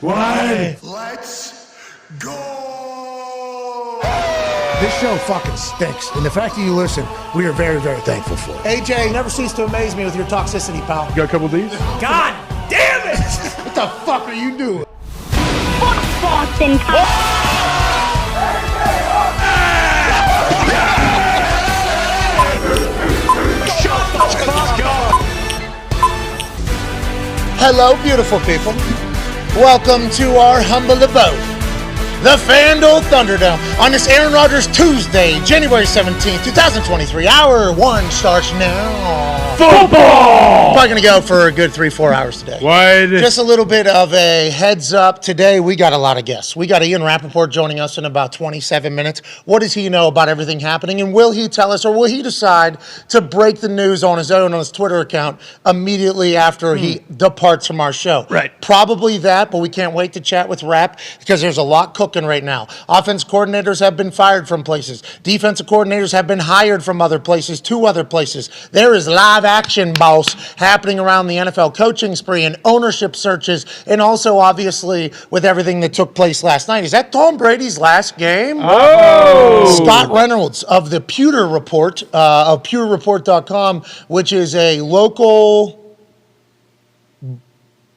Why? Let's go! This show fucking stinks, and the fact that you listen, we are very, very thankful for it. AJ, never cease to amaze me with your toxicity, pal. You got a couple of these? God damn it! What the fuck are you doing? Fuck Boston. Shut the fuck up! Hello, beautiful people. Welcome to our humble abode, the FanDuel Thunderdome, on this Aaron Rodgers Tuesday, January 17th, 2023. Hour one starts now. Football! Probably going to go for a good 3-4 hours today. What? Just a little bit of a heads up. Today, we got a lot of guests. We got Ian Rapoport joining us in about 27 minutes. What does he know about everything happening? And will he tell us, or will he decide to break the news on his own on his Twitter account immediately after he departs from our show? Right. Probably that, but we can't wait to chat with Rap because there's a lot cooking right now. Offense coordinators have been fired from places. Defensive coordinators have been hired from other places to other places. There is live action, boss, happening around the NFL coaching spree and ownership searches, and also obviously with everything that took place last night. Is that Tom Brady's last game? Oh! Scott Reynolds of the Pewter Report, of PewterReport.com, which is a local,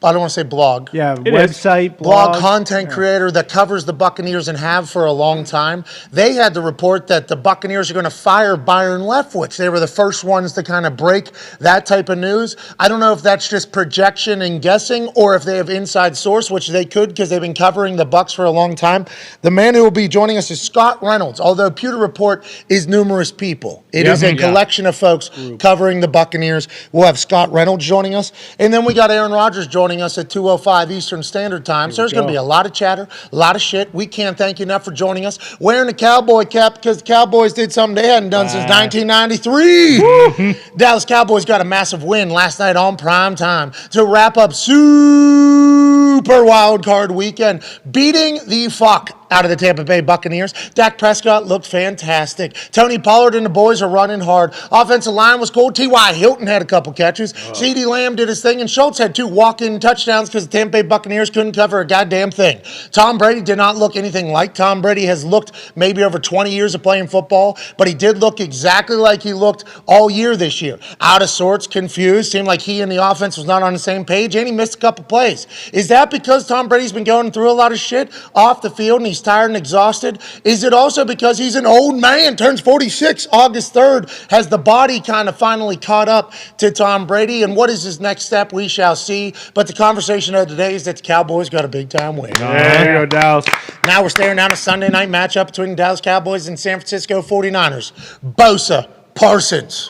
I don't want to say blog. Yeah, website, blog content creator that covers the Buccaneers and have for a long time. They had the report that the Buccaneers are going to fire Byron Leftwich. They were the first ones to kind of break that type of news. I don't know if that's just projection and guessing or if they have inside source, which they could because they've been covering the Bucs for a long time. The man who will be joining us is Scott Reynolds, although Pewter Report is numerous people. It is a collection of folks covering the Buccaneers. We'll have Scott Reynolds joining us. And then we got Aaron Rodgers joining us at 2:05 Eastern Standard Time. So there's going to be a lot of chatter, a lot of shit. We can't thank you enough for joining us. Wearing a Cowboy cap because the Cowboys did something they hadn't done since 1993. Dallas Cowboys got a massive win last night on prime time to wrap up super wild card weekend, beating the fuck out of the Tampa Bay Buccaneers. Dak Prescott looked fantastic. Tony Pollard and the boys are running hard. Offensive line was cool. T.Y. Hilton had a couple catches. CeeDee Lamb did his thing, and Schultz had 2 walk-in touchdowns because the Tampa Bay Buccaneers couldn't cover a goddamn thing. Tom Brady did not look anything like Tom Brady has looked maybe over 20 years of playing football, but he did look exactly like he looked all year this year. Out of sorts, confused, seemed like he and the offense was not on the same page, and he missed a couple plays. Is that because Tom Brady's been going through a lot of shit off the field and he's tired and exhausted? Is it also because he's an old man, turns 46 August 3rd? Has the body kind of finally caught up to Tom Brady? And what is his next step? We shall see. But the conversation of today is that the Cowboys got a big-time win. There you go, Dallas. Now we're staring down a Sunday night matchup between the Dallas Cowboys and San Francisco 49ers. Bosa, Parsons.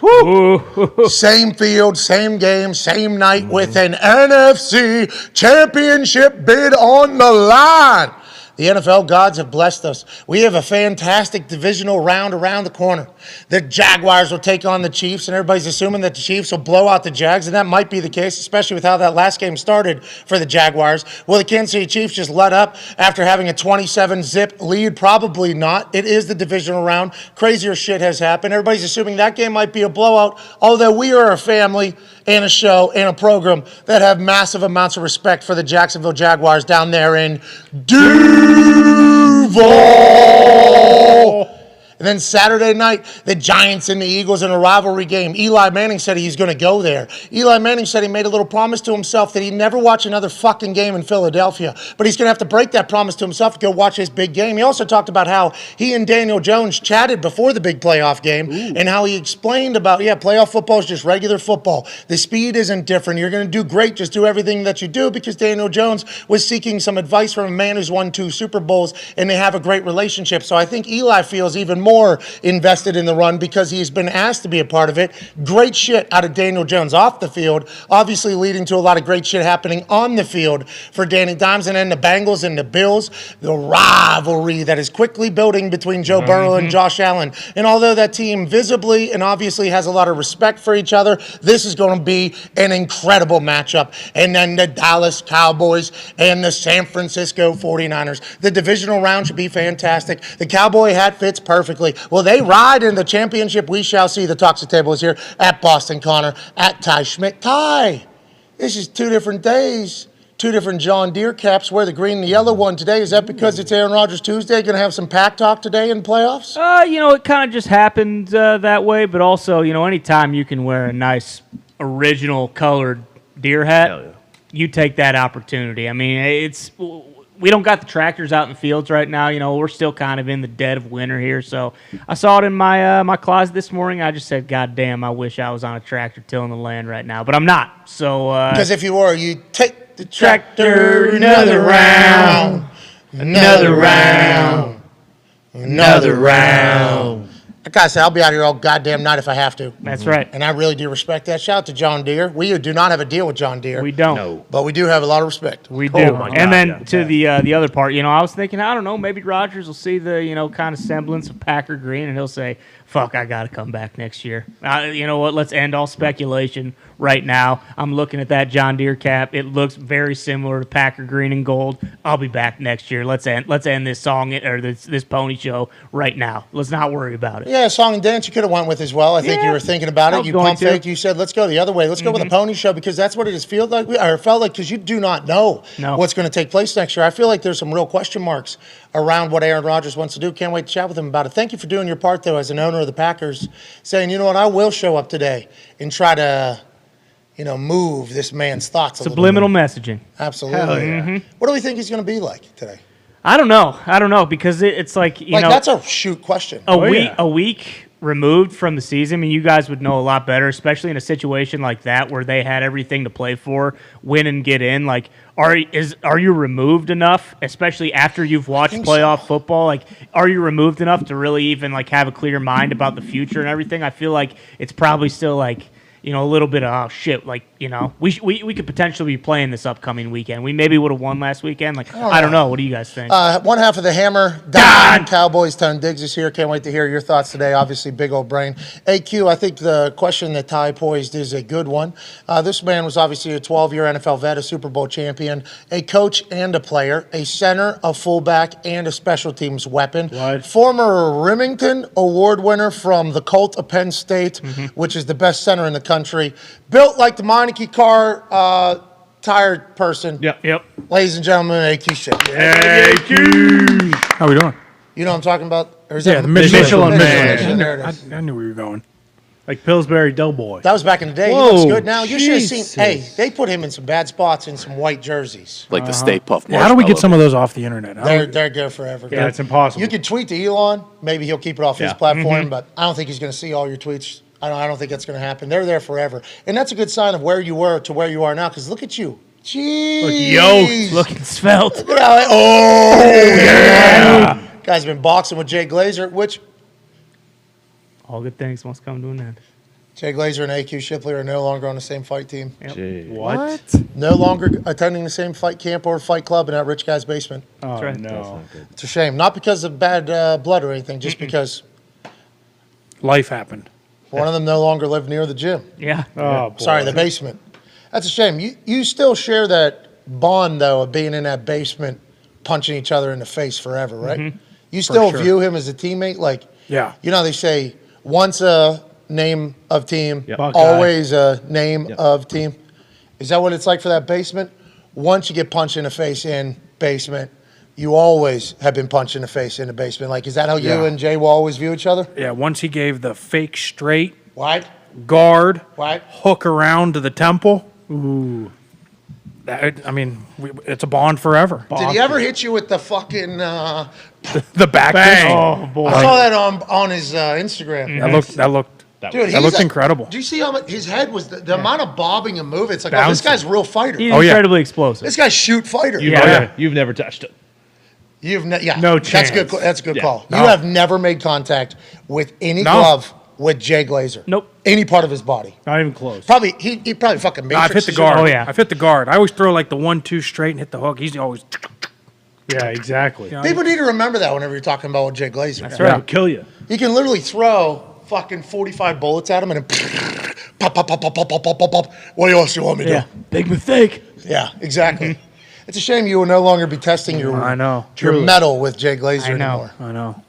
Same field, same game, same night with an NFC championship bid on the line. The NFL gods have blessed us. We have a fantastic divisional round around the corner. The Jaguars will take on the Chiefs, and everybody's assuming that the Chiefs will blow out the Jags, and that might be the case, especially with how that last game started for the Jaguars. Will the Kansas City Chiefs just let up after having a 27-zip lead? Probably not. It is the divisional round. Crazier shit has happened. Everybody's assuming that game might be a blowout, although we are a family and a show and a program that have massive amounts of respect for the Jacksonville Jaguars down there in Duval. And then Saturday night, the Giants and the Eagles in a rivalry game. Eli Manning said he's going to go there. Eli Manning said he made a little promise to himself that he'd never watch another fucking game in Philadelphia. But he's going to have to break that promise to himself to go watch his big game. He also talked about how he and Daniel Jones chatted before the big playoff game and how he explained about, playoff football is just regular football. The speed isn't different. You're going to do great. Just do everything that you do, because Daniel Jones was seeking some advice from a man who's won 2 Super Bowls, and they have a great relationship. So I think Eli feels even more invested in the run because he's been asked to be a part of it. Great shit out of Daniel Jones off the field, obviously leading to a lot of great shit happening on the field for Danny Dimes. And then the Bengals and the Bills, the rivalry that is quickly building between Joe Burrow and Josh Allen. And although that team visibly and obviously has a lot of respect for each other, this is going to be an incredible matchup. And then the Dallas Cowboys and the San Francisco 49ers. The divisional round should be fantastic. The cowboy hat fits perfectly. Will they ride in the championship? We shall see. The Toxic Table is here at Boston Connor, at Ty Schmidt. Ty, this is 2 different days. two different John Deere caps. Wear the green and the yellow one today. Is that because it's Aaron Rodgers Tuesday? Going to have some pack talk today in the playoffs? It kind of just happened that way, but also, anytime you can wear a nice original colored deer hat, you take that opportunity. I mean, we don't got the tractors out in the fields right now. We're still kind of in the dead of winter here. So I saw it in my my closet this morning. I just said, God damn, I wish I was on a tractor tilling the land right now. But I'm not. So because if you were, you take the tractor another round. I gotta say, I'll be out here all goddamn night if I have to. That's right. And I really do respect that. Shout out to John Deere. We do not have a deal with John Deere. We don't. But we do have a lot of respect. We do. And then to the other part, I was thinking, I don't know, maybe Rodgers will see the, kind of semblance of Packer green, and he'll say, fuck, I got to come back next year. You know what? Let's end all speculation right now. I'm looking at that John Deere cap. It looks very similar to Packer green and gold. I'll be back next year. Let's end this song or this pony show right now. Let's not worry about it. Yeah, song and dance you could have went with as well. I think you were thinking about it. You pump faked. You said, let's go the other way. Let's go with a pony show because that's what it has felt like because you do not know what's going to take place next year. I feel like there's some real question marks around what Aaron Rodgers wants to do. Can't wait to chat with him about it. Thank you for doing your part, though, as an owner of the Packers, saying, you know what, I will show up today and try to, move this man's thoughts a Subliminal little bit. messaging. Absolutely. What do we think he's going to be like today? I don't know because it's like, that's a shoot question. A week removed from the season. I mean, you guys would know a lot better, especially in a situation like that where they had everything to play for, win and get in. Like, are you removed enough, especially after you've watched playoff football? Like, are you removed enough to really even have a clear mind about the future and everything? I feel like it's probably still a little bit of, oh, shit, we could potentially be playing this upcoming weekend. We maybe would have won last weekend. I don't know. What do you guys think? One half of the Hammer, Dahn, Cowboys, Ton Diggs is here. Can't wait to hear your thoughts today. Obviously, big old brain. AQ, I think the question that Ty posed is a good one. This man was obviously a 12-year NFL vet, a Super Bowl champion, a coach and a player, a center, a fullback, and a special teams weapon. What? Former Remington Award winner from the Colt of Penn State, which is the best center in the country. Built like the Meineke car tired person. Yep. Ladies and gentlemen, AQ Shit. AQ. How we doing? You know what I'm talking about? Or is Yeah, that the Michelin Man. There it is. I knew where you were going. Like Pillsbury Doughboy. That was back in the day. He Whoa, looks good now. You should have seen. Jesus. Hey, they put him in some bad spots in some white jerseys. Like the Stay Puft Yeah, how do we get some of those off the internet? They're good forever. Yeah, it's impossible. You could tweet to Elon. Maybe he'll keep it off his platform, but I don't think he's going to see all your tweets. I don't think that's going to happen. They're there forever. And that's a good sign of where you were to where you are now, because look at you. Jeez. Looking svelte. Look at how yeah. Guy's been boxing with Jay Glazer, which All good things must come to an end. Jay Glazer and AQ Shipley are no longer on the same fight team. Yep. What? No longer attending the same fight camp or fight club in that rich guy's basement. Oh, right. no. It's a shame. Not because of bad blood or anything, just because Life happened. one of them no longer lived near the gym. Yeah. Oh, boy. Sorry, the basement. That's a shame. You still share that bond, though, of being in that basement, punching each other in the face forever, right? You still sure. view him as a teammate? Like, Yeah. you know, they say once a name of team, Buckeye. always a name of team. Is that what it's like for that basement? Once you get punched in the face in basement, you always have been punched in the face in the basement. Like, is that how you Yeah. and Jay will always view each other? Yeah, once he gave the fake straight Right? guard Right? hook around to the temple. Ooh. It's a bond forever. Did he ever hit you with the fucking... The back Bang. Oh, boy. I saw that on his Instagram. That looked Dude, that looked incredible. Do you see how much his head was? The amount of bobbing and moving. It's like, oh, this guy's a real fighter. He's Oh, yeah. incredibly explosive. This guy's shoot fighter. Yeah. You've never touched it. Yeah, No That's good. chance. That's a good call. No. You have never made contact with any No. glove with Jay Glazer. Nope. Any part of his body. Not even close. Probably he probably fucking No, I've hit the matrixes guard. Oh, yeah. I've hit the guard. I always throw like the 1-2 straight and hit the hook. He's always Yeah, exactly. Yeah. you. People need to remember that whenever you're talking about Jay Glazer. That's That right. would kill you. You can literally throw fucking 45 bullets at him and then pop, pop, pop, pop, pop, pop, pop, pop, pop. What else do you want me to Yeah. do? Big mistake. Yeah, exactly. It's a shame you will no longer be testing your I know. your metal with Jay Glazer I know. anymore. I know.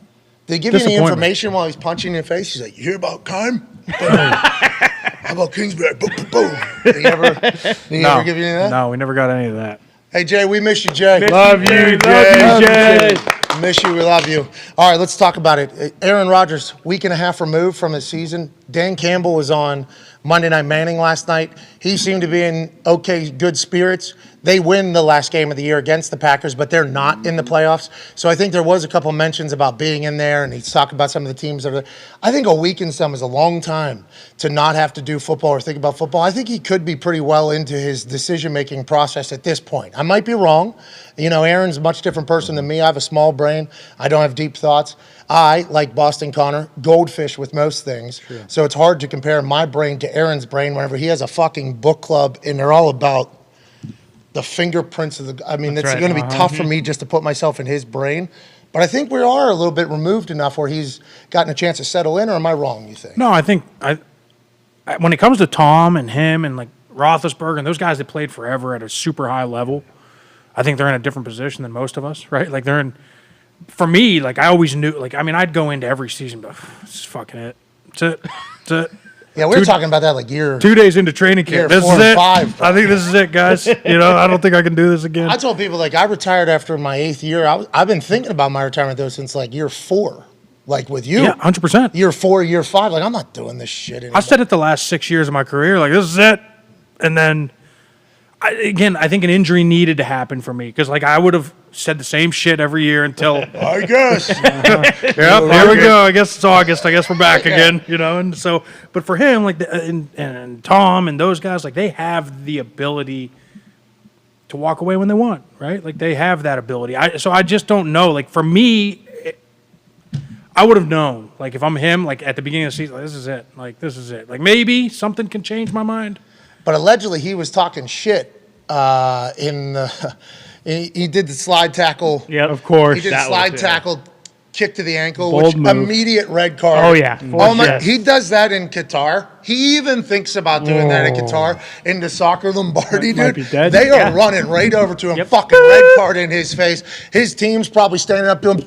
Did he give you any Disappointment. information while he's punching you in the face? He's like, you hear about Kime? How about Kingsbury? Boom, boom, boom. Did he ever give you any of that? No, we never got any of that. Hey, Jay, we miss you, Jay. Love you, Jay. Miss you. We love you. All right, let's talk about it. Aaron Rodgers, week and a half removed from his season. Dan Campbell was on Monday Night Manning last night. He seemed to be in okay, good spirits. They win the last game of the year against the Packers, but they're not in the playoffs. So I think there was a couple mentions about being in there, and he's talking about some of the teams that are there. I think a week in some is a long time to not have to do football or think about football. I think he could be pretty well into his decision-making process at this point. I might be wrong. You know, Aaron's a much different person than me. I have a small brain. I don't have deep thoughts. I, like Boston Connor, goldfish with most things. True. So it's hard to compare my brain to Aaron's brain whenever he has a fucking book club and they're all about the fingerprints of the. I mean, it's going to be tough for me just to put myself in his brain. But I think we are a little bit removed enough where he's gotten a chance to settle in, or am I wrong, you think? No, I think when it comes to Tom and him and like Roethlisberger and those guys that played forever at a super high level, I think they're in a different position than most of us, right? Like they're in. For me, like I always knew, like I mean, I'd go into every season, but this is fucking it. That's it. Yeah, we were talking about that like 2 days into training camp. This is it. 5, I think this is it, guys. You know, I don't think I can do this again. I told people like I retired after my 8th year. I've been thinking about my retirement though since like year 4. Like with you, Yeah, 100%. Year 4, year 5. Like I'm not doing this shit anymore. I said it the last 6 years of my career, like this is it, and then I think an injury needed to happen for me because like I would have said the same shit every year until I guess. Yep, here we go. I guess it's August. I guess we're back again, you know. And so, but for him, like, and Tom and those guys, like, they have the ability to walk away when they want, right? Like, they have that ability. So I just don't know. Like, for me, I would have known. Like, if I'm him, like, at the beginning of the season, like, this is it. Like, this is it. Like, maybe something can change my mind. But allegedly, he was talking shit He did the slide tackle. Yep, of course. He did a slide tackle, kick to the ankle, Bold which move. Immediate red card. Oh, yeah. Oh my! He does that in Qatar. He even thinks about doing that in Qatar. Into soccer, Lombardi, Might dude. be dead. They are running right over to him. Fucking red card in his face. His team's probably standing up to him.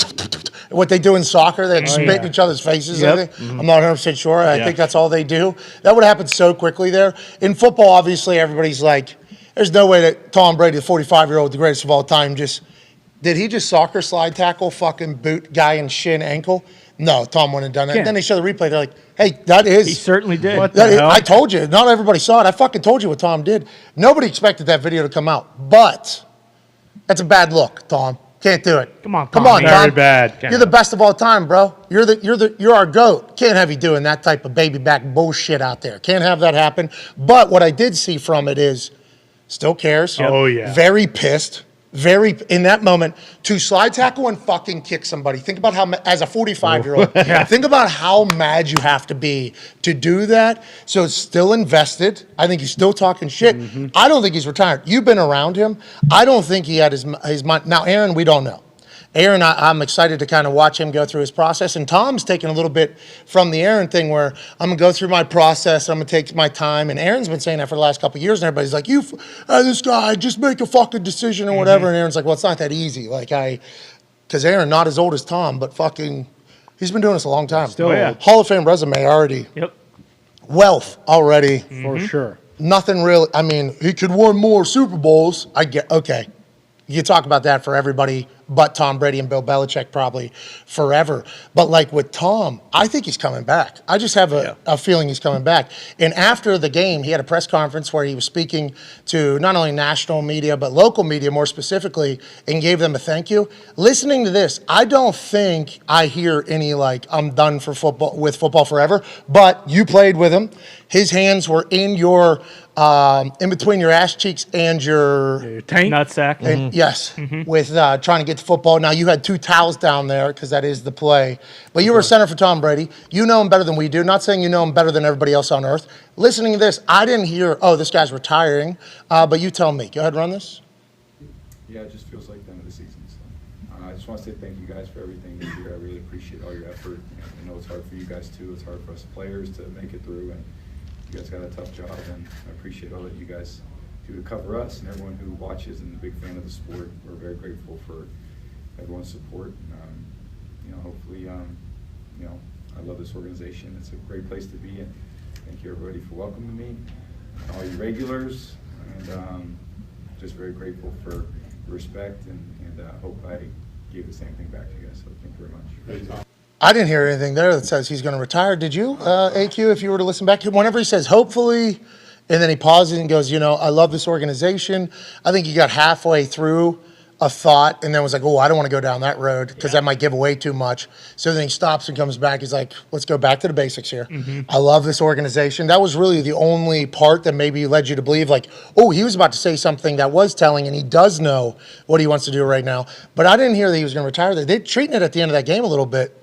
What they do in soccer, they spit in each other's faces. I think. I'm not 100% sure. I think that's all they do. That would happen so quickly there. In football, obviously, everybody's like, there's no way that Tom Brady, the 45-year-old, the greatest of all time, did he just soccer slide tackle fucking boot guy in shin ankle? No, Tom wouldn't have done that. Yeah. Then they show the replay. They're like, hey, that is. He certainly did. What the hell? I told you. Not everybody saw it. I fucking told you what Tom did. Nobody expected that video to come out. But that's a bad look, Tom. Can't do it. Come on, Tom. Very bad. You're the best of all time, bro. You're our GOAT. Can't have you doing that type of baby back bullshit out there. Can't have that happen. But what I did see from it is still cares. Oh, yeah. Very pissed. Very, in that moment, to slide tackle and fucking kick somebody. Think about how, as a 45-year-old, think about how mad you have to be to do that. So it's still invested. I think he's still talking shit. I don't think he's retired. You've been around him. I don't think he had his mind. Now, Aaron, we don't know. Aaron, I'm excited to kind of watch him go through his process. And Tom's taking a little bit from the Aaron thing where I'm going to go through my process. I'm going to take my time. And Aaron's been saying that for the last couple of years. And everybody's like, this guy, just make a fucking decision or whatever. And Aaron's like, well, it's not that easy. Because Aaron, not as old as Tom, but fucking, he's been doing this a long time. Still old. Hall of Fame resume already. Yep. Wealth already. For sure. Nothing really. I mean, he could win more Super Bowls. I get, okay. You talk about that for everybody but Tom Brady and Bill Belichick probably forever. But like with Tom, I think he's coming back. I just have a feeling he's coming back. And after the game, he had a press conference where he was speaking to not only national media, but local media more specifically, and gave them a thank you. Listening to this, I don't think I hear any like, I'm done for football with football forever, but you played with him. His hands were in your, in between your ass cheeks and your Tank. Nutsack. and, yes, with trying to get to football. Now, you had 2 towels down there because that is the play. But you were a center for Tom Brady. You know him better than we do. Not saying you know him better than everybody else on earth. Listening to this, I didn't hear, oh, this guy's retiring. But you tell me. Go ahead, run this. Yeah, it just feels like the end of the season. So, I just want to say thank you guys for everything this year. I really appreciate all your effort. I know it's hard for you guys, too. It's hard for us players to make it through. And you guys got a tough job, and I appreciate all that you guys do to cover us and everyone who watches and a big fan of the sport. We're very grateful for everyone's support. Hopefully, I love this organization. It's a great place to be, and thank you everybody for welcoming me, all you regulars, and just very grateful for the respect, and hope I gave the same thing back to you guys. So thank you very much. I didn't hear anything there that says he's going to retire. Did you, AQ, if you were to listen back? Whenever he says, hopefully, and then he pauses and goes, I love this organization. I think he got halfway through a thought and then was like, I don't want to go down that road because that might give away too much. So then he stops and comes back. He's like, let's go back to the basics here. I love this organization. That was really the only part that maybe led you to believe he was about to say something that was telling, and he does know what he wants to do right now. But I didn't hear that he was going to retire. They're treating it at the end of that game a little bit,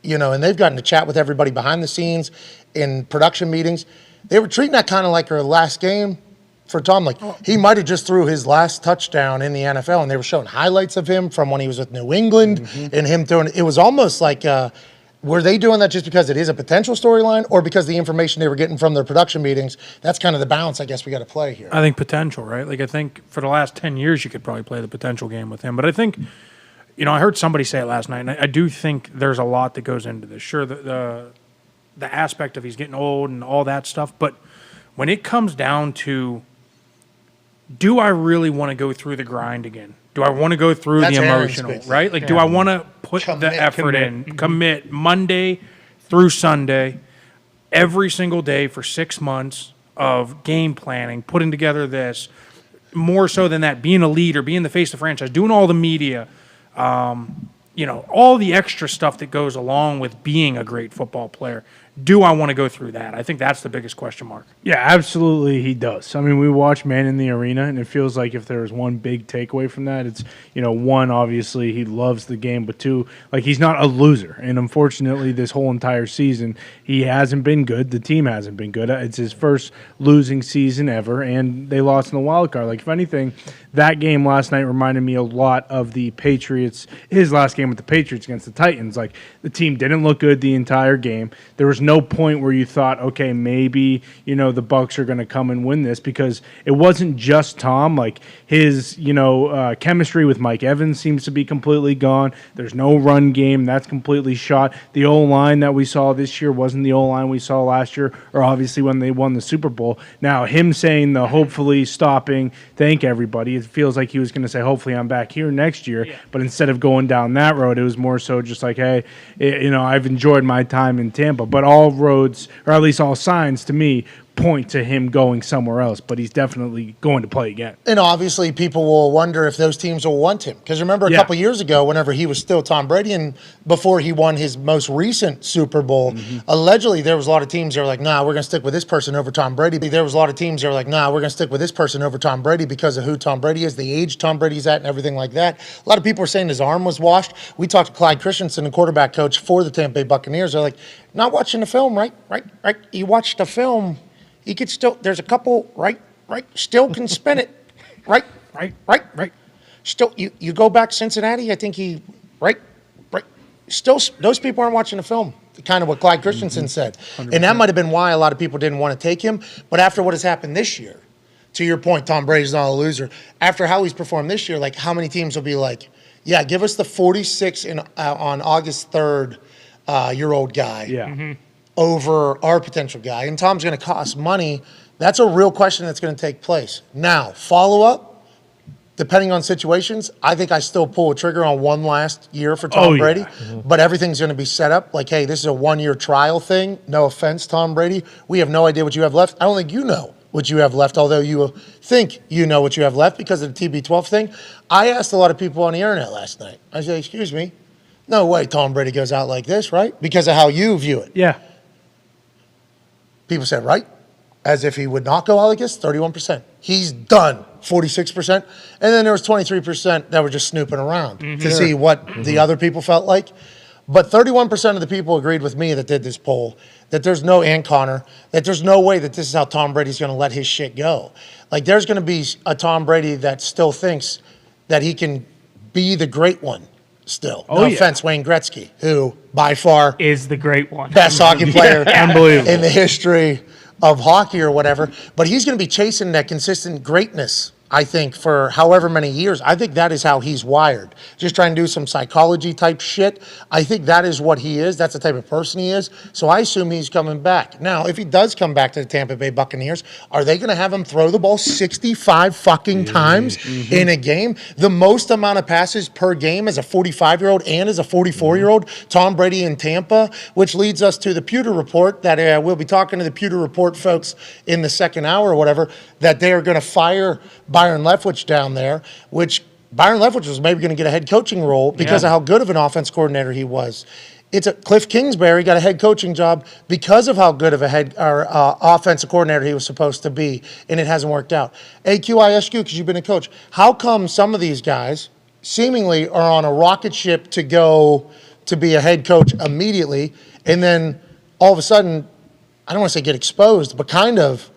and they've gotten to chat with everybody behind the scenes in production meetings. They were treating that kind of like her last game for Tom. He might have just threw his last touchdown in the NFL, and they were showing highlights of him from when he was with New England and him throwing. It was almost like, were they doing that just because it is a potential storyline, or because the information they were getting from their production meetings? That's kind of the balance I guess we got to play here. I think potential, right? I think for the last 10 years you could probably play the potential game with him. But I think, I heard somebody say it last night, and I do think there's a lot that goes into this. Sure, the aspect of he's getting old and all that stuff, but when it comes down to, do I really want to go through the grind again? Do I want to go through the emotional, right? Do I want to put the effort in, commit Monday through Sunday, every single day for 6 months of game planning, putting together this, more so than that, being a leader, being the face of the franchise, doing all the media, all the extra stuff that goes along with being a great football player. Do I want to go through that? I think that's the biggest question mark. Yeah, absolutely he does. I mean, we watch Man in the Arena, and it feels like if there was one big takeaway from that, it's, one, obviously he loves the game, but two, he's not a loser. And unfortunately, this whole entire season, he hasn't been good. The team hasn't been good. It's his first losing season ever, and they lost in the wild card. If anything, that game last night reminded me a lot of the Patriots, his last game with the Patriots against the Titans. The team didn't look good the entire game. There was no point where you thought, okay, maybe, the Bucs are going to come and win this, because it wasn't just Tom. His, chemistry with Mike Evans seems to be completely gone. There's no run game. That's completely shot. The O-line that we saw this year wasn't the O-line we saw last year, or obviously when they won the Super Bowl. Now, him saying the hopefully stopping, thank everybody, it feels like he was going to say, hopefully I'm back here next year. Yeah. But instead of going down that road, it was more so just hey, I've enjoyed my time in Tampa. But all roads, or at least all signs to me, point to him going somewhere else, but he's definitely going to play again. And obviously people will wonder if those teams will want him. Because remember a couple years ago, whenever he was still Tom Brady and before he won his most recent Super Bowl, allegedly there was a lot of teams that were like, nah, we're going to stick with this person over Tom Brady. There was a lot of teams that were like, nah, we're going to stick with this person over Tom Brady because of who Tom Brady is, the age Tom Brady's at, and everything like that. A lot of people are saying his arm was washed. We talked to Clyde Christensen, the quarterback coach for the Tampa Bay Buccaneers. They're like, not watching the film, right? You watch the film. He could still, there's a couple, right, still can spin it, right. Still, you go back Cincinnati, I think he, right. Still, those people aren't watching the film, kind of what Clyde Christensen said. 100%. And that might have been why a lot of people didn't want to take him. But after what has happened this year, to your point, Tom Brady's not a loser. After how he's performed this year, how many teams will be like, yeah, give us the 46 on August 3rd year-old guy. Yeah. Over our potential guy, and Tom's going to cost money. That's a real question that's going to take place. Now, follow-up, depending on situations, I think I still pull a trigger on one last year for Tom Brady, but everything's going to be set up hey, this is a one-year trial thing. No offense, Tom Brady. We have no idea what you have left. I don't think you know what you have left, although you think you know what you have left because of the TB12 thing. I asked a lot of people on the internet last night. I said, excuse me, no way Tom Brady goes out like this, right? Because of how you view it. Yeah. People said, right, as if he would not go out like this, 31%. He's done, 46%. And then there was 23% that were just snooping around to see what the other people felt like. But 31% of the people agreed with me that did this poll, that there's no, and Connor, that there's no way that this is how Tom Brady's going to let his shit go. There's going to be a Tom Brady that still thinks that he can be the great one. Still, no offense, Wayne Gretzky, who by far is the great one, best hockey player in the history of hockey or whatever. But he's going to be chasing that consistent greatness I think for however many years, I think that is how he's wired. Just trying to do some psychology type shit. I think that is what he is. That's the type of person he is. So I assume he's coming back. Now, if he does come back to the Tampa Bay Buccaneers, are they going to have him throw the ball 65 fucking times in a game? The most amount of passes per game as a 45-year-old and as a 44-year-old. Tom Brady in Tampa, which leads us to the Pewter Report that we'll be talking to the Pewter Report folks in the second hour or whatever, that they are going to fire Byron Leftwich down there, which Byron Leftwich was maybe going to get a head coaching role because of how good of an offense coordinator he was. Cliff Kingsbury got a head coaching job because of how good of a offensive coordinator he was supposed to be, and it hasn't worked out. AQ, I ask you, because you've been a coach, how come some of these guys seemingly are on a rocket ship to go to be a head coach immediately, and then all of a sudden, I don't want to say get exposed, but kind of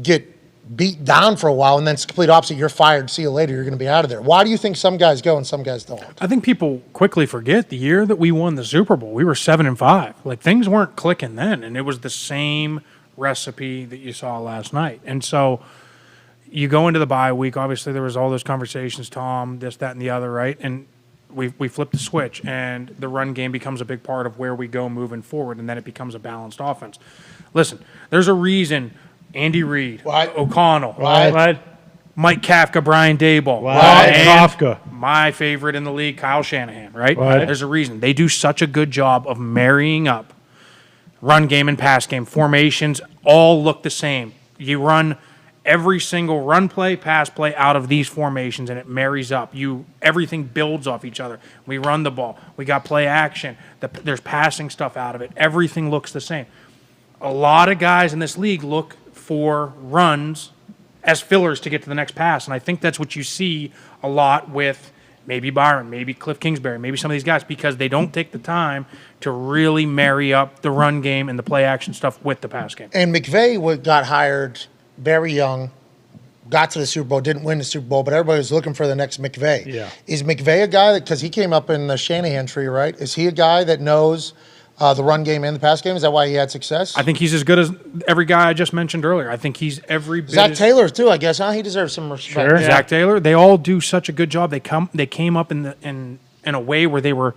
get beat down for a while, and then it's the complete opposite. You're fired. See you later. You're going to be out of there. Why do you think some guys go and some guys don't? I think people quickly forget the year that we won the Super Bowl. We were 7-5. Like, things weren't clicking then, and it was the same recipe that you saw last night. And so you go into the bye week. Obviously, there was all those conversations, Tom, this, that, and the other, right? And we flipped the switch, and the run game becomes a big part of where we go moving forward, and then it becomes a balanced offense. Listen, there's a reason Andy Reid, O'Connell, Mike Kafka, Brian Daboll, and Kafka, my favorite in the league, Kyle Shanahan, right? There's a reason. They do such a good job of marrying up run game and pass game. Formations all look the same. You run every single run play, pass play out of these formations, and it marries up. Everything builds off each other. We run the ball. We got play action. There's passing stuff out of it. Everything looks the same. A lot of guys in this league look for runs as fillers to get to the next pass, and I think that's what you see a lot with maybe Byron, maybe Cliff Kingsbury, maybe some of these guys, because they don't take the time to really marry up the run game and the play action stuff with the pass game. And McVay got hired very young, got to the Super Bowl, didn't win the Super Bowl, but everybody was looking for the next McVay. Yeah. Is McVay a guy that, because he came up in the Shanahan tree, right? Is he a guy that knows the run game and the pass game? Is that why he had success? I think he's as good as every guy I just mentioned earlier. I think he's every bit Zach Taylor too, I guess, huh? He deserves some respect. Sure. Zach Taylor. They all do such a good job. They came up in a way where they were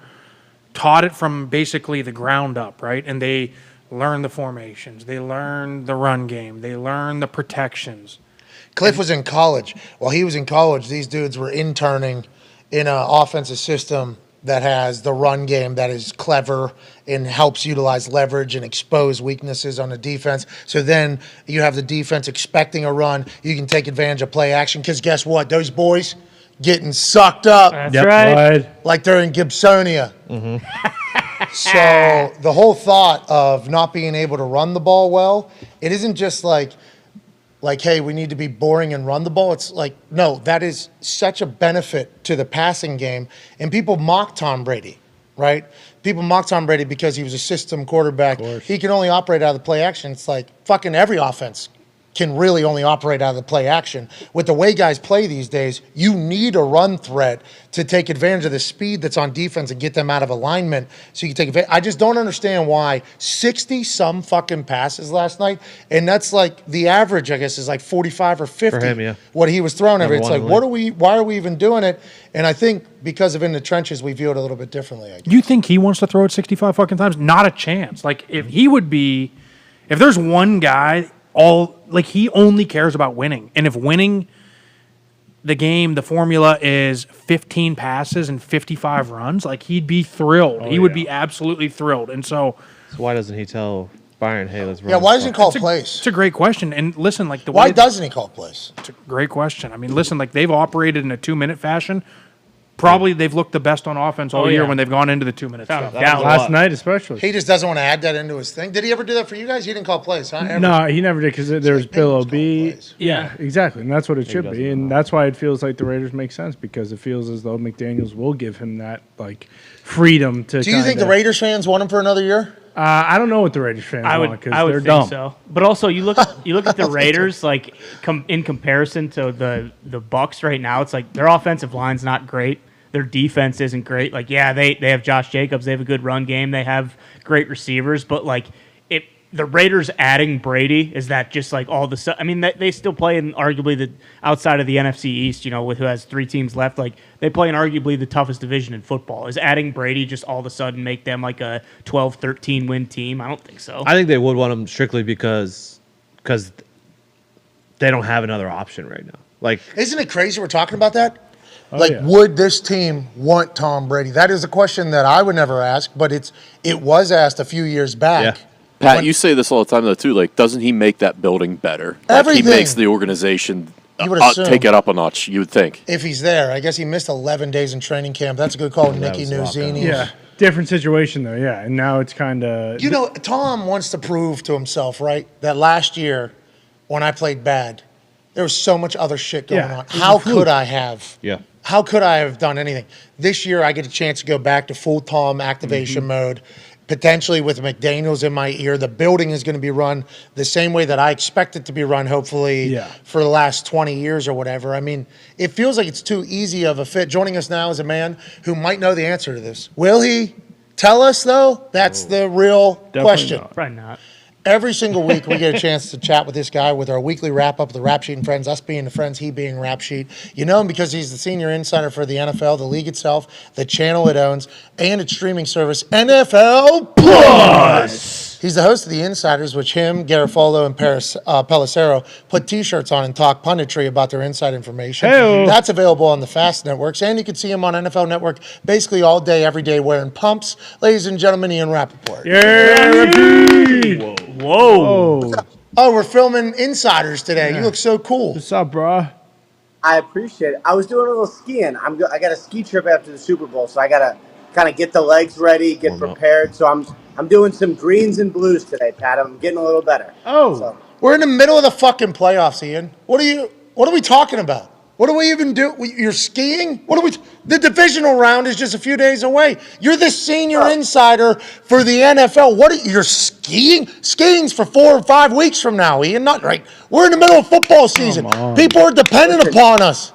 taught it from basically the ground up, right? And they learned the formations. They learned the run game. They learned the protections. Cliff was in college. While he was in college, these dudes were interning in an offensive system that has the run game that is clever and helps utilize leverage and expose weaknesses on the defense. So then you have the defense expecting a run. You can take advantage of play action because guess what? Those boys getting sucked up. That's right. Like they're in Gibsonia. So the whole thought of not being able to run the ball well, it isn't just like, hey, we need to be boring and run the ball. It's like, no, that is such a benefit to the passing game. And people mock Tom Brady, right? People mock Tom Brady because he was a system quarterback. He can only operate out of the play action. It's like fucking every offense can really only operate out of the play action. With the way guys play these days, you need a run threat to take advantage of the speed that's on defense and get them out of alignment so you can take advantage. I just don't understand why 60-some fucking passes last night, and that's like the average, I guess, is like 45 or 50. For him, yeah. What he was throwing every. It's like, Number why are we even doing it? And I think because of in the trenches, we view it a little bit differently, I guess. You think he wants to throw it 65 fucking times? Not a chance. Like, if there's one guy, he only cares about winning. And if winning the game, the formula is 15 passes and 55 runs, like, he'd be thrilled. He would be absolutely thrilled. And so why doesn't he tell Byron, hey, let's run? Yeah, why doesn't he call plays? It's a great question. And listen, like, why doesn't he call plays? It's a great question. I mean, listen, like, they've operated in a 2-minute fashion. Probably they've looked the best on offense all year when they've gone into the 2-minute stuff. Last night especially. He just doesn't want to add that into his thing. Did he ever do that for you guys? He didn't call plays, huh? No, he never did because there's Bill Bengals O.B. call plays. Yeah, exactly. And that's what it should be. And that's why it feels like the Raiders make sense because it feels as though McDaniels will give him that, like, freedom to Do you think the Raiders fans want him for another year? I don't know what the Raiders fans want because I would they're think dumb. so. But also, you look at the Raiders, like, in comparison to the Bucs right now, it's like their offensive line's not great. Their defense isn't great. Like, yeah, they have Josh Jacobs. They have a good run game. They have great receivers. But, like, the Raiders adding Brady, is that just like all the stuff? I mean, they still play in arguably the outside of the NFC East, with who has 3 teams left. Like, they play in arguably the toughest division in football. Is adding Brady just all of a sudden make them like a 12, 13 win team? I don't think so. I think they would want him strictly because they don't have another option right now. Like, isn't it crazy we're talking about that? yeah. Would this team want Tom Brady? That is a question that I would never ask, but it was asked a few years back. Yeah. Pat, you say this all the time, though, too. Like, doesn't he make that building better? Everything. He makes the organization You would assume. take it up a notch, you would think. If he's there. I guess he missed 11 days in training camp. That's a good call, Nicky was a lot, Nuzini. Yeah, different situation though. Yeah, and now it's kind of Tom wants to prove to himself, right, that last year when I played bad, there was so much other shit going on. How could I have? Yeah. How could I have done anything? This year, I get a chance to go back to full Tom activation mode, potentially with McDaniels in my ear. The building is going to be run the same way that I expect it to be run, hopefully, for the last 20 years or whatever. I mean, it feels like it's too easy of a fit. Joining us now is a man who might know the answer to this. Will he tell us, though? That's the real question. Probably not. Every single week, we get a chance to chat with this guy with our weekly wrap-up of the Rap Sheet and Friends, us being the friends, he being Rap Sheet. You know him because he's the senior insider for the NFL, the league itself, the channel it owns, and its streaming service, NFL Plus. He's the host of The Insiders, which him, Garofalo, and Pelissero put T-shirts on and talk punditry about their inside information. Hey-o. That's available on the Fast Networks, and you can see him on NFL Network basically all day, every day, wearing pumps. Ladies and gentlemen, Ian Rapoport. yeah. Whoa. Oh, we're filming Insiders today. You look so cool. What's up, bro? I appreciate it. I was doing a little skiing. I got a ski trip after the Super Bowl, so I got to kind of get the legs ready, get prepared. So I'm doing some greens and blues today, Pat. I'm getting a little better. Oh, we're in the middle of the fucking playoffs, Ian. What are we talking about? What do we even do? You're skiing? The divisional round is just a few days away. You're the senior insider for the NFL. You're skiing? Skiing's for 4 or 5 weeks from now, Ian. Not right. We're in the middle of football season. People are dependent upon us.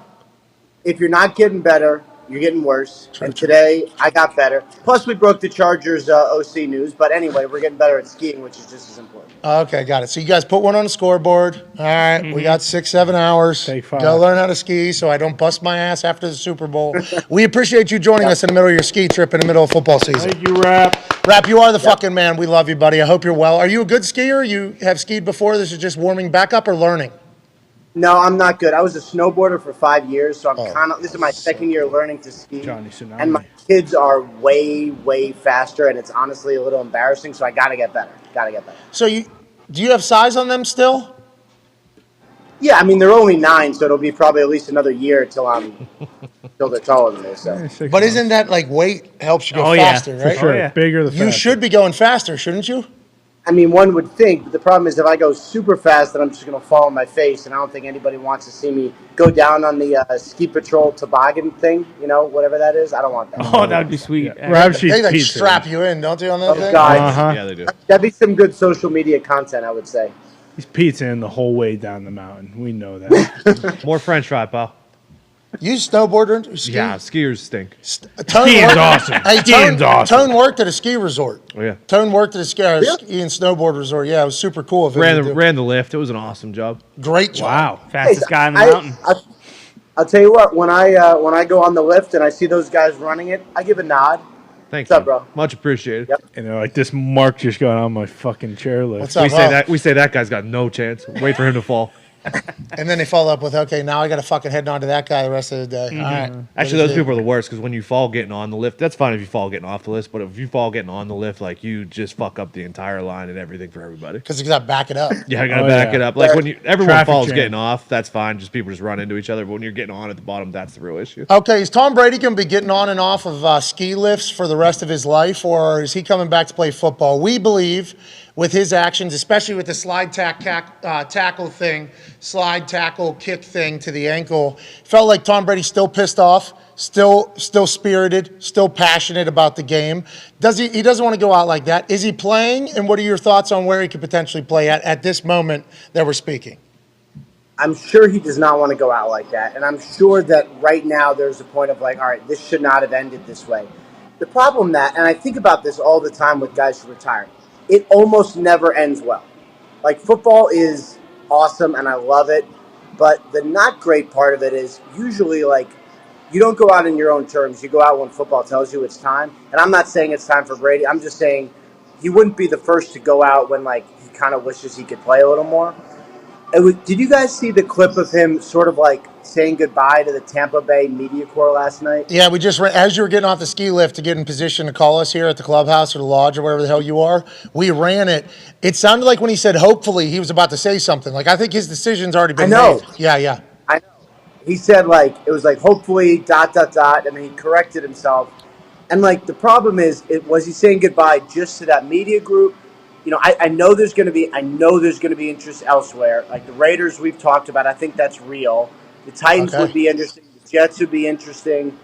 If you're not getting better, you're getting worse. And today, I got better. Plus, we broke the Chargers OC news. But anyway, we're getting better at skiing, which is just as important. Okay, got it. So you guys put one on the scoreboard. All right, we got 6-7 hours. Take 5. Go learn how to ski so I don't bust my ass after the Super Bowl. We appreciate you joining us in the middle of your ski trip in the middle of football season. Thank you, Rap. Rap, you are the fucking man. We love you, buddy. I hope you're well. Are you a good skier? You have skied before? This is just warming back up or learning? No, I'm not good. I was a snowboarder for 5 years, so this is my second year learning to ski. Johnny Tsunami. And my kids are way, way faster, and it's honestly a little embarrassing, so I got to get better. So do you have size on them still? Yeah, I mean, they're only 9, so it'll be probably at least another year till they're taller than me. So. But isn't that like weight helps you go faster, right? For sure. Bigger the faster. You should be going faster, shouldn't you? I mean, one would think, but the problem is if I go super fast, then I'm just going to fall on my face, and I don't think anybody wants to see me go down on the ski patrol toboggan thing, whatever that is. I don't want that. Oh, that would be sweet. They like strap you in, don't they, on that thing? God. Yeah, they do. That'd be some good social media content, I would say. He's pizza in the whole way down the mountain. We know that. More French fry, pal. You snowboarder? Ski? Yeah, skiers stink. Skiing's awesome. Hey, Skiing's awesome. Tone worked at a ski resort. Oh, yeah. Tone worked at a ski and snowboard resort. Yeah, it was super cool. Of him to do. Ran the lift. It was an awesome job. Great job. Wow. Fastest guy in the mountain. I'll tell you what, when I go on the lift and I see those guys running it, I give a nod. Thanks, What's up, bro? Much appreciated. Yep. And they're like, this Mark just got on my fucking chairlift. What's up? We say that guy's got no chance. Wait for him to fall. And then they follow up with, okay, now I got to fucking head on to that guy the rest of the day. All right. Actually, those people are the worst because when you fall getting on the lift, that's fine if you fall getting off the lift, but if you fall getting on the lift, like you just fuck up the entire line and everything for everybody. Because you got to back it up. Yeah, I gotta back it up. Like when everyone Traffic falls jam. getting off, that's fine. Just people just run into each other. But when you're getting on at the bottom, that's the real issue. Okay, is Tom Brady going to be getting on and off of ski lifts for the rest of his life, or is he coming back to play football? We believe with his actions, especially with the slide tackle thing, slide tackle kick thing to the ankle, felt like Tom Brady's still pissed off, still spirited, still passionate about the game. He doesn't want to go out like that. Is he playing, and what are your thoughts on where he could potentially play at this moment that we're speaking? I'm sure he does not want to go out like that. And I'm sure that right now there's a point of like, all right, this should not have ended this way. The problem and I think about this all the time with guys who retire. it almost never ends well. Like, football is awesome and I love it, but the not great part of it is usually like you don't go out in your own terms. You go out when football tells you it's time. And I'm not saying it's time for Brady. I'm just saying he wouldn't be the first to go out when like he kind of wishes he could play a little more. Did you guys see the clip of him sort of like saying goodbye to the Tampa Bay media corps last night? Yeah, we just ran, as you were getting off the ski lift to get in position to call us here at the clubhouse or the lodge or wherever the hell you are, we ran it. It sounded like when he said hopefully he was about to say something. Like, I think his decision's already been made. Yeah. I know. He said like it was like hopefully ... and then he corrected himself. And like the problem is, was he saying goodbye just to that media group? You know, I know there's going to be interest elsewhere. Like the Raiders we've talked about, I think that's real. The Titans would be interesting. The Jets would be interesting.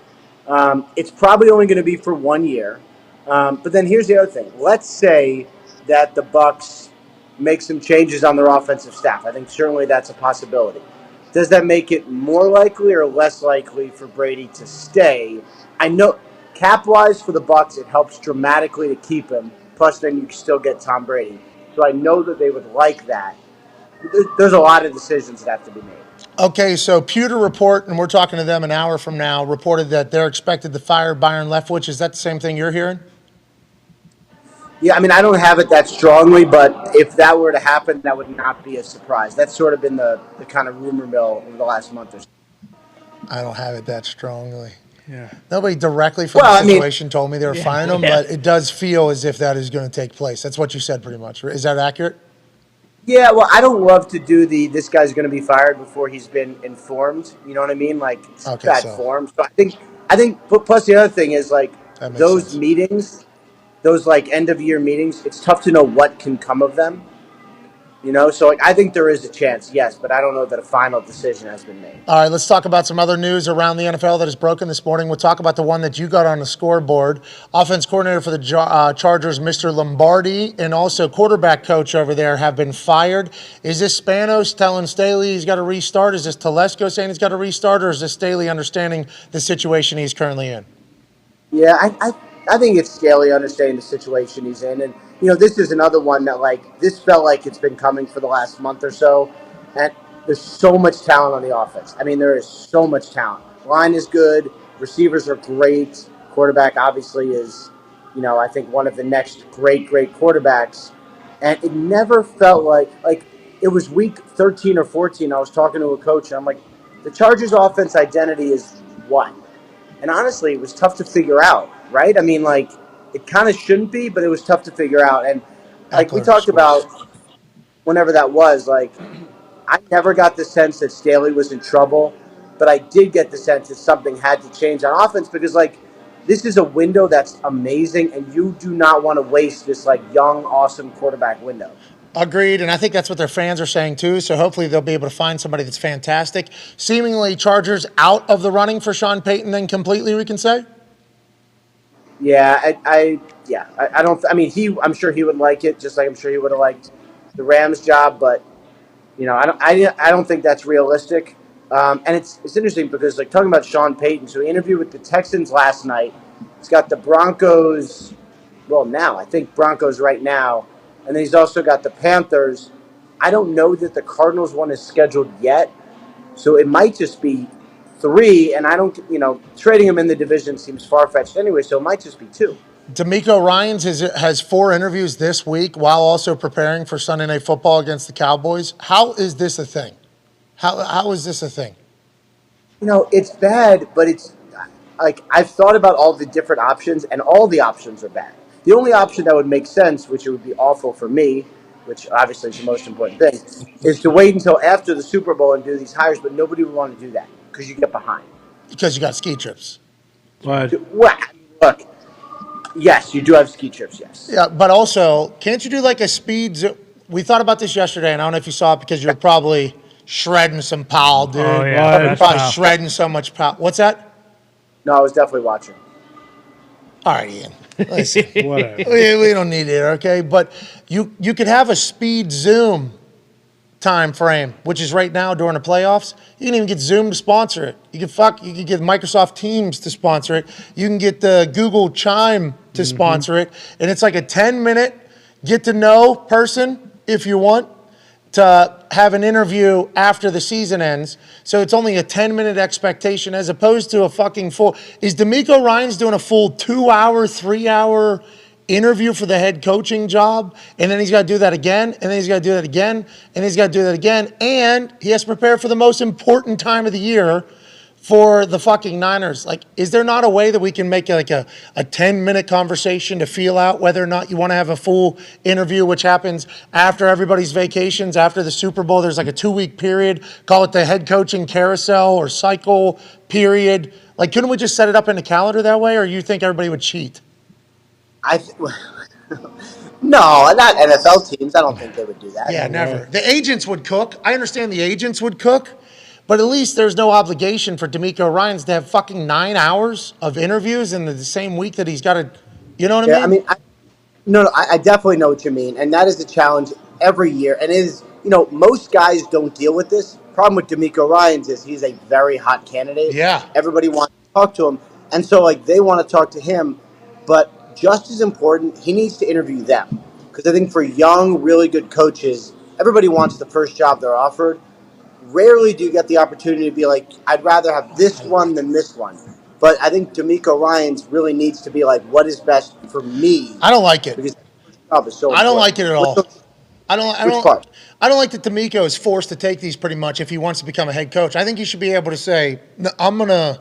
It's probably only going to be for 1 year. But then here's the other thing. Let's say that the Bucs make some changes on their offensive staff. I think certainly that's a possibility. Does that make it more likely or less likely for Brady to stay? I know cap-wise for the Bucs, it helps dramatically to keep him. Plus, then you can still get Tom Brady. So I know that they would like that. There's a lot of decisions that have to be made. Okay, so Pewter Report, and we're talking to them an hour from now, reported that they're expected to fire Byron Leftwich. Is that the same thing you're hearing? Yeah, I mean, I don't have it that strongly, but if that were to happen, that would not be a surprise. That's sort of been the kind of rumor mill over the last month or so. I don't have it that strongly. Yeah. Nobody directly from the situation told me they were firing him, but it does feel as if that is going to take place. That's what you said pretty much. Is that accurate? Yeah, well, I don't love to do this guy's going to be fired before he's been informed. You know what I mean? Like, it's bad form. So I think, plus the other thing is, like, those meetings, those, like, end-of-year meetings, it's tough to know what can come of them. You know, so like, I think there is a chance, yes, but I don't know that a final decision has been made. All right, let's talk about some other news around the NFL that has broken this morning. We'll talk about the one that you got on the scoreboard. Offense coordinator for the Chargers, Mr. Lombardi, and also quarterback coach over there have been fired. Is this Spanos telling Staley he's got to restart? Is this Telesco saying he's got to restart? Or is this Staley understanding the situation he's currently in? Yeah, I think it's Staley understanding the situation he's in. And, you know, this is another one that, like, this felt like it's been coming for the last month or so. And there's so much talent on the offense. I mean, there is so much talent. Line is good. Receivers are great. Quarterback obviously is, you know, I think one of the next great quarterbacks. And it never felt like it was week 13 or 14. I was talking to a coach, and I'm like, the Chargers' offense identity is what? And honestly, it was tough to figure out, right? I mean, like, it kind of shouldn't be, but it was tough to figure out. And like we talked about whenever that was, like, I never got the sense that Staley was in trouble, but I did get the sense that something had to change on offense because, like, this is a window that's amazing, and you do not want to waste this, like, young, awesome quarterback window. Agreed, and I think that's what their fans are saying too, so hopefully they'll be able to find somebody that's fantastic. Seemingly Chargers out of the running for Sean Payton then completely, we can say? Yeah, I don't. I mean, I'm sure he would like it, just like I'm sure he would have liked the Rams job. But you know, I don't think that's realistic. And it's interesting because, like, talking about Sean Payton, so he interviewed with the Texans last night. He's got the Broncos. Well, now I think Broncos right now, and then he's also got the Panthers. I don't know that the Cardinals one is scheduled yet, so it might just be 3, and I don't, you know, trading him in the division seems far-fetched anyway, so it might just be 2. DeMeco Ryans has 4 interviews this week while also preparing for Sunday Night Football against the Cowboys. How is this a thing? How is this a thing? You know, it's bad, but it's, like, I've thought about all the different options, and all the options are bad. The only option that would make sense, which it would be awful for me, which obviously is the most important thing, is to wait until after the Super Bowl and do these hires, but nobody would want to do that because you get behind. Because you got ski trips. But well, look, yes, you do have ski trips, yes. Yeah, but also, can't you do like a speed? We thought about this yesterday, and I don't know if you saw it because you were probably shredding some Powell, dude. Oh, yeah. You're probably shredding so much Powell. What's that? No, I was definitely watching. All right, Ian. Listen, whatever. we don't need it, okay? But you could have a speed Zoom time frame, which is right now during the playoffs. You can even get Zoom to sponsor it. You can get Microsoft Teams to sponsor it. You can get the Google Chime to sponsor it. And it's like a 10-minute, get to know person if you want to have an interview after the season ends. So it's only a 10-minute expectation as opposed to a fucking full. Is D'Amico Ryans doing a full 2-hour, 3-hour interview for the head coaching job? And then he's got to do that again, and then he's got to do that again, and then he's got to do that again. And he has to prepare for the most important time of the year for the fucking Niners. Like, is there not a way that we can make like a 10-minute conversation to feel out whether or not you want to have a full interview, which happens after everybody's vacations, after the Super Bowl? There's like a 2-week period. Call it the head coaching carousel or cycle period. Like, couldn't we just set it up in the calendar that way, or you think everybody would cheat? No, not NFL teams. I don't think they would do that. Yeah, never. The agents would cook. I understand the agents would cook. But at least there's no obligation for D'Amico Ryans to have fucking 9 hours of interviews in the same week that he's got to, you know what I mean? I definitely know what you mean. And that is the challenge every year. And it is, most guys don't deal with this. Problem with D'Amico Ryans is he's a very hot candidate. Yeah. Everybody wants to talk to him. And so, they want to talk to him. But just as important, he needs to interview them. Because I think for young, really good coaches, everybody wants the first job they're offered. Rarely do you get the opportunity to be like, I'd rather have this one than this one. But I think D'Amico Ryans really needs to be like, what is best for me? I don't like it. Because job is so I don't important. like it at all. I don't like that D'Amico is forced to take these pretty much if he wants to become a head coach. I think he should be able to say, no, I'm gonna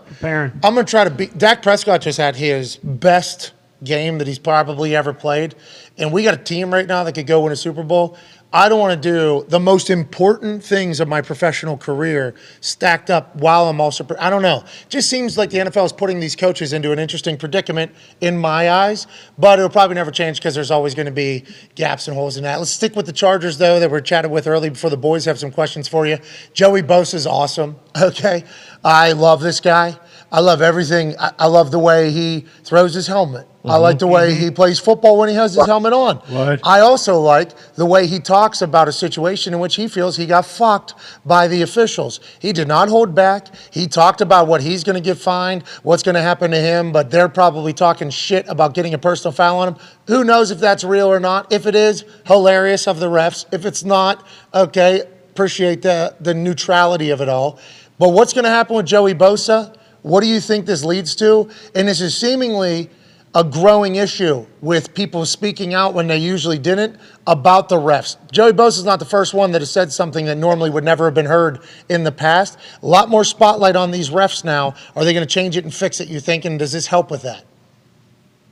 try to beat. Dak Prescott just had his best game that he's probably ever played, and we got a team right now that could go win a Super Bowl. I don't want to do the most important things of my professional career stacked up while I'm also, I don't know. It just seems like the NFL is putting these coaches into an interesting predicament in my eyes, but it'll probably never change because there's always going to be gaps and holes in that. Let's stick with the Chargers, though, that we're chatting with early before the boys have some questions for you. Joey Bosa is awesome, okay? I love this guy. I love everything. I love the way he throws his helmet. I like the way he plays football when he has his helmet on. I also like the way he talks about a situation in which he feels he got fucked by the officials. He did not hold back. He talked about what he's going to get fined, what's going to happen to him, but they're probably talking shit about getting a personal foul on him. Who knows if that's real or not? If it is, hilarious of the refs. If it's not, okay, appreciate the neutrality of it all. But what's going to happen with Joey Bosa? What do you think this leads to? And this is seemingly a growing issue with people speaking out when they usually didn't about the refs. Joey Bosa is not the first one that has said something that normally would never have been heard in the past. A lot more spotlight on these refs now. Are they going to change it and fix it, you think? And does this help with that?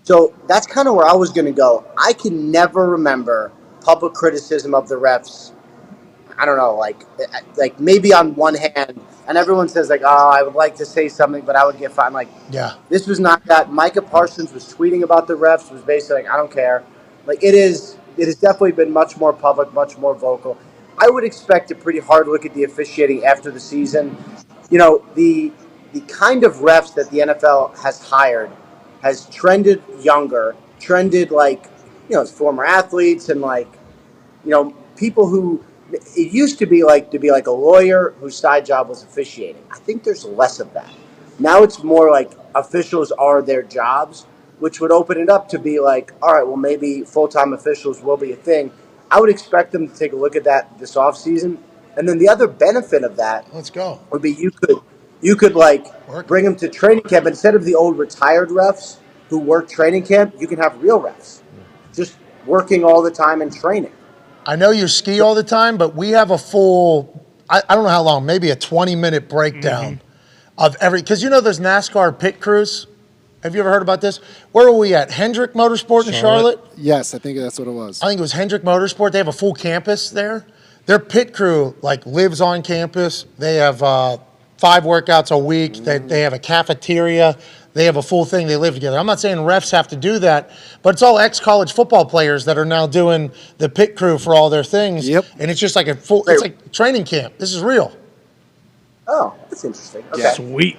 So that's kind of where I was going to go. I can never remember public criticism of the refs. I don't know, like maybe on one hand, and everyone says like, oh, I would like to say something, but I would get fined. Like, yeah, this was not that. Micah Parsons was tweeting about the refs, was basically like, I don't care. Like, it has definitely been much more public, much more vocal. I would expect a pretty hard look at the officiating after the season. The kind of refs that the NFL has hired has trended younger, trended like, it's former athletes and like, people who. It used to be like a lawyer whose side job was officiating. I think there's less of that. Now it's more like officials are their jobs, which would open it up to be like, all right, well, maybe full-time officials will be a thing. I would expect them to take a look at that this offseason. And then the other benefit of that would be you could like bring them to training camp. Instead of the old retired refs who work training camp, you can have real refs just working all the time and training. I know you ski all the time, but we have a full, I don't know how long, maybe a 20-minute breakdown of because there's NASCAR pit crews. Have you ever heard about this? Where were we at? Hendrick Motorsport in Charlotte? Yes, I think that's what it was. I think it was Hendrick Motorsport. They have a full campus there. Their pit crew lives on campus. They have 5 workouts a week. They have a cafeteria. They have a full thing. They live together. I'm not saying refs have to do that, but it's all ex-college football players that are now doing the pit crew for all their things. Yep. And it's just like it's like training camp. This is real. Oh, that's interesting. Okay. Yeah. Sweet.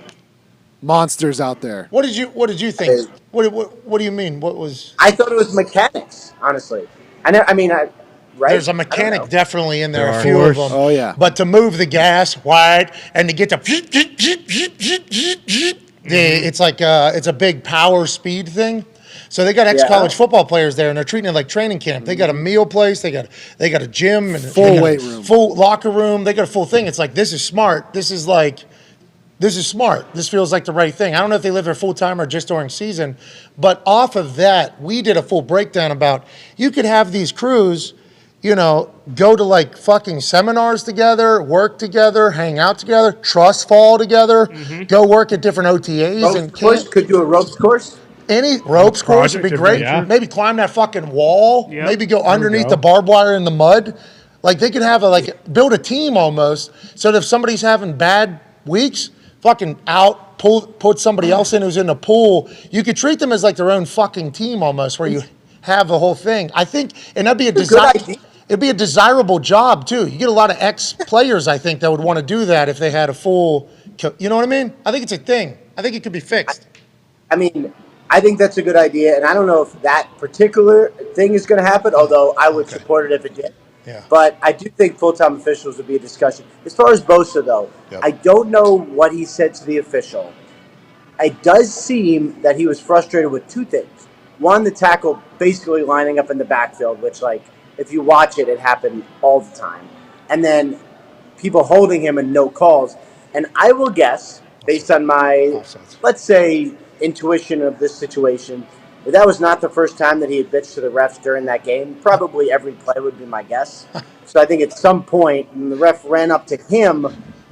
Monsters out there. What did you think? What do you mean? What was? I thought it was mechanics, honestly. Right? There's a mechanic definitely in there, There a few are. of them. Oh, yeah. But to move the gas wide and to get to it's like it's a big power speed thing. So they got ex-college football players there, and they're treating it like training camp. They got a meal place, they got a gym, and full weight room, full locker room. They got a full thing. It's like, this is smart. This is smart. This feels like the right thing. I don't know if they live there full time or just during season, but off of that, we did a full breakdown about you could have these crews, go to like fucking seminars together, work together, hang out together, trust fall together, go work at different OTAs. Could do a ropes course. Any ropes course would be great. Maybe climb that fucking wall. Yep. Maybe go underneath the barbed wire in the mud. Like they could have build a team almost, so that if somebody's having bad weeks, fucking out, put somebody else in who's in the pool. You could treat them as like their own fucking team almost, where you have the whole thing. I think, and that'd be it'd be a desirable job too. You get a lot of ex-players, I think, that would want to do that if they had a full, you know what I mean? I think it's a thing. I think it could be fixed. I mean, I think that's a good idea, and I don't know if that particular thing is going to happen, although I would support it if it did. Yeah. But I do think full-time officials would be a discussion. As far as Bosa, though, I don't know what he said to the official. It does seem that he was frustrated with two things. One, the tackle basically lining up in the backfield, which, if you watch it, it happened all the time. And then people holding him and no calls. And I will guess, based on my, let's say, intuition of this situation, that was not the first time that he had bitched to the refs during that game. Probably every play would be my guess. So I think at some point, when the ref ran up to him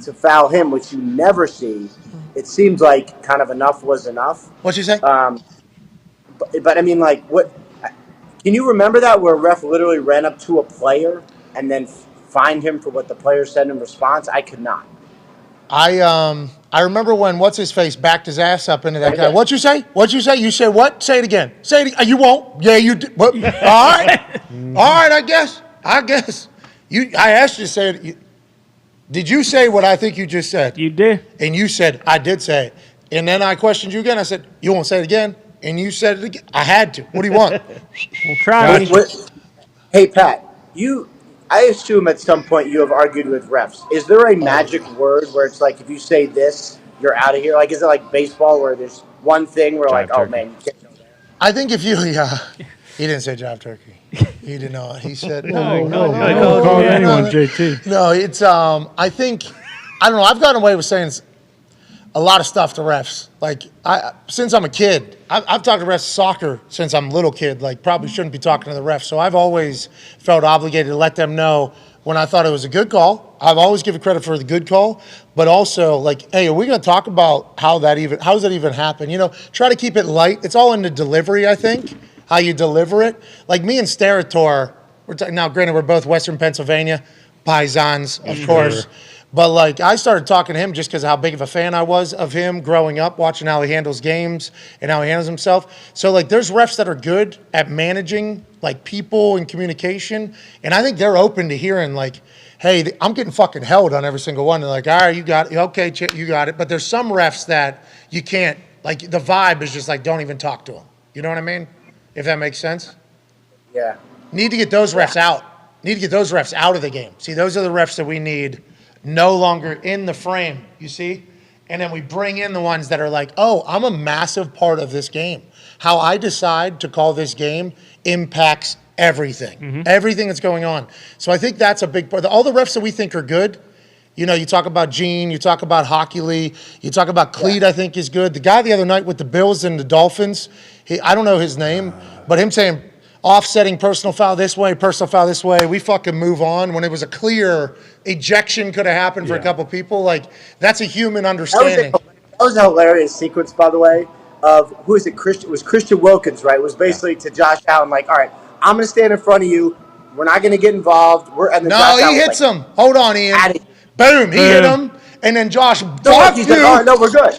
to foul him, which you never see, it seems like kind of enough was enough. What'd you say? But I mean, what? Can you remember that where a ref literally ran up to a player and then fined him for what the player said in response? I could not. I remember when what's-his-face backed his ass up into that guy. What'd you say? What'd you say? You said what? Say it again. Say it. You won't. Yeah, you did. All right. All right, I guess. I asked you to say it. Did you say what I think you just said? You did. And you said, I did say it. And then I questioned you again. I said, you won't say it again? And you said it again. I had to. What do you want? We'll try. Hey, Pat, I assume at some point you have argued with refs. Is there a magic word where it's like if you say this, you're out of here? Like, is it like baseball where there's one thing where oh man, you can't go there? I think if you, he didn't say jive turkey. He did not. He said, no, call anyone JT. No, it's, I think, I don't know. I've gotten away with saying a lot of stuff to refs. Since I'm a kid, I've talked to refs soccer since I'm a little kid. Probably shouldn't be talking to the refs. So I've always felt obligated to let them know when I thought it was a good call. I've always given credit for the good call, but also hey, are we going to talk about how does that even happen? Try to keep it light. It's all in the delivery, I think, how you deliver it. Me and Sterator, now granted we're both Western Pennsylvania, paisans, of course. But I started talking to him just because of how big of a fan I was of him growing up, watching how he handles games and how he handles himself. So there's refs that are good at managing people and communication, and I think they're open to hearing hey, I'm getting fucking held on every single one. They're all right, you got it, okay, you got it. But there's some refs that you can't the vibe is just don't even talk to them. You know what I mean? If that makes sense. Yeah. Need to get those refs out. Need to get those refs out of the game. See, those are the refs that we need. No longer in the frame, you see? And then we bring in the ones that are oh, I'm a massive part of this game. How I decide to call this game impacts everything, everything that's going on. So I think that's a big part. All the refs that we think are good, you talk about Gene, you talk about Hockey Lee, you talk about Cleat, I think is good. The guy the other night with the Bills and the Dolphins, I don't know his name, but him saying, offsetting personal foul this way, we fucking move on. When it was a clear ejection could have happened for a couple people, that's a human understanding. That was a hilarious sequence, by the way, of, who is it, Christian? It was Christian Wilkins, right? It was basically to Josh Allen, all right, I'm going to stand in front of you. We're not going to get involved. He hits him. Hold on, Ian. Boom, he hit him. And then Josh, fuck you. All right, no, we're good.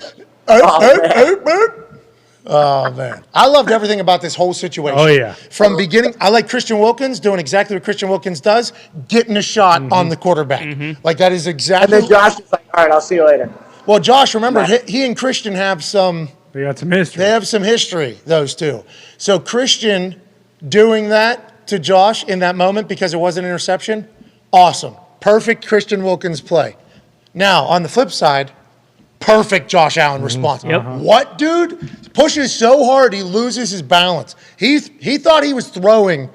Oh, man. I loved everything about this whole situation. Oh, yeah. From beginning, I like Christian Wilkins doing exactly what Christian Wilkins does, getting a shot on the quarterback. That is exactly. And then Josh is all right, I'll see you later. Well, Josh, remember, he and Christian have some. They got some history. They have some history, those two. So Christian doing that to Josh in that moment because it was an interception, awesome. Perfect Christian Wilkins play. Now, on the flip side, perfect Josh Allen response. Yep. What, dude? pushes so hard he loses his balance. He thought he was throwing.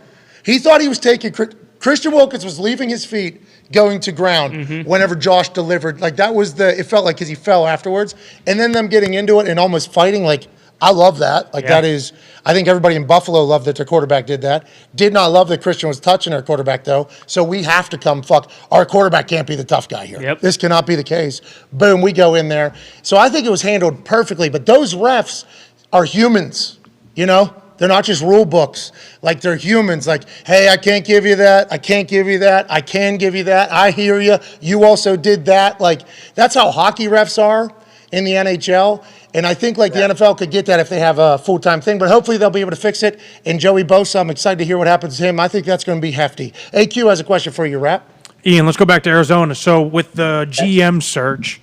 He thought he was taking. Christian Wilkins was leaving his feet, going to ground whenever Josh delivered. Like that was it felt like because he fell afterwards. And then them getting into it and almost fighting. Like, I love that. Like that is, I think everybody in Buffalo loved that their quarterback did that. Did not love that Christian was touching our quarterback though. So we have to come our quarterback can't be the tough guy here. Yep. This cannot be the case. Boom, we go in there. So I think it was handled perfectly. But those refs are humans, you know? They're not just rule books. Like, they're humans. Like, hey, I can't give you that. I can't give you that. I can give you that. I hear you. You also did that. Like, that's how hockey refs are in the NHL. And I think, like, the NFL could get that if they have a full-time thing. But hopefully they'll be able to fix it. And Joey Bosa, I'm excited to hear what happens to him. I think that's going to be hefty. AQ has a question for you, Rap. Ian, let's go back to Arizona. So with the GM search,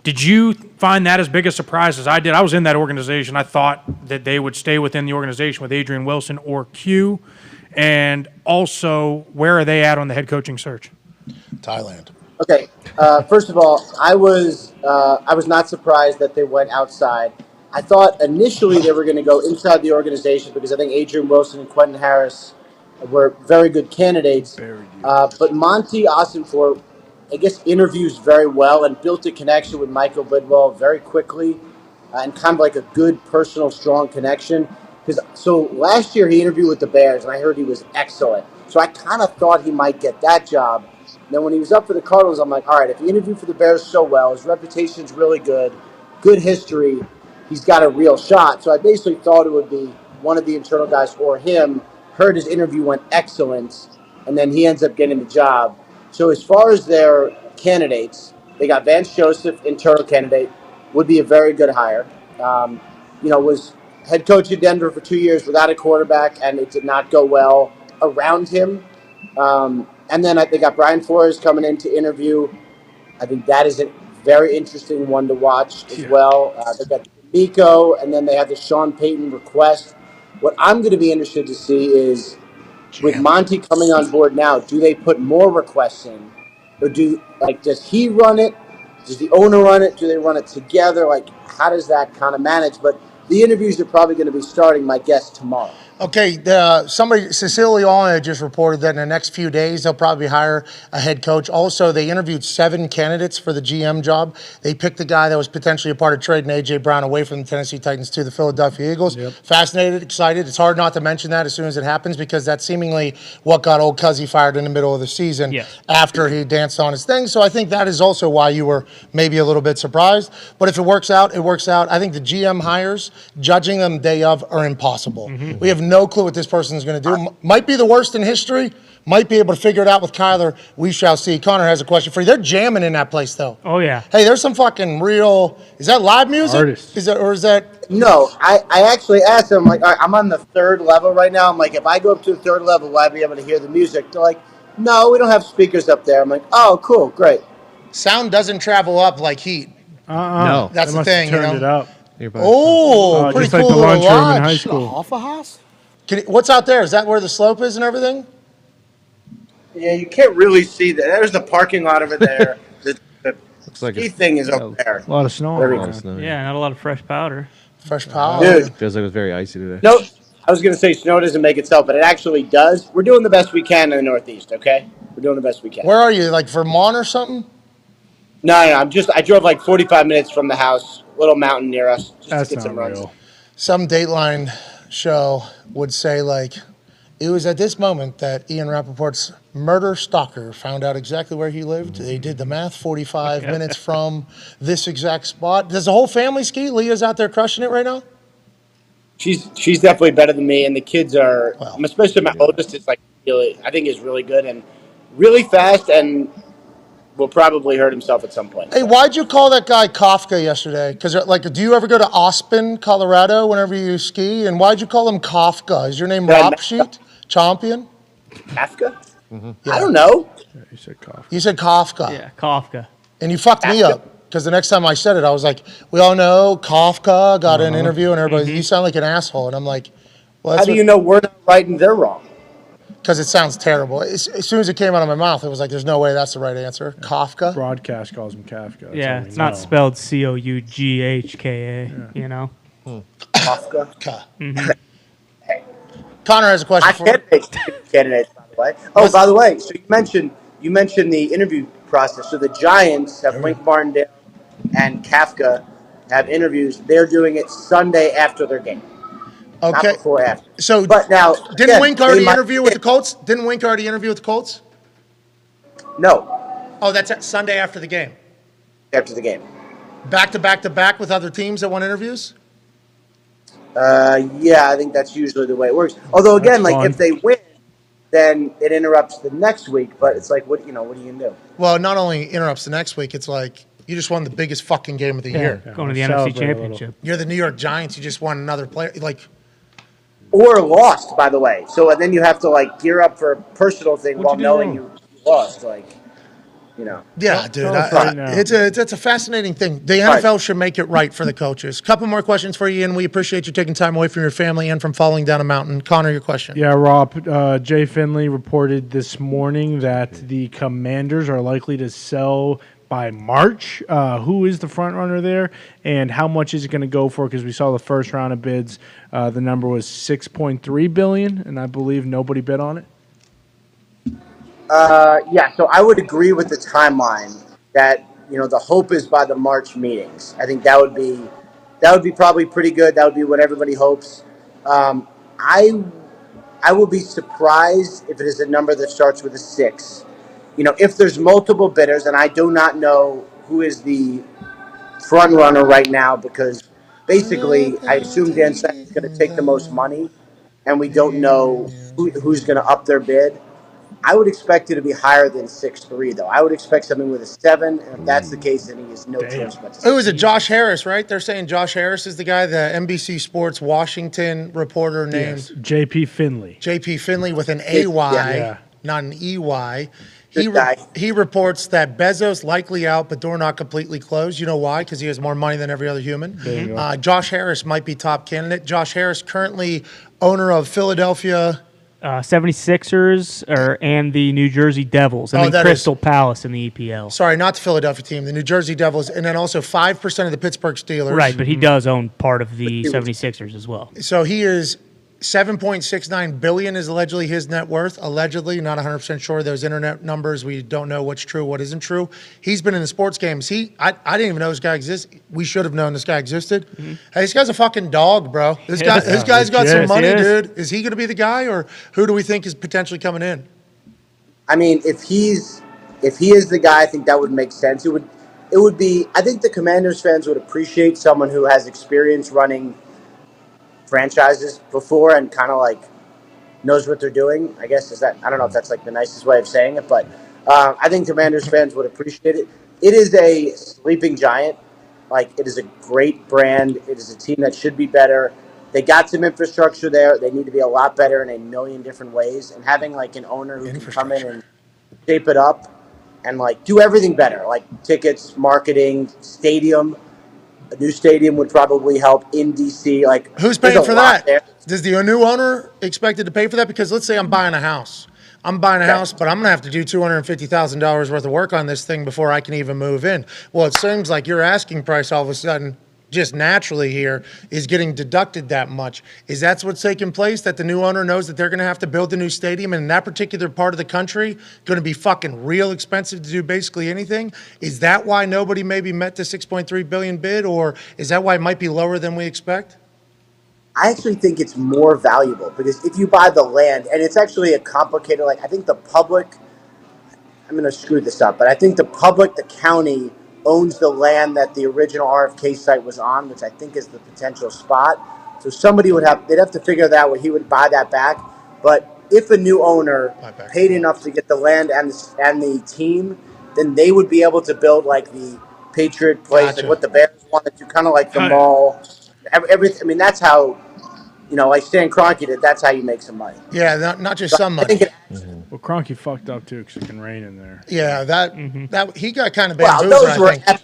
did you find that as big a surprise as I did? I was in that organization. I thought that they would stay within the organization with Adrian Wilson or Q. And also, where are they at on the head coaching search? Thailand. Okay. First of all, I was not surprised that they went outside. I thought initially they were going to go inside the organization because I think Adrian Wilson and Quentin Harris were very good candidates. But Monty Ossenfort, I guess, interviews very well and built a connection with Michael Bidwell very quickly and kind of like a good, personal, strong connection. So last year he interviewed with the Bears, and I heard he was excellent. So I kind of thought he might get that job. And then when he was up for the Cardinals, I'm like, all right, if he interviewed for the Bears so well, his reputation's really good history, he's got a real shot. So I basically thought it would be one of the internal guys or him. Heard his interview went excellent, and then he ends up getting the job. So as far as their candidates, they got Vance Joseph, internal candidate, would be a very good hire. Was head coach in Denver for 2 years without a quarterback, and it did not go well around him. And then they got Brian Flores coming in to interview. I think that is a very interesting one to watch as well. They got Miko, and then they have the Sean Payton request. What I'm going to be interested to see is, with Monty coming on board now, do they put more requests in? Or does he run it? Does the owner run it? Do they run it together? Like, how does that kind of manage? But the interviews are probably going to be starting, my guess, tomorrow. Okay, Cecilia just reported that in the next few days they'll probably hire a head coach. Also, they interviewed 7 candidates for the GM job. They picked the guy that was potentially a part of trading A.J. Brown away from the Tennessee Titans to the Philadelphia Eagles. Yep. Fascinated, excited. It's hard not to mention that as soon as it happens because that's seemingly what got old Cuzzy fired in the middle of the season after he danced on his thing. So I think that is also why you were maybe a little bit surprised. But if it works out, it works out. I think the GM hires, judging them day of, are impossible. Mm-hmm. We have no clue what this person is going to do. Might be the worst in history. Might be able to figure it out with Kyler. We shall see. Connor has a question for you. They're jamming in that place, though. Oh, yeah. Hey, there's some fucking real... Is that live music? Artists. Is that... No, I actually asked them, like, all right, I'm on the 3rd level right now. I'm like, if I go up to the 3rd level, will I be able to hear the music? They're like, no, we don't have speakers up there. I'm like, oh, cool, great. Sound doesn't travel up like heat. No. That's the thing, turned it up. Oh, pretty just cool like the little lunchroom in lodge. high school. Waffle House? What's out there? Is that where the slope is and everything? Yeah, you can't really see that. There's the parking lot over there. The Looks like ski thing is over there. A lot of snow. Yeah, not a lot of fresh powder. Fresh powder. Dude. Feels like it was very icy today. No, I was going to say snow doesn't make itself, but it actually does. We're doing the best we can in the Northeast, okay? We're doing the best we can. Where are you? Like Vermont or something? No, I drove like 45 minutes from the house, little mountain near us, just That's to get some not runs. real. Some Dateline show would say, like, it was at this moment that Ian Rapoport's murder stalker found out exactly where he lived. They did the math, 45 minutes from this exact spot. Does the whole family ski? Leah's out there crushing it right now? She's definitely better than me, and the kids are, especially my oldest, is like really, I think is really good and really fast, and will probably hurt himself at some point. Hey, why'd you call that guy Kafka yesterday? Because, like, do you ever go to Aspen, Colorado, whenever you ski? And why'd you call him Kafka? Is your name Rapsheet? Champion? Kafka? Yeah. I don't know. Yeah, you said Kafka. You said Kafka. Yeah, Kafka. And you fucked me up. Because the next time I said it, I was like, we all know Kafka got an interview, and everybody, you sound like an asshole. And I'm like, well, that's How do you know we're not right and they're wrong? Because it sounds terrible. As soon as it came out of my mouth, it was like, there's no way that's the right answer. Kafka? Broadcast calls him Kafka. That's Yeah, all we it's not know. spelled Coughka, you know? Kafka. Connor has a question for you. Candidates, by the way. Oh, by the way, so you mentioned the interview process. So the Giants have Wink Martindale and Kafka have interviews. They're doing it Sunday after their game. Okay. Not before, after. So, but now, didn't Wink already interview with the Colts? Didn't Wink already interview with the Colts? No. Oh, that's at Sunday after the game. After the game. Back to back to back with other teams that want interviews? Yeah, I think that's usually the way it works. Although again, if they win, then it interrupts the next week. But it's like, what are you gonna do? Well, not only interrupts the next week, it's like you just won the biggest fucking game of the year. Going to the NFC Championship. You're the New York Giants. You just won another player. Or lost, by the way. So and then you have to gear up for a personal thing while knowing you lost. Yeah, dude. It's a fascinating thing. The NFL should make it right for the coaches. Couple more questions for you, and we appreciate you taking time away from your family and from falling down a mountain. Connor, your question. Yeah, Rob. Jay Finley reported this morning that the Commanders are likely to sell by March. Who is the front runner there, and how much is it going to go for? Because we saw the first round of bids. The number was $6.3 billion, and I believe nobody bid on it. Yeah, so I would agree with the timeline that the hope is by the March meetings. I think that would be probably pretty good. That would be what everybody hopes. I will be surprised if it is a number that starts with a 6. If there's multiple bidders, and I do not know who is the front runner right now, because basically I assume Dan Snyder is going to take the most money, and we don't know who's going to up their bid. I would expect it to be higher than 6.3, though. I would expect something with a 7, and if that's the case, then he has no choice but to. Who is it? Josh Harris, right? They're saying Josh Harris is the guy, the NBC Sports Washington reporter named JP Finley. JP Finley with an AY, not an EY. He reports that Bezos likely out, but door not completely closed. You know why? Because he has more money than every other human. Josh Harris might be top candidate. Josh Harris, currently owner of Philadelphia 76ers and the New Jersey Devils, and then Crystal Palace in the EPL. Sorry, not the Philadelphia team, the New Jersey Devils, and then also 5% of the Pittsburgh Steelers. Right, but he does own part of the 76ers as well. So he is $7.69 billion is allegedly his net worth. Allegedly, not 100% sure. Those internet numbers, we don't know what's true, what isn't true. He's been in the sports games. I didn't even know this guy exists. We should have known this guy existed. Hey, this guy's a fucking dog, bro. This guy's got some money, dude. Is he going to be the guy, or who do we think is potentially coming in? I mean, if he is the guy, I think that would make sense. It would be. I think the Commanders fans would appreciate someone who has experience running franchises before and kind of knows what they're doing. I guess I don't know if that's the nicest way of saying it, but I think Commanders fans would appreciate it. It is a sleeping giant. It is a great brand. It is a team that should be better. They got some infrastructure there. They need to be a lot better in a million different ways. And having an owner who can come in and shape it up and do everything better, tickets, marketing, stadium. A new stadium would probably help in DC. Who's paying for that? There. Does the new owner expected to pay for that? Because let's say I'm buying a house. But I'm going to have to do $250,000 worth of work on this thing before I can even move in. Well, it seems like your asking price all of a sudden, just naturally here, is getting deducted that much. Is that what's taking place, that the new owner knows that they're going to have to build a new stadium, and in that particular part of the country, going to be fucking real expensive to do basically anything? Is that why nobody maybe met the $6.3 billion bid, or is that why it might be lower than we expect? I actually think it's more valuable, because if you buy the land, and it's actually a complicated, I think the public, I'm going to screw this up, but I think the county owns the land that the original RFK site was on, which I think is the potential spot. So they'd have to figure that out, he would buy that back. But if a new owner paid enough to get the land and the team, then they would be able to build the Patriot Place, what the Bears wanted to, kind of like the mall. Everything. I mean, that's how, Stan Kroenke did. That's how you make some money. Yeah, not just some money. Well, Kroenke fucked up too because it can rain in there. Yeah, that he got kind of bamboozled. Those were epic.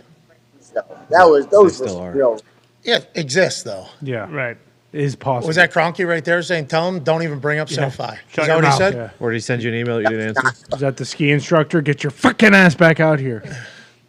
Those were real. Yeah, exists though. Yeah, right. It is possible. Was that Kroenke right there saying, "Tell him don't even bring up SoFi"? Is that what he said? Or did he send you an email that you didn't answer? Is that the ski instructor? Get your fucking ass back out here.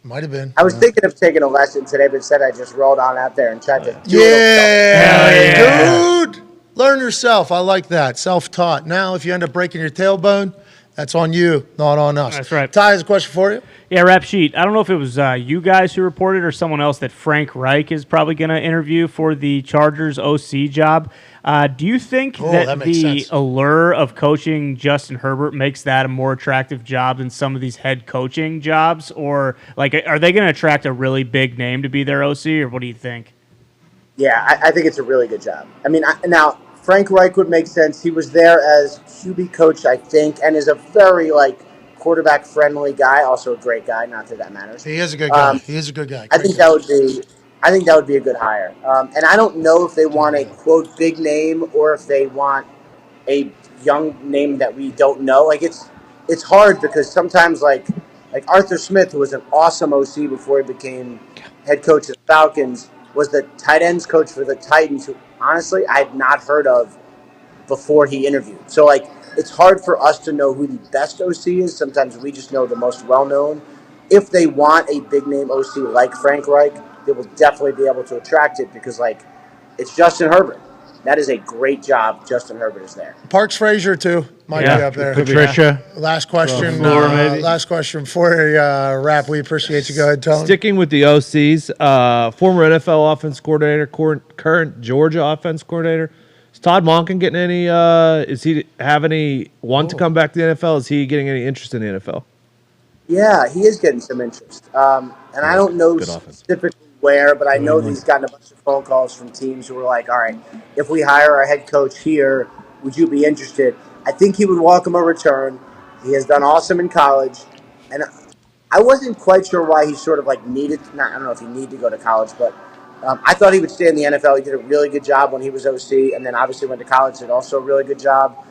Might have been. I was thinking of taking a lesson today, but instead I just rolled on out there and tried to do Yeah, dude. Learn yourself. I like that. Self-taught. Now, if you end up breaking your tailbone, that's on you, not on us. That's right. Ty has a question for you. Yeah, Rap Sheet. I don't know if it was you guys who reported or someone else that Frank Reich is probably going to interview for the Chargers OC job. Do you think that makes the sense. allure of coaching Justin Herbert makes that a more attractive job than some of these head coaching jobs? Or, like, are they going to attract a really big name to be their OC, or what do you think? Yeah, I think it's a really good job. I mean, now Frank Reich would make sense. He was there as QB coach, I think, and is a very quarterback friendly guy. Also a great guy. Not that matters. He is a good guy. He is a good guy. I think that would be a good hire. And I don't know if they want a quote big name or if they want a young name that we don't know. It's hard because sometimes like Arthur Smith, who was an awesome OC before he became head coach of the Falcons, was the tight ends coach for the Titans, who honestly I had not heard of before he interviewed. So it's hard for us to know who the best OC is. Sometimes we just know the most well-known. If they want a big-name OC like Frank Reich, they will definitely be able to attract it because, it's Justin Herbert. That is a great job. Justin Herbert is there. Parks Frazier, too, might be up there. Patricia. Last question. Maybe. Last question for you, Rap. We appreciate you. Go ahead, Tony. Sticking with the OCs, former NFL offense coordinator, current Georgia offense coordinator. Is Todd Monken getting any? Is he have any want to come back to the NFL? Is he getting any interest in the NFL? Yeah, he is getting some interest. And I don't know specifically where, but I know that he's gotten a bunch of phone calls from teams who were like, all right, if we hire our head coach here, would you be interested? I think he would welcome a return. He has done awesome in college. And I wasn't quite sure why he sort of needed, I don't know if he needed to go to college, but I thought he would stay in the NFL. He did a really good job when he was OC, and then obviously went to college, did also a really good job.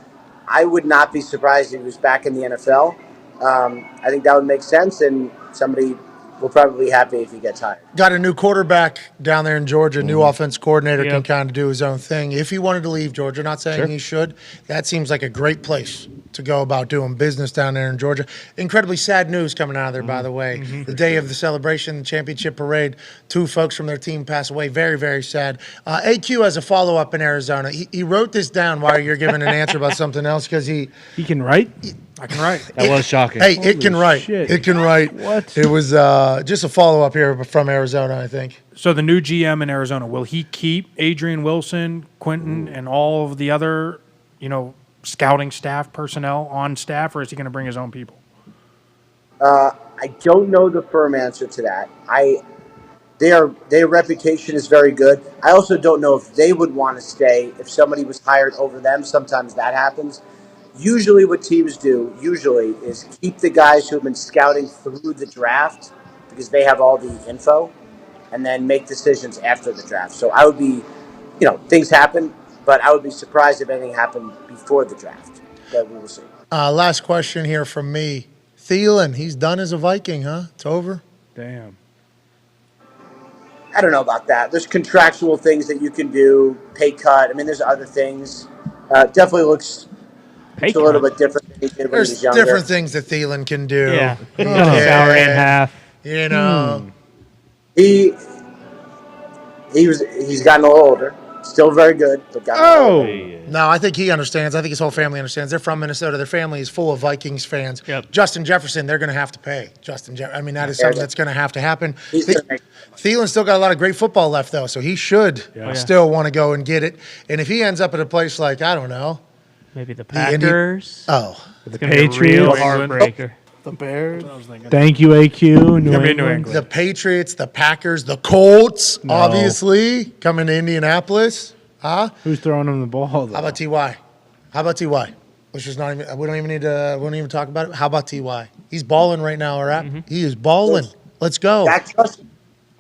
I would not be surprised if he was back in the NFL. I think that would make sense, and somebody will probably be happy if he gets hired. Got a new quarterback down there in Georgia. New offense coordinator can kind of do his own thing. If he wanted to leave Georgia, not saying he should, that seems like a great place to go about doing business down there in Georgia. Incredibly sad news coming out of there, by the way. The day of the celebration, the championship parade, 2 folks from their team passed away. Very, very sad. AQ has a follow-up in Arizona. He wrote this down while you're giving an answer about something else because he can write? I can write. That was shocking. Hey, it can write. Shit. It can write. What? It was just a follow-up here from Arizona, I think. So the new GM in Arizona, will he keep Adrian Wilson, Quentin, and all of the other, scouting staff personnel on staff, or is he going to bring his own people? I don't know the firm answer to that. Their reputation is very good. I also don't know if they would want to stay if somebody was hired over them. Sometimes that happens. Usually what teams do, is keep the guys who have been scouting through the draft because they have all the info, and then make decisions after the draft. So I would be, things happen, but I would be surprised if anything happened before the draft. But we will see. Last question here from me. Thielen, he's done as a Viking, huh? It's over? Damn. I don't know about that. There's contractual things that you can do, pay cut. I mean, there's other things. Definitely looks a little bit different than he did when he There's was younger. different things that Thielen can do. Yeah. Salary in half. He's gotten a little older. Still very good, but No, I think he understands. I think his whole family understands. They're from Minnesota. Their family is full of Vikings fans. Yep. Justin Jefferson, they're going to have to pay. I mean, that is something that's going to happen. Thielen's still got a lot of great football left, though, so he should still want to go and get it. And if he ends up at a place like, I don't know. Maybe the Packers. The Patriots. Real heartbreaker. The Bears. Thank you, AQ. New England. The Patriots, the Packers, the Colts, obviously, coming to Indianapolis. Huh? Who's throwing them the ball, though? How about T.Y.? Let's just not even, we don't even talk about it. How about T.Y.? He's balling right now, Rap. He is balling. Let's go.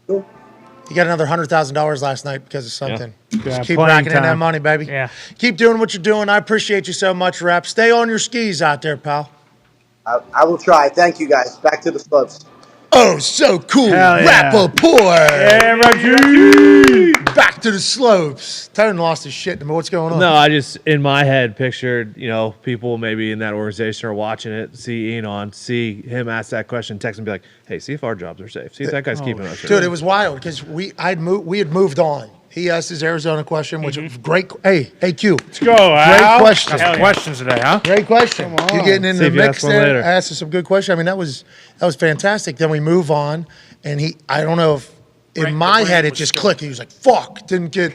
He got another $100,000 last night because of something. Just keep racking in that money, baby. Yeah. Keep doing what you're doing. I appreciate you so much, Rap. Stay on your skis out there, pal. I will try. Thank you, guys. Back to the slopes. oh so cool Hell yeah. Rapoport. Yeah, Roger. Back to the slopes. Tone lost his shit. What's going on? No, I just in my head pictured, people maybe in that organization are watching it, see Ian on, see him ask that question, text and be like, "Hey, see if our jobs are safe. See if that guy's keeping us." Dude, it was wild because we had moved on. He asked his Arizona question, which was great. Hey, Q. Let's go, Great Al. question. Got some questions today, huh? Great question. You getting in See the if you mix ask one there? later. Asked us some good questions. I mean, that was fantastic. Then we move on, and I don't know if in my head it just clicked. He was like, "Fuck!" Didn't get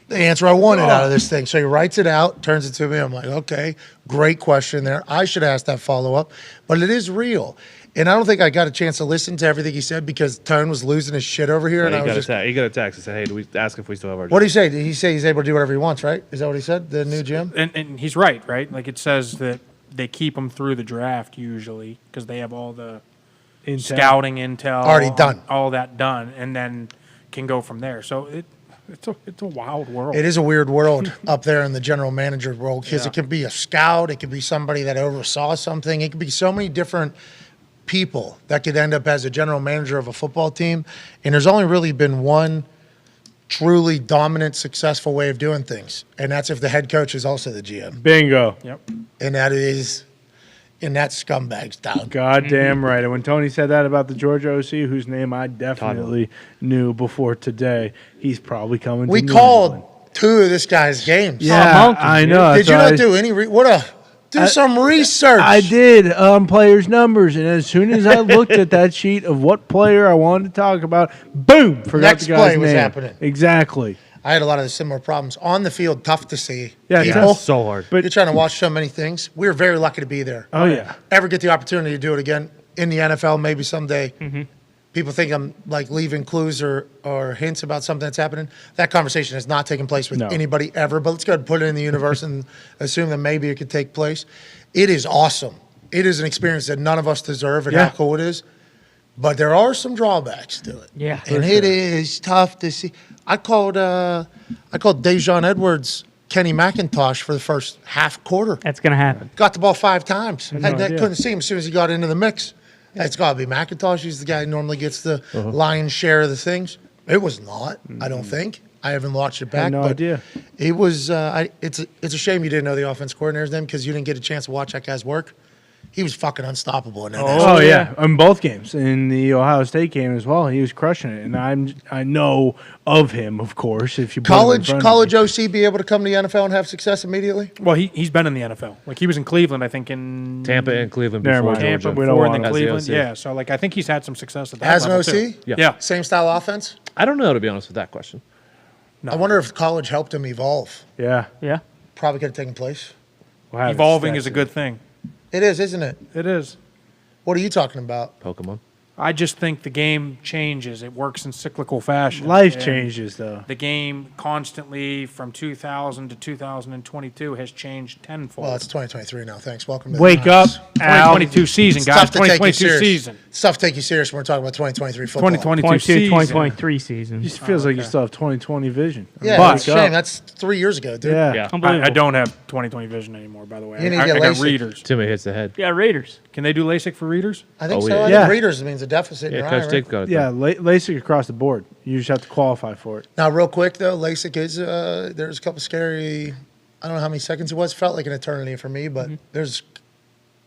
the answer I wanted out of this thing. So he writes it out, turns it to me. I'm like, "Okay, great question there. I should ask that follow up, but it is real." And I don't think I got a chance to listen to everything he said because Tone was losing his shit over here. And I was just, he got a text and said, "Hey, do we ask if we still have our?" what did he say? Did he say he's able to do whatever he wants? Right? Is that what he said? The new GM? And he's right? Like it says that they keep them through the draft usually because they have all the scouting intel Already done. all that done, and then can go from there. So it's a wild world. It is a weird world up there in the general manager world because it can be a scout, it could be somebody that oversaw something, it could be so many different people that could end up as a general manager of a football team. And there's only really been one truly dominant, successful way of doing things, and that's if the head coach is also the GM. Bingo. Yep. And that scumbag's down. Goddamn right. And when Tony said that about the Georgia OC, whose name I definitely knew before today, he's probably coming We to New called England. 2 of this guy's games. Yeah, I know. Did you not do any? Do some research. I did on players' numbers, and as soon as I looked at that sheet of what player I wanted to talk about, boom, forgot Next the guy's play name. was happening. Exactly. I had a lot of the similar problems on the field. Tough to see. Yeah, people. that's so hard. But you're trying to watch so many things. We were very lucky to be there. Oh, yeah. Ever get the opportunity to do it again in the NFL? Maybe someday. Mm-hmm. People think I'm like leaving clues or hints about something that's happening. That conversation has not taken place with anybody ever. But let's go ahead and put it in the universe and assume that maybe it could take place. It is awesome. It is an experience that none of us deserve, and how cool it is. But there are some drawbacks to it. Yeah, and it is tough to see. I called Dejon Edwards Kenny McIntosh for the first half quarter. That's going to happen. Got the ball 5 times. I idea. couldn't see him as soon as he got into the mix. It's got to be McIntosh. He's the guy who normally gets the lion's share of the things. It was not, I don't think. I haven't watched it back. no but idea. It was. It's a shame you didn't know the offense coordinator's name because you didn't get a chance to watch that guy's work. He was fucking unstoppable in that. Oh yeah, in both games, in the Ohio State game as well, he was crushing it. And I know of him, of course. If you put him in front college of me. OC be able to come to the NFL and have success immediately? Well, he's been in the NFL. Like he was in Cleveland, I think in Tampa and Cleveland Never before mind. Georgia. Tampa We don't before, want and then him. As the Cleveland. OC. Yeah, so like I think he's had some success at that As an level OC? too. Yeah. Yeah. Same style offense? I don't know, to be honest, with that question. I wonder if college helped him evolve. Yeah. Yeah. Probably could have taken place. We'll have Evolving stats is a in. good thing. It is, isn't it? It is. What are you talking about? Pokemon. I just think the game changes. It works in cyclical fashion. Life And changes, though. The game constantly from 2000 to 2022 has changed tenfold. Well, it's 2023 now. Thanks. Welcome to Wake the up, house. Al. 2022 season, It's guys. tough to take you 2022 serious. season. It's tough to take you serious when we're talking about 2023 football. 2022 22, season. 2023 season. It just feels like you still have 2020 vision. Yeah, But- it's a shame. That's 3 years ago, dude. Yeah. Yeah. I don't have 2020 vision anymore, by the way. You need to I get got LASIK. readers. Too many hits the head. Yeah, Raiders. Can they do LASIK for readers? I think Oh, so. yeah. I Yeah. think readers means a deficit in Yeah, your eye, Coach right? Dick got it. Yeah, LASIK across the board. You just have to qualify for it. Now, real quick, though, LASIK is, there's a couple scary, I don't know how many seconds it was. Felt like an eternity for me, but there's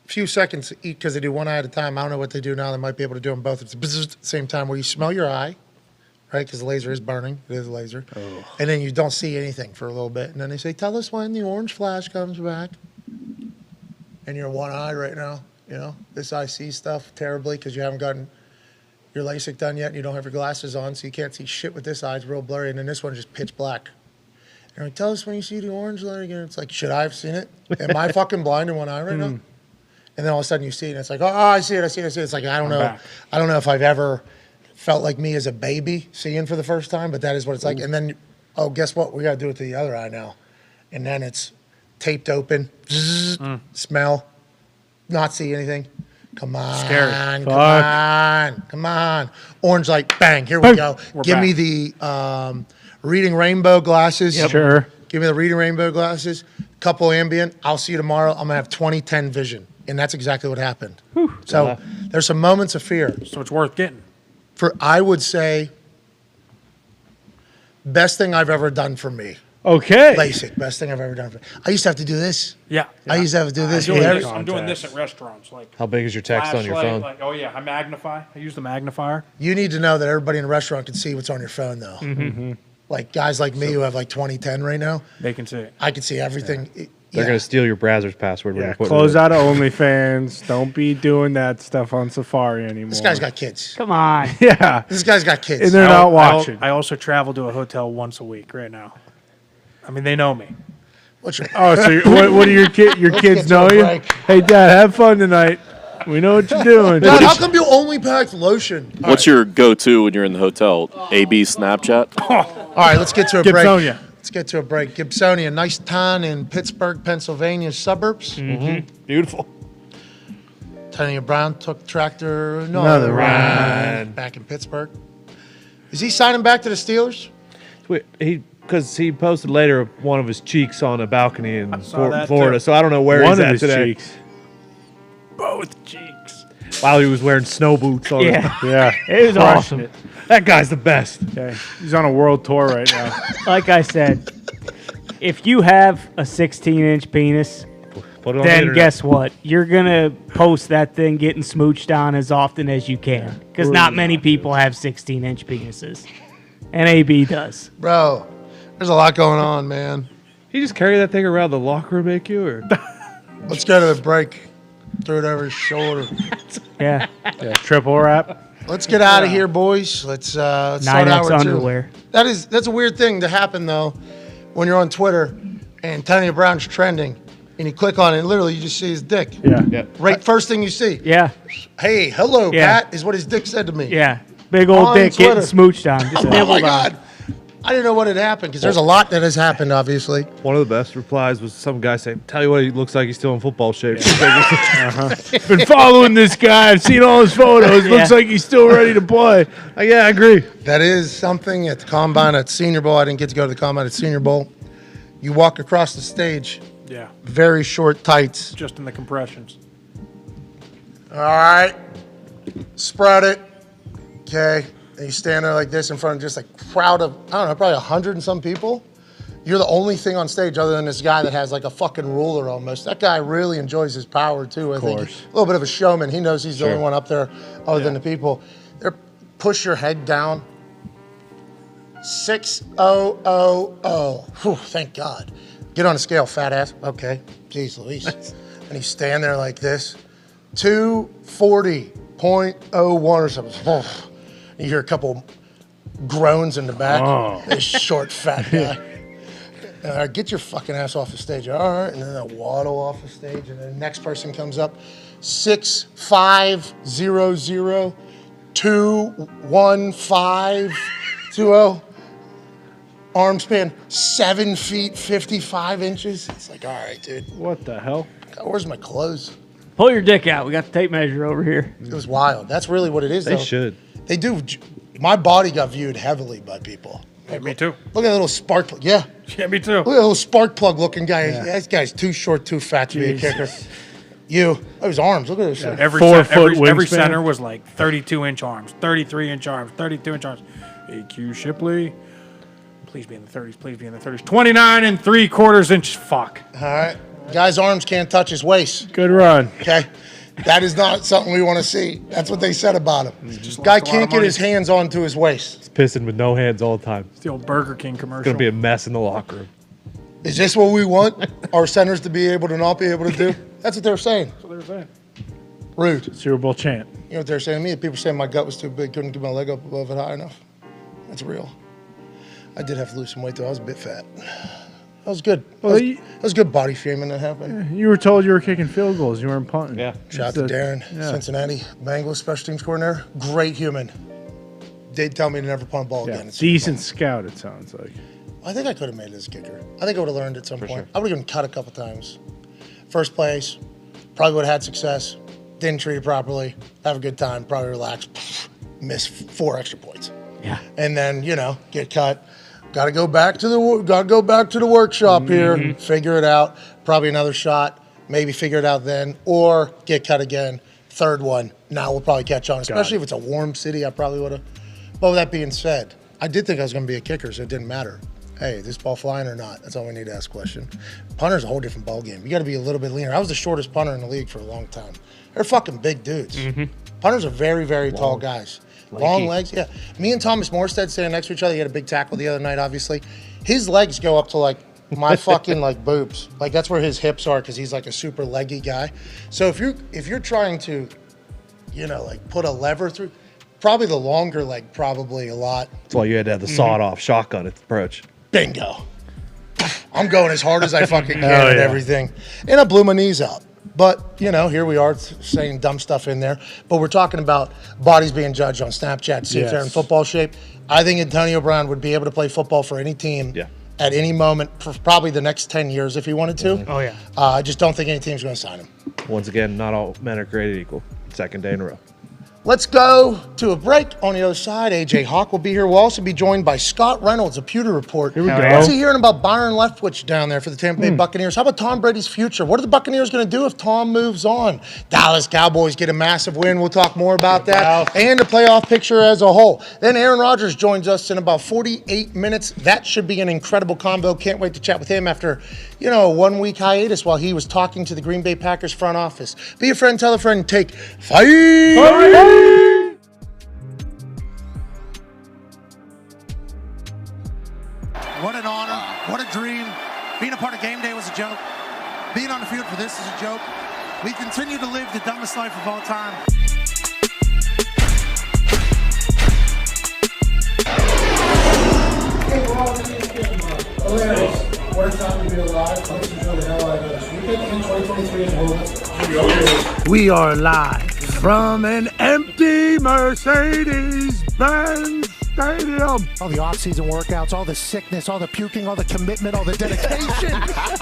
a few seconds because they do one eye at a time. I don't know what they do now. They might be able to do them both at the same time where you smell your eye, right? Because the laser is burning. It is a laser. And then you don't see anything for a little bit. And then they say, tell us when the orange flash comes back. And you're one eye right now. You know, this eye sees stuff terribly because you haven't gotten your LASIK done yet and you don't have your glasses on, so you can't see shit with this eye. It's real blurry. And then this one's just pitch black. And like, tell us when you see the orange light again. It's like, should I have seen it? Am I fucking blind in one eye right now? And then all of a sudden you see it, and it's like, oh, I see it, I see it, I see it. It's like, I don't know. back. I don't know if I've ever felt like me as a baby seeing for the first time, but that is what it's like. And then, oh, guess what? We got to do it to the other eye now. And then it's taped open, smell, not see anything. Come on, Scary. come on. Orange light, bang, here we go. We're Give me back. the reading rainbow glasses. Sure. Give me the reading rainbow glasses, couple ambient. I'll see you tomorrow. I'm going to have 20/10 vision. And that's exactly what happened. So There's some moments of fear. So it's worth getting. I would say, best thing I've ever done for me. Okay. LASIK, best thing I've ever done for me. I used to have to do this. Yeah. I used to have to do this. I'm doing this at restaurants. Like How big is your text on your flashlight, phone? Like, oh yeah, I magnify. I use the magnifier. You need to know that everybody in a restaurant can see what's on your phone, though. Mm-hmm. Like guys like me who have like 2010 right now. They can see it. I can see everything. They're going to steal your browser's password. When Yeah, you're putting close it in. out of OnlyFans. Don't be doing that stuff on Safari anymore. This guy's got kids. Come on. Yeah. This guy's got kids. And they're not watching. I also travel to a hotel once a week right now. I mean, they know me. What's your Oh, so what do your kids get know to a you? break. Hey, Dad, have fun tonight. We know what you're doing. Dad, how come you only packed lotion? What's your go-to when you're in the hotel? AB Snapchat? All right, let's get to a break. Gibsonia. Let's get to a break. Gibsonia, nice town in Pittsburgh, Pennsylvania suburbs. Beautiful. Tanya Brown took tractor Another ride back in Pittsburgh. Is he signing back to the Steelers? Because he posted later one of his cheeks on a balcony in that Florida, too. so I don't know where One he's of at his today. cheeks. Both cheeks. While he was wearing snow boots on. Yeah. Yeah. It was Crushing awesome. it. That guy's the best. Okay. He's on a world tour right now. Like I said, if you have a 16-inch penis, Put it on the then internet. guess what? You're going to post that thing getting smooched on as often as you can. Because not many people have 16-inch penises. And AB does. Bro, there's a lot going on, man. He just carry that thing around the locker room, make you? Or? Let's go to the break. Threw it over his shoulder. Yeah. Yeah. Triple wrap. Let's get out of here, boys. Let's start 9X hour two. underwear. That's a weird thing to happen though, when you're on Twitter and Tanya Brown's trending, and you click on it, and literally you just see his dick. Yeah. Right, first thing you see. Yeah. Hey, hello, Yeah. Pat, is what his dick said to me. Yeah. Big old On dick Twitter. getting smooched on. Just Oh nibbled my on. God. I didn't know what had happened because there's a lot that has happened, obviously. One of the best replies was some guy saying, "Tell you what, he looks like he's still in football shape." Been following this guy. I've seen all his photos. Looks like he's still ready to play. Yeah, I agree. That is something at the Combine, at Senior Bowl. I didn't get to go to the Combine at Senior Bowl. You walk across the stage, Yeah. very short tights. Just in the compressions. All right, spread it. Okay, and you stand there like this in front of just a crowd of, I don't know, probably 100 and some people. You're the only thing on stage other than this guy that has like a fucking ruler almost. That guy really enjoys his power too. I think a little bit of a showman. He knows he's the only one up there other than the people. They're push your head down. 6,000. Whew, thank God. Get on a scale, fat ass. Okay, jeez Louise. And you stand there like this. 240.01 or something. You hear a couple groans in the back. This short, fat guy. Get your fucking ass off the stage. All right. And then they'll waddle off the stage. And then the next person comes up. 6'5", arm span 7 feet 55 inches. It's like, all right, dude. What the hell? Where's my clothes? Pull your dick out. We got the tape measure over here. It was wild. That's really what it is, They though. should. They do. My body got viewed heavily by people. Yeah, me too. Look at that little spark plug. Yeah. Yeah, me too. Look at that little spark plug looking guy. Yeah. This guy's too short, too fat to be a kicker. You. Oh, his arms. Look at this. shit. Every 4 foot every wingspan. center was like 32-inch arms, 33-inch arms, 32-inch arms. AQ Shipley, please be in the 30s. Please be in the 30s. 29 3/4 inch. Fuck. All right. Guy's arms can't touch his waist. Good run. Okay. That is not something we want to see. That's what they said about him. Just Guy lost a lot can't of get money. his hands onto his waist. He's pissing with no hands all the time. It's the old Burger King commercial. It's gonna be a mess in the locker room. Is this what we want our centers to be able to not be able to do? That's what they were saying. That's what they were saying. Rude. Super Bowl champ. You know what they're saying to me? People saying my gut was too big, couldn't get my leg up above it high enough. That's real. I did have to lose some weight, though. I was a bit fat. That was good. Well, that was good body shaming that happened. You were told you were kicking field goals. You weren't punting. Yeah. Shout out to Darren, Cincinnati Bengals special teams coordinator. Great human. Did tell me to never punt a ball again. It's Decent scout, it sounds like. I think I could have made it as a kicker. I think I would have learned at some point. I would have even cut a couple times. First place, probably would have had success. Didn't treat it properly. Have a good time. Probably relax. Miss 4 extra points. Yeah. And then, get cut. Got to go back to the workshop here. Figure it out. Probably another shot. Maybe figure it out then, or get cut again. third one, now we'll probably catch on, especially if it's a warm city. I probably would have. But with that being said, I did think I was going to be a kicker, so it didn't matter. Hey, this ball flying or not? That's all we need to ask question. Punter's a whole different ball game. You got to be a little bit leaner. I was the shortest punter in the league for a long time. They're fucking big dudes. Punters are very, very tall guys. Long legs, yeah. Me and Thomas Morstead standing next to each other. He had a big tackle the other night, obviously. His legs go up to like my fucking like boobs. Like that's where his hips are because he's like a super leggy guy. So if you're trying to, you know, like put a lever through, probably the longer leg, probably a lot. That's why you had to have the sawed-off shotgun approach. Bingo. I'm going as hard as I fucking can at everything. And I blew my knees out. But, you know, here we are saying dumb stuff in there. But we're talking about bodies being judged on Snapchat to see if they're in football shape. I think Antonio Brown would be able to play football for any team at any moment for probably the next 10 years if he wanted to. Oh, yeah. I just don't think any team's going to sign him. Once again, not all men are created equal. Second day in a row. Let's go to a break. On the other side, AJ Hawk will be here. We'll also be joined by Scott Reynolds, a Pewter Report. Here we go. What's he hearing about Byron Leftwich down there for the Tampa Bay Buccaneers? How about Tom Brady's future? What are the Buccaneers going to do if Tom moves on? Dallas Cowboys get a massive win. We'll talk more about that and the playoff picture as a whole. Then Aaron Rodgers joins us in about 48 minutes. That should be an incredible combo. Can't wait to chat with him after, you know, a 1 week hiatus while he was talking to the Green Bay Packers front office. Be a friend, tell a friend, take 5. What an honor. What a dream. Being a part of game day was a joke. Being on the field for this is a joke. We continue to live the dumbest life of all time. What a time to be alive. Let's enjoy the hell out of this weekend in 2023 as well. We are live from an empty Mercedes-Benz Stadium. All the off-season workouts, all the sickness, all the puking, all the commitment, all the dedication.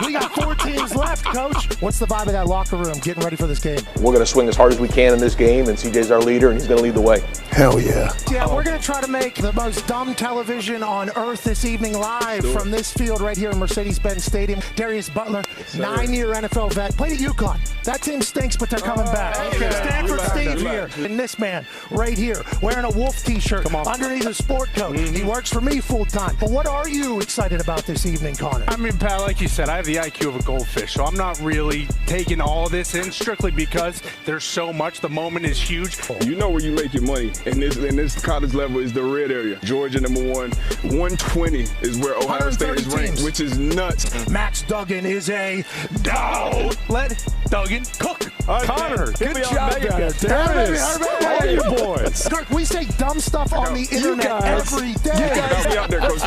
We got 4 teams left, Coach. What's the vibe of that locker room getting ready for this game? We're going to swing as hard as we can in this game, and CJ's our leader, and he's going to lead the way. Hell yeah. Yeah, we're going to try to make the most dumb television on earth this evening live from this field right here in Mercedes-Benz Stadium. Darius Butler, 9-year NFL vet, played at UConn. That team stinks, but they're coming back. Stanford Steve here. And this man right here wearing a Wolf t-shirt underneath his sport coat. He works for me full time. But what are you excited about this evening, Connor? I mean, Pat, like you said, I have the IQ of a goldfish, so I'm not really taking all this in strictly because there's so much. The moment is huge. You know where you make your money, and this college level is the red area. Georgia #1, 120 is where Ohio State is ranked, which is nuts. Max Duggan is a dog. Let Duggan cook. Connor, good job down there. How are you boys? Kirk, we say dumb stuff on the internet every day. You guys be out there, Coach.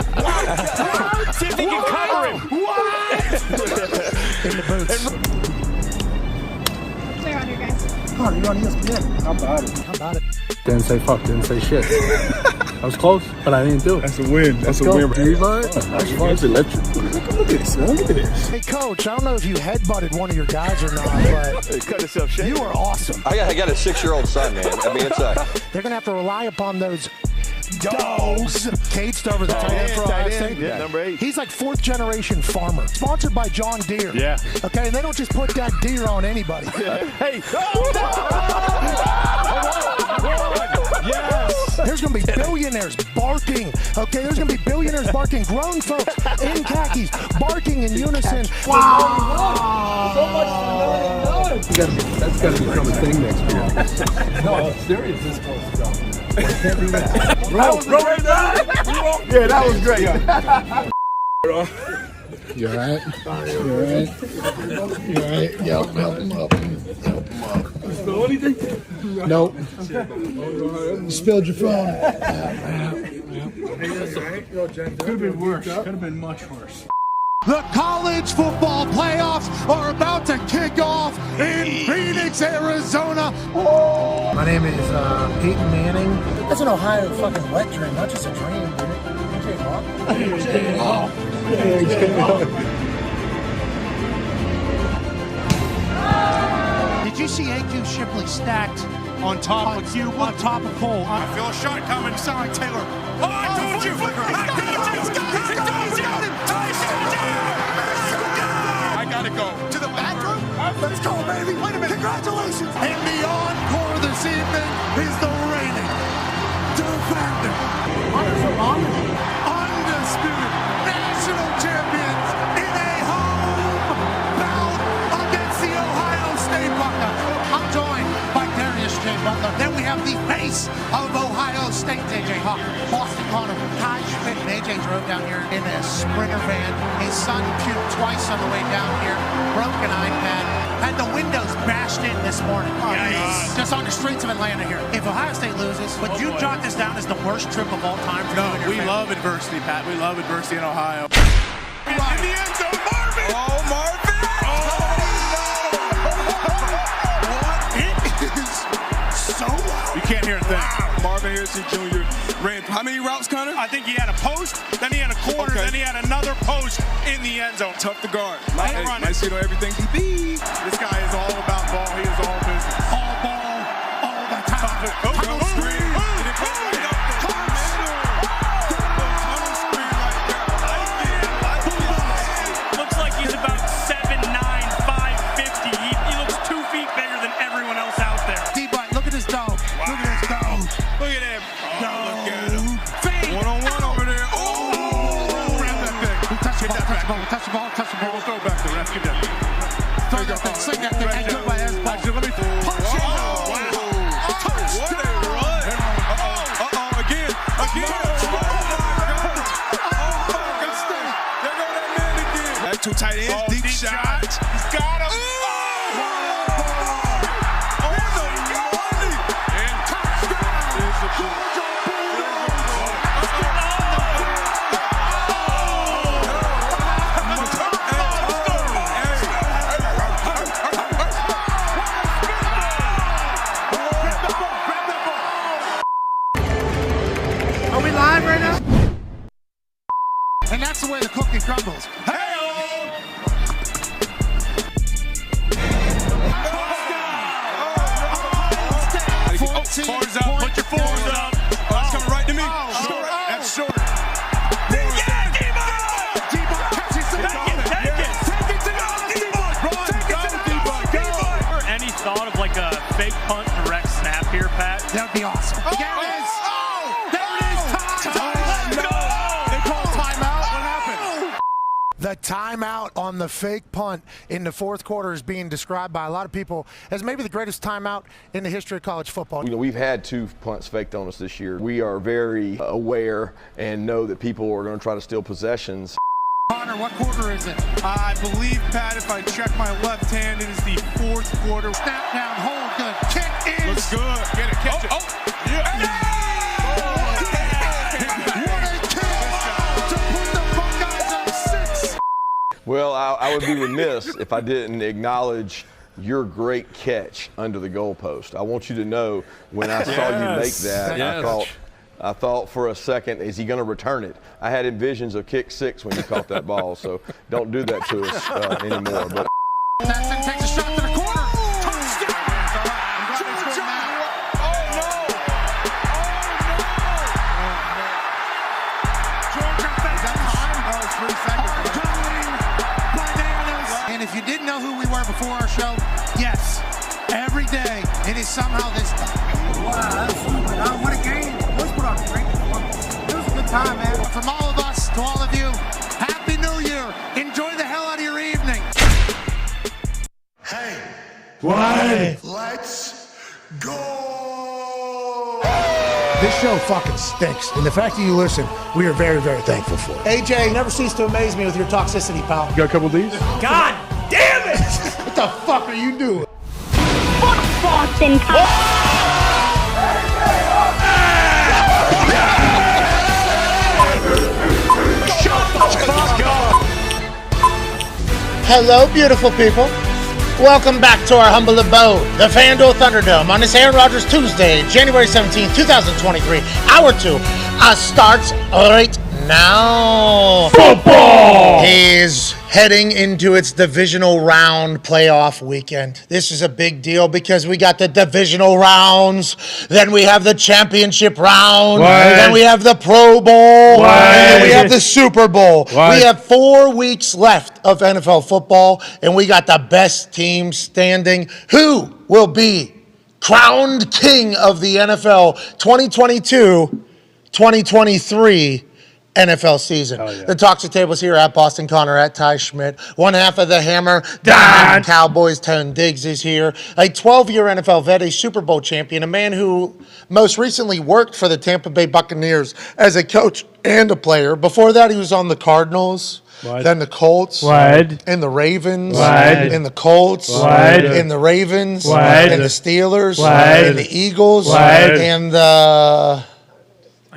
See if they can cover him. In the boots. Clear on your guys. Connor, you're on ESPN. How about it? How about it? Didn't say fuck, didn't say shit. I was close, but I didn't do it. That's a win. That's a win. That's electric. Look at this, man. Look at this. Hey, Coach, I don't know if you headbutted one of your guys or not, but Hey, cut yourself shit. you are awesome. I got a 6-year-old son, man. I mean, it's They're going to have to rely upon those dogs. Cade Stover, the tight end for Ohio State. Yeah, number 8. He's like 4th generation farmer. Sponsored by John Deere. Yeah. Okay, and they don't just put that deer on anybody. Hey. Yes. There's going to be billionaires barking. Okay, there's going to be billionaires barking. Grown folks in khakis barking in unison. Wow. So much to learn. That's got to become a thing next year. No, serious. This close to go. Can't do that. Yeah, that was great. You alright? You alright? You alright? Help him up. Spill anything? Nope. You spilled your phone. Could have been worse. Could have been much worse. The college football playoffs are about to kick off in Phoenix, Arizona. My name is Payton Manning. That's an Ohio fucking wet dream, not just a dream, dude. AJ Hawk. Did you see A.Q. Shipley stacked on top of Q, on top of Cole? I feel a shot coming. You sound like Taylor. Oh, I told you. I gotta go to the bathroom. Let's go, baby. Wait a minute. Congratulations. And the encore AJ drove down here in a Sprinter van. His son puked twice on the way down here. Broke an iPad. Had the windows bashed in this morning. Just on the streets of Atlanta here. If Ohio State loses, would you jot this down as the worst trip of all time for you and your We family? love adversity, Pat. We love adversity in Ohio. In the end zone, Marvin! Oh, Marvin! It is so loud. You can't hear a thing. Marvin Harrison Jr. ran how many routes, Connor? I think he had a post, then he had a corner, then he had another post in the end zone. Tough to guard. Running. Nice to know everything. This guy is all about ball. He is all business. All ball, all the time. Tunnel screen. Looks like he's about 7'9", 550. He looks 2 feet bigger than everyone else out there. D-Butt, look at this dog. Look at this dog. Look at him. Look at him. Fade. One-on-one over there. Oh! Grab that thing. Touch the Get ball, that touch the ball, touch the ball, touch the ball. We'll throw it back to the ref. Get that. Throw that thing, sling that thing. I took my ass ball. Actually, let me punch it. What a run! Again! There go that man again. Back to tight end, deep shot. He's got him. Are we live right now? And that's the way the cookie crumbles. Fours up. Put your fours up. That's coming right to me. That's short. Any thought of like a fake punt direct snap here, Pat? That would be awesome. There it is. There it is. They call timeout. What happened? The timeout on the fake punt in the fourth quarter is being described by a lot of people as maybe the greatest timeout in the history of college football. You know, we've had 2 punts faked on us this year. We are very aware and know that people are going to try to steal possessions. Connor, what quarter is it? I believe, Pat, if I check my left hand, it is the fourth quarter. Snap down, hold good. Kick is. Looks good. Get it, catch it. What a kick to put the Buckeyes up 6. Well, I would be remiss if I didn't acknowledge your great catch under the goalpost. I want you to know when I saw you make that, I thought for a second, is he going to return it? I had visions of kick 6 when you caught that ball, so don't do that to us anymore. But Jackson takes a shot to the corner. And if you didn't know who we were before our show, yes, every day it is somehow this time. Wow, what a game. Let's put on a great performance. It was a good time, man. From all of us to all of you, Happy New Year. Enjoy the hell out of your evening. Hey, Why? let's go. This show fucking stinks. And the fact that you listen, we are very, very thankful for it. AJ, you never cease to amaze me with your toxicity, pal. You got a couple of these? God damn it! What the fuck are you doing? Fuck Boston College. Hello, beautiful people. Welcome back to our humble abode, the FanDuel Thunderdome, on this Aaron Rodgers Tuesday, January 17, 2023. Hour 2 starts right now. Football is heading into its divisional round playoff weekend. This is a big deal because we got the divisional rounds, then we have the championship round, then we have the Pro Bowl, and then we have the Super Bowl. We have 4 weeks left of NFL football, and we got the best team standing. Who will be crowned king of the NFL 2022-2023 NFL season. The Toxic Table's here at Boston Connor, at Ty Schmidt. One half of the hammer, Dahn. Cowboys, Tone Diggs is here. A 12-year NFL vet, a Super Bowl champion, a man who most recently worked for the Tampa Bay Buccaneers as a coach and a player. Before that, he was on the Cardinals. Then the Colts, and the Ravens, and the Colts, and the Ravens, and the Steelers, and the Eagles, and the...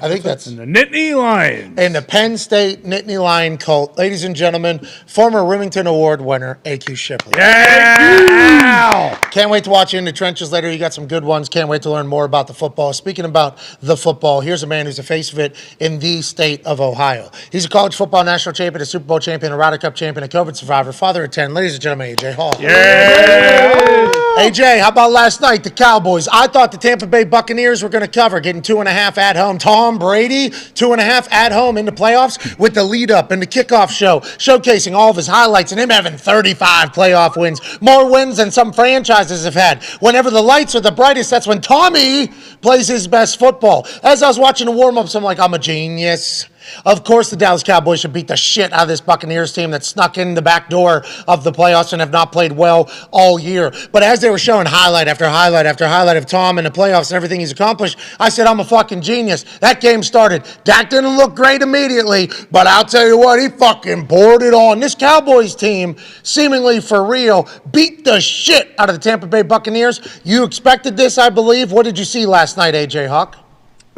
I think that's the Nittany Lions. And the Penn State Nittany Lion Colt. Ladies and gentlemen, former Remington Award winner, A.Q. Shipley. Yeah! Can't wait to watch you in the trenches later. You got some good ones. Can't wait to learn more about the football. Speaking about the football, here's a man who's the face of it in the state of Ohio. He's a college football national champion, a Super Bowl champion, a Ryder Cup champion, a COVID survivor, father of 10. Ladies and gentlemen, A.J. Hall. Yeah! A.J., how about last night, the Cowboys? I thought the Tampa Bay Buccaneers were going to cover, getting 2.5 at home. Tom Brady, 2.5 at home in the playoffs with the lead up and the kickoff show, showcasing all of his highlights and him having 35 playoff wins, more wins than some franchises have had. Whenever the lights are the brightest, that's when Tommy plays his best football. As I was watching the warm-ups, I'm like, I'm a genius. Of course, the Dallas Cowboys should beat the shit out of this Buccaneers team that snuck in the back door of the playoffs and have not played well all year. But as they were showing highlight after highlight after highlight of Tom in the playoffs and everything he's accomplished, I said, I'm a fucking genius. That game started. Dak didn't look great immediately, but I'll tell you what, he fucking poured it on. This Cowboys team, seemingly for real, beat the shit out of the Tampa Bay Buccaneers. You expected this, I believe. What did you see last night, A.J. Hawk?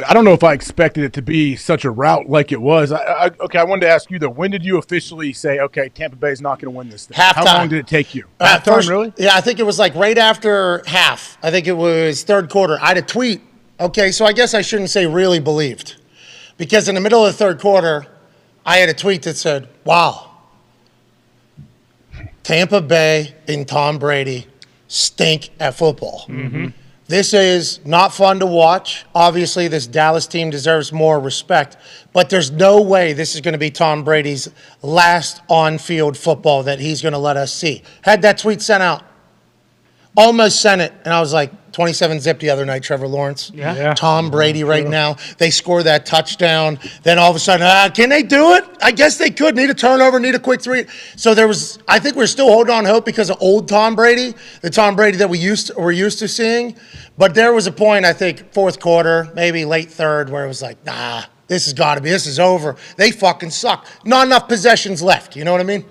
I don't know if I expected it to be such a rout like it was. Okay, I wanted to ask you, though, when did you officially say, okay, Tampa Bay's not going to win this thing? Halftime. How long did it take you? Halftime, really? Yeah, I think it was like right after half. I think it was third quarter. I had a tweet. Okay, so I guess I shouldn't say really believed. Because in the middle of the third quarter, I had a tweet that said, wow, Tampa Bay and Tom Brady stink at football. Mm-hmm. This is not fun to watch. Obviously, this Dallas team deserves more respect, but there's no way this is going to be Tom Brady's last on-field football that he's going to let us see. Had that tweet sent out. Almost sent it, and I was like, 27 zip the other night, Trevor Lawrence. Yeah. Tom Brady right now. They score that touchdown. Then all of a sudden, can they do it? I guess they could. Need a turnover, need a quick three. So I think we're still holding on hope because of old Tom Brady, the Tom Brady that we're used to seeing. But there was a point, I think, fourth quarter, maybe late third, where it was like, nah, this has got to be, this is over. They fucking suck. Not enough possessions left. You know what I mean?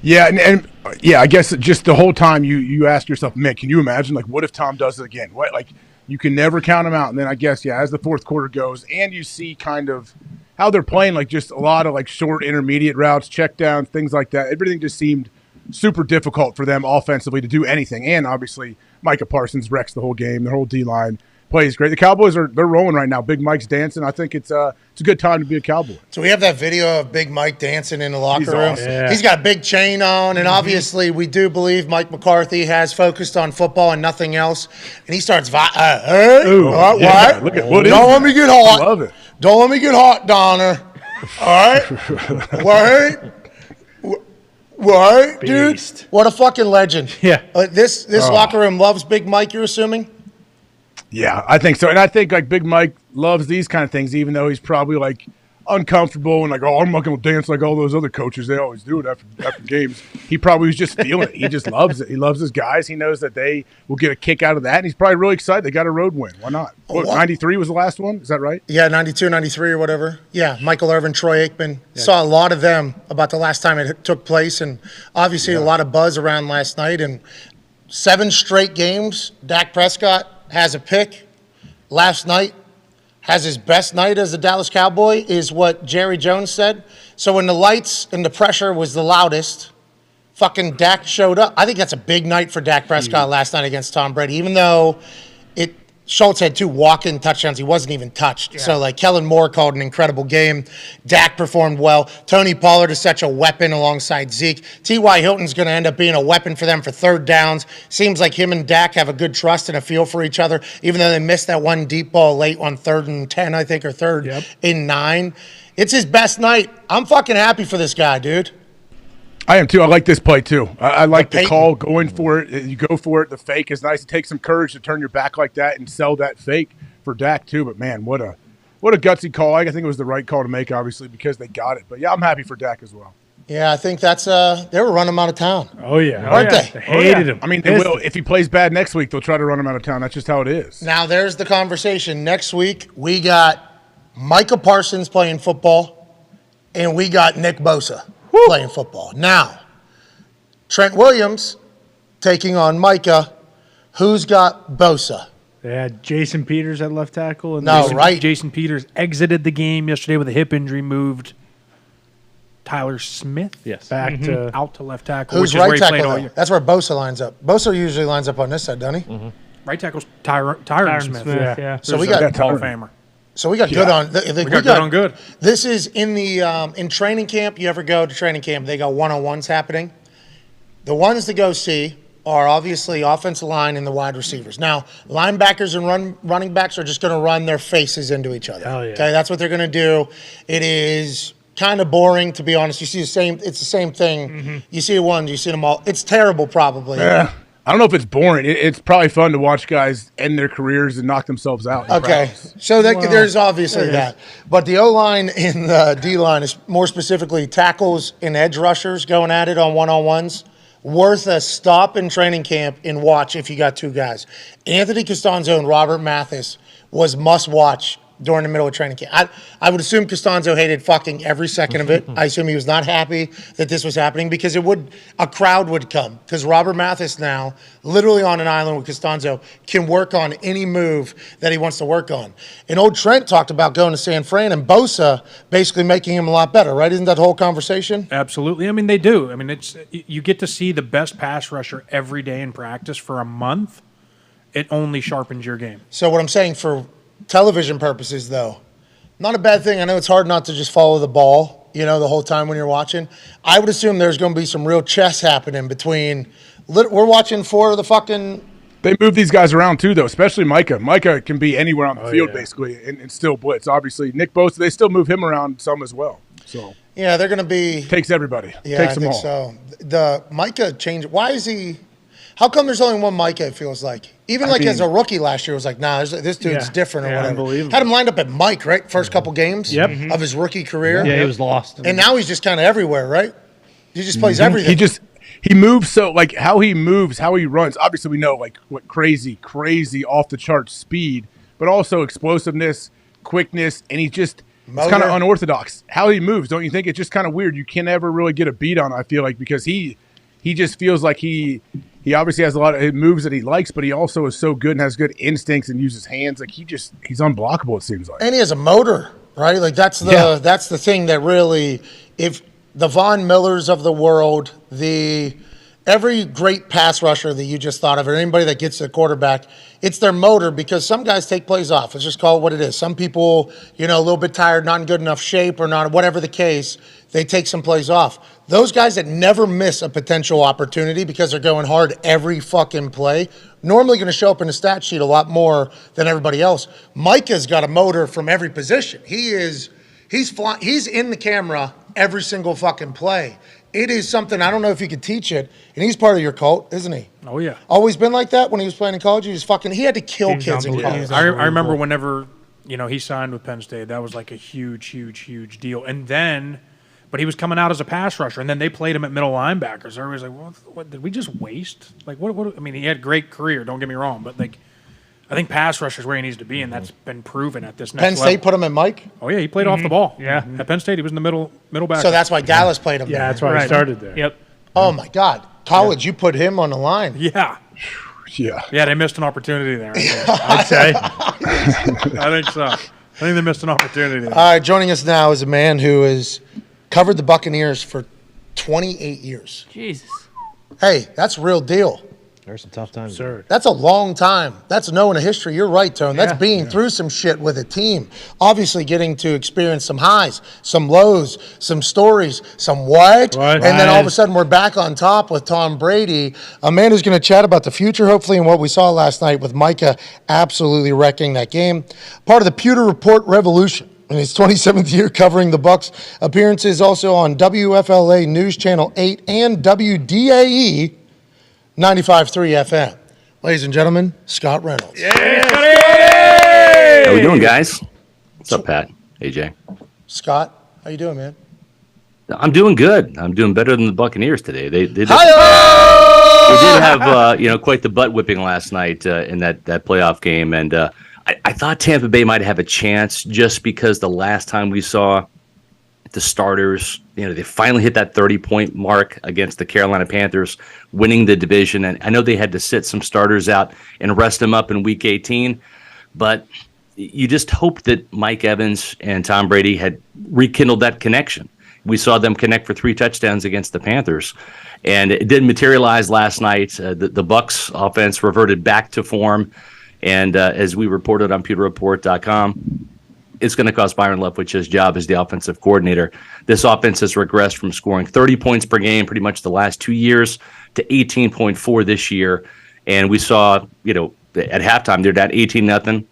Yeah, and yeah, I guess just the whole time you ask yourself, Mick, can you imagine, like, what if Tom does it again? What, like, you can never count him out. And then I guess, yeah, as the fourth quarter goes, and you see kind of how they're playing, like, just a lot of, like, short intermediate routes, check downs, things like that. Everything just seemed super difficult for them offensively to do anything. And obviously, Micah Parsons wrecks the whole game. The whole D-line plays great. The Cowboys they're rolling right now. Big Mike's dancing. I think it's a good time to be a Cowboy. So we have that video of Big Mike dancing in the locker room. Awesome. Yeah. He's got a big chain on, and obviously we do believe Mike McCarthy has focused on football and nothing else. And he starts, Look at what Don't let me get hot. I love it. Don't let me get hot, Donner. All right? Wait, dude. What a fucking legend. Yeah. This locker room loves Big Mike, you're assuming? Yeah, I think so. And I think, like, Big Mike loves these kind of things, even though he's probably, like, uncomfortable and like, oh, I'm not going to dance like all those other coaches. They always do it after games. He probably was just feeling it. He just loves it. He loves his guys. He knows that they will get a kick out of that, and he's probably really excited. They got a road win. Why not? What, 93 was the last one? Is that right? Yeah, 92, 93 or whatever. Yeah, Michael Irvin, Troy Aikman. Yeah. Saw a lot of them about the last time it took place, and obviously a lot of buzz around last night. And 7 straight games, Dak Prescott has a pick. Last night, has his best night as a Dallas Cowboy, is what Jerry Jones said. So when the lights and the pressure was the loudest, fucking Dak showed up. I think that's a big night for Dak Prescott last night against Tom Brady, even though Schultz had 2 walk-in touchdowns. He wasn't even touched. Yeah. So, Kellen Moore called an incredible game. Dak performed well. Tony Pollard is such a weapon alongside Zeke. T.Y. Hilton's going to end up being a weapon for them for third downs. Seems like him and Dak have a good trust and a feel for each other, even though they missed that one deep ball late on 3rd and 10, I think, or 3rd and 9. It's his best night. I'm fucking happy for this guy, dude. I am too. I like this play too. I like the call, going for it. You go for it. The fake is nice. It takes some courage to turn your back like that and sell that fake for Dak too. But man, what a what a gutsy call. I think it was the right call to make, obviously, because they got it. But, yeah, I'm happy for Dak as well. Yeah, I think that's they were running him out of town. Oh, yeah. Aren't they? They hated him. I mean, they will. If he plays bad next week, they'll try to run him out of town. That's just how it is. Now, there's the conversation. Next week, we got Micah Parsons playing football, and we got Nick Bosa playing football. Now, Trent Williams taking on Micah. Who's got Bosa? They had Jason Peters at left tackle. And Jason Peters exited the game yesterday with a hip injury, moved Tyler Smith back to out to left tackle. Who's which is right where he tackle? played all Though? year. That's where Bosa lines up. Bosa usually lines up on this side, doesn't he? Right tackle's Tyron Smith. Yeah. So we got Hall of Famer. So we got good on. We got good on good. This is in the in training camp. You ever go to training camp? They got one-on-ones happening. The ones to go see are obviously offensive line and the wide receivers. Now, linebackers and running backs are just going to run their faces into each other. Hell yeah. Okay, that's what they're going to do. It is kind of boring, to be honest. You see the same. It's the same thing. You see one, you see them all. It's terrible, probably. Yeah. I don't know if it's boring. It's probably fun to watch guys end their careers and knock themselves out. Okay, so there's obviously that. But the O-line and the D-line is more specifically tackles and edge rushers going at it on one-on-ones. Worth a stop in training camp and watch if you got two guys. Anthony Costanzo and Robert Mathis was must-watch during the middle of training camp. I would assume Costanzo hated fucking every second of it. I assume he was not happy that this was happening because a crowd would come. Because Robert Mathis now, literally on an island with Costanzo, can work on any move that he wants to work on. And old Trent talked about going to San Fran and Bosa basically making him a lot better, right? Isn't that the whole conversation? Absolutely. I mean, they do. I mean, you get to see the best pass rusher every day in practice for a month. It only sharpens your game. So what I'm saying for television purposes, though, not a bad thing. I know it's hard not to just follow the ball, the whole time when you're watching. I would assume there's going to be some real chess happening between. We're watching for the fucking. They move these guys around too, though, especially Micah. Micah can be anywhere on the field basically, and still blitz. Obviously, Nick Bosa, they still move him around some as well. So yeah, they're going to be takes everybody. Yeah, takes I them think all. so. The Micah change. Why is he? How come there's only one Micah? It feels like even as a rookie last year, it was like, nah, this dude's different or whatever. Had him lined up at Mike, right? First couple games of his rookie career. Yeah, he was lost. And now he's just kind of everywhere, right? He just plays everything. He moves so like how he moves, how he runs. Obviously, we know like what crazy off the charts speed, but also explosiveness, quickness, and it's kind of unorthodox how he moves. Don't you think it's just kind of weird? You can never really get a beat on. I feel like because he just feels like he obviously has a lot of moves that he likes, but he also is so good and has good instincts and uses hands. Like he's unblockable. It seems like, and he has a motor, right? Like that's the thing that really, if the Von Millers of the world, every great pass rusher that you just thought of, or anybody that gets to the quarterback, it's their motor because some guys take plays off. Let's just call it what it is. Some people, a little bit tired, not in good enough shape, or not, whatever the case, they take some plays off. Those guys that never miss a potential opportunity because they're going hard every fucking play, normally going to show up in the stat sheet a lot more than everybody else. Micah's got a motor from every position. He's in the camera every single fucking play. It is something, I don't know if you could teach it, and he's part of your cult, isn't he? Oh, yeah. Always been like that when he was playing in college? He had to kill kids in college. I remember whenever, he signed with Penn State, that was like a huge deal. And then, but he was coming out as a pass rusher, and then they played him at middle linebackers. Everybody's like, what did we just waste? Like, what? I mean, he had a great career, don't get me wrong, but like, I think pass rusher is where he needs to be, and that's been proven at this next level. Penn State put him at Mike? Oh, yeah, he played off the ball. Yeah. At Penn State, he was in the middle back. So that's why Dallas played him there. Yeah, that's why he started there. Yep. Oh, my God. College, you put him on the line. Yeah. Yeah, they missed an opportunity there. I'd say. I think so. I think they missed an opportunity there. All right, joining us now is a man who has covered the Buccaneers for 28 years. Jesus. Hey, that's real deal. There's some tough times. Sir. That's a long time. That's knowing a history. You're right, Tone. That's being through some shit with a team. Obviously getting to experience some highs, some lows, some stories, some what? And then all of a sudden we're back on top with Tom Brady, a man who's going to chat about the future, hopefully, and what we saw last night with Micah absolutely wrecking that game. Part of the Pewter Report revolution. In his 27th year covering the Bucs, appearances also on WFLA News Channel 8 and WDAE 95.3 FM. Ladies and gentlemen, Scott Reynolds. How we doing, guys? What's up, Pat? AJ. Scott, how you doing, man? I'm doing good. I'm doing better than the Buccaneers today. They did have quite the butt whipping last night in that playoff game, and I thought Tampa Bay might have a chance just because the last time we saw the starters, they finally hit that 30-point mark against the Carolina Panthers, winning the division. And I know they had to sit some starters out and rest them up in Week 18, but you just hope that Mike Evans and Tom Brady had rekindled that connection. We saw them connect for 3 touchdowns against the Panthers, and it didn't materialize last night. The Bucs offense reverted back to form, and as we reported on PewterReport.com, it's going to cost Byron Leftwich his job as the offensive coordinator. This offense has regressed from scoring 30 points per game pretty much the last 2 years to 18.4 this year, and we saw, at halftime they're down 18-0.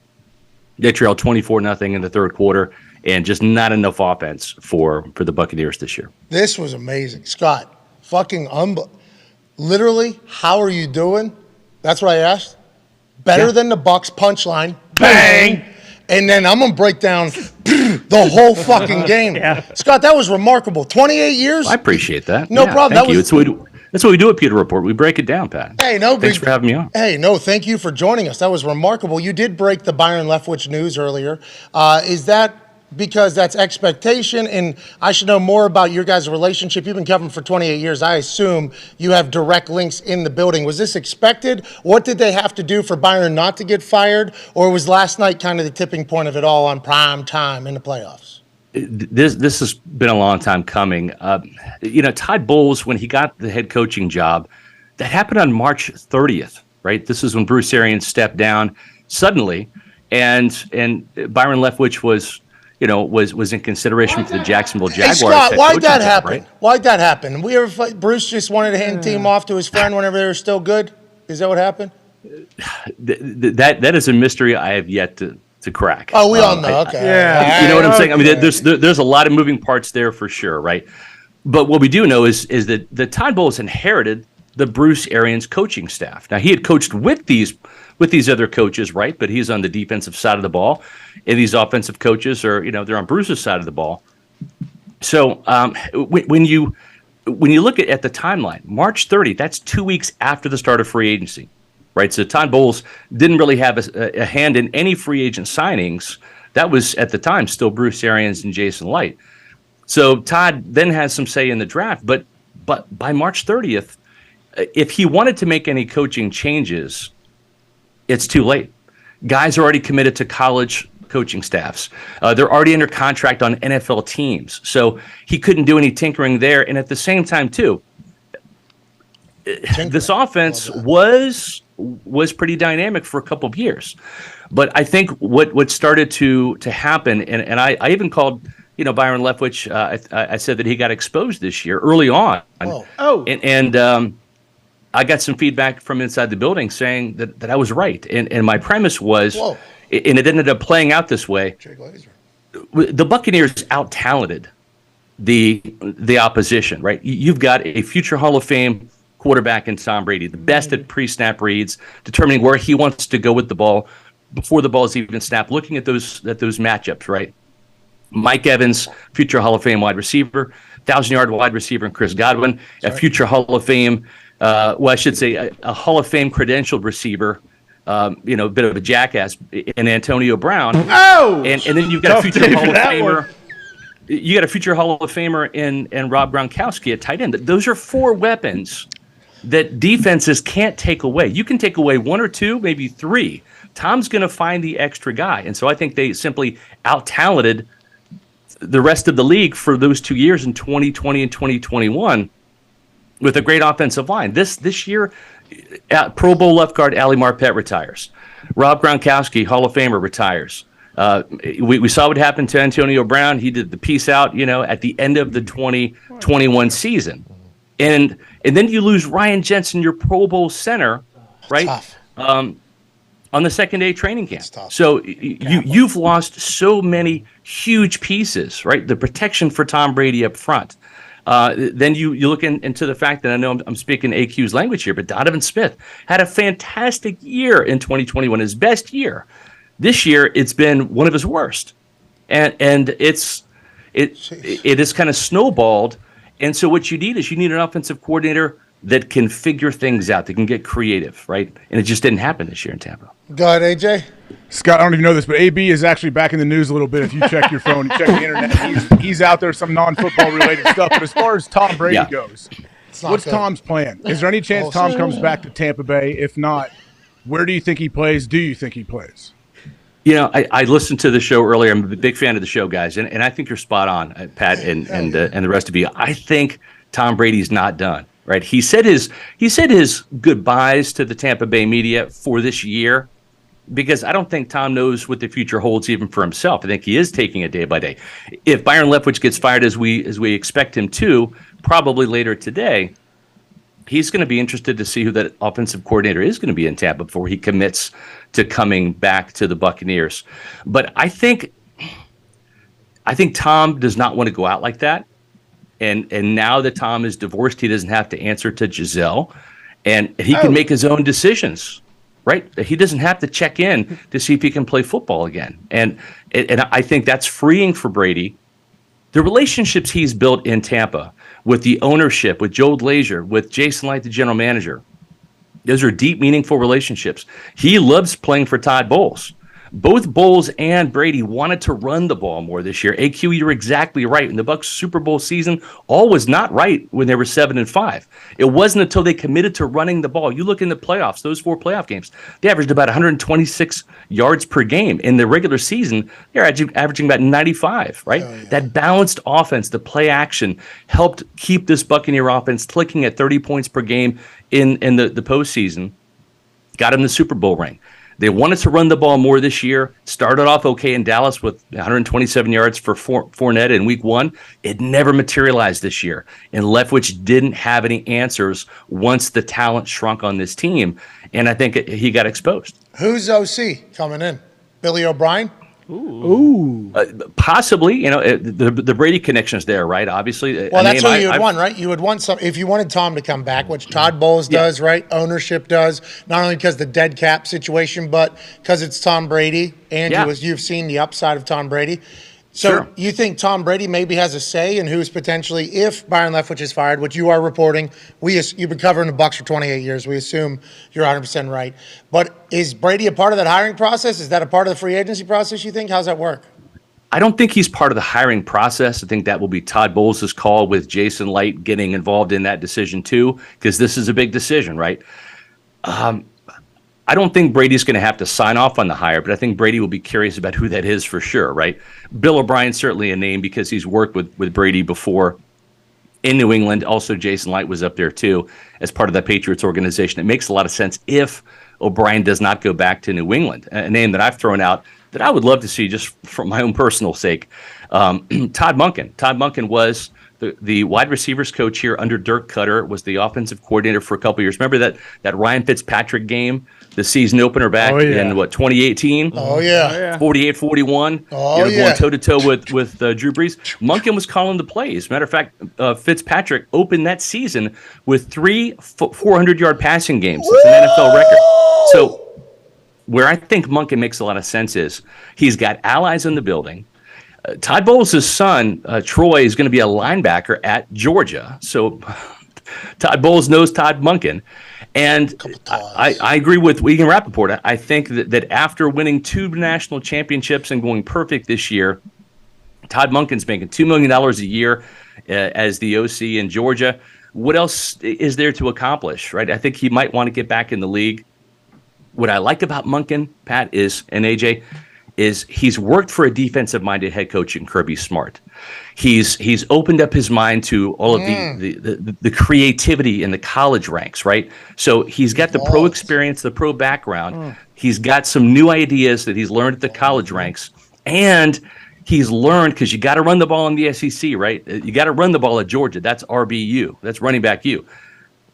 They trailed 24-0 in the third quarter, and just not enough offense for the Buccaneers this year. This was amazing. Scott, fucking literally, how are you doing? That's what I asked. Better than the Bucs punchline. Bang! And then I'm going to break down the whole fucking game. Yeah. Scott, that was remarkable. 28 years? I appreciate that. No problem. Thank you. That's what we do at Pewter Report. We break it down, Pat. Hey, no. Thanks for having me on. Hey, no, thank you for joining us. That was remarkable. You did break the Byron Leftwich news earlier. Is that because that's expectation? And I should know more about your guys' relationship. You've been covering for 28 years. I assume you have direct links in the building. Was this expected? What did they have to do for Byron not to get fired? Or was last night kind of the tipping point of it all on prime time in the playoffs? This has been a long time coming. Todd Bowles, when he got the head coaching job, that happened on March 30th, right? This is when Bruce Arians stepped down suddenly, and Byron Leftwich was in consideration for the Jacksonville Jaguars. Hey, Scott, why'd that happen? Right? Why'd that happen? Bruce just wanted to hand the team off to his friend whenever they were still good? Is that what happened? That is a mystery I have yet to crack. Oh, we all know. Okay. You know what I'm saying? I mean, there's a lot of moving parts there for sure, right? But what we do know is that the Todd Bowles inherited the Bruce Arians coaching staff. Now, he had coached with these other coaches, right? But he's on the defensive side of the ball, and these offensive coaches are, they're on Bruce's side of the ball. So when you look at the timeline, March 30, that's 2 weeks after the start of free agency, right? So Todd Bowles didn't really have a hand in any free agent signings. That was, at the time, still Bruce Arians and Jason Light. So Todd then has some say in the draft, but by March 30th, if he wanted to make any coaching changes, it's too late. Guys are already committed to college coaching staffs. They're already under contract on NFL teams. So he couldn't do any tinkering there. And at the same time, too, this offense was pretty dynamic for a couple of years. But I think what started to happen, and I even called Byron Leftwich, I said that he got exposed this year early on. And I got some feedback from inside the building saying that I was right. And my premise was, and it ended up playing out this way, the Buccaneers out-talented the opposition, right? You've got a future Hall of Fame quarterback in Tom Brady, the best at pre-snap reads, determining where he wants to go with the ball before the ball is even snapped, looking at those matchups, right? Mike Evans, future Hall of Fame wide receiver, 1,000-yard wide receiver in Chris Godwin, a future Hall of Fame, I should say a Hall of Fame credentialed receiver, a bit of a jackass in Antonio Brown. Oh! And then you've got a future Hall of Famer. You got a future Hall of Famer in Rob Gronkowski at tight end. Those are 4 weapons that defenses can't take away. You can take away 1 or 2, maybe 3. Tom's going to find the extra guy. And so I think they simply out-talented the rest of the league for those 2 years in 2020 and 2021 with a great offensive line. This year, Pro Bowl left guard Ali Marpet retires. Rob Gronkowski, Hall of Famer, retires. We saw what happened to Antonio Brown. He did the peace out, at the end of the 2021 season. And then you lose Ryan Jensen, your Pro Bowl center, right? On the second day of training camp. So you've lost so many huge pieces, right? The protection for Tom Brady up front. Then you look into the fact that I know I'm speaking AQ's language here, but Donovan Smith had a fantastic year in 2021, his best year. This year, it's been one of his worst. and it is kind of snowballed. And so what you need is an offensive coordinator that can figure things out, that can get creative, right? And it just didn't happen this year in Tampa. Go ahead, AJ. Scott, I don't even know this, but AB is actually back in the news a little bit. If you check your phone, you check the internet, he's out there, some non-football related stuff. But as far as Tom Brady goes, what's Tom's plan? Is there any chance Tom comes back to Tampa Bay? If not, where do you think he plays? Do you think he plays? You know, I listened to the show earlier. I'm a big fan of the show, guys, and I think you're spot on, Pat, and the rest of you. I think Tom Brady's not done. Right? He said his goodbyes to the Tampa Bay media for this year, because I don't think Tom knows what the future holds even for himself. I think he is taking it day by day. If Byron Leftwich gets fired as we expect him to, probably later today, he's going to be interested to see who that offensive coordinator is going to be in Tampa before he commits to coming back to the Buccaneers. But I think Tom does not want to go out like that. And now that Tom is divorced, he doesn't have to answer to Giselle, and he can make his own decisions, right? He doesn't have to check in to see if he can play football again. And I think that's freeing for Brady. The relationships he's built in Tampa with the ownership, with Joe Glazier, with Jason Light, the general manager, those are deep, meaningful relationships. He loves playing for Todd Bowles. Both Bowles and Brady wanted to run the ball more this year. AQ, you're exactly right. In the Bucs Super Bowl season, all was not right when they were 7-5. It wasn't until they committed to running the ball. You look in the playoffs, those 4 playoff games, they averaged about 126 yards per game. In the regular season, they're averaging about 95, right? Yeah. That balanced offense, the play action, helped keep this Buccaneer offense clicking at 30 points per game in the postseason. Got him the Super Bowl ring. They wanted to run the ball more this year. Started off okay in Dallas with 127 yards for Fournette in week 1. It never materialized this year. And Leftwich didn't have any answers once the talent shrunk on this team. And I think he got exposed. Who's OC coming in? Billy O'Brien? Ooh. Possibly. You know, the Brady connection is there, right? Obviously. Well, that's who you would want, right? You would want some, if you wanted Tom to come back, which Todd Bowles does, right? Ownership does, not only because of the dead cap situation, but because it's Tom Brady, and you've seen the upside of Tom Brady. So you think Tom Brady maybe has a say in who's potentially, if Byron Leftwich is fired, which you are reporting, you've been covering the Bucs for 28 years. We assume you're 100% right. But is Brady a part of that hiring process? Is that a part of the free agency process, you think? How's that work? I don't think he's part of the hiring process. I think that will be Todd Bowles' call, with Jason Light getting involved in that decision too, because this is a big decision, right? I don't think Brady's going to have to sign off on the hire, but I think Brady will be curious about who that is for sure, right? Bill O'Brien's certainly a name because he's worked with Brady before in New England. Also, Jason Light was up there too as part of that Patriots organization. It makes a lot of sense if O'Brien does not go back to New England. A name that I've thrown out that I would love to see just for my own personal sake, Todd Monken. Todd Monken was the wide receivers coach here under Dirk Cutter, was the offensive coordinator for a couple of years. Remember that Ryan Fitzpatrick game, the season opener back in 2018? Oh, yeah. 48-41. Going toe-to-toe with Drew Brees. Monken was calling the plays. Matter of fact, Fitzpatrick opened that season with 3 400-yard passing games. It's an NFL record. So where I think Monken makes a lot of sense is he's got allies in the building. Todd Bowles' son, Troy, is going to be a linebacker at Georgia. So Todd Bowles knows Todd Monken. And I agree with Wiegand Rapoport. I think that after winning 2 national championships and going perfect this year, Todd Monken's making $2 million a year as the OC in Georgia. What else is there to accomplish, right? I think he might want to get back in the league. What I like about Monken, Pat, and AJ, is he's worked for a defensive-minded head coach in Kirby Smart. He's opened up his mind to all of the creativity in the college ranks, right? So he's got the pro experience, the pro background. He's got some new ideas that he's learned at the college ranks, and he's learned, because you got to run the ball in the SEC, right? You got to run the ball at Georgia. That's RBU. That's running back U.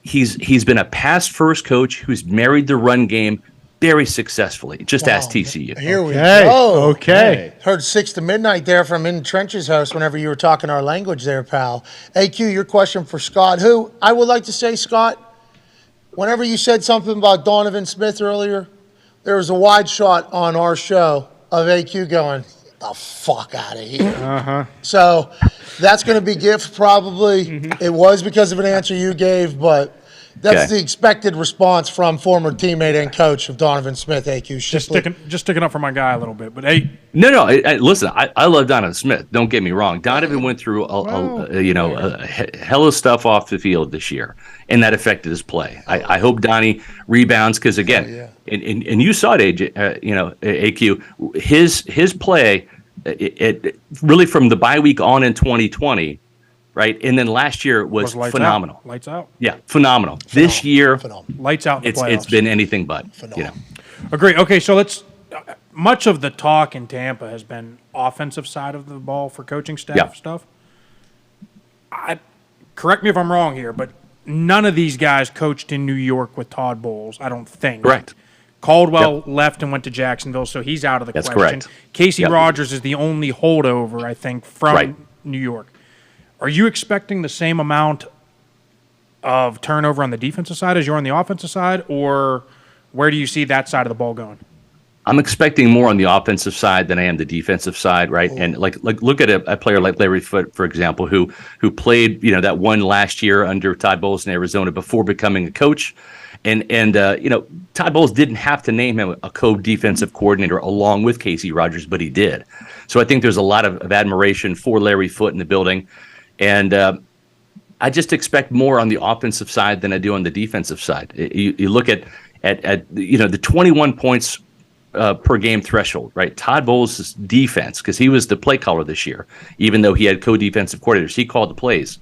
He's been a pass-first coach who's married the run game very successfully. Just ask TCU. Here we go. Okay. Heard 6 to midnight there from In Trenches host whenever you were talking our language there, pal. AQ, your question for Scott, who I would like to say, Scott, whenever you said something about Donovan Smith earlier, there was a wide shot on our show of AQ going, the fuck out of here. So that's going to be gift probably. It was because of an answer you gave, but that's the expected response from former teammate and coach of Donovan Smith, AQ Shipley. Just sticking up for my guy a little bit, but hey. No. Listen, I love Donovan Smith. Don't get me wrong. Donovan went through a hell of stuff off the field this year, and that affected his play. I hope Donnie rebounds because again, and you saw it, AQ. His play, it really from the bye week on in 2020. Right, and then last year was phenomenal. Lights out. Yeah, phenomenal. This year, lights out. In the it's been anything but. Agree. Okay, so let's. Much of the talk in Tampa has been offensive side of the ball for coaching staff stuff. Correct me if I'm wrong here, but none of these guys coached in New York with Todd Bowles. I don't think. Correct. Caldwell left and went to Jacksonville, so he's out of the question. Correct. Casey Rodgers is the only holdover, I think, from New York. Are you expecting the same amount of turnover on the defensive side as you're on the offensive side, or where do you see that side of the ball going? I'm expecting more on the offensive side than I am the defensive side, right? And like look at a player like Larry Foote, for example, who played that one last year under Todd Bowles in Arizona before becoming a coach. And Todd Bowles didn't have to name him a co-defensive coordinator along with Casey Rodgers, but he did. So I think there's a lot of admiration for Larry Foote in the building. And I just expect more on the offensive side than I do on the defensive side. You look at the 21 points per game threshold, right? Todd Bowles' defense, because he was the play caller this year, even though he had co-defensive coordinators, he called the plays.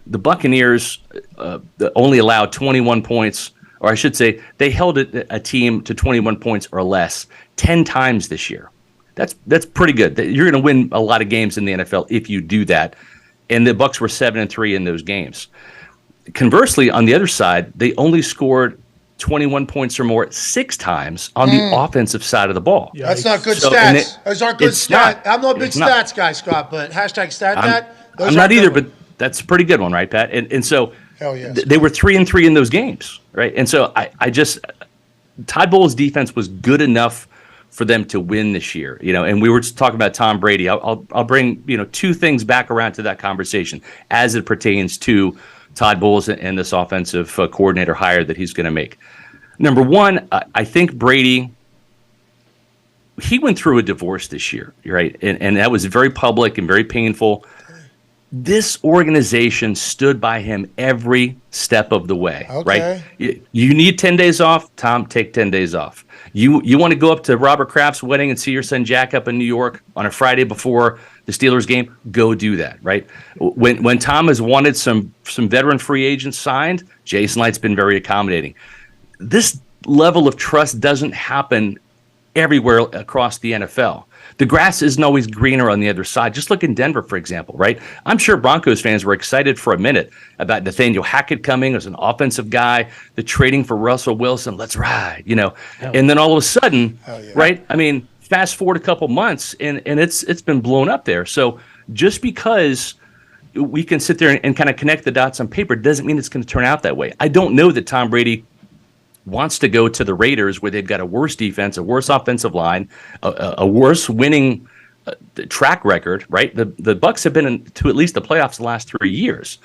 The Buccaneers only allowed 21 points, or I should say, they held a team to 21 points or less 10 times this year. That's pretty good. You're going to win a lot of games in the NFL if you do that. And the Bucs were 7-3 in those games. Conversely, on the other side, they only scored 21 points or more 6 times on the offensive side of the ball. That's not good stats. Those aren't good stats. I'm not a big stats guy, Scott, but hashtag stat. I'm not either, but that's a pretty good one, right, Pat? And so they were 3-3 in those games, right? And so I just Todd Bowles' defense was good enough for them to win this year, and we were just talking about Tom Brady. I'll bring, 2 things back around to that conversation as it pertains to Todd Bowles and this offensive coordinator hire that he's going to make. Number one, I think Brady, he went through a divorce this year, right? And that was very public and very painful. This organization stood by him every step of the way, right? You need 10 days off, Tom, take 10 days off. You want to go up to Robert Kraft's wedding and see your son Jack up in New York on a Friday before the Steelers game, go do that, right? When Tom has wanted some veteran free agents signed, Jason Light's been very accommodating. This level of trust doesn't happen everywhere across the NFL. The grass isn't always greener on the other side. Just look in Denver, for example, right? I'm sure Broncos fans were excited for a minute about Nathaniel Hackett coming as an offensive guy, the trading for Russell Wilson, let's ride, And then all of a sudden, right? I mean, fast forward a couple months, and it's been blown up there. So just because we can sit there and kind of connect the dots on paper doesn't mean it's going to turn out that way. I don't know that Tom Brady wants to go to the Raiders where they've got a worse defense, a worse offensive line, a worse winning track record, right? The Bucs have been to at least the playoffs the last 3 years.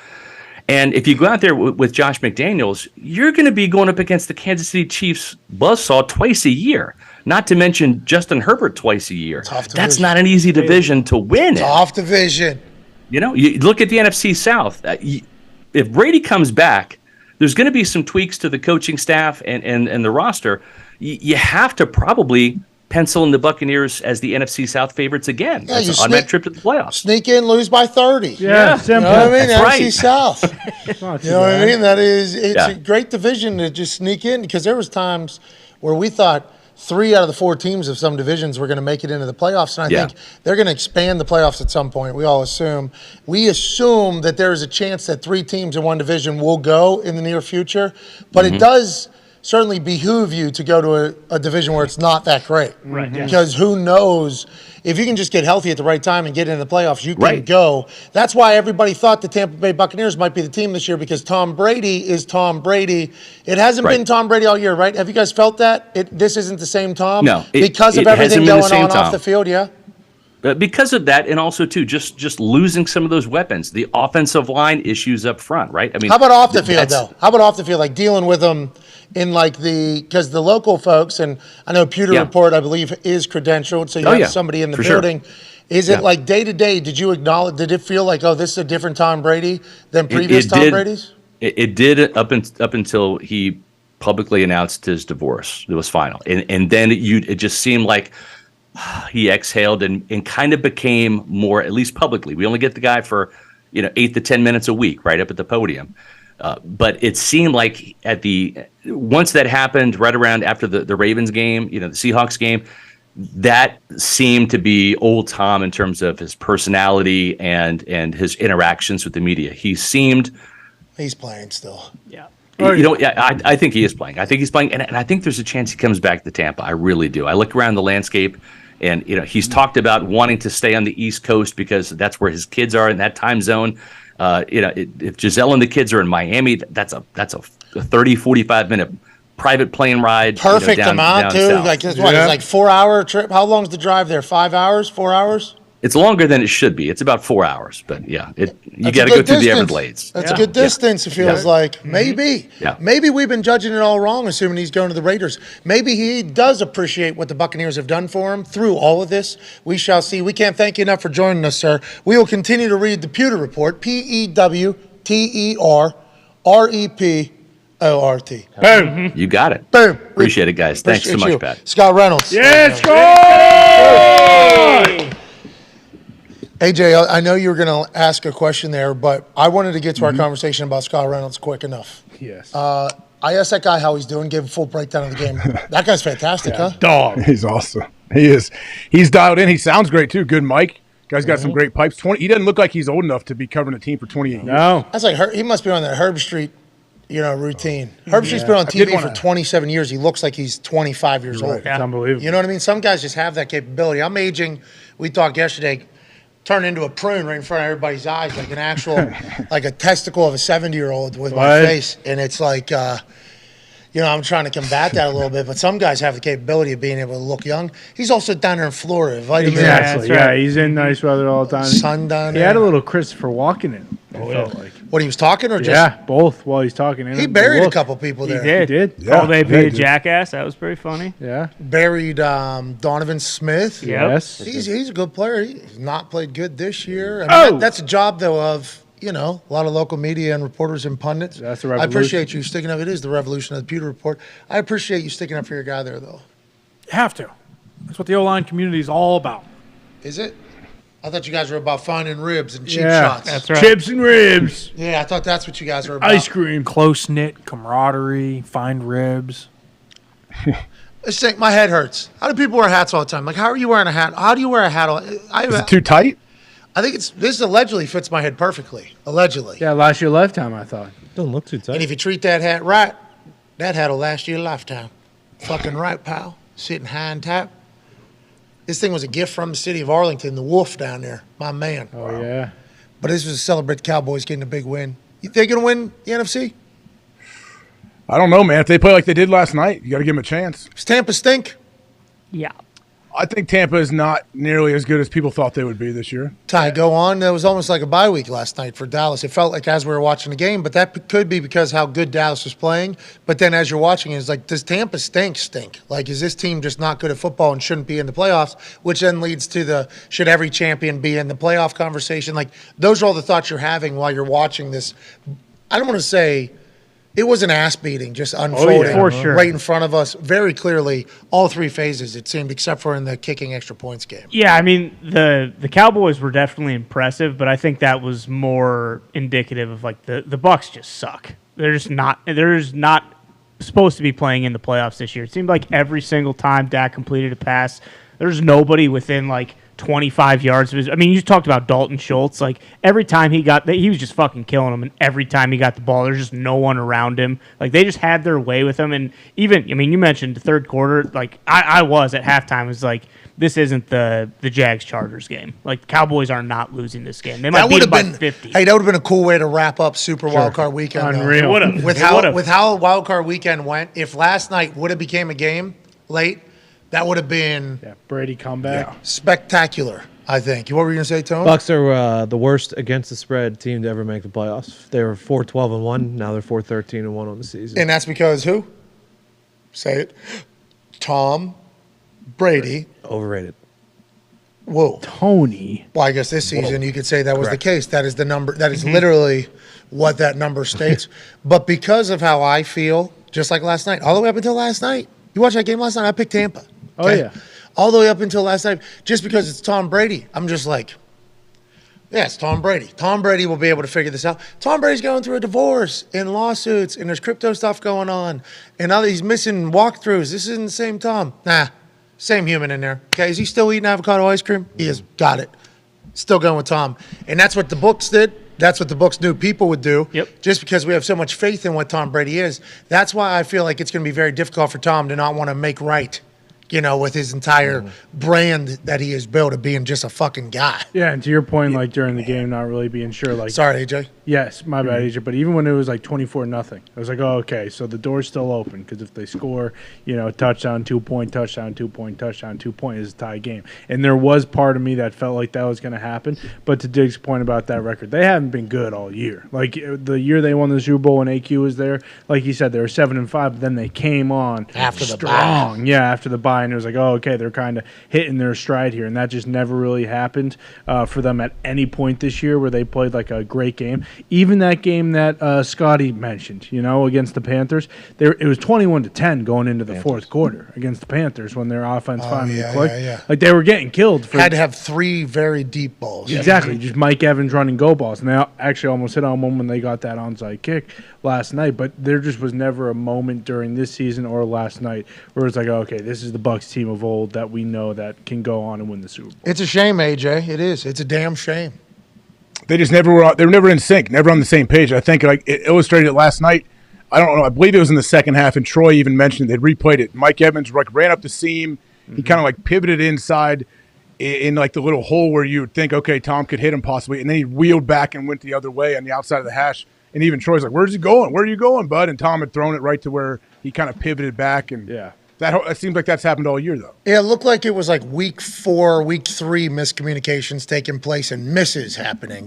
And if you go out there with Josh McDaniels, you're going to be going up against the Kansas City Chiefs buzzsaw twice a year, not to mention Justin Herbert twice a year. That's not an easy division to win. Tough division. You look at the NFC South. If Brady comes back, there's going to be some tweaks to the coaching staff and the roster. You have to probably pencil in the Buccaneers as the NFC South favorites again. Yeah, That's an automatic trip to the playoffs. Sneak in, lose by 30. Yeah, You simple. know what I mean? That's NFC right. South. You know what I mean? It's a great division to just sneak in, because there was times where we thought 3 out of the 4 teams of some divisions were going to make it into the playoffs, and I think they're going to expand the playoffs at some point. We assume that there is a chance that 3 teams in one division will go in the near future, but it does certainly behoove you to go to a division where it's not that great. Right. Because who knows, if you can just get healthy at the right time and get into the playoffs, you can go. That's why everybody thought the Tampa Bay Buccaneers might be the team this year, because Tom Brady is Tom Brady. It hasn't been Tom Brady all year, right? Have you guys felt that? This isn't the same Tom? No. Because of everything going on off the field, because of that, and also too just losing some of those weapons, the offensive line issues up front, right? I mean, how about off the field though? How about off the field, like dealing with them in like because the local folks, and I know Pewter Report, I believe, is credentialed, so you have somebody in the building. Sure. Is it like day to day? Did you acknowledge? Did it feel like, oh, this is a different Tom Brady than previous Tom Brady's? It did up until he publicly announced his divorce. It was final, and then it just seemed like he exhaled and kind of became more, at least publicly. We only get the guy for 8 to 10 minutes a week, right up at the podium. But it seemed like once that happened, right around after the Ravens game, the Seahawks game, that seemed to be old Tom in terms of his personality and his interactions with the media. He's playing still. Yeah. I think he is playing. I think he's playing, and I think there's a chance he comes back to Tampa. I really do. I look around the landscape, and he's talked about wanting to stay on the East Coast because that's where his kids are in that time zone. If Giselle and the kids are in Miami, that's a 30, 45 minute private plane ride. Perfect amount too. South. Like it's like 4 hour trip. How long's the drive there? 5 hours? 4 hours? It's longer than it should be. It's about 4 hours, but you got to go through the Everglades. That's a good distance. It feels like maybe. Yeah. Maybe we've been judging it all wrong, assuming he's going to the Raiders. Maybe he does appreciate what the Buccaneers have done for him through all of this. We shall see. We can't thank you enough for joining us, sir. We will continue to read the Pewter Report. PEWTERREPORT. Boom. You got it. Boom. Appreciate it, guys. Thanks so much, Pat. Scott Reynolds. Yes, go! AJ, I know you were going to ask a question there, but I wanted to get to our conversation about Scott Reynolds quick enough. Yes. I asked that guy how he's doing, gave a full breakdown of the game. That guy's fantastic, huh? Dog. He's awesome. He is. He's dialed in. He sounds great, too. Good mic. Guy's got some great pipes. He doesn't look like he's old enough to be covering a team for 28 years. No. That's like he must be on that Herb Street, routine. Herb Street's been on TV for 27 years. He looks like he's 25 years old. It's unbelievable. You know what I mean? Some guys just have that capability. I'm aging. We talked yesterday. Turn into a prune right in front of everybody's eyes, like an actual, like a testicle of a 70-year-old with my face. And it's like, I'm trying to combat that a little bit. But some guys have the capability of being able to look young. He's also down there in Florida. Exactly. Yeah, he's in nice weather all the time. Sun down there. He had a little Christopher Walken in him. Felt like. What, he was talking or just? Yeah, both while he's talking. He buried a couple people there. He did. Yeah. Called AB a jackass. That was pretty funny. Yeah. Buried Donovan Smith. Yep. Yes. He's a good player. He's not played good this year. I mean, that's a job, though, of, a lot of local media and reporters and pundits. That's the I revolution. appreciate you sticking up. It is the revolution of the Pewter Report. I appreciate you sticking up for your guy there, though. You have to. That's what the O-line community is all about. Is it? I thought you guys were about finding ribs and cheap Yeah, shots. That's right. Chips and ribs. Yeah, I thought that's what you guys were about. Ice cream. Close-knit, camaraderie, find ribs. Let's think, my head hurts. How do people wear hats all the time? Like, how are you wearing a hat? How do you wear a hat? Is it too tight? I think this allegedly fits my head perfectly. Allegedly. Yeah, last year lifetime, I thought. Doesn't look too tight. And if you treat that hat right, that hat will last you a lifetime. Fucking right, pal. Sitting high and tap. This thing was a gift from the city of Arlington, the Wolf down there, my man. Oh, yeah. But this was to celebrate the Cowboys getting a big win. You think they're going to win the NFC? I don't know, man. If they play like they did last night, you got to give them a chance. Does Tampa stink? Yeah. I think Tampa is not nearly as good as people thought they would be this year. Ty, go on. It was almost like a bye week last night for Dallas. It felt like as we were watching the game, but that could be because how good Dallas was playing. But then as you're watching, it's like, does Tampa stink? Like, is this team just not good at football and shouldn't be in the playoffs? Which then leads to the should every champion be in the playoff conversation? Like, those are all the thoughts you're having while you're watching this. I don't want to say it was an ass beating just unfolding for sure. right in front of us very clearly, all three phases, it seemed, except for in the kicking extra points game. Yeah, I mean, the Cowboys were definitely impressive, but I think that was more indicative of, like, the Bucs just suck. They're just not supposed to be playing in the playoffs this year. It seemed like every single time Dak completed a pass, there's nobody within, like, 25 yards of his. I mean, you talked about Dalton Schultz. Like, every time he was just fucking killing him, and every time he got the ball, there's just no one around him. Like, they just had their way with him. And even, I mean, you mentioned the third quarter. Like, I was at halftime, was like, this isn't the Jags-Chargers game. Like, the Cowboys are not losing this game. They might beat them by 50. Hey, that would have been a cool way to wrap up Super Wildcard Weekend. Unreal. With how Wildcard Weekend went, if last night would have became a game late, that would have been Brady comeback. spectacular. I think. What were you going to say, Tone? Bucs are the worst against the spread team to ever make the playoffs. They were 4-12-1. Now they're 4-13-1 on the season. And that's because who? Say it. Tom Brady. Overrated. Whoa. Tony. Well, I guess this season you could say that was the case. That is the number. That is literally what that number states. But because of how I feel, just like last night, all the way up until last night, you watched that game last night, I picked Tampa. Okay? Oh, yeah. All the way up until last night, just because it's Tom Brady, I'm just like, yeah, it's Tom Brady. Tom Brady will be able to figure this out. Tom Brady's going through a divorce and lawsuits, and there's crypto stuff going on, and now that he's missing walkthroughs. This isn't the same Tom. Nah, same human in there. Okay, is he still eating avocado ice cream? He is. Got it. Still going with Tom. And that's what the books did. That's what the books knew people would do. Yep. Just because we have so much faith in what Tom Brady is. That's why I feel like it's going to be very difficult for Tom to not want to make right, with his entire brand that he has built of being just a fucking guy. Yeah, and to your point, like during the game, not really being sure. Like, sorry, AJ. Yes, my bad, AJ. But even when it was like 24-0, I was like, oh, okay, so the door's still open because if they score, touchdown, 2-point, touchdown, 2-point, touchdown, 2-point is a tie game. And there was part of me that felt like that was going to happen. But to Diggs' point about that record, they haven't been good all year. Like the year they won the Super Bowl and AQ was there, like you said, they were 7-5. But then they came on after the strong. bye. Yeah, after the bye, and it was like, oh, okay, they're kind of hitting their stride here, and that just never really happened for them at any point this year where they played like a great game. Even that game that Scotty mentioned, against the Panthers, it was 21-10 going into the fourth quarter against the Panthers when their offense finally clicked. Yeah. Like they were getting killed. Had to have 3 very deep balls. Exactly, just Mike Evans running go balls, and they actually almost hit on one when they got that onside kick last night. But there just was never a moment during this season or last night where it's like, okay, this is the Bucs team of old that we know that can go on and win the Super Bowl. It's a shame, AJ. It is. It's a damn shame. They just never were. They were never in sync, never on the same page. I think like it illustrated it last night. I don't know. I believe it was in the second half, and Troy even mentioned they'd replayed it. Mike Evans ran up the seam. He kind of pivoted inside in the little hole where you would think, okay, Tom could hit him possibly, and then he wheeled back and went the other way on the outside of the hash. And even Troy's like, "Where's he going? Where are you going, bud?" And Tom had thrown it right to where he kind of pivoted back, and that seems like that's happened all year, though. Yeah, it looked like it was like week 4, week 3 miscommunications taking place and misses happening.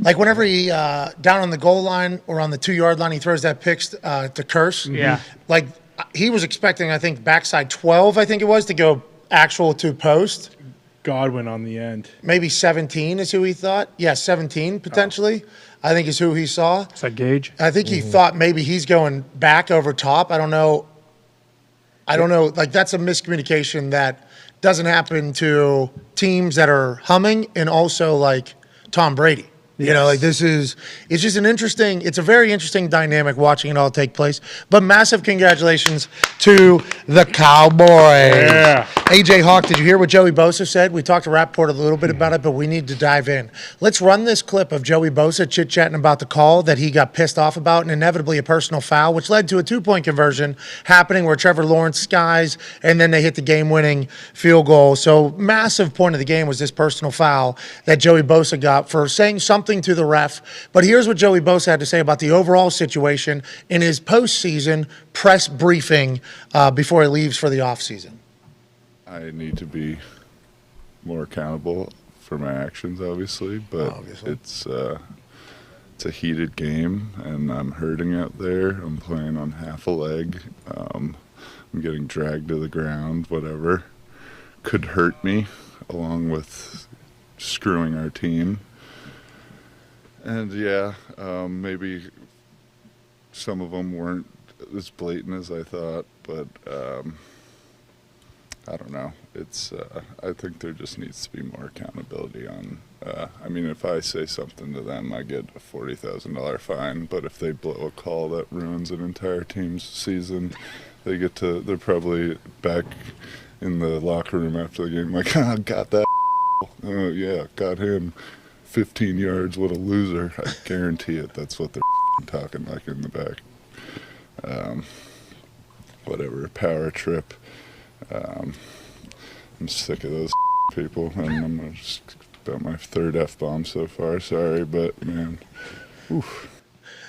Like whenever he down on the goal line or on the 2-yard line, he throws that pick to Curse. Yeah, like he was expecting, I think backside 12, I think it was to go actual to post. Godwin on the end. Maybe 17 is who he thought. Yeah, 17 potentially. I think is who he saw. Is that Gage? I think he thought maybe he's going back over top. I don't know. Like that's a miscommunication that doesn't happen to teams that are humming and also like Tom Brady. It's just it's a very interesting dynamic watching it all take place. But massive congratulations to the Cowboys. Yeah. AJ Hawk, did you hear what Joey Bosa said? We talked to Rapoport a little bit about it, but we need to dive in. Let's run this clip of Joey Bosa chit-chatting about the call that he got pissed off about and inevitably a personal foul, which led to a 2-point conversion happening where Trevor Lawrence skies and then they hit the game-winning field goal. So massive point of the game was this personal foul that Joey Bosa got for saying something to the ref. But here's what Joey Bosa had to say about the overall situation in his postseason press briefing before he leaves for the offseason. I need to be more accountable for my actions, obviously, but it's a heated game, and I'm hurting out there. I'm playing on half a leg. I'm getting dragged to the ground. Whatever could hurt me, along with screwing our team. And maybe some of them weren't as blatant as I thought, but I don't know. It's I think there just needs to be more accountability on. If I say something to them, I get a $40,000 fine. But if they blow a call that ruins an entire team's season, they're probably back in the locker room after the game, like, got that. Oh yeah, got him. 15 yards, what a loser. I guarantee it. That's what they're talking like in the back. Whatever, power trip. I'm sick of those people, and I'm just about my 3rd F-bomb so far. Sorry, but man. Oof.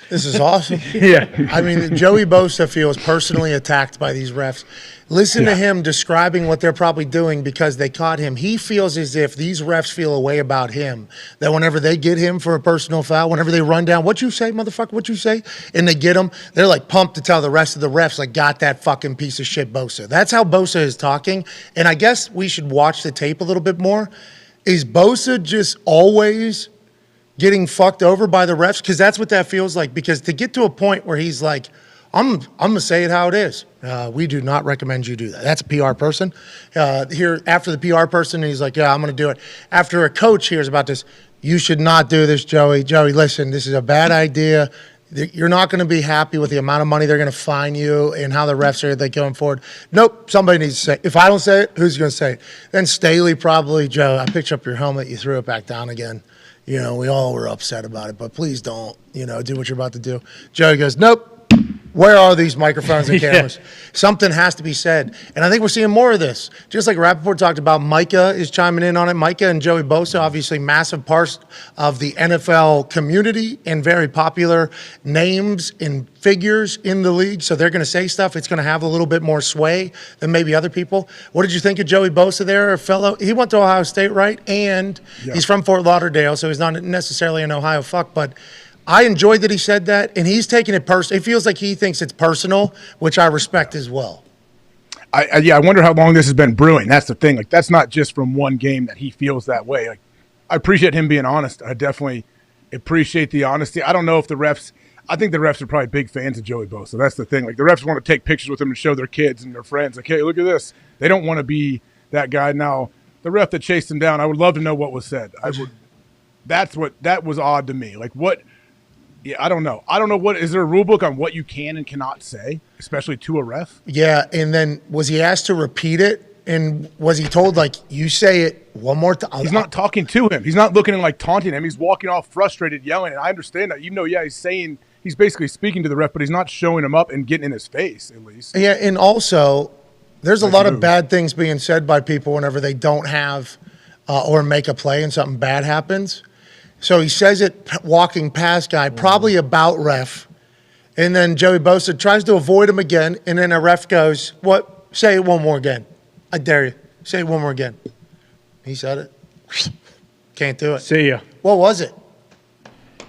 This is awesome. Yeah. I mean, Joey Bosa feels personally attacked by these refs. Listen to him describing what they're probably doing because they caught him. He feels as if these refs feel a way about him, that whenever they get him for a personal foul, whenever they run down, what you say, motherfucker, what you say, and they get him, they're like pumped to tell the rest of the refs, like, got that fucking piece of shit Bosa. That's how Bosa is talking, and I guess we should watch the tape a little bit more. Is Bosa just always getting fucked over by the refs? Because that's what that feels like. Because to get to a point where he's like, I'm going to say it how it is. We do not recommend you do that. That's a PR person. Here, after the PR person, he's like, yeah, I'm going to do it. After a coach hears about this, you should not do this, Joey. Joey, listen, this is a bad idea. You're not going to be happy with the amount of money they're going to fine you and how the refs are going forward. Nope, somebody needs to say it. If I don't say it, who's going to say it? Then Staley probably, Joe, I picked up your helmet. You threw it back down again. You know, we all were upset about it, but please don't, do what you're about to do. Joey goes, nope. Where are these microphones and cameras? Something has to be said. And I think we're seeing more of this. Just like Rapoport talked about, Micah is chiming in on it. Micah and Joey Bosa, obviously massive parts of the NFL community and very popular names and figures in the league. So they're going to say stuff. It's going to have a little bit more sway than maybe other people. What did you think of Joey Bosa there, a fellow? He went to Ohio State, right? And he's from Fort Lauderdale, so he's not necessarily an Ohio fuck, but I enjoyed that he said that, and he's taking it personal. It feels like he thinks it's personal, which I respect as well. I wonder how long this has been brewing. That's the thing. Like, that's not just from one game that he feels that way. Like, I appreciate him being honest. I definitely appreciate the honesty. I don't know if the refs – I think the refs are probably big fans of Joey Bosa. That's the thing. Like, the refs want to take pictures with him and show their kids and their friends. Like, hey, look at this. They don't want to be that guy. Now, the ref that chased him down, I would love to know what was said. That was odd to me. Like, what – yeah, I don't know. I don't know what is there a rule book on what you can and cannot say, especially to a ref? Yeah, and then was he asked to repeat it? And was he told, like, you say it one more time? He's not talking to him. He's not looking and, like, taunting him. He's walking off frustrated, yelling. And I understand that. He's basically speaking to the ref, but he's not showing him up and getting in his face, at least. Yeah, and also, there's a lot of bad things being said by people whenever they don't have or make a play and something bad happens. So he says it walking past guy, probably about ref. And then Joey Bosa tries to avoid him again. And then a ref goes, what? Say it one more again. I dare you. Say it one more again. He said it. Can't do it. See ya. What was it?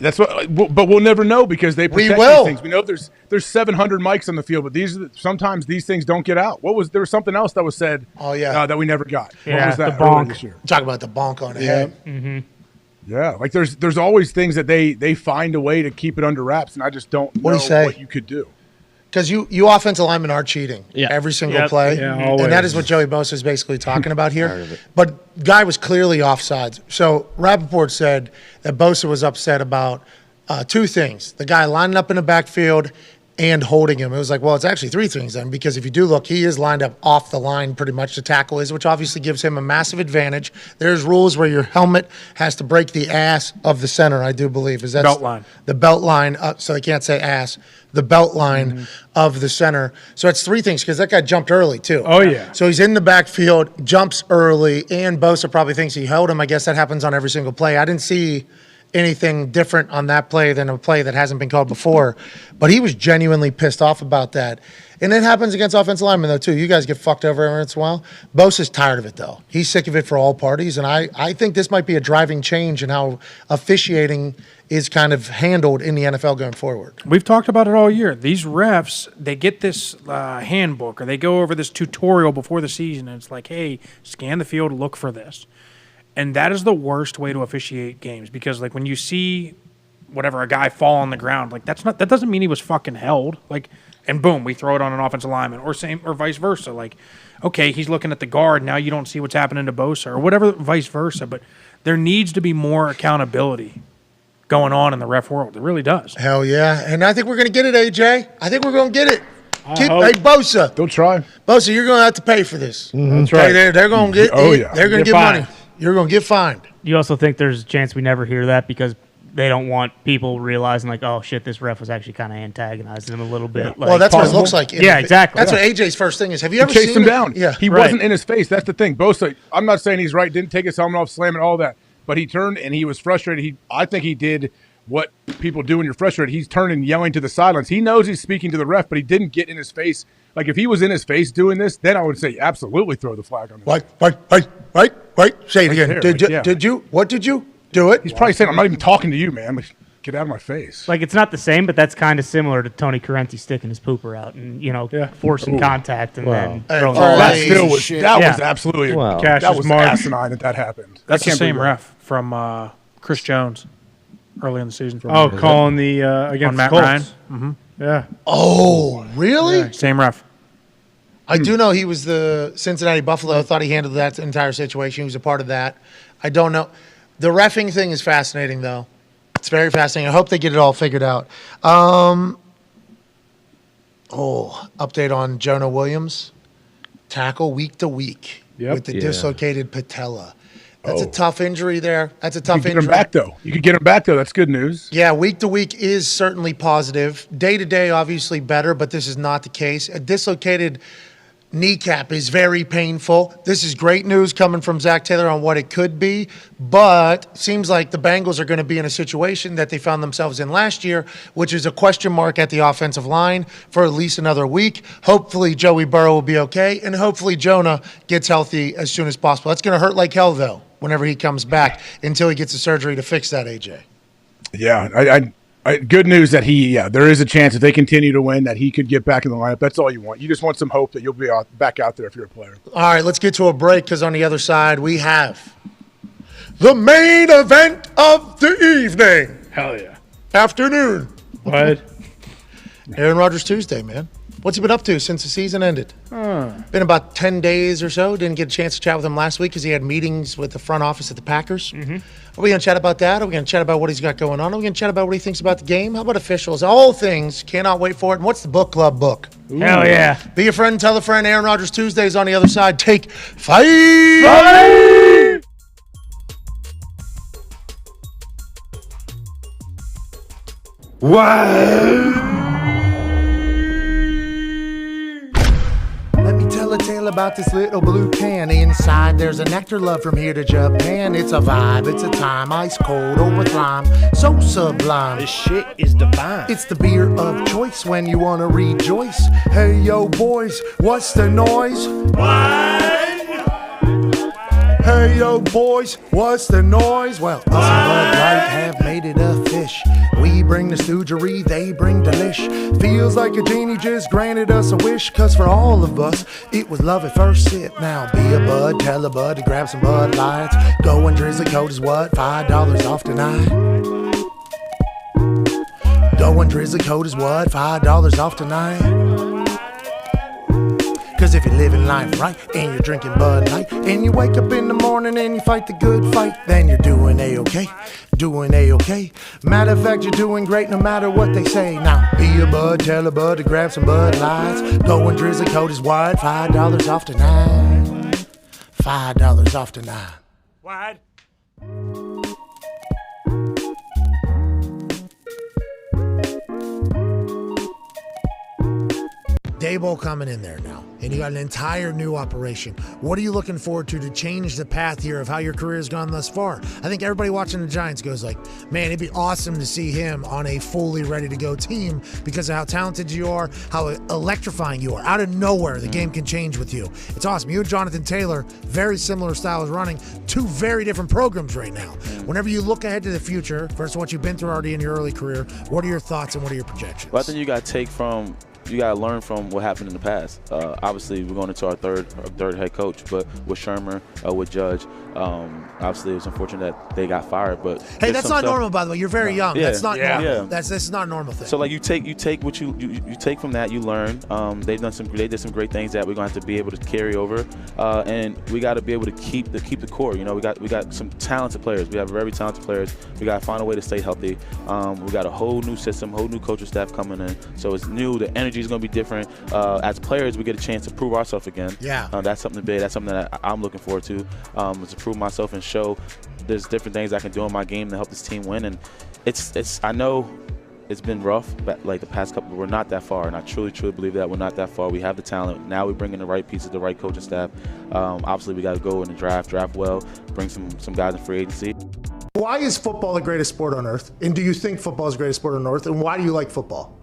That's what, but we'll never know because they protect these things. We know there's 700 mics on the field, but sometimes these things don't get out. There was something else that was said. Oh yeah, that we never got. Yeah, what was that the bonk. This year? Talk about the bonk on the head. Mm-hmm. Yeah, like there's always things that they find a way to keep it under wraps, and I just don't know what you could do. Because you offensive linemen are cheating every single play, and that is what Joey Bosa is basically talking about here. But guy was clearly offsides. So Rapoport said that Bosa was upset about two things: the guy lining up in the backfield and holding him. It was like, well, it's actually three things then, because if you do look, he is lined up off the line pretty much to tackle is, which obviously gives him a massive advantage. There's rules where your helmet has to break the ass of the center, I do believe. Is that belt line? The belt line, so they can't say ass. The belt line of the center. So it's three things, because that guy jumped early too. Oh, yeah. So he's in the backfield, jumps early, and Bosa probably thinks he held him. I guess that happens on every single play. I didn't see anything different on that play than a play that hasn't been called before. But he was genuinely pissed off about that. And it happens against offensive linemen, though, too. You guys get fucked over every once in a while. Bosa's tired of it, though. He's sick of it for all parties. And I think this might be a driving change in how officiating is kind of handled in the NFL going forward. We've talked about it all year. These refs, they get this handbook or they go over this tutorial before the season, and it's like, hey, scan the field, look for this. And that is the worst way to officiate games, because like when you see whatever, a guy fall on the ground, like that doesn't mean he was fucking held. Like, and boom, we throw it on an offensive lineman, or vice versa. Like, okay, he's looking at the guard, now you don't see what's happening to Bosa, or whatever, vice versa. But there needs to be more accountability going on in the ref world. It really does. Hell yeah. And I think we're going to get it, AJ. I think we're going to get it. Hey, Bosa. Don't try. Bosa, you're going to have to pay for this. That's right. They're going to get they're going to get money. fined. You're going to get fined. You also think there's a chance we never hear that because they don't want people realizing, like, oh, shit, this ref was actually kind of antagonizing them a little bit. Yeah. Like, well, that's what it looks like. Yeah, exactly. That's what AJ's first thing is. Have you ever chased seen him down? Yeah. He wasn't in his face. That's the thing. Bosa, I'm not saying he's right, didn't take his helmet off, slam it, all that. But he turned and he was frustrated. I think he did what people do when you're frustrated. He's turning, yelling to the sidelines. He knows he's speaking to the ref, but he didn't get in his face. Like, if he was in his face doing this, then I would say absolutely throw the flag on him. Wait. Say it again. Did you? What did you? Do it. He's probably saying, I'm not even talking to you, man. Like, get out of my face. Like, it's not the same, but that's kind of similar to Tony Correnti sticking his pooper out and, forcing contact and then throwing that was absolutely that was asinine that happened. That's the same ref from Chris Jones early in the season. Calling the against on Matt Colts. Ryan. Mm-hmm. Yeah. Oh, really? Yeah, same ref. I do know he was the Cincinnati Buffalo. I thought he handled that entire situation. He was a part of that. I don't know. The reffing thing is fascinating, though. It's very fascinating. I hope they get it all figured out. Update on Jonah Williams. Tackle week to week with the dislocated patella. That's a tough injury there. That's a tough injury. You could get him back, though. That's good news. Yeah, week to week is certainly positive. Day to day, obviously better, but this is not the case. A dislocated kneecap is very painful. This is great news coming from Zach Taylor on what it could be, but seems like the Bengals are going to be in a situation that they found themselves in last year, which is a question mark at the offensive line for at least another week. Hopefully Joey Burrow will be okay, and hopefully Jonah gets healthy as soon as possible. That's going to hurt like hell, though, whenever he comes back until he gets the surgery to fix that, AJ. Yeah, good news that there is a chance if they continue to win that he could get back in the lineup. That's all you want. You just want some hope that you'll be back out there if you're a player. All right, let's get to a break because on the other side we have the main event of the evening. Hell yeah. Afternoon. What? Aaron Rodgers Tuesday, man. What's he been up to since the season ended? Been about 10 days or so. Didn't get a chance to chat with him last week because he had meetings with the front office at the Packers. Mm-hmm. Are we going to chat about that? Are we going to chat about what he's got going on? Are we going to chat about what he thinks about the game? How about officials? All things. Cannot wait for it. And what's the book club book? Ooh. Hell yeah. Be a friend, tell a friend. Aaron Rodgers Tuesdays on the other side. Take 5. Let me tell a tale about this little blue can. Inside there's a nectar love from here to Japan. It's a vibe, it's a time, ice cold over lime, so sublime. This shit is divine. It's the beer of choice when you want to rejoice. Hey yo boys, what's the noise? What? Hey yo boys, what's the noise? Well, us and Bud Light have made it a fish. We bring the stoogery, they bring delish. Feels like a genie just granted us a wish. Cause for all of us, it was love at first sip. Now be a bud, tell a bud to grab some Bud Lights. Going Drizzly Code is what? $5 off tonight. Going Drizzly Code is what? $5 off tonight. Cause if you're living life right and you're drinking Bud Light and you wake up in the morning and you fight the good fight, then you're doing A-okay, doing A-okay. Matter of fact, you're doing great no matter what they say. Now, be a bud, tell a bud to grab some Bud Lights. Going Drizzly Code is wide, $5 off tonight. $5 off tonight. Wide. Daboll coming in there now, and you got an entire new operation. What are you looking forward to change the path here of how your career has gone thus far? I think everybody watching the Giants goes like, man, it'd be awesome to see him on a fully ready-to-go team because of how talented you are, how electrifying you are. Out of nowhere, the game can change with you. It's awesome. You and Jonathan Taylor, very similar style of running, two very different programs right now. Whenever you look ahead to the future versus what you've been through already in your early career, what are your thoughts and what are your projections? Well, I think you got to learn from what happened in the past. Obviously, we're going into our third head coach, but with Shermer, with Judge, obviously it was unfortunate that they got fired. But hey, that's not normal, by the way. You're very young. Yeah. That's not normal. Yeah. This is not a normal thing. So like you take what you take from that, you learn. They did some great things that we're going to have to be able to carry over, and we got to be able to keep the core. You know, we got some talented players. We have very talented players. We got to find a way to stay healthy. We got a whole new system, whole new coaching staff coming in. So it's new. The energy is going to be different. As players, we get a chance to prove ourselves again. Yeah. That's something big. That's something that I'm looking forward to prove myself and show there's different things I can do in my game to help this team win. And it's I know it's been rough, but like the past couple, we're not that far, and I truly believe that we're not that far. We have the talent. Now we bring in the right pieces, the right coaching staff. Obviously, we got to go in the draft well, bring some guys in free agency. Why is football the greatest sport on earth? And do you think football is the greatest sport on earth? And why do you like football?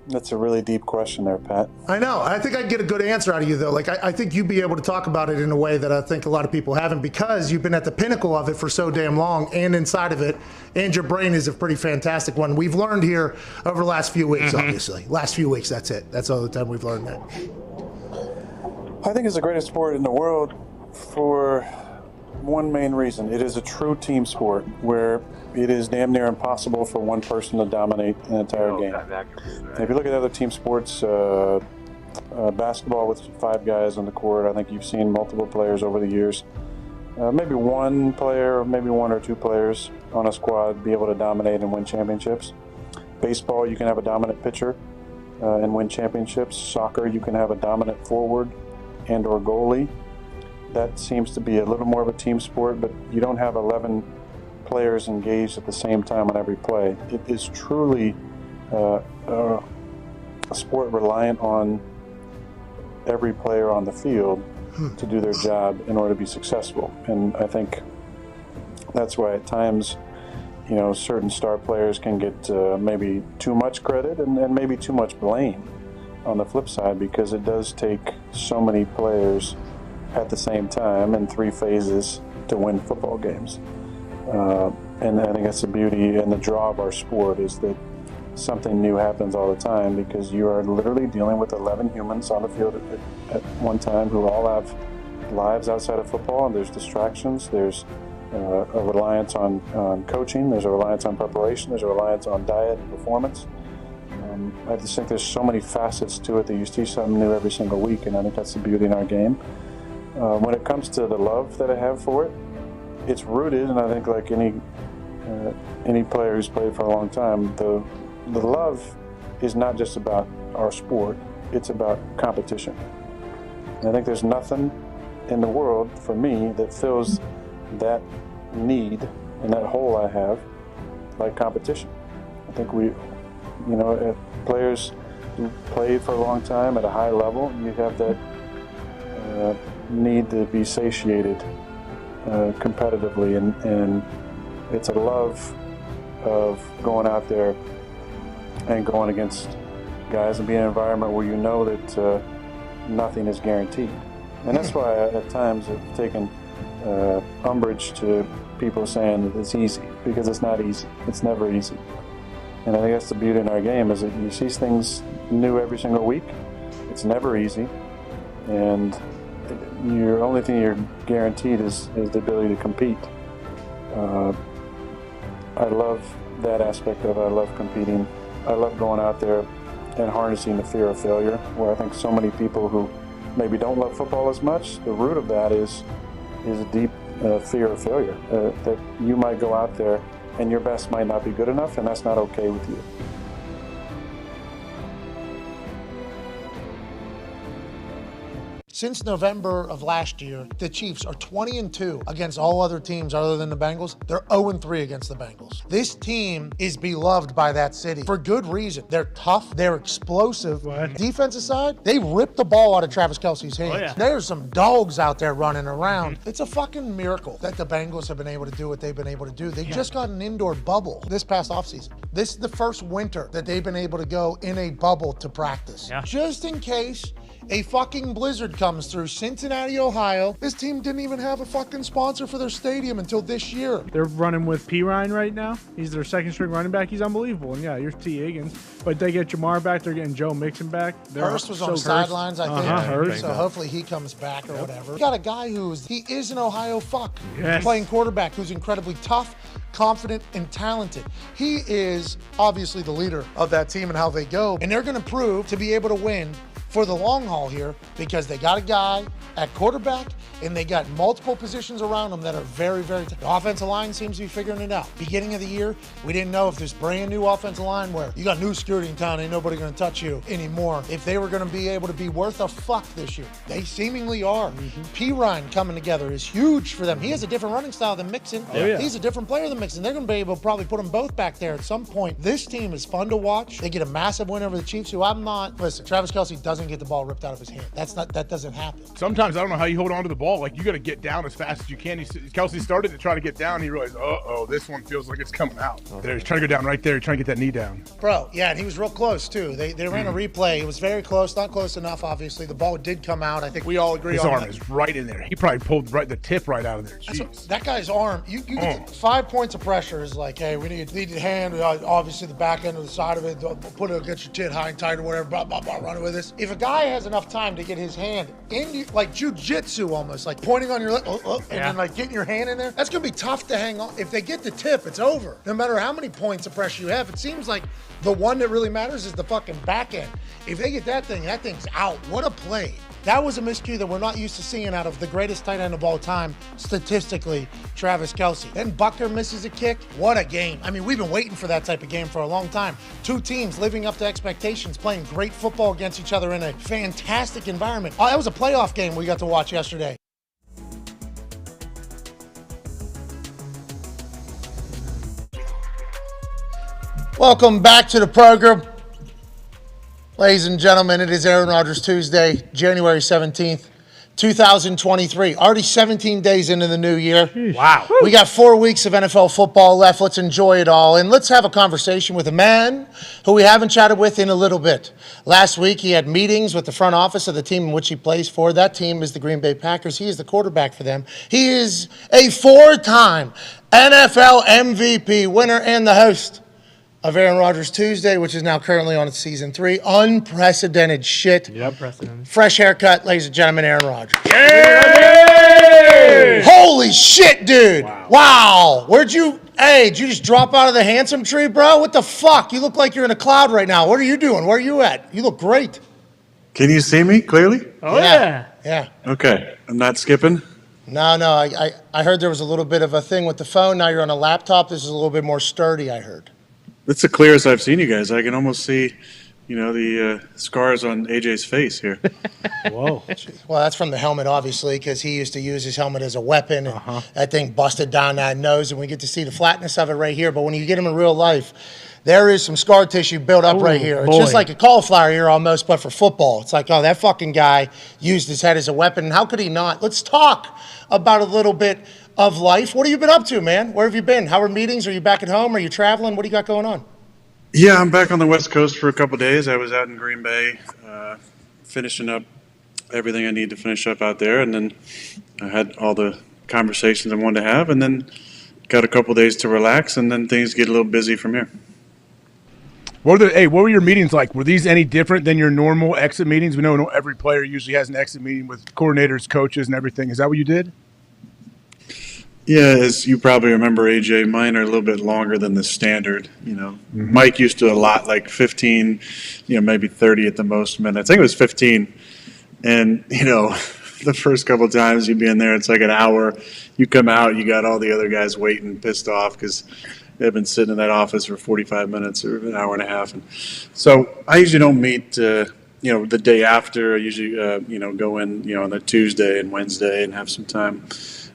That's a really deep question there, Pat. I know. I think I'd get a good answer out of you, though. Like, I think you'd be able to talk about it in a way that I think a lot of people haven't, because you've been at the pinnacle of it for so damn long and inside of it, and your brain is a pretty fantastic one. We've learned here over the last few weeks, obviously. Last few weeks, that's it. That's all the time we've learned that. I think it's the greatest sport in the world for one main reason. It is a true team sport where it is damn near impossible for one person to dominate an entire game. If you look at other team sports, basketball with 5 guys on the court, I think you've seen multiple players over the years. Maybe one player, or maybe 1 or 2 players on a squad be able to dominate and win championships. Baseball, you can have a dominant pitcher and win championships. Soccer, you can have a dominant forward and or goalie. That seems to be a little more of a team sport, but you don't have 11 players engaged at the same time on every play. It is truly a sport reliant on every player on the field to do their job in order to be successful. And I think that's why at times, you know, certain star players can get maybe too much credit and maybe too much blame on the flip side, because it does take so many players at the same time in 3 phases to win football games. And I think that's the beauty and the draw of our sport, is that something new happens all the time, because you are literally dealing with 11 humans on the field at one time who all have lives outside of football, and there's distractions, there's a reliance on coaching, there's a reliance on preparation, there's a reliance on diet and performance. I just think there's so many facets to it that you see something new every single week, and I think that's the beauty in our game. When it comes to the love that I have for it, it's rooted, and I think like any player who's played for a long time, the love is not just about our sport, it's about competition. And I think there's nothing in the world for me that fills that need and that hole I have like competition. I think players who play for a long time at a high level, you have that need to be satiated competitively, and it's a love of going out there and going against guys and being in an environment where you know that nothing is guaranteed. And that's why I, at times, I've taken umbrage to people saying that it's easy, because it's not easy. It's never easy. And I think that's the beauty in our game, is that you see things new every single week. It's never easy. And your only thing you're guaranteed is the ability to compete. I love that aspect of it. I love competing. I love going out there and harnessing the fear of failure, where I think so many people who maybe don't love football as much, the root of that is a deep fear of failure, that you might go out there and your best might not be good enough, and that's not okay with you. Since November of last year, the Chiefs are 20-2 against all other teams other than the Bengals. They're 0-3 against the Bengals. This team is beloved by that city for good reason. They're tough. They're explosive. Defensive side, they ripped the ball out of Travis Kelce's hands. Oh, yeah. There's some dogs out there running around. It's a fucking miracle that the Bengals have been able to do what they've been able to do. They just got an indoor bubble this past offseason. This is the first winter that they've been able to go in a bubble to practice. Just in case a fucking blizzard comes through Cincinnati, Ohio. This team didn't even have a fucking sponsor for their stadium until this year. They're running with P. Ryan right now. He's their second string running back. He's unbelievable. And yeah, you're T. Higgins. But they get Jamar back. They're getting Joe Mixon back. Hurst was on the sidelines, I think. So hopefully he comes back or whatever. You got a guy he is an Ohio fuck. Playing quarterback who's incredibly tough, confident, and talented. He is obviously the leader of that team and how they go. And they're going to prove to be able to win for the long haul here, because they got a guy at quarterback and they got multiple positions around them that are very, very tough. The offensive line seems to be figuring it out. Beginning of the year, we didn't know if this brand new offensive line where you got new security in town, ain't nobody gonna touch you anymore, if they were gonna be able to be worth a fuck this year. They seemingly are. P. Ryan coming together is huge for them. He has a different running style than Mixon. He's a different player than Mixon. They're gonna be able to probably put them both back there at some point. This team is fun to watch. They get a massive win over the Chiefs, who Travis Kelce doesn't doesn't get the ball ripped out of his hand. That doesn't happen. Sometimes I don't know how you hold on to the ball. Like, you got to get down as fast as you can. Kelsey started to try to get down. He realized, this one feels like it's coming out. There, he's trying to go down right there. He's trying to get that knee down. Bro, yeah, and he was real close, too. They ran a replay. It was very close, not close enough, obviously. The ball did come out. I think we all agree His on arm that. is right in there. He probably pulled the tip right out of there. Jeez. That guy's arm, you get 5 points of pressure is like, hey, we need your hand, obviously the back end of the side of it, put it against your tit high and tight or whatever, blah, blah, blah, run with this. If a guy has enough time to get his hand in, like jiu-jitsu almost, like pointing on your leg, and then like getting your hand in there, that's going to be tough to hang on. If they get the tip, it's over. No matter how many points of pressure you have, it seems like the one that really matters is the fucking back end. If they get that thing's out. What a play. That was a miscue that we're not used to seeing out of the greatest tight end of all time, statistically, Travis Kelce. Then Bucker misses a kick. What a game. I mean, we've been waiting for that type of game for a long time. Two teams living up to expectations, playing great football against each other in a fantastic environment. That was a playoff game we got to watch yesterday. Welcome back to the program. Ladies and gentlemen, it is Aaron Rodgers Tuesday, January 17th, 2023. Already 17 days into the new year. Wow. We got 4 weeks of NFL football left. Let's enjoy it all. And let's have a conversation with a man who we haven't chatted with in a little bit. Last week, he had meetings with the front office of the team in which he plays for. That team is the Green Bay Packers. He is the quarterback for them. He is a 4-time NFL MVP winner and the host of Aaron Rodgers Tuesday, which is now currently on its season 3. Unprecedented shit. Yep. Unprecedented. Fresh haircut, ladies and gentlemen, Aaron Rodgers. Yay! Holy shit, dude. Wow. Did you just drop out of the handsome tree, bro? What the fuck? You look like you're in a cloud right now. What are you doing? Where are you at? You look great. Can you see me clearly? Oh, yeah. Yeah. Okay. I'm not skipping. No. I heard there was a little bit of a thing with the phone. Now you're on a laptop. This is a little bit more sturdy, I heard. It's the clearest I've seen you guys. I can almost see, the scars on AJ's face here. Whoa. Well, that's from the helmet, obviously, because he used to use his helmet as a weapon. And that thing busted down that nose, and we get to see the flatness of it right here. But when you get him in real life, there is some scar tissue built up right here. It's just like a cauliflower ear almost, but for football. It's like, oh, that fucking guy used his head as a weapon. And how could he not? Let's talk about a little bit of life. What have you been up to, man? Where have you been? How are meetings? Are you back at home? Are you traveling? What do you got going on? Yeah, I'm back on the West Coast for a couple of days. I was out in Green Bay finishing up everything I need to finish up out there. And then I had all the conversations I wanted to have. And then got a couple of days to relax. And then things get a little busy from here. What were your meetings like? Were these any different than your normal exit meetings? We know every player usually has an exit meeting with coordinators, coaches, and everything. Is that what you did? Yeah, as you probably remember, AJ, mine are a little bit longer than the standard. Mike used to a lot, like 15, maybe 30 at the most minutes. I think it was 15. And, the first couple of times you'd be in there, it's like an hour. You come out, you got all the other guys waiting, pissed off because they've been sitting in that office for 45 minutes or an hour and a half. And so I usually don't meet, the day after. I usually, go in, on the Tuesday and Wednesday and have some time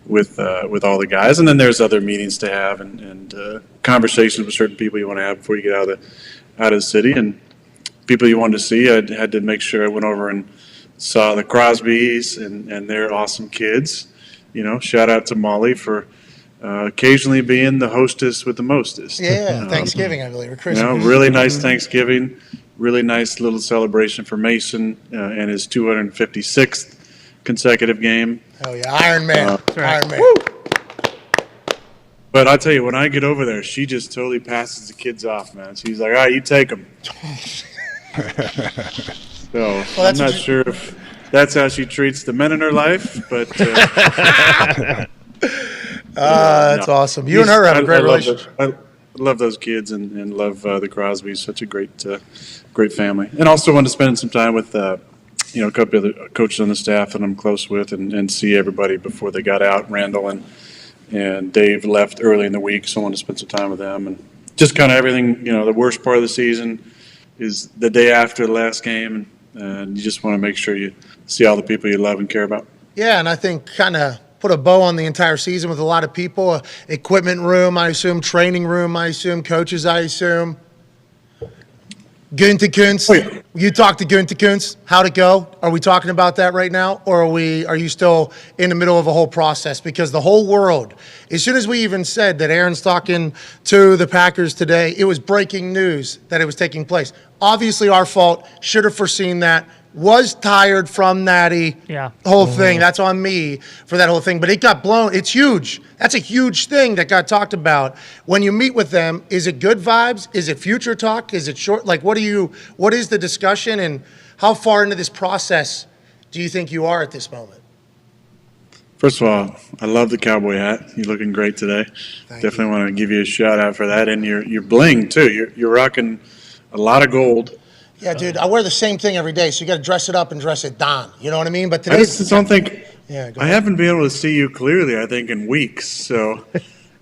with all the guys. And then there's other meetings to have and conversations with certain people you want to have before you get out of the city. And people you wanted to see, I had to make sure I went over and saw the Crosbys and their awesome kids. Shout out to Molly for occasionally being the hostess with the mostest. Yeah, Thanksgiving, I believe, or Christmas. Really nice Thanksgiving. Really nice little celebration for Mason and his 256th consecutive game. Oh, yeah, Iron Man. Iron Man. But I tell you, when I get over there, she just totally passes the kids off, man. She's like, all right, you take them. So I'm not sure if that's how she treats the men in her life, but that's awesome. You and her have a great relationship. I love those kids and love the Crosbys. Such a great family. And also want to spend some time with a couple of the coaches on the staff that I'm close with and see everybody before they got out. Randall and Dave left early in the week, so I want to spend some time with them. And just kind of everything, the worst part of the season is the day after the last game, and you just want to make sure you see all the people you love and care about. Yeah, and I think kind of put a bow on the entire season with a lot of people. Equipment room, I assume. Training room, I assume. Coaches, I assume. Gunther Kuntz. You talked to Gunther Kuntz. How'd it go? Are we talking about that right now, or are you still in the middle of a whole process? Because the whole world, as soon as we even said that Aaron's talking to the Packers today, it was breaking news that it was taking place. Obviously, our fault. Should have foreseen that. Was tired from Natty. Whole thing. That's on me for that whole thing. But it got blown. It's huge. That's a huge thing that got talked about. When you meet with them, is it good vibes? Is it future talk? Is it short? Like, what is the discussion, and how far into this process do you think you are at this moment? First of all, I love the cowboy hat. You're looking great today. Definitely want to give you a shout out for that. And your bling too. You're rocking a lot of gold. Yeah, dude, I wear the same thing every day, so you got to dress it up and dress it down. You know what I mean? But today, I just don't think Yeah, go I ahead. haven't been able to see you clearly. I think in weeks. So,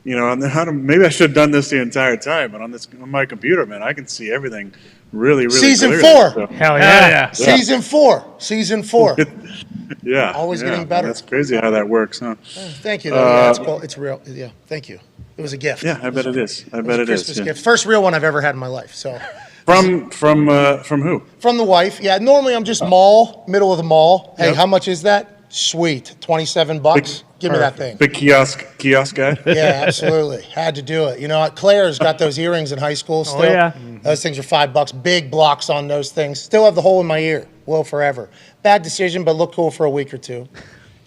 maybe I should have done this the entire time. But on my computer, man, I can see everything really, really Season clearly. 4. So- Hell yeah. Season 4. Season 4. Yeah, Always yeah, getting better. That's crazy how that works, huh? Thank you. Though. Yeah, it's cool. It's real. Yeah, thank you. It was a gift. Yeah, I bet it is. I It was bet a it is. Christmas yeah. gift. First real one I've ever had in my life. So From who? from the wife. Yeah, normally I'm just middle of the mall. Hey, how much is that? Sweet, $27. Give me that thing. Big kiosk guy. Yeah, absolutely. Had to do it. You know, Claire's got those earrings in high school still. yeah. Those things are $5. Big blocks on those things. Still have the hole in my ear. Will forever. Bad decision, but look cool for a week or two.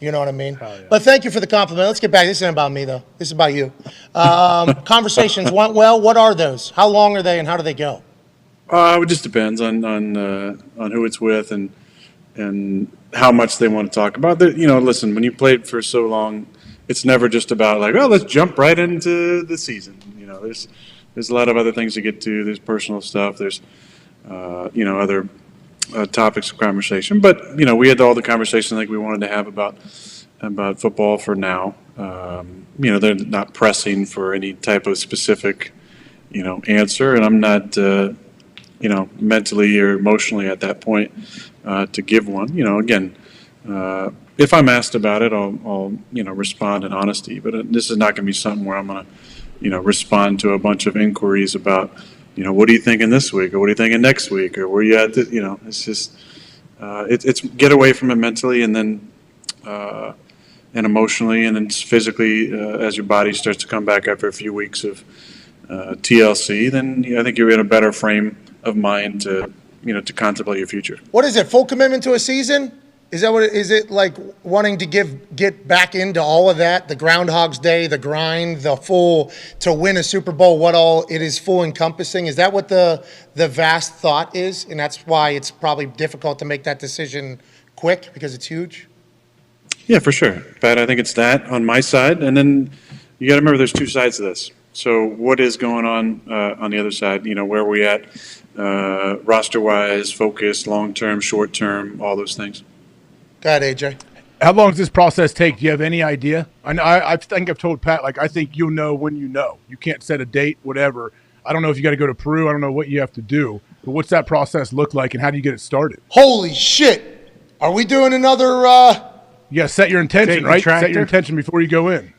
You know what I mean? But thank you for the compliment. Let's get back. This isn't about me, though. This is about you. Conversations went well. What are those? How long are they, and how do they go? It just depends on who it's with and how much they want to talk about. Listen, when you played for so long, it's never just about like, oh, let's jump right into the season. There's a lot of other things to get to. There's personal stuff. There's other topics of conversation. But we had all the conversations like we wanted to have about football for now. They're not pressing for any type of specific answer, and I'm not mentally or emotionally at that point to give one. Again, if I'm asked about it, I'll respond in honesty. But this is not going to be something where I'm going to respond to a bunch of inquiries about what are you thinking this week, or what are you thinking next week, or where you at? It's just it's get away from it mentally, and then and emotionally, and then physically as your body starts to come back after a few weeks of TLC. Then I think you're in a better frame of mind to to contemplate your future. What is it? Full commitment to a season? Is that what is it like? Wanting to get back into all of that, the Groundhog's Day, the grind, the full to win a Super Bowl. What all it is full encompassing? Is that what the vast thought is? And that's why it's probably difficult to make that decision quick because it's huge. Yeah, for sure. Pat, I think it's that on my side, and then you got to remember there's two sides to this. So what is going on the other side? Where are we at roster-wise, focus, long-term, short-term, all those things. Go ahead, AJ. How long does this process take? Do you have any idea? I think I've told Pat, I think you'll know when you know. You can't set a date, whatever. I don't know if you got to go to Peru. I don't know what you have to do. But what's that process look like, and how do you get it started? Holy shit! Are we doing another? You got to set your intention, right? Set your intention before you go in.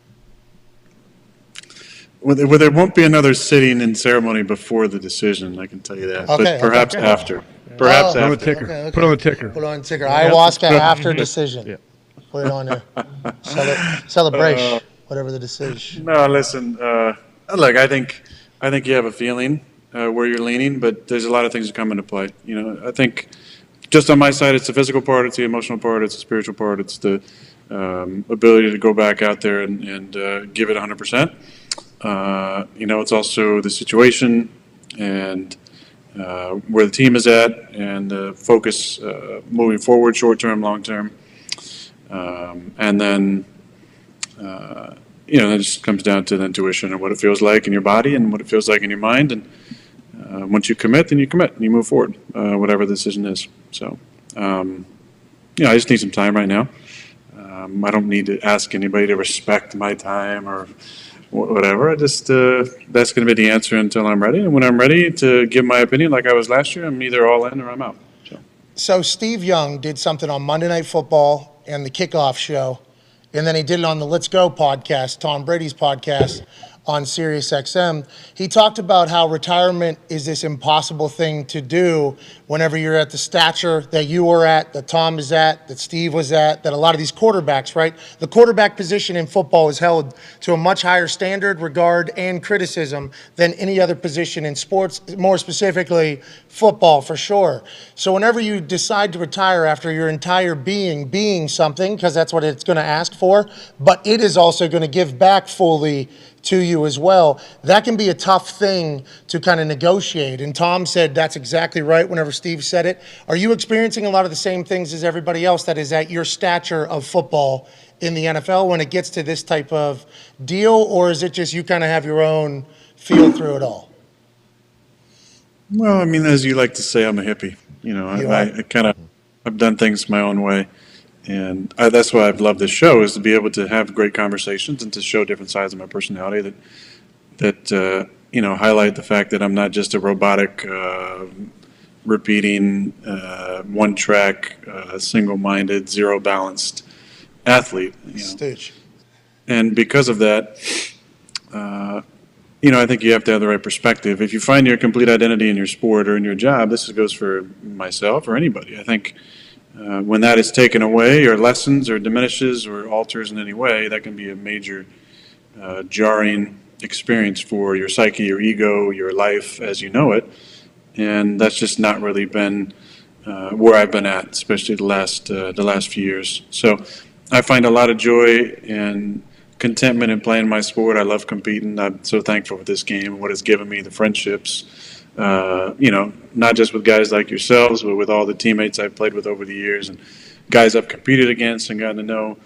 Well, there won't be another sitting and ceremony before the decision, I can tell you that. But perhaps after. Perhaps Put on after. the ticker. Put on the ticker. Put on the ticker. Ayahuasca after decision. Yeah. Put it on there. Celebration, whatever the decision. No, listen. Look, I think you have a feeling where you're leaning, but there's a lot of things that come into play. I think just on my side, it's the physical part, it's the emotional part, it's the spiritual part, it's the ability to go back out there and give it 100%. It's also the situation and where the team is at and the focus moving forward, short term, long term, and then it just comes down to the intuition and what it feels like in your body and what it feels like in your mind. And once you commit, then you commit and you move forward, whatever the decision is. So, I just need some time right now. I don't need to ask anybody to respect my time or whatever. I just that's going to be the answer until I'm ready. And when I'm ready to give my opinion, like I was last year, I'm either all in or I'm out. So Steve Young did something on Monday Night Football and the Kickoff Show, and then he did it on the Let's Go podcast, Tom Brady's podcast, on SiriusXM. He talked about how retirement is this impossible thing to do whenever you're at the stature that you were at, that Tom is at, that Steve was at, that a lot of these quarterbacks, right? The quarterback position in football is held to a much higher standard, regard, and criticism than any other position in sports, more specifically football for sure. So whenever you decide to retire after your entire being something, because that's what it's going to ask for, but it is also going to give back fully to you as well, that can be a tough thing to kind of negotiate. And Tom said that's exactly right whenever Steve said it. Are you experiencing a lot of the same things as everybody else that is at your stature of football in the NFL when it gets to this type of deal, or is it just you kind of have your own feel through it all? Well, I mean, as you like to say, I'm a hippie. You know, I've done things my own way. And that's why I've loved this show, is to be able to have great conversations and to show different sides of my personality that highlight the fact that I'm not just a robotic, repeating, one-track, single-minded, zero-balanced athlete. Stitch. And because of that, I think you have to have the right perspective. If you find your complete identity in your sport or in your job, this goes for myself or anybody. I think when that is taken away or lessens or diminishes or alters in any way, that can be a major jarring experience for your psyche, your ego, your life as you know it. And that's just not really been where I've been at, especially the last few years. So I find a lot of joy and contentment in playing my sport. I love competing. I'm so thankful for this game and what it's given me, the friendships. Not just with guys like yourselves, but with all the teammates I've played with over the years and guys I've competed against and gotten to know.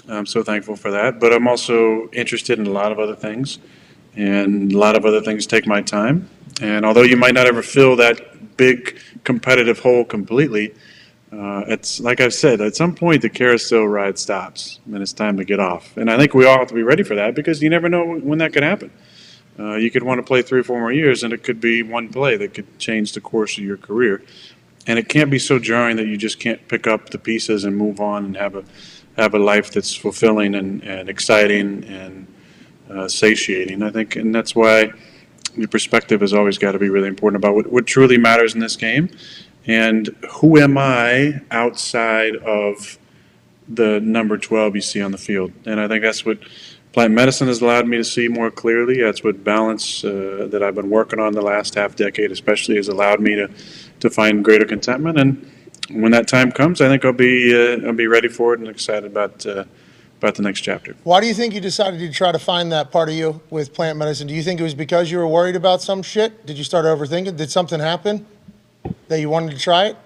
I'm so thankful for that. But I'm also interested in a lot of other things, and a lot of other things take my time. And although you might not ever fill that big competitive hole completely, it's like I've said, at some point the carousel ride stops and it's time to get off. And I think we all have to be ready for that, because you never know when that could happen. You could want to play 3 or 4 more years, and it could be one play that could change the course of your career. And it can't be so jarring that you just can't pick up the pieces and move on and have a life that's fulfilling and exciting and satiating. I think, and that's why your perspective has always got to be really important about what truly matters in this game, and who am I outside of the number 12 you see on the field. And I think that's what plant medicine has allowed me to see more clearly. That's what balance that I've been working on the last half decade especially has allowed me to find greater contentment. And when that time comes, I think I'll be ready for it and excited about the next chapter. Why do you think you decided to try to find that part of you with plant medicine? Do you think it was because you were worried about some shit? Did you start overthinking? Did something happen that you wanted to try it?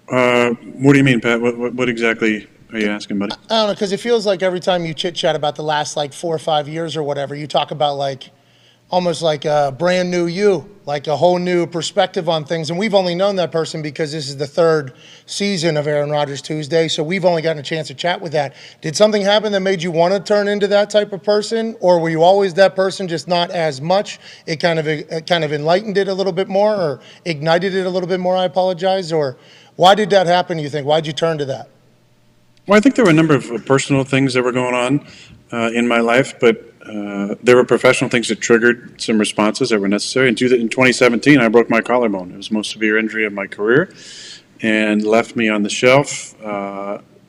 What do you mean, Pat? What exactly are you asking, buddy? I don't know, because it feels like every time you chit-chat about the last 4 or 5 years or whatever, you talk about almost like a brand new you, like a whole new perspective on things. And we've only known that person because this is the 3rd season of Aaron Rodgers Tuesday, so we've only gotten a chance to chat with that. Did something happen that made you want to turn into that type of person, or were you always that person, just not as much? It kind of enlightened it a little bit more, or ignited it a little bit more, I apologize, or why did that happen, you think? Why did you turn to that? Well, I think there were a number of personal things that were going on in my life, but there were professional things that triggered some responses that were necessary. In 2017, I broke my collarbone. It was the most severe injury of my career and left me on the shelf.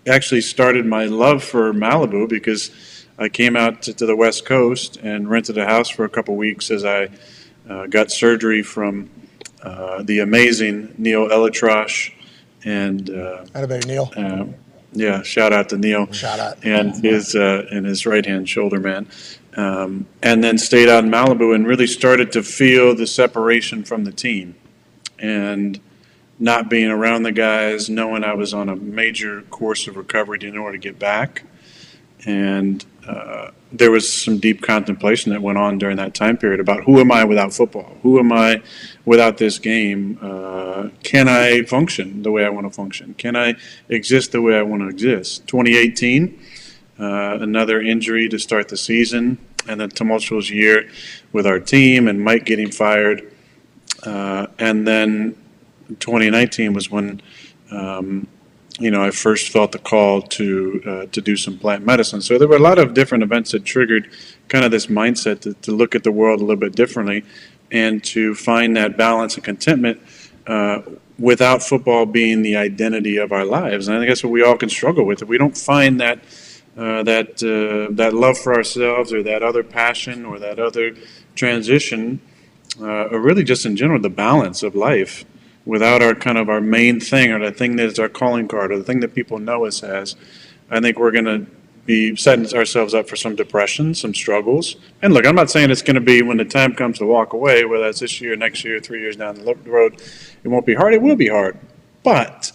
Actually started my love for Malibu because I came out to the West Coast and rented a house for a couple weeks as I got surgery from the amazing Neil Elitrosh. And Neil. Yeah, shout out to Neil. Shout out. And his right-hand shoulder man. And then stayed out in Malibu and really started to feel the separation from the team. And not being around the guys, knowing I was on a major course of recovery in order to get back. And there was some deep contemplation that went on during that time period about who am I without football? Who am I without this game? Can I function the way I want to function? Can I exist the way I want to exist? 2018, another injury to start the season, and a tumultuous year with our team and Mike getting fired. And then 2019 was when I first felt the call to do some plant medicine. So there were a lot of different events that triggered kind of this mindset to look at the world a little bit differently and to find that balance and contentment without football being the identity of our lives. And I think that's what we all can struggle with. If we don't find that love for ourselves or that other passion or that other transition, or really just in general the balance of life, without our main thing or the thing that is our calling card or the thing that people know us as, I think we're going to be setting ourselves up for some depression, some struggles. And look, I'm not saying it's going to be when the time comes to walk away, whether that's this year, next year, 3 years down the road, it won't be hard. It will be hard. But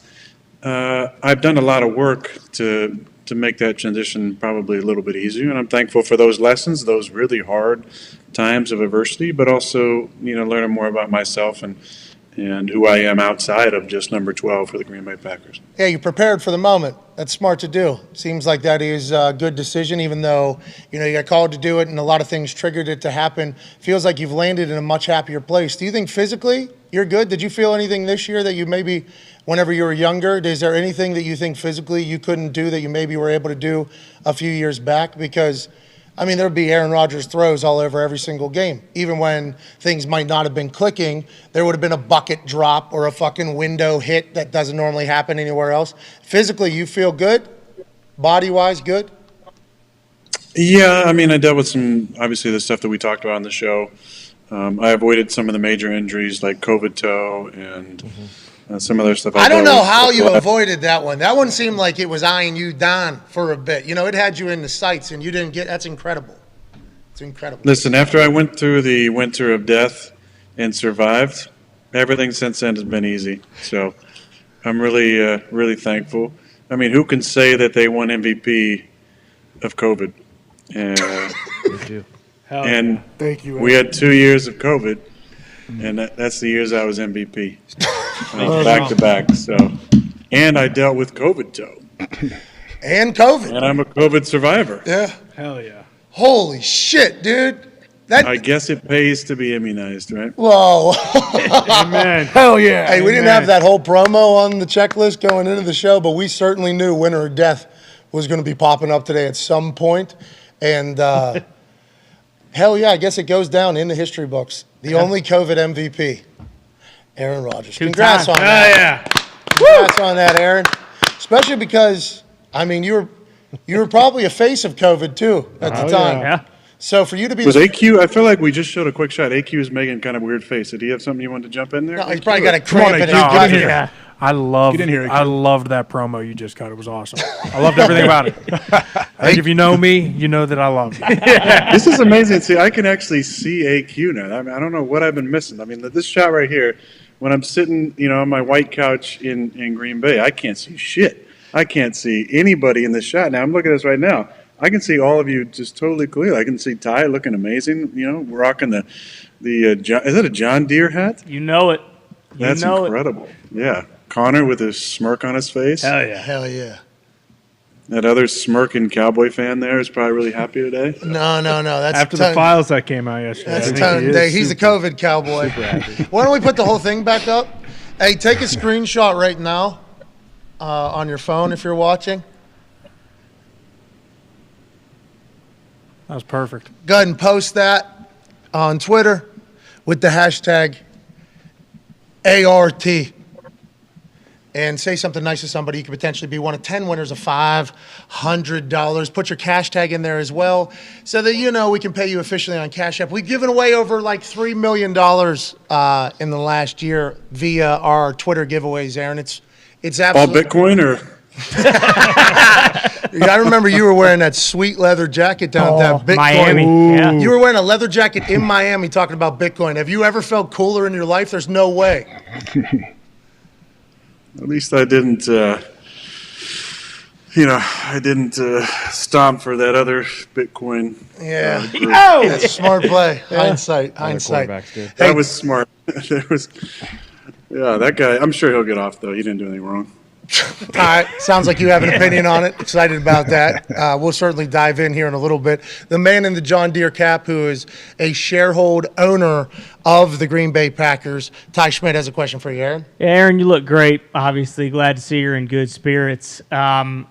I've done a lot of work to make that transition probably a little bit easier. And I'm thankful for those lessons, those really hard times of adversity, but also, learning more about myself and who I am outside of just number 12 for the Green Bay Packers. Yeah, you prepared for the moment. That's smart to do. Seems like that is a good decision, even though, you got called to do it and a lot of things triggered it to happen. Feels like you've landed in a much happier place. Do you think physically you're good? Did you feel anything this year that you maybe, whenever you were younger, is there anything that you think physically you couldn't do that you maybe were able to do a few years back? Because there would be Aaron Rodgers throws all over every single game. Even when things might not have been clicking, there would have been a bucket drop or a fucking window hit that doesn't normally happen anywhere else. Physically, you feel good? Body-wise, good? Yeah, I dealt with obviously the stuff that we talked about on the show. I avoided some of the major injuries like COVID toe and some other stuff. I don't know how you avoided that one. That one seemed like it was eyeing you down for a bit. It had you in the sights, and you didn't get. That's incredible. It's incredible. Listen, after I went through the winter of death and survived, everything since then has been easy. So I'm really, really thankful. Who can say that they won MVP of COVID? And thank you. We had 2 years of COVID, and that's the years I was MVP. Back to back. So, and I dealt with COVID toe. And COVID. And I'm a COVID survivor. Yeah. Hell yeah. Holy shit, dude. I guess it pays to be immunized, right? Whoa. Amen. Hell yeah. Hey, we didn't have that whole promo on the checklist going into the show, but we certainly knew winner or death was going to be popping up today at some point. And hell yeah, I guess it goes down in the history books. The only COVID MVP. Aaron Rodgers. Congrats on that. Yeah. Congrats on that, Aaron. Especially because, you were probably a face of COVID too at the time. Yeah. So for you to be was AQ? I feel like we just showed a quick shot. AQ is making kind of weird face. Did he have something you wanted to jump in there? No, he's probably got a cramp in his gut. Yeah. I loved that promo you just cut. It was awesome. I loved everything about it. I think if you know me, you know that I love you. This is amazing. See, I can actually see AQ now. I don't know what I've been missing. This shot right here, when I'm sitting, on my white couch in Green Bay, I can't see shit. I can't see anybody in this shot. Now, I'm looking at this right now. I can see all of you just totally clear. I can see Ty looking amazing, rocking the is that a John Deere hat? You know it. That's incredible. Yeah. Connor with his smirk on his face. Hell yeah. Hell yeah. That other smirking Cowboy fan there is probably really happy today. No. That's after the files that came out yesterday. That's a tone day. He's a COVID cowboy. Why don't we put the whole thing back up? Hey, take a screenshot right now on your phone if you're watching. That was perfect. Go ahead and post that on Twitter with the hashtag ART. And say something nice to somebody. You could potentially be one of 10 winners of $500. Put your cash tag in there as well so that, we can pay you officially on Cash App. We've given away over like $3 million in the last year via our Twitter giveaways, Aaron. It's absolutely... All Bitcoin or... I remember you were wearing that sweet leather jacket down at that Bitcoin. Miami. Yeah. You were wearing a leather jacket in Miami talking about Bitcoin. Have you ever felt cooler in your life? There's no way. At least I didn't, stomp for that other Bitcoin. Yeah. That's a smart play. Hindsight. That was smart. That guy, I'm sure he'll get off, though. He didn't do anything wrong. All right. Sounds like you have an opinion on it. Excited about that. We'll certainly dive in here in a little bit. The man in the John Deere cap, who is a shareholder owner of the Green Bay Packers, Ty Schmidt, has a question for you, Aaron. Yeah, Aaron, you look great. Obviously, glad to see you're in good spirits. And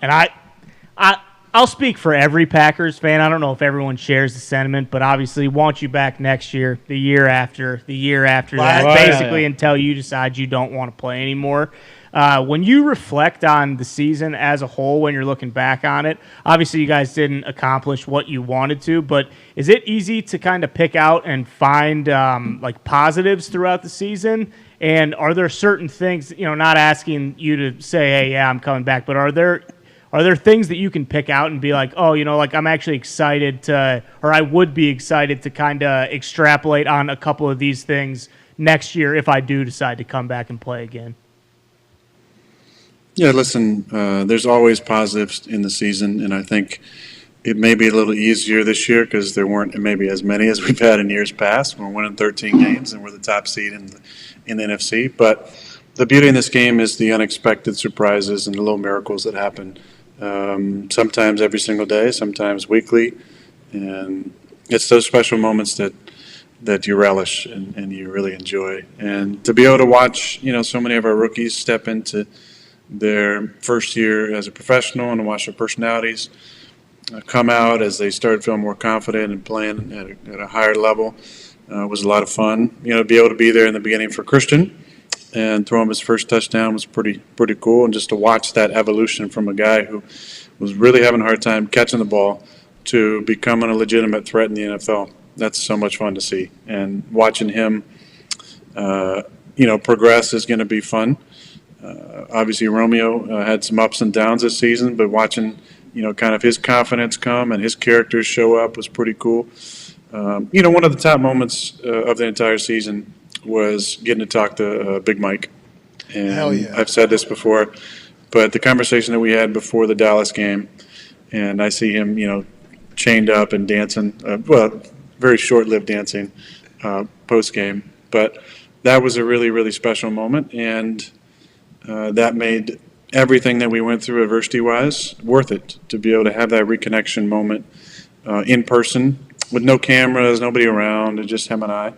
I'll speak for every Packers fan. I don't know if everyone shares the sentiment, but obviously want you back next year, the year after that, basically until you decide you don't want to play anymore. When you reflect on the season as a whole, when you're looking back on it, obviously you guys didn't accomplish what you wanted to, but is it easy to kind of pick out and find like positives throughout the season? And are there certain things, not asking you to say, hey, yeah, I'm coming back, but are there things that you can pick out and be like, oh, like I'm actually excited to, or I would be excited to kind of extrapolate on a couple of these things next year if I do decide to come back and play again? Yeah, listen, there's always positives in the season, and I think it may be a little easier this year because there weren't maybe as many as we've had in years past. We're winning 13 games, and we're the top seed in the NFC. But the beauty in this game is the unexpected surprises and the little miracles that happen sometimes every single day, sometimes weekly. And it's those special moments that you relish and you really enjoy. And to be able to watch, so many of our rookies step into their first year as a professional and to watch their personalities come out as they started feeling more confident and playing at a higher level was a lot of fun. To be able to be there in the beginning for Christian and throw him his first touchdown was pretty cool. And just to watch that evolution from a guy who was really having a hard time catching the ball to becoming a legitimate threat in the NFL. That's so much fun to see. And watching him, progress is going to be fun. Obviously, Romeo had some ups and downs this season, but watching, kind of his confidence come and his characters show up was pretty cool. One of the top moments of the entire season was getting to talk to Big Mike. And Hell yeah. I've said this before, but the conversation that we had before the Dallas game, and I see him, chained up and dancing, very short-lived dancing post-game. But that was a really, really special moment, and that made everything that we went through adversity-wise worth it, to be able to have that reconnection moment in person with no cameras, nobody around, and just him and I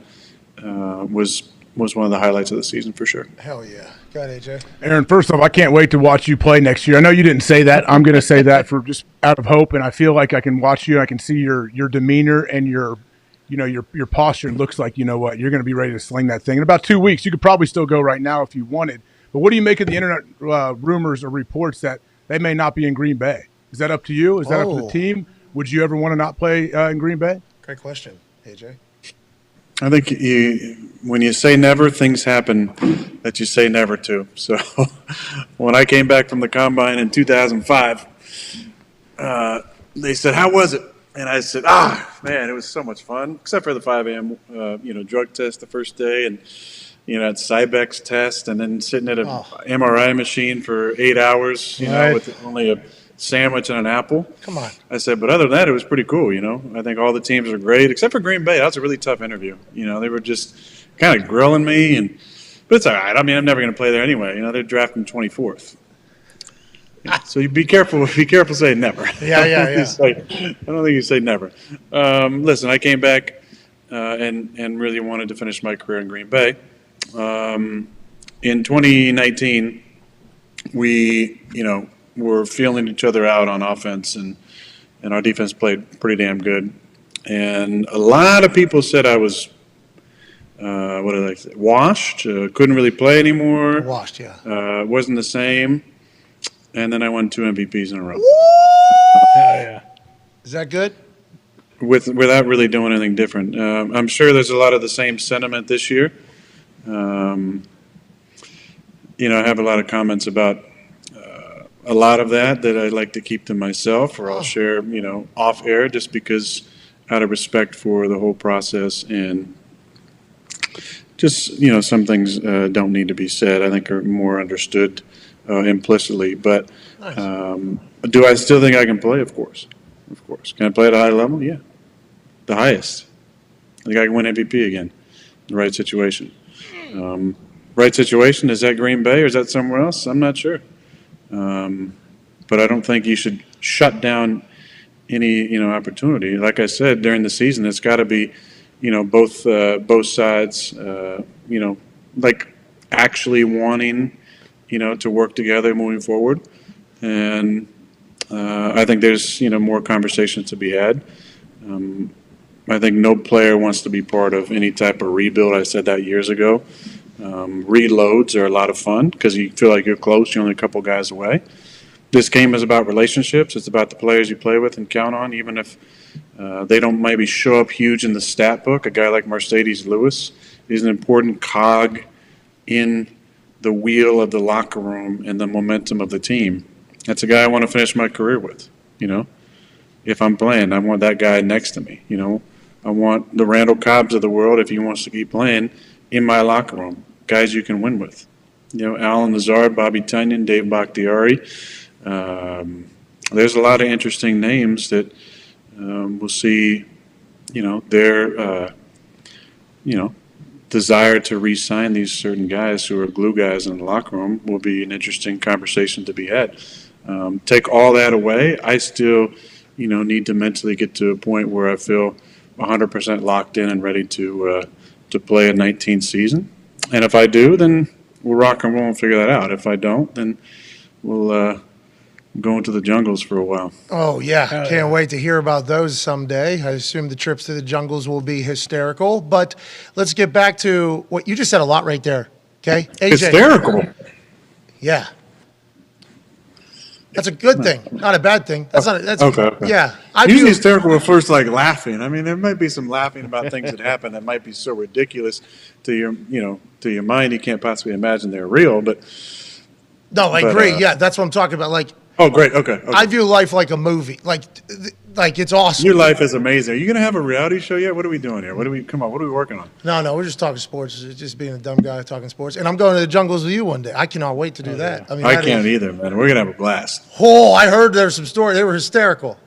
was one of the highlights of the season for sure. Hell yeah. Go ahead, AJ. Aaron, first off, I can't wait to watch you play next year. I know you didn't say that. I'm going to say that for just out of hope, and I feel like I can watch you. I can see your demeanor and your posture. It looks like, you're going to be ready to sling that thing. In about 2 weeks, you could probably still go right now if you wanted. But what do you make of the internet rumors or reports that they may not be in Green Bay? Is that up to you? Is that up to the team? Would you ever want to not play in Green Bay? Great question, AJ. I think when you say never, things happen that you say never to. So when I came back from the Combine in 2005, they said, how was it? And I said, man, it was so much fun, except for the 5 a.m. Drug test the first day, and at Cybex test, and then sitting at an MRI machine for 8 hours, with only a sandwich and an apple. Come on. I said, but other than that, it was pretty cool, I think all the teams are great, except for Green Bay. That was a really tough interview. They were just kind of grilling me, but it's all right. I mean, I'm never going to play there anyway. They're drafting 24th. So you be careful saying never. Yeah. I don't think you say never. Listen, I came back and really wanted to finish my career in Green Bay. In 2019, we, were feeling each other out on offense, and our defense played pretty damn good. And a lot of people said I was, what did I say, washed, couldn't really play anymore. Washed, yeah. Wasn't the same. And then I won 2 MVPs in a row. Hell yeah. Is that good? Without really doing anything different. I'm sure there's a lot of the same sentiment this year. I have a lot of comments about a lot of that I'd like to keep to myself, or I'll share, off air, just because out of respect for the whole process, and just, some things don't need to be said. I think are more understood implicitly. But do I still think I can play? Of course. Can I play at a high level? Yeah. The highest. I think I can win MVP again. The right situation. Right situation, is that Green Bay or is that somewhere else? I'm not sure. But I don't think you should shut down any opportunity. Like I said, during the season, it's got to be both sides like actually wanting to work together moving forward. And I think there's more conversations to be had. I think no player wants to be part of any type of rebuild. I said that years ago. Reloads are a lot of fun because you feel like you're close. You're only a couple guys away. This game is about relationships. It's about the players you play with and count on, even if they don't maybe show up huge in the stat book. A guy like Mercedes Lewis is an important cog in the wheel of the locker room and the momentum of the team. That's a guy I want to finish my career with. If I'm playing, I want that guy next to me. I want the Randall Cobbs of the world, if he wants to keep playing, in my locker room. Guys you can win with. Alan Lazard, Bobby Tunyon, Dave Bakhtiari. There's a lot of interesting names that we'll see, their, desire to re-sign these certain guys who are glue guys in the locker room will be an interesting conversation to be had. Take all that away, I still, need to mentally get to a point where I feel 100% locked in and ready to play a 19th season. And if I do, then we'll rock and roll and figure that out. If I don't, then we'll go into the jungles for a while. Oh, yeah. Can't wait to hear about those someday. I assume the trips to the jungles will be hysterical. But let's get back to what you just said a lot right there. Okay? AJ. Hysterical? Yeah. That's a good thing, not a bad thing. That's not. That's okay. Yeah, Usually hysterical refers to like laughing. I mean, there might be some laughing about things that happen that might be so ridiculous to your mind you can't possibly imagine they're real. But no, I agree. Yeah, that's what I'm talking about. Like, oh, great. Okay. I view life like a movie. Like it's awesome. Your life is amazing. Are you going to have a reality show yet? What are we doing here? What are we working on? No, we're just talking sports. It's just being a dumb guy talking sports. And I'm going to the jungles with you one day. I cannot wait to do that. I mean, I can't either, man. We're going to have a blast. Oh, I heard there's some stories. They were hysterical.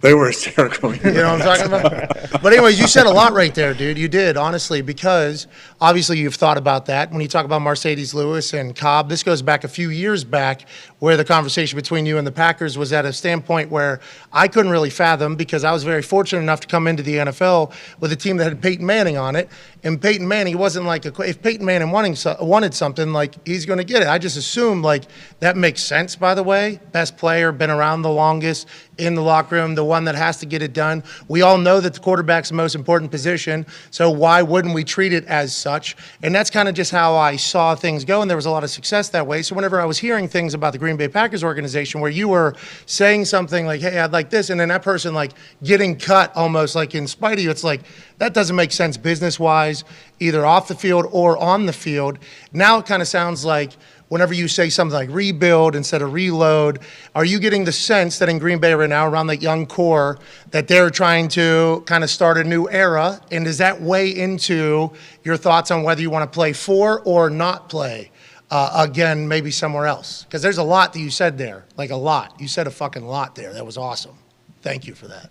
They were hysterical. You know what I'm talking about? But anyways, you said a lot right there, dude. You did, honestly, because obviously you've thought about that. When you talk about Mercedes Lewis and Cobb, this goes back a few years back where the conversation between you and the Packers was at a standpoint where I couldn't really fathom because I was very fortunate enough to come into the NFL with a team that had Peyton Manning on it. And Peyton Manning, he wasn't like, if Peyton Manning wanted something, like, he's going to get it. I just assumed, like, that makes sense, by the way. Best player, been around the longest, in the locker room, the one that has to get it done. We all know that the quarterback's the most important position, so why wouldn't we treat it as such? And that's kind of just how I saw things go, and there was a lot of success that way. So whenever I was hearing things about the Green Bay Packers organization where you were saying something like, hey, I'd like this, and then that person, like, getting cut almost, like, in spite of you, it's like, that doesn't make sense business-wise, either off the field or on the field. Now it kind of sounds like whenever you say something like rebuild instead of reload, are you getting the sense that in Green Bay right now, around that young core, that they're trying to kind of start a new era? And does that weigh into your thoughts on whether you want to play for or not play again, maybe somewhere else? Because there's a lot that you said there, like a lot. You said a fucking lot there. That was awesome. Thank you for that.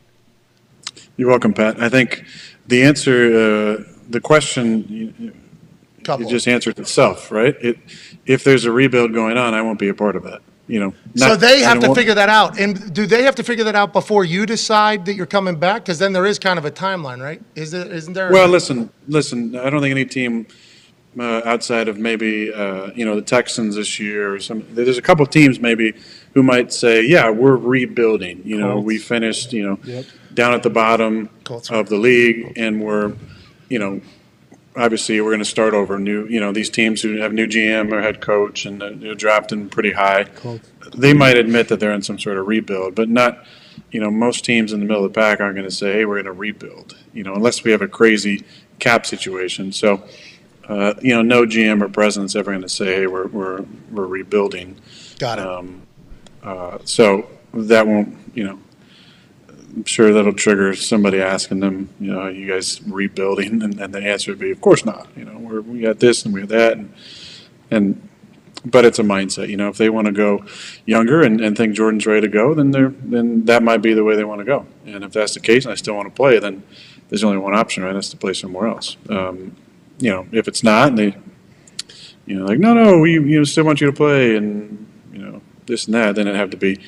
You're welcome, Pat. I think the answer, the question, it just answered itself, right? If there's a rebuild going on, I won't be a part of that. So they have to figure that out. And do they have to figure that out before you decide that you're coming back? Because then there is kind of a timeline, right? Isn't there? Well, listen. I don't think any team outside of maybe the Texans this year or some. There's a couple of teams maybe who might say, yeah, we're rebuilding. We finished down at the bottom of the league, and we're obviously we're going to start over. These teams who have new GM or head coach and they're drafting pretty high, they might admit that they're in some sort of rebuild, but not. Most teams in the middle of the pack aren't going to say, hey, we're going to rebuild. Unless we have a crazy cap situation. So. No GM or president's ever going to say, hey, we're rebuilding. Got it. So that won't, I'm sure that'll trigger somebody asking them, are you guys rebuilding? And the answer would be, of course not. We got this and we got that. But it's a mindset. If they want to go younger and think Jordan's ready to go, then that might be the way they want to go. And if that's the case and I still want to play, then there's only one option, right? That's to play somewhere else. If it's not, and they, like, no, we still want you to play, and this and that, then it'd have to be,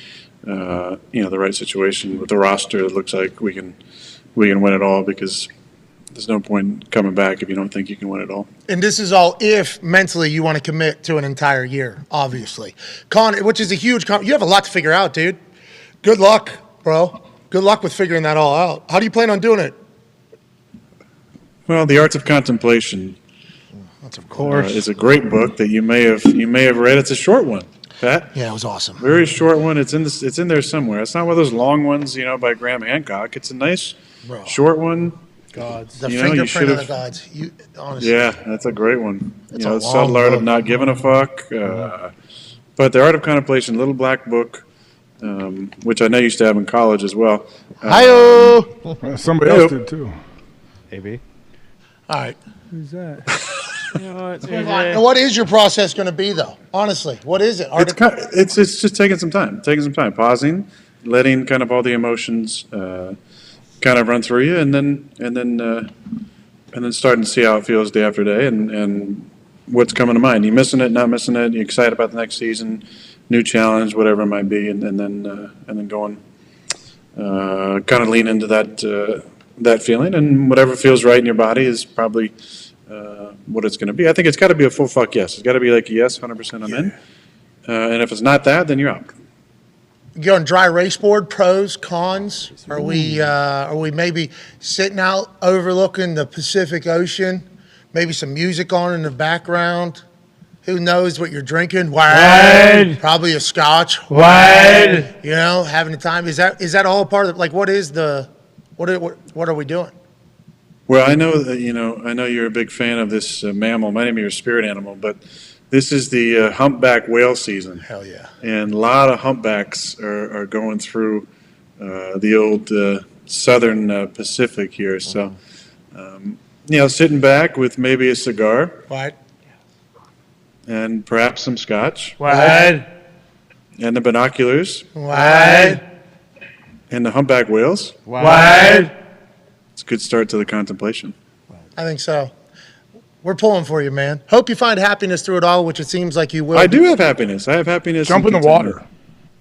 the right situation with the roster. It looks like we can win it all, because there's no point coming back if you don't think you can win it all. And this is all if mentally you want to commit to an entire year, obviously. Which is a huge you have a lot to figure out, dude. Good luck, bro. Good luck with figuring that all out. How do you plan on doing it? Well, The Arts of Contemplation. That's of course. Is a great book that you may have read. It's a short one, Pat. Yeah, it was awesome. Very short one. It's in there somewhere. It's not one of those long ones, by Graham Hancock. It's a nice short one. Gods. The fingerprint of the gods. Honestly. Yeah, that's a great one. It's The a subtle long art book. of not giving a fuck. But The Art of Contemplation, little black book, which I know you used to have in college as well. Hi-yo! Somebody else did too. Maybe. All right. Who's that? And what is your process going to be, though? Honestly, what is it? It's just taking some time, pausing, letting kind of all the emotions kind of run through you, and then starting to see how it feels day after day, and what's coming to mind. You missing it, not missing it? You excited about the next season, new challenge, whatever it might be, and then going kind of lean into that feeling, and whatever feels right in your body is probably what it's going to be. I think it's got to be a full fuck yes. It's got to be like yes, 100% I'm in. And if it's not that, then you're out. You on dry race board, pros, cons? Are we maybe sitting out overlooking the Pacific Ocean? Maybe some music on in the background. Who knows what you're drinking? Wine. Probably a scotch. Wine. Having a time. Is that all part of what are we doing? Well, I know that I know you're a big fan of this mammal. Might even be your spirit animal, but this is the humpback whale season. Hell yeah! And a lot of humpbacks are going through the old southern Pacific here. So, sitting back with maybe a cigar, right, and perhaps some scotch, right, and the binoculars, right, and the humpback whales, right. It's a good start to the contemplation. I think so. We're pulling for you, man. Hope you find happiness through it all, which it seems like you will. I do have happiness. I have happiness. Jump in the contentment. water.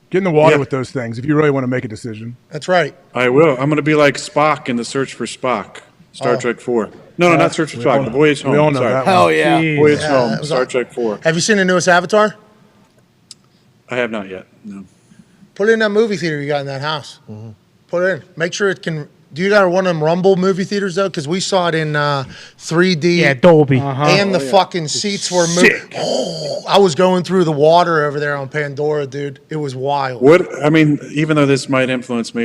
Get in the water with those things if you really want to make a decision. That's right. I will. I'm going to be like Spock in The Search for Spock, Star Trek 4. No, not Search for Spock. The Voyage Home. We all know Sorry. that one. Hell yeah. Voyage Yeah, Home, that was Star Trek 4. Have you seen the newest Avatar? I have not yet. No. Put it in that movie theater you got in that house. Put it in. Make sure it can. Do you got one of them Rumble movie theaters though? Because we saw it in 3D. Yeah, Dolby. And the fucking seats were moving. Oh, I was going through the water over there on Pandora, dude. It was wild. Even though this might influence me,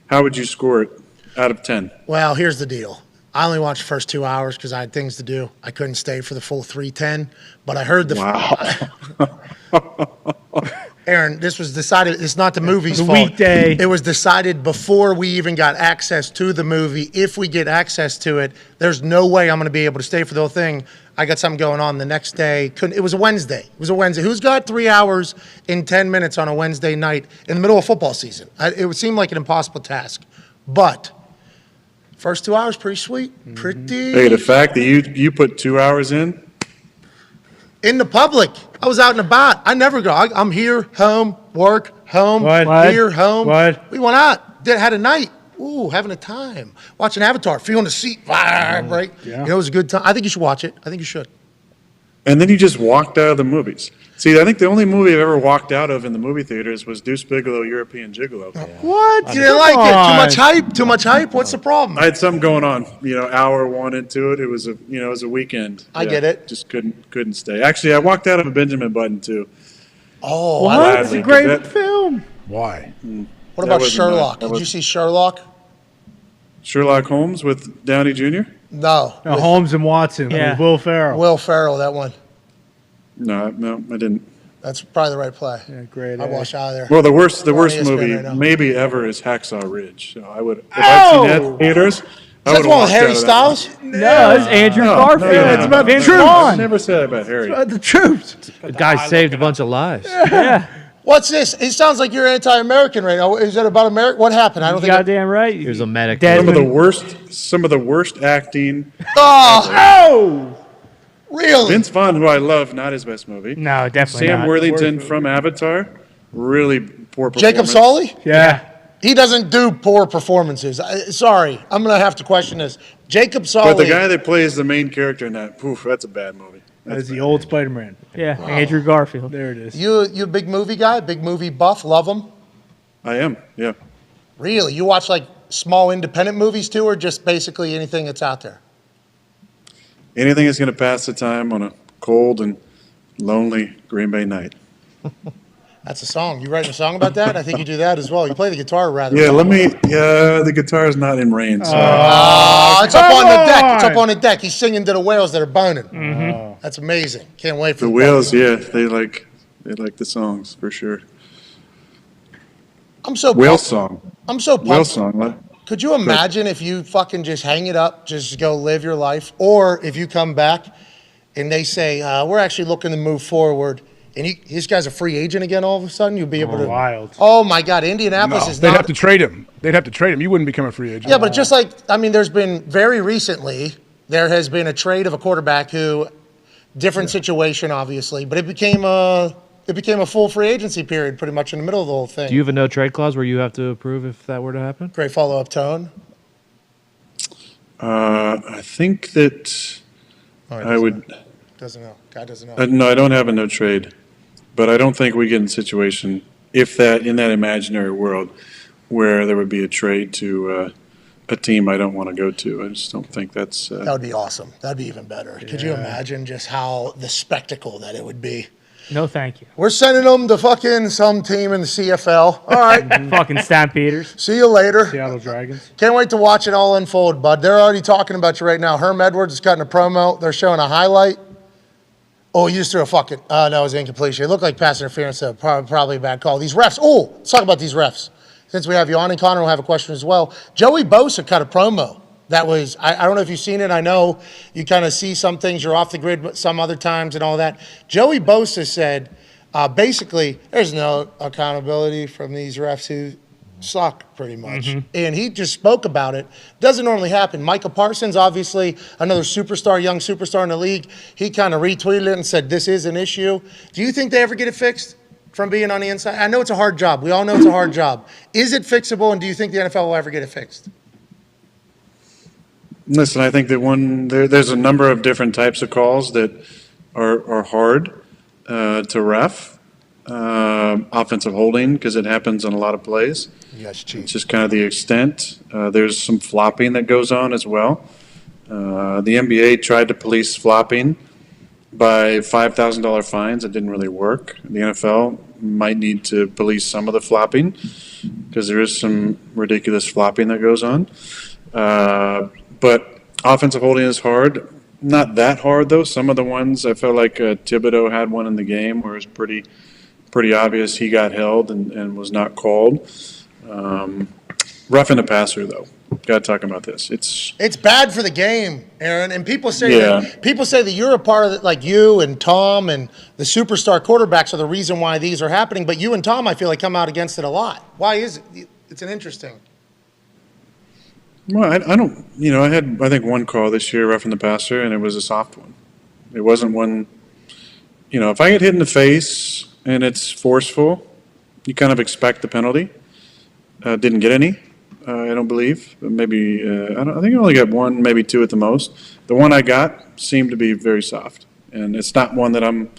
how would you score it out of 10? Well, here's the deal. I only watched the first 2 hours because I had things to do. I couldn't stay for the full 310, but I heard the. Wow. Aaron, this was decided. It's not the movie's The fault. weekday. It was decided before we even got access to the movie. If we get access to it, there's no way I'm going to be able to stay for the whole thing. I got something going on the next day. It was a Wednesday. Who's got 3 hours in 10 minutes on a Wednesday night in the middle of football season? It would seem like an impossible task. But first 2 hours, pretty sweet. Pretty. Hey, the fact that you put 2 hours in the public. I was out and about. I never go. I'm here, home, work, home, here, home. We went out. Had a night. Ooh, having a time. Watching Avatar, feeling the seat vibrate. Yeah. It was a good time. I think you should watch it. I think you should. And then you just walked out of the movies. See, I think the only movie I've ever walked out of in the movie theaters was Deuce Bigalow, European Gigolo. What? You didn't like it? Too much hype? Too much hype? What's the problem? I had something going on. Hour one into it. It was a weekend. I get it. Just couldn't stay. Actually, I walked out of a Benjamin Button too. Oh, What? It's a great film. Why? What about Sherlock? Did you see Sherlock? Sherlock Holmes with Downey Jr.? No. No, Holmes and Watson. Yeah. With Will Ferrell. Will Ferrell, that one. No, I didn't. That's probably the right play. Yeah, great. I watched out of there. Well, the worst We're on ESPN movie right now. maybe ever is Hacksaw Ridge. So I would, if I'd seen that in theaters, I Is that would the one with Harry Styles? No, it's Andrew Garfield. it's about Vince truth. I Vaughn. never said that about Harry. The truth. The guy saved a bunch of lives. Yeah. What's this? It sounds like you're anti-American right now. Is that about America? What happened? I don't think. Goddamn right. He was a medic. Some of the worst acting. Oh! Really? Vince Vaughn, who I love, not his best movie. No, definitely Sam not. Worthington from Avatar, really poor performance. Jacob Sully? Yeah. He doesn't do poor performances. Sorry, I'm going to have to question this. Jacob Sully. But the guy that plays the main character in that, poof, that's a bad movie. That's the old Spider-Man. Yeah, Andrew Garfield. There it is. You a big movie guy, big movie buff, love them? I am, yeah. Really? You watch like small independent movies too, or just basically anything that's out there? Anything that's going to pass the time on a cold and lonely Green Bay night. That's a song. You writing a song about that? I think you do that as well. You play the guitar rather. Yeah, the guitar's not in range. So. It's up on the deck. It's up on the deck. He's singing to the whales that are boning. Mm-hmm. That's amazing. Can't wait for The whales, yeah, they like the songs for sure. I'm so Whale pumped. song. I'm so pumped. Whale song. What? Could you imagine if you fucking just hang it up, just go live your life, or if you come back and they say we're actually looking to move forward, and this guy's a free agent again all of a sudden, you'll be able to. Wild. Oh my God, Indianapolis is They'd not. have to trade him. They'd have to trade him. You wouldn't become a free agent. Yeah, but just like there's been very recently there has been a trade of a quarterback who, different situation obviously, but it became a full free agency period pretty much in the middle of the whole thing. Do you have a no trade clause where you have to approve if that were to happen? Great follow up tone. I think that I would. Doesn't know. God doesn't know. No, I don't have a no trade, but I don't think we get in a situation in that imaginary world where there would be a trade to a team I don't want to go to. I just don't think that's. That would be awesome. That'd be even better. Could you imagine just how the spectacle that it would be? No, thank you. We're sending them to fucking some team in the CFL. All right. Fucking Stampeders. See you later. Seattle Dragons. Can't wait to watch it all unfold, bud. They're already talking about you right now. Herm Edwards is cutting a promo. They're showing a highlight. Oh, you just threw a fucking. No, it was incompletion. It looked like pass interference. So probably a bad call. These refs. Oh, let's talk about these refs. Since we have you on, and Connor will have a question as well. Joey Bosa cut a promo. That was, I don't know if you've seen it. I know you kind of see some things, you're off the grid but some other times and all that. Joey Bosa said, basically, there's no accountability from these refs who suck pretty much. Mm-hmm. And he just spoke about it. Doesn't normally happen. Micah Parsons, obviously, another superstar, young superstar in the league, he kind of retweeted it and said, this is an issue. Do you think they ever get it fixed from being on the inside? I know it's a hard job. We all know it's a hard job. Is it fixable, and do you think the NFL will ever get it fixed? Listen, I think that there's a number of different types of calls that are hard to ref. Offensive holding, because it happens on a lot of plays. Yes, Chief. It's just kind of the extent. There's some flopping that goes on as well. The NBA tried to police flopping by $5,000 fines. It didn't really work. The NFL might need to police some of the flopping because there is some ridiculous flopping that goes on. But offensive holding is hard. Not that hard, though. Some of the ones, I felt like Thibodeau had one in the game where it was pretty obvious he got held and was not called. Roughing the passer, though. Got to talk about this. It's bad for the game, Aaron. And people say that you're a part of it, like you and Tom and the superstar quarterbacks are the reason why these are happening. But you and Tom, I feel like, come out against it a lot. Why is it? It's an interesting. Well, I don't, I had, I think, one call this year roughing the passer, and it was a soft one. It wasn't one, if I get hit in the face and it's forceful, you kind of expect the penalty. Didn't get any, I don't believe. Maybe, I think I only got one, maybe two at the most. The one I got seemed to be very soft, and it's not one that I'm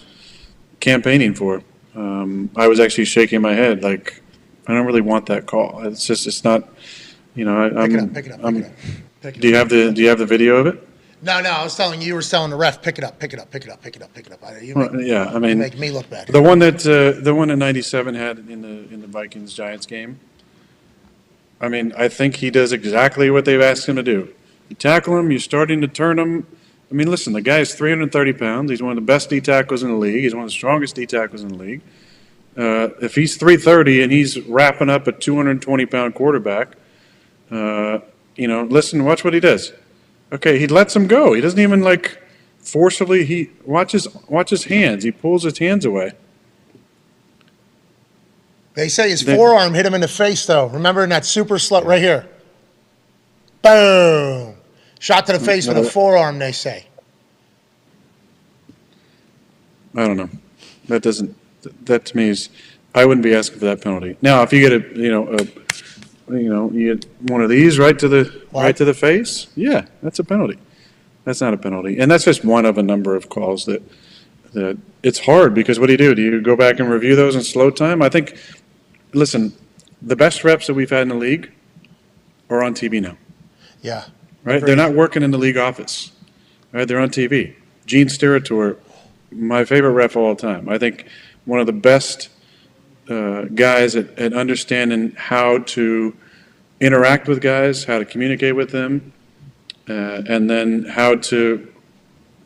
campaigning for. I was actually shaking my head, like, I don't really want that call. It's not. Pick it up. Do you have the video of it? No, I was telling you were telling the ref, pick it up. I mean, make me look bad. The one that 97 had in the Vikings Giants game. I mean, I think he does exactly what they've asked him to do. You tackle him, you're starting to turn him. I mean, listen, the guy is 330 pounds. He's one of the best D tackles in the league. He's one of the strongest D tackles in the league. If he's 330 and he's wrapping up a 220-pound quarterback. Listen, watch what he does. Okay, he lets him go. He doesn't even forcibly. He watch his hands. He pulls his hands away. They say his forearm hit him in the face, though. Remember in that super slut right here? Boom! Shot to the face with a forearm. They say. I don't know. That doesn't. That to me is. I wouldn't be asking for that penalty. Now, if you get you get one of these right to the face, yeah, that's a penalty. That's not a penalty, and that's just one of a number of calls that it's hard because what do? Do you go back and review those in slow time? I think. Listen, the best reps that we've had in the league are on TV now. Yeah. Right? They're not working in the league office. Right? They're on TV. Gene Steratore, my favorite ref of all time. I think one of the best guys at understanding how to interact with guys, how to communicate with them, and then how to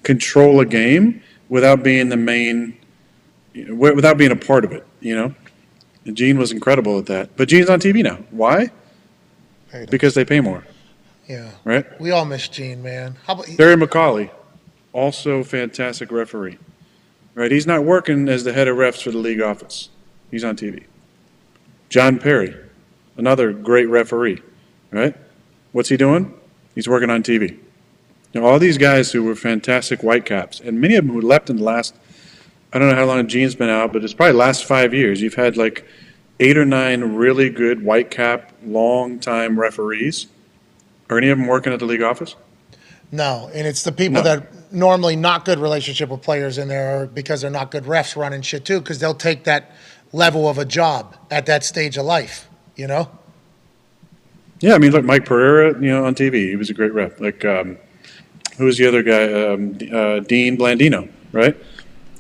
control a game without being the main, without being a part of it, And Gene was incredible at that. But Gene's on TV now. Why? Because they pay more. Yeah. Right? We all miss Gene, man. How about Terry McCauley, also fantastic referee. Right? He's not working as the head of refs for the league office. He's on TV. John Perry, another great referee. Right? What's he doing? He's working on TV. All these guys who were fantastic whitecaps, and many of them who left in the last, I don't know how long Gene's been out, but it's probably the last 5 years. You've had like 8 or 9 really good whitecap, long-time referees. Are any of them working at the league office? No, and it's the people that normally not good relationship with players in there because they're not good refs running shit too, because they'll take that level of a job at that stage of life, Yeah, I mean, look, Mike Pereira, on TV, he was a great ref. Like, who was the other guy? Dean Blandino, right?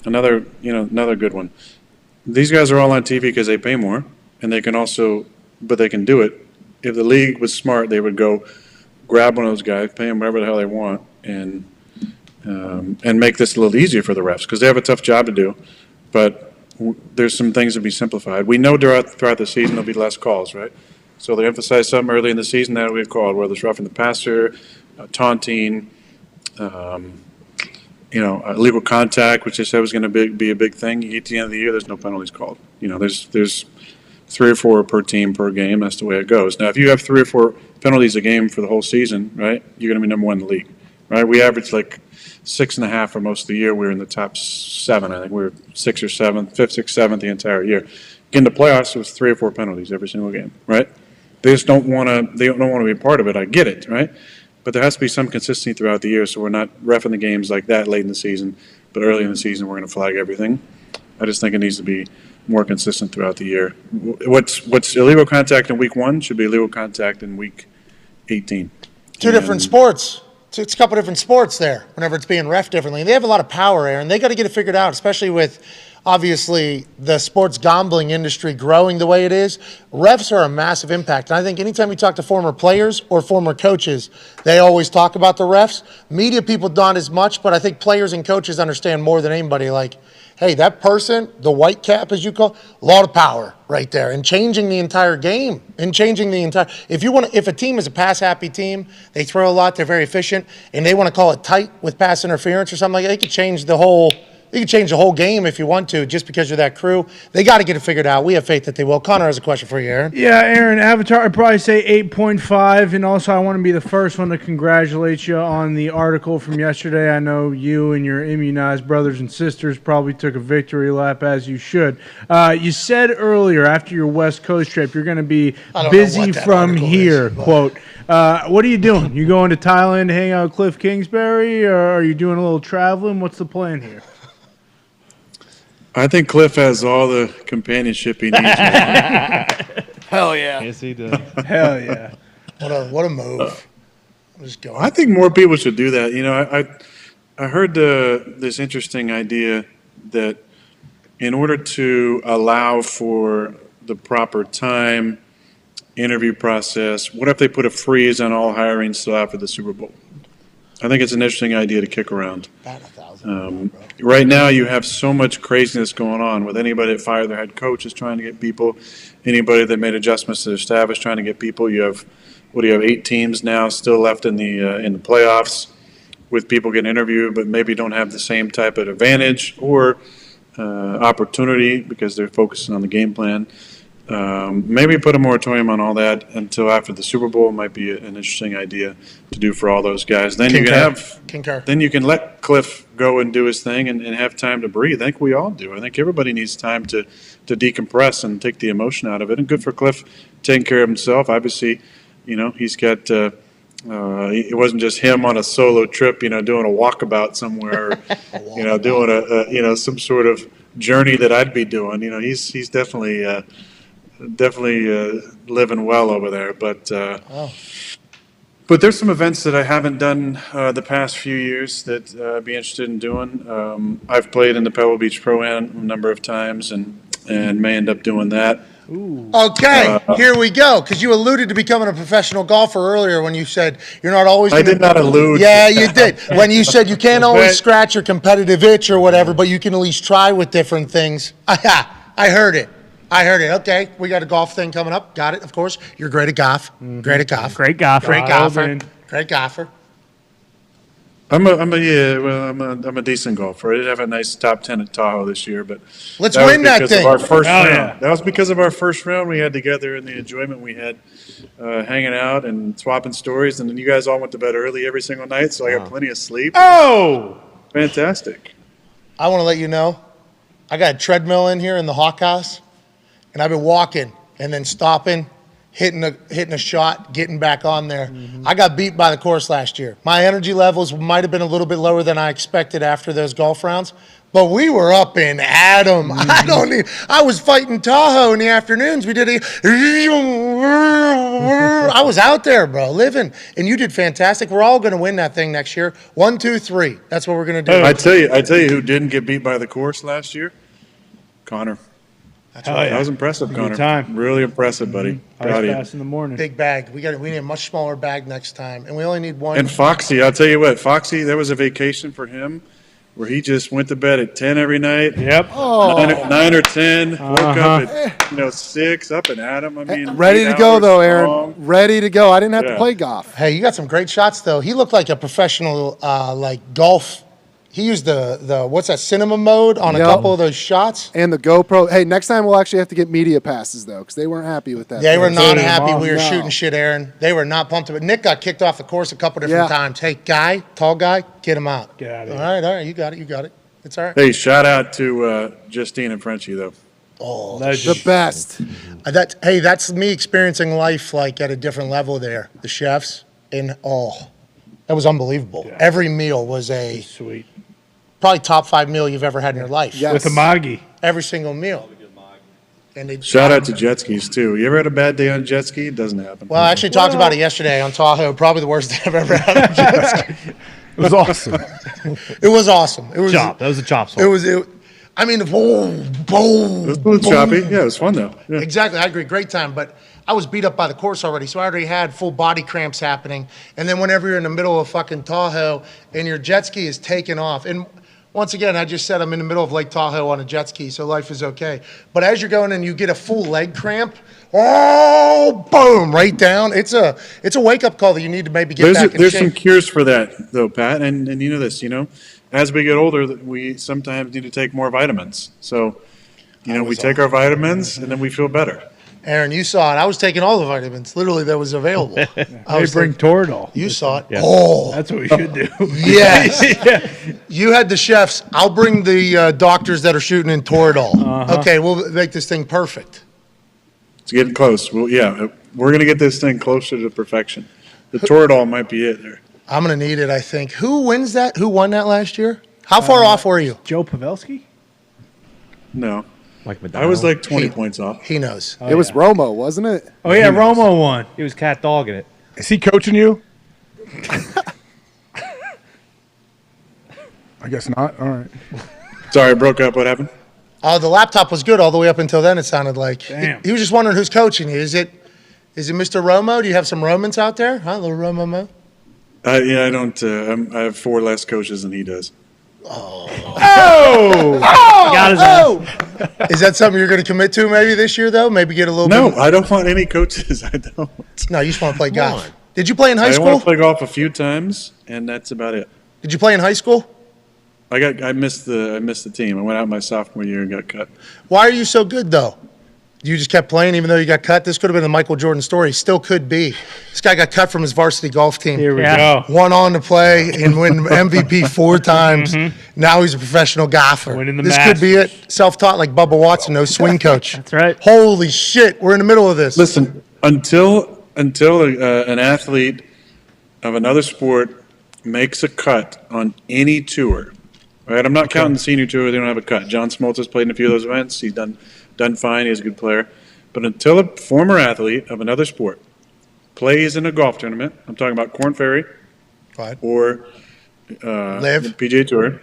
Another good one. These guys are all on TV because they pay more, and they can also, but they can do it. If the league was smart, they would go grab one of those guys, pay them whatever the hell they want, and make this a little easier for the refs because they have a tough job to do. But there's some things to be simplified. We know throughout the season there'll be less calls, right? So they emphasize something early in the season that we've called, whether it's roughing the passer, taunting, illegal contact, which they said was going to be a big thing. You get to the end of the year, there's no penalties called. There's 3 or 4 per team per game. That's the way it goes. Now, if you have 3 or 4 penalties a game for the whole season, right, you're going to be number 1 in the league, right? We averaged like 6.5 for most of the year. We were in the top 7. I think we were 6th or 7th, 5th, 6th, 7th the entire year. In the playoffs, it was 3 or 4 penalties every single game, right? They just don't want to. They don't want to be a part of it. I get it, right? But there has to be some consistency throughout the year, so we're not reffing the games like that late in the season. But early in the season, we're going to flag everything. I just think it needs to be more consistent throughout the year. What's illegal contact in week 1 should be illegal contact in week 18. Two different sports. It's a couple different sports there whenever it's being ref differently. They have a lot of power, Aaron. They got to get it figured out, especially with obviously the sports gambling industry growing the way it is. Refs are a massive impact. And I think anytime you talk to former players or former coaches, they always talk about the refs. Media people don't as much, but I think players and coaches understand more than anybody. Like, hey, that person, the white cap as you call, a lot of power right there and changing the entire game and changing the entire. If a team is a pass happy team, they throw a lot, they're very efficient, and they want to call it tight with pass interference or something like that, they could change the whole. You can change the whole game if you want to, just because you're that crew. They got to get it figured out. We have faith that they will. Connor has a question for you, Aaron. Yeah, Aaron, Avatar, I'd probably say 8.5. And also, I want to be the first one to congratulate you on the article from yesterday. I know you and your immunized brothers and sisters probably took a victory lap, as you should. You said earlier, after your West Coast trip, you're going to be busy from here, quote. What are you doing? You going to Thailand to hang out with Cliff Kingsbury, or are you doing a little traveling? What's the plan here? I think Cliff has all the companionship he needs. Hell yeah. Yes, he does. Hell yeah. What a move. Just go. I think more people should do that. I heard this interesting idea that in order to allow for the proper time, interview process, what if they put a freeze on all hiring still after the Super Bowl? I think it's an interesting idea to kick around. Right now, you have so much craziness going on with anybody that fired their head coach is trying to get people. Anybody that made adjustments to their staff is trying to get people. You have 8 teams now still left in the playoffs with people getting interviewed, but maybe don't have the same type of advantage or opportunity because they're focusing on the game plan. Maybe put a moratorium on all that until after the Super Bowl might be an interesting idea to do for all those guys. Then you can then you can let Cliff go and do his thing and have time to breathe. I think we all do. I think everybody needs time to decompress and take the emotion out of it. And good for Cliff taking care of himself. Obviously, he's got. It wasn't just him on a solo trip, doing a walkabout somewhere, doing some sort of journey that I'd be doing. He's definitely living well over there. But there's some events that I haven't done the past few years that I'd be interested in doing. I've played in the Pebble Beach Pro-Am a number of times and may end up doing that. Okay, here we go. Because you alluded to becoming a professional golfer earlier when you said you're not always. I did not allude. Yeah, you did. When you said you can't always scratch your competitive itch or whatever, but you can at least try with different things. I heard it. Okay, we got a golf thing coming up. Got it, of course. You're great at golf. Great at golf. Great golfer. Great golfer. Great golfer. I'm a decent golfer. I did have a nice top 10 at Tahoe this year, but let's win that thing. Of our first round. Yeah. That was because of our first round we had together and the enjoyment we had hanging out and swapping stories. And then you guys all went to bed early every single night, so I got plenty of sleep. Oh, fantastic! I want to let you know, I got a treadmill in here in the Hawk House, and I've been walking and then stopping. Hitting a shot, getting back on there. I got beat by the course last year. My energy levels might have been a little bit lower than I expected after those golf rounds, but we were up in Adam. I was fighting Tahoe in the afternoons. We did I was out there, bro, living, and you did fantastic. We're all going to win that thing next year. 1, 2, 3. That's what we're going to do. I tell you who didn't get beat by the course last year? Connor. That was impressive, Connor. Time. Really impressive, buddy. Proud of you. Fast in the morning. Big bag. We need a much smaller bag next time, and we only need one. And Foxy, I'll tell you what, Foxy, that was a vacation for him where he just went to bed at 10 every night. Yep. 9 or 10. Woke up at 6, up and at him. I mean, ready to go though, Aaron. Ready to go. I didn't have to play golf. Hey, you got some great shots though. He looked like a professional, golf. He used the what's that, cinema mode on a couple of those shots. And the GoPro. Hey, next time we'll actually have to get media passes, though, because they weren't happy with that. They were not happy we were shooting shit, Aaron. They were not pumped. But Nick got kicked off the course a couple different times. Hey, tall guy, get him out. Get out of here. All right. You got it. It's all right. Hey, shout out to Justine and Frenchie, though. Oh, the best. That's me experiencing life like at a different level there. The chefs, that was unbelievable. Yeah. Every meal was sweet. Probably top 5 meal you've ever had in your life. Yes. With a Maggi. Every single meal. And shout out to jet skis, too. You ever had a bad day on jet ski? It doesn't happen. Well, I actually talked about it yesterday on Tahoe. Probably the worst day I've ever had on jet ski. It was awesome. It was awesome. It was That was a chop swap. Boom, boom. It was a little choppy. Yeah, it was fun, though. Yeah. Exactly. I agree. Great time. But I was beat up by the course already, so I already had full body cramps happening. And then whenever you're in the middle of fucking Tahoe and your jet ski is taking off, and once again, I just said I'm in the middle of Lake Tahoe on a jet ski, so life is okay. But as you're going and you get a full leg cramp, boom, right down. It's a wake-up call that you need to maybe get back in shape. There's some cures for that, though, Pat, and you know this, as we get older, we sometimes need to take more vitamins. So, we take our vitamins, and then we feel better. Aaron, you saw it. I was taking all the vitamins, literally, that was available. I bring Toradol. You saw it. Yeah. Oh. That's what we should do. Yes. You had the chefs. I'll bring the doctors that are shooting in Toradol. Okay, we'll make this thing perfect. It's getting close. Well, we're going to get this thing closer to perfection. The Toradol might be it there. I'm going to need it, I think. Who wins that? Who won that last year? How far off were you? Joe Pavelski? No. I was like 20 points off. He knows. It was Romo, wasn't it? Oh, yeah, Romo won. He was cat dogging it. Is he coaching you? I guess not. All right. Sorry, I broke up. What happened? The laptop was good all the way up until then, it sounded like. Damn. He was just wondering who's coaching you. Is it Mr. Romo? Do you have some Romans out there? Huh, little Romo? I don't. I have 4 less coaches than he does. Got his ass. Is that something you're going to commit to maybe this year, though? Maybe get a little No, bit? I don't want any coaches. I don't. No, you just want to play golf. Did you play in high school? I want to play golf a few times, and that's about it. Did you play in high school? I missed the team. I went out my sophomore year and got cut. Why are you so good, though? You just kept playing even though you got cut? This could have been a Michael Jordan story. Still could be. This guy got cut from his varsity golf team. Here we go. Won on to play and win MVP 4 times. Now he's a professional golfer. Winning the This Masters. could be it. Self-taught like Bubba Watson, no swing coach. That's right. Holy shit, we're in the middle of this. Listen, until an athlete of another sport makes a cut on any tour, right? I'm not counting the senior tour; they don't have a cut. John Smoltz has played in a few of those events. He's done fine. He's a good player. But until a former athlete of another sport plays in a golf tournament, I'm talking about Korn Ferry or Live. the PGA Tour.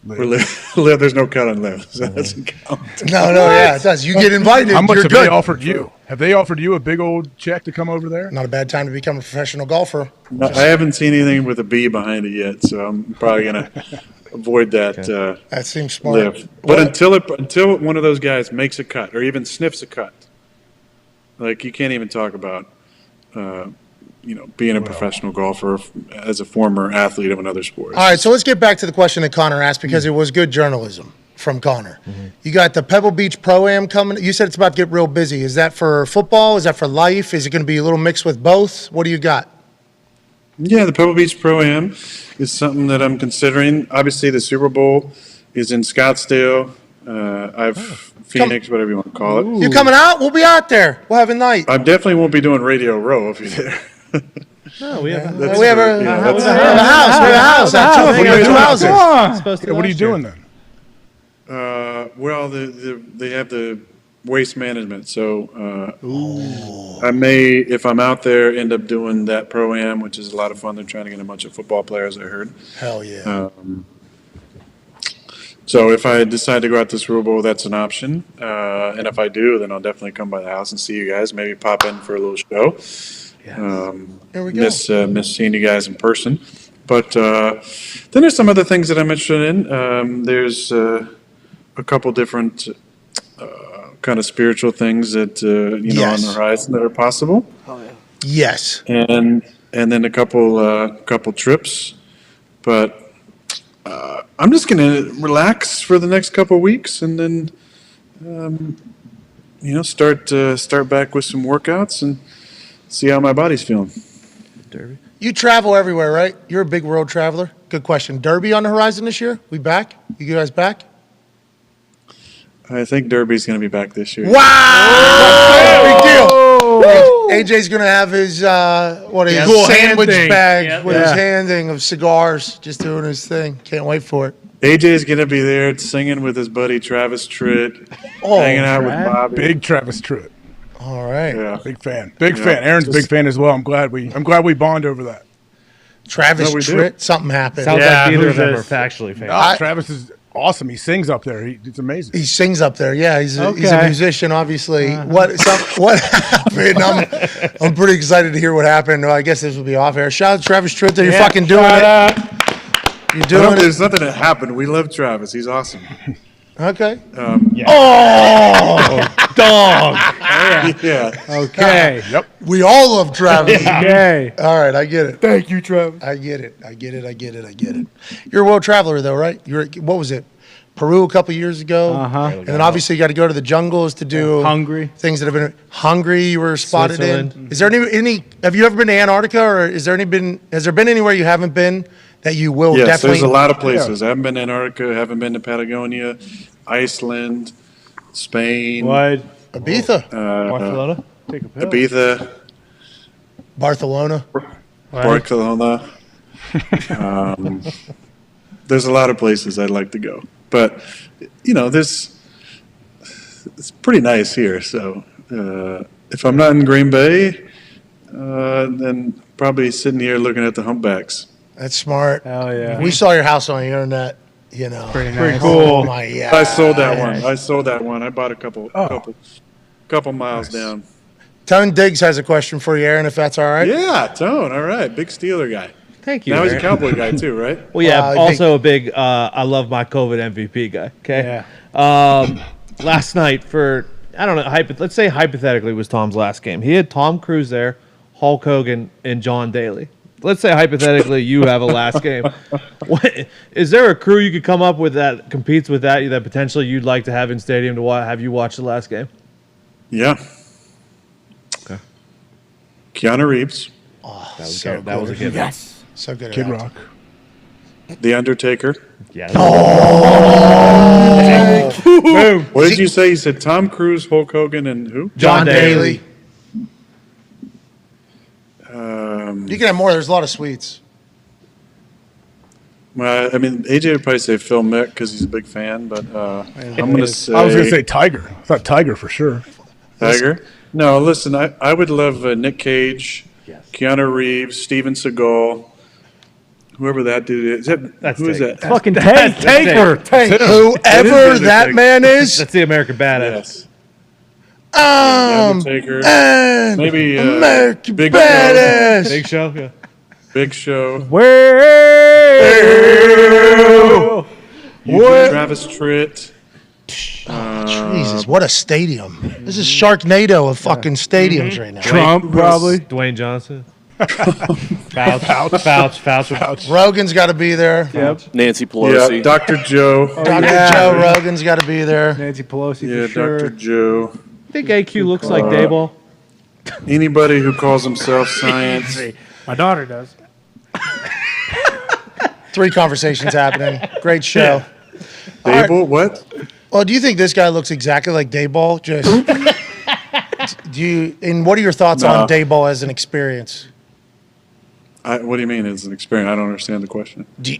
Or live. There's no cut on live, so that doesn't count. No, yeah, it does. You get invited. How much you're have good. they offered you? Have they offered you a big old check to come over there? Not a bad time to become a professional golfer. No, I haven't seen anything with a B behind it yet, so I'm probably going to avoid that. That seems smart. Live. But until one of those guys makes a cut or even sniffs a cut, like you can't even talk about, being a professional golfer as a former athlete of another sport. All right, so let's get back to the question that Connor asked because it was good journalism from Connor. You got the Pebble Beach Pro-Am coming. You said it's about to get real busy. Is that for football? Is that for life? Is it going to be a little mix with both? What do you got? Yeah, the Pebble Beach Pro-Am is something that I'm considering. Obviously, the Super Bowl is in Scottsdale. Phoenix, whatever you want to call it. You coming out? We'll be out there. We'll have a night. I definitely won't be doing Radio Row if you're there. No, we have We have a house. We have two houses. What are you doing then? Well, they have the waste management, so I may, if I'm out there, end up doing that Pro-Am, which is a lot of fun. They're trying to get a bunch of football players, I heard. Hell yeah. So if I decide to go out to Super Bowl, that's an option. And if I do, then I'll definitely come by the house and see you guys. Maybe pop in for a little show. Here we go. Miss seeing you guys in person. But then there's some other things that I'm interested in. There's a couple different kind of spiritual things that on the horizon that are possible. Yes. And then a couple trips, but I'm just gonna relax for the next couple of weeks, and then start back with some workouts and see how my body's feeling. Derby. You travel everywhere, right? You're a big world traveler. Good question. Derby on the horizon this year? We back? You guys back? I think Derby's going to be back this year. Wow! Big deal. AJ's going to have his sandwich bag with his handing of cigars, just doing his thing. Can't wait for it. AJ's going to be there singing with his buddy Travis Tritt, hanging out with Bobby. Big Travis Tritt. All right. Yeah. Big fan. Big fan. Aaron's a big fan as well. I'm glad we bond over that. Travis Tritt, something happened. Sounds like neither of them are factually famous. Travis is awesome. He sings up there. It's amazing. He sings up there. Yeah, he's a musician, obviously. What happened? I'm pretty excited to hear what happened. I guess this will be off air. Shout out to Travis Tritt that you're fucking doing it. You're doing it. There's nothing that happened. We love Travis. He's awesome. Okay. Oh, dog. Yeah. Okay. Yep. We all love Travis. Okay. All right, I get it. Thank you, Travis. I get it. You're a world traveler, though, right? What was it? Peru a couple years ago. And then obviously you got to go to the jungles to do Hungary. Things that have been Hungary. You were spotted Switzerland. in. Is there any? Have you ever been to Antarctica, or has there been anywhere you haven't been that you will Yes, definitely? there's a lot of places. I haven't been to Antarctica. Haven't been to Patagonia, Iceland, Spain. What? Ibiza, Barcelona. Take a pill. Ibiza, Barcelona. Barcelona. There's a lot of places I'd like to go, but it's pretty nice here. So if I'm not in Green Bay, then probably sitting here looking at the humpbacks. That's smart. Hell yeah. We saw your house on the internet. Pretty Pretty nice. cool. Oh my yeah. I sold that one. I bought a couple miles down. Tone Diggs has a question for you, Aaron, if that's all right. Yeah, Tone. All right, big Steeler guy. Thank you. Now he's a Aaron. Cowboy guy too, right? Well, yeah, I also a big I love my COVID MVP guy. Okay. Yeah. Last night for I don't know, let's say hypothetically it was Tom's last game. He had Tom Cruise there, Hulk Hogan, and John Daly. Let's say hypothetically you have a last game. Is there a crew you could come up with that competes with that potentially you'd like to have in stadium to have you watch the last game? Yeah. Okay. Keanu Reeves. Oh, That was so good. That was a good. good one. Yes. So good. at Kid acting. Rock. The Undertaker. Yeah. Boom. What did you say? You said Tom Cruise, Hulk Hogan, and who? John Daly. You can have more. There's a lot of sweets. Well, I mean, AJ would probably say Phil Mick because he's a big fan, but I'm going to say. I was going to say Tiger. I thought Tiger for sure. Tiger? No, listen, I would love Nick Cage, Keanu Reeves, Steven Seagal, whoever that dude is. Who is that? Fucking Tank. Taker. Whoever that man is. That's the American Badass. Taker. And Maybe American Big Badass. Show. Big Show. Yeah. Big Show. Where? Travis Tritt. Jesus, what a stadium. This is Sharknado of fucking stadiums right now. Trump, probably. Dwayne Johnson. Fouch. Rogan's got to be there. Yep. Nancy Pelosi. Yeah, Dr. Joe. Dr. Joe Rogan's got to be there. Nancy Pelosi Yeah, for sure. Dr. Joe. I think AQ looks like Dayball. Anybody who calls himself science. My daughter does. 3 conversations happening. Great show. Dable, what? Well, do you think this guy looks exactly like Dayball? Just and what are your thoughts on Dayball as an experience? What do you mean it's an experience? I don't understand the question. You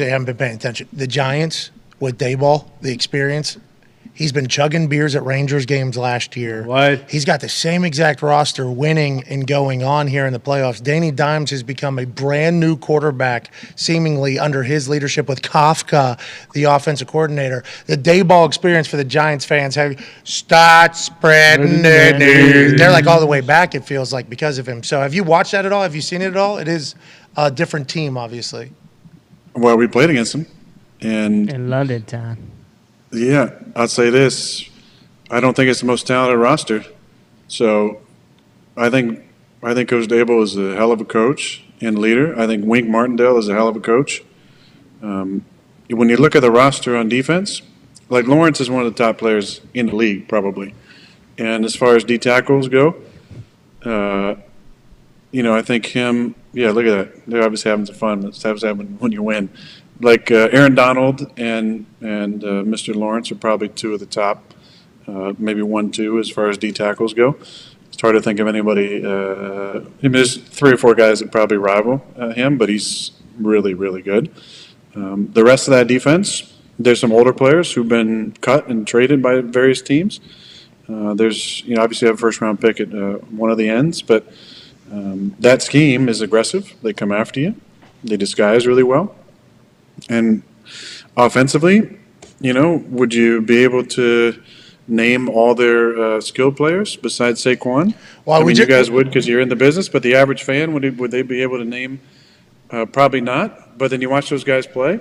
haven't been paying attention. The Giants with Dayball, the experience. He's been chugging beers at Rangers games last year. What? He's got the same exact roster winning and going on here in the playoffs. Danny Dimes has become a brand new quarterback, seemingly under his leadership with Kafka, the offensive coordinator. The Dayball experience for the Giants fans start spreading the news. They're like all the way back, it feels like, because of him. So have you watched that at all? Have you seen it at all? It is a different team, obviously. Well, we played against him. And In London town. yeah, I'd say this. I don't think it's the most talented roster. So I think Coach Dable is a hell of a coach and leader. I think Wink Martindale is a hell of a coach. When you look at the roster on defense, like Lawrence is one of the top players in the league, probably. And as far as D tackles go, I think him. Yeah, look at that. They're obviously having some fun. That's happening when you win. Like Aaron Donald and Mr. Lawrence are probably 2 of the top, maybe 1, 2 as far as D tackles go. It's hard to think of anybody. There's 3 or 4 guys that probably rival him, but he's really, really good. The rest of that defense, there's some older players who've been cut and traded by various teams. There's obviously have a first round pick at one of the ends, but that scheme is aggressive. They come after you. They disguise really well. And offensively, would you be able to name all their skilled players besides Saquon? Well, you guys would because you're in the business, but the average fan, would they be able to name? Probably not. But then you watch those guys play.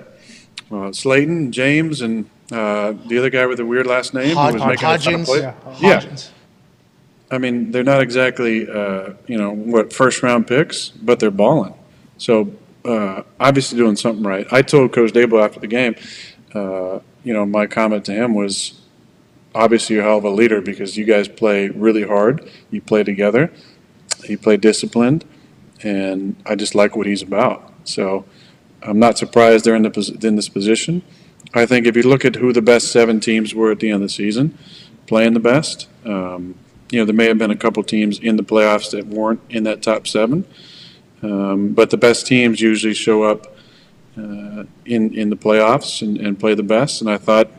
Slayton, James, and the other guy with the weird last name who was making a ton of plays. Yeah. I mean, they're not exactly, first-round picks, but they're balling. So, obviously doing something right. I told Coach Dable after the game, my comment to him was, obviously you're a hell of a leader because you guys play really hard. You play together. You play disciplined. And I just like what he's about. So I'm not surprised they're in this position. I think if you look at who the best 7 teams were at the end of the season, playing the best, there may have been a couple teams in the playoffs that weren't in that top 7. But the best teams usually show up in the playoffs and play the best. And I thought,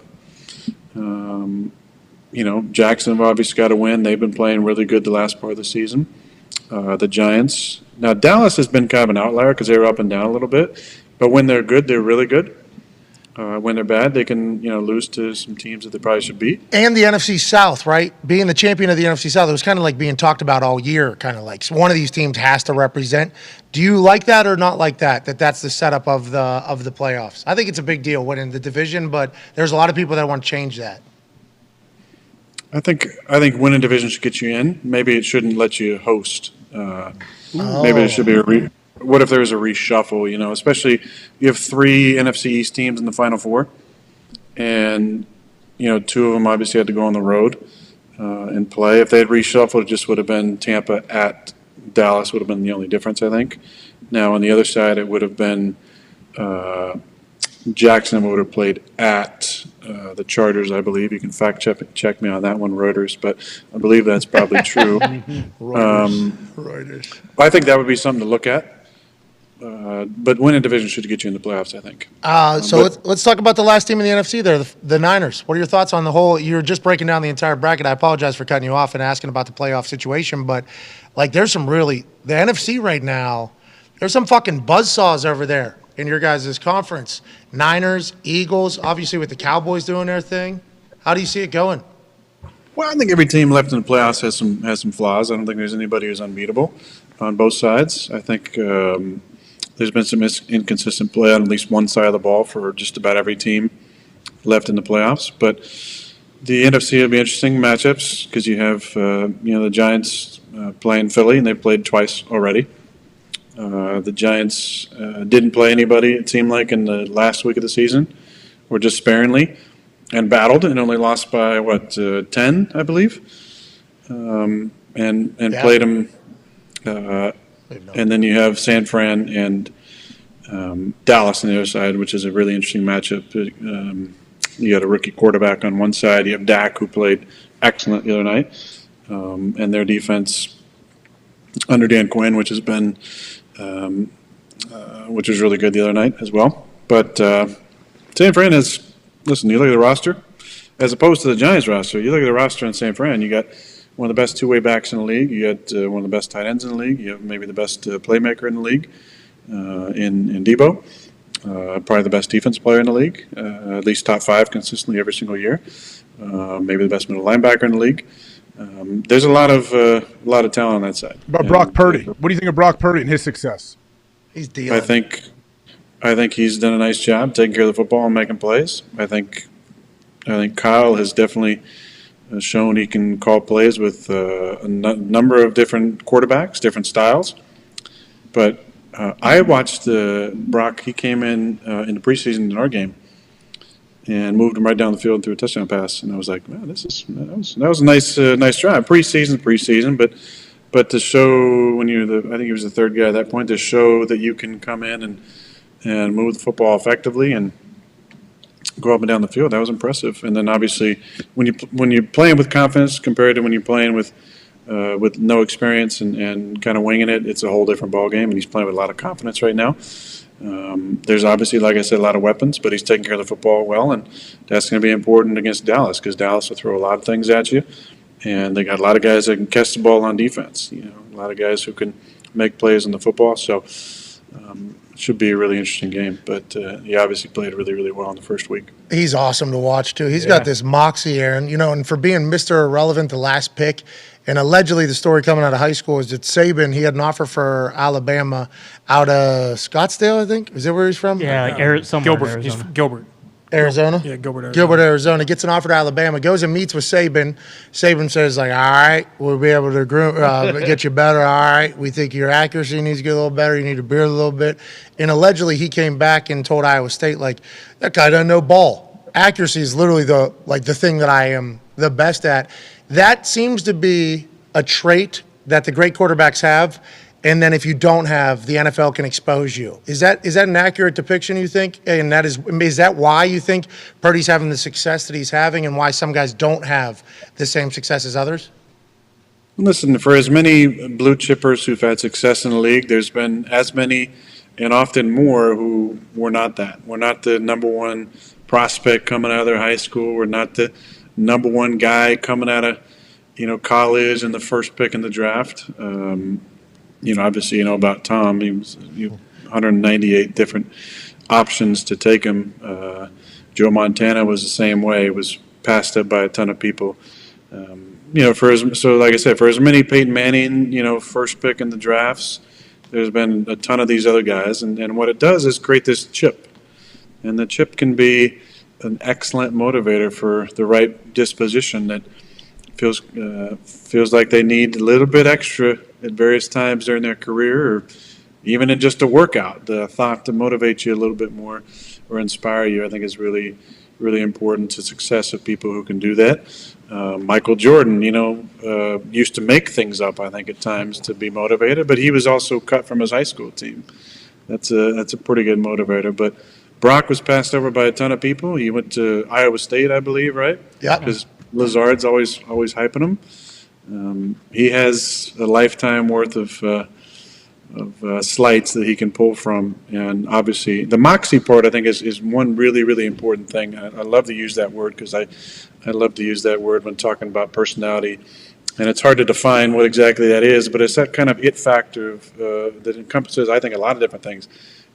Jackson have obviously got to win. They've been playing really good the last part of the season. The Giants. Now, Dallas has been kind of an outlier because they were up and down a little bit. But when they're good, they're really good. When they're bad, they can lose to some teams that they probably should beat. And the NFC South, right? Being the champion of the NFC South, it was kind of like being talked about all year, kind of like one of these teams has to represent. Do you like that or not like that? That's the setup of the playoffs. I think it's a big deal winning the division, but there's a lot of people that want to change that. I think winning division should get you in. Maybe it shouldn't let you host. Maybe it should be what if there was a reshuffle? Especially you have 3 NFC East teams in the Final Four, and 2 of them obviously had to go on the road. in play. If they had reshuffled, it just would have been Tampa at Dallas would have been the only difference, I think. Now, on the other side, it would have been Jackson would have played at the Chargers, I believe. You can fact check me on that one, Reuters, but I believe that's probably true. Reuters. I think that would be something to look at. But winning division should get you in the playoffs, I think. Let's talk about the last team in the NFC there, the Niners. What are your thoughts on the whole? You're just breaking down the entire bracket. I apologize for cutting you off and asking about the playoff situation, but there's some really the NFC right now. There's some fucking buzzsaws over there in your guys' conference. Niners, Eagles, obviously with the Cowboys doing their thing. How do you see it going? Well, I think every team left in the playoffs has some flaws. I don't think there's anybody who's unbeatable on both sides. I think there's been some inconsistent play on at least one side of the ball for just about every team left in the playoffs. But the NFC will be interesting matchups because you have the Giants playing Philly, and they've played twice already. The Giants didn't play anybody, it seemed like, in the last week of the season, or just sparingly, and battled and only lost by 10, I believe, and played them. And then you have San Fran and Dallas on the other side, which is a really interesting matchup. You got a rookie quarterback on one side. You have Dak, who played excellent the other night, and their defense under Dan Quinn, which has been which was really good the other night as well. But San Fran is, listen, you look at the roster, as opposed to the Giants roster, you look at the roster in San Fran, you got one of the best two-way backs in the league, you got one of the best tight ends in the league, you have maybe the best playmaker in the league in Debo, probably the best defense player in the league, at least top 5 consistently every single year, maybe the best middle linebacker in the league. There's a lot of talent on that side. About Brock Purdy, what do you think of Brock Purdy and his success? He's dealing. I think he's done a nice job taking care of the football and making plays. I think Kyle has definitely shown he can call plays with a number of different quarterbacks, different styles. But I watched Brock. He came in the preseason in our game and moved him right down the field and threw a touchdown pass. And I was like, man, that was a nice drive. Preseason, but to show when you're I think he was the third guy at that point, to show that you can come in and move the football effectively and go up and down the field, that was impressive. And then obviously when you're playing with confidence compared to when you're playing with no experience and kind of winging it, it's a whole different ball game. And he's playing with a lot of confidence right now. There's obviously, like I said, a lot of weapons, but he's taking care of the football well, and that's going to be important against Dallas because Dallas will throw a lot of things at you, and they got a lot of guys that can catch the ball on defense. A lot of guys who can make plays on the football. So it should be a really interesting game. But he obviously played really, really well in the first week. He's awesome to watch too. He's got this moxie, Aaron. And for being Mr. Irrelevant, the last pick. And allegedly, the story coming out of high school is that Saban, he had an offer for Alabama out of Scottsdale, I think. Is that where he's from? Yeah, Gilbert. He's from Gilbert. Arizona? Yeah, Gilbert, Arizona. Gilbert, Arizona. Gets an offer to Alabama. Goes and meets with Saban. Saban says, all right, we'll be able to get you better. All right, we think your accuracy needs to get a little better. You need to beard a little bit. And allegedly, he came back and told Iowa State, that guy doesn't know ball. Accuracy is literally the thing that I am the best at. That seems to be a trait that the great quarterbacks have, and then if you don't have, the NFL can expose you. Is that an accurate depiction, you think? And is that why you think Purdy's having the success that he's having, and why some guys don't have the same success as others? Listen, for as many blue chippers who've had success in the league, there's been as many and often more who were not that. We're not the number one prospect coming out of their high school. We're not the number one guy coming out of college and the first pick in the draft. Obviously, about Tom. He was 198 different options to take him. Joe Montana was the same way. Was passed up by a ton of people. Like I said, for as many Peyton Manning, first pick in the drafts, there's been a ton of these other guys. And what it does is create this chip. And the chip can be an excellent motivator for the right disposition that feels like they need a little bit extra at various times during their career, or even in just a workout. The thought to motivate you a little bit more or inspire you, I think, is really really important to success of people who can do that. Michael Jordan, used to make things up, I think, at times to be motivated, but he was also cut from his high school team. That's a pretty good motivator. But Brock was passed over by a ton of people. He went to Iowa State, I believe, right? Yeah. Because Lazard's always hyping him. He has a lifetime worth of slights that he can pull from, and obviously the moxie part I think is one really, really important thing. I love to use that word because I love to use that word when talking about personality, and it's hard to define what exactly that is, but it's that kind of it factor that encompasses, I think, a lot of different things.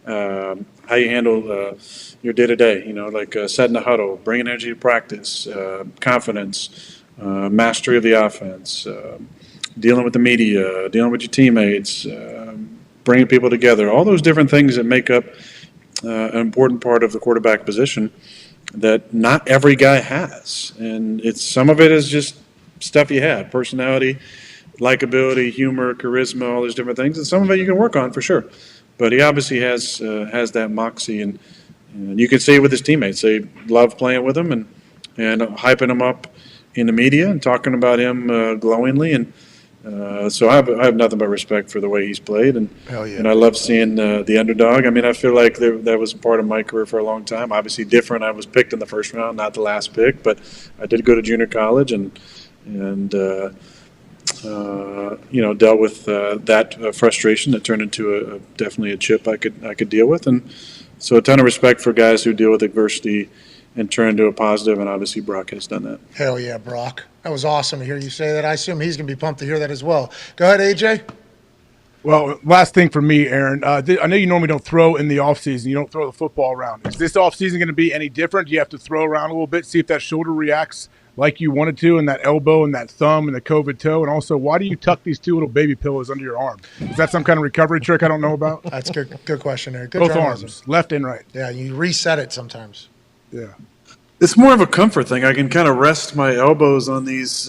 How you handle your day-to-day, like setting a huddle, bringing energy to practice, confidence, mastery of the offense, dealing with the media, dealing with your teammates, bringing people together, all those different things that make up an important part of the quarterback position that not every guy has. And some of it is just stuff you have, personality, likability, humor, charisma, all those different things. And some of it you can work on for sure. But he obviously has that moxie, and you can see it with his teammates. They love playing with him and hyping him up in the media and talking about him glowingly. And so I have nothing but respect for the way he's played, and I love seeing the underdog. I mean, I feel like that was part of my career for a long time. Obviously different. I was picked in the first round, not the last pick, but I did go to junior college and dealt with that frustration that turned into definitely a chip I could deal with, and so a ton of respect for guys who deal with adversity and turn into a positive, and obviously Brock has done that. Hell yeah, Brock. That was awesome to hear you say that. I assume he's going to be pumped to hear that as well. Go ahead, AJ. Well, last thing for me, Aaron. I know you normally don't throw in the offseason. You don't throw the football around. Is this offseason going to be any different? Do you have to throw around a little bit, see if that shoulder reacts like you wanted to, and that elbow and that thumb and the COVID toe? And also, why do you tuck these two little baby pillows under your arm? Is that some kind of recovery trick I don't know about? That's a good question, Eric. Good Both journalism. arms, left and right. Yeah, you reset it sometimes. Yeah. It's more of a comfort thing. I can kind of rest my elbows on these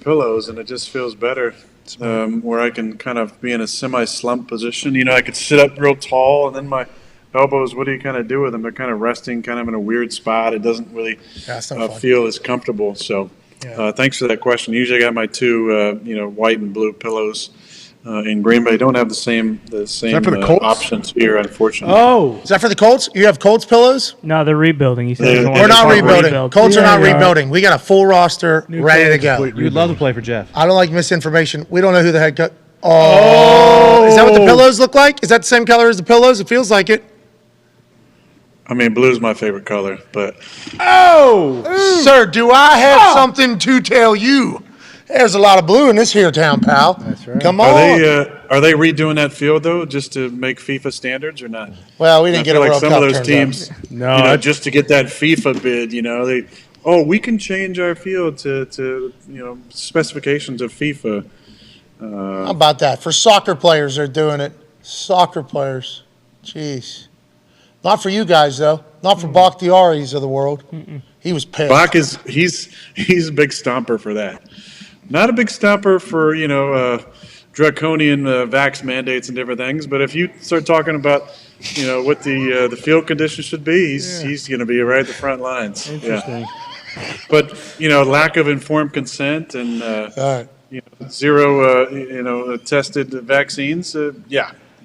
pillows, and it just feels better. Where I can kind of be in a semi-slump position. I could sit up real tall, and then my elbows, what do you kind of do with them? They're kind of resting kind of in a weird spot. It doesn't really feel as comfortable. So thanks for that question. Usually I got my two, white and blue pillows in Green Bay. Don't have the same options here, unfortunately. Oh, is that for the Colts? You have Colts pillows? No, they're rebuilding. He said We're not rebuilding. Colts are not rebuilding. We got a full roster ready to go. You'd love to play for Jeff. I don't like misinformation. We don't know who the head coach. Oh, is that what the pillows look like? Is that the same color as the pillows? It feels like it. I mean, blue's my favorite color, but sir, do I have something to tell you? There's a lot of blue in this here town, pal. That's right. Come on. Are they redoing that field though, just to make FIFA standards or not? Well, we didn't get a World Cup. Some of those teams, No, just to get that FIFA bid, we can change our field to specifications of FIFA. How about that? For soccer players, they're doing it. Soccer players, jeez. Not for you guys though. Not for Bakhtiaris of the world. He was pissed. Bach he's a big stomper for that. Not a big stomper for draconian vax mandates and different things. But if you start talking about what the field conditions should be, he's going to be right at the front lines. Interesting. Yeah. But lack of informed consent and zero tested vaccines.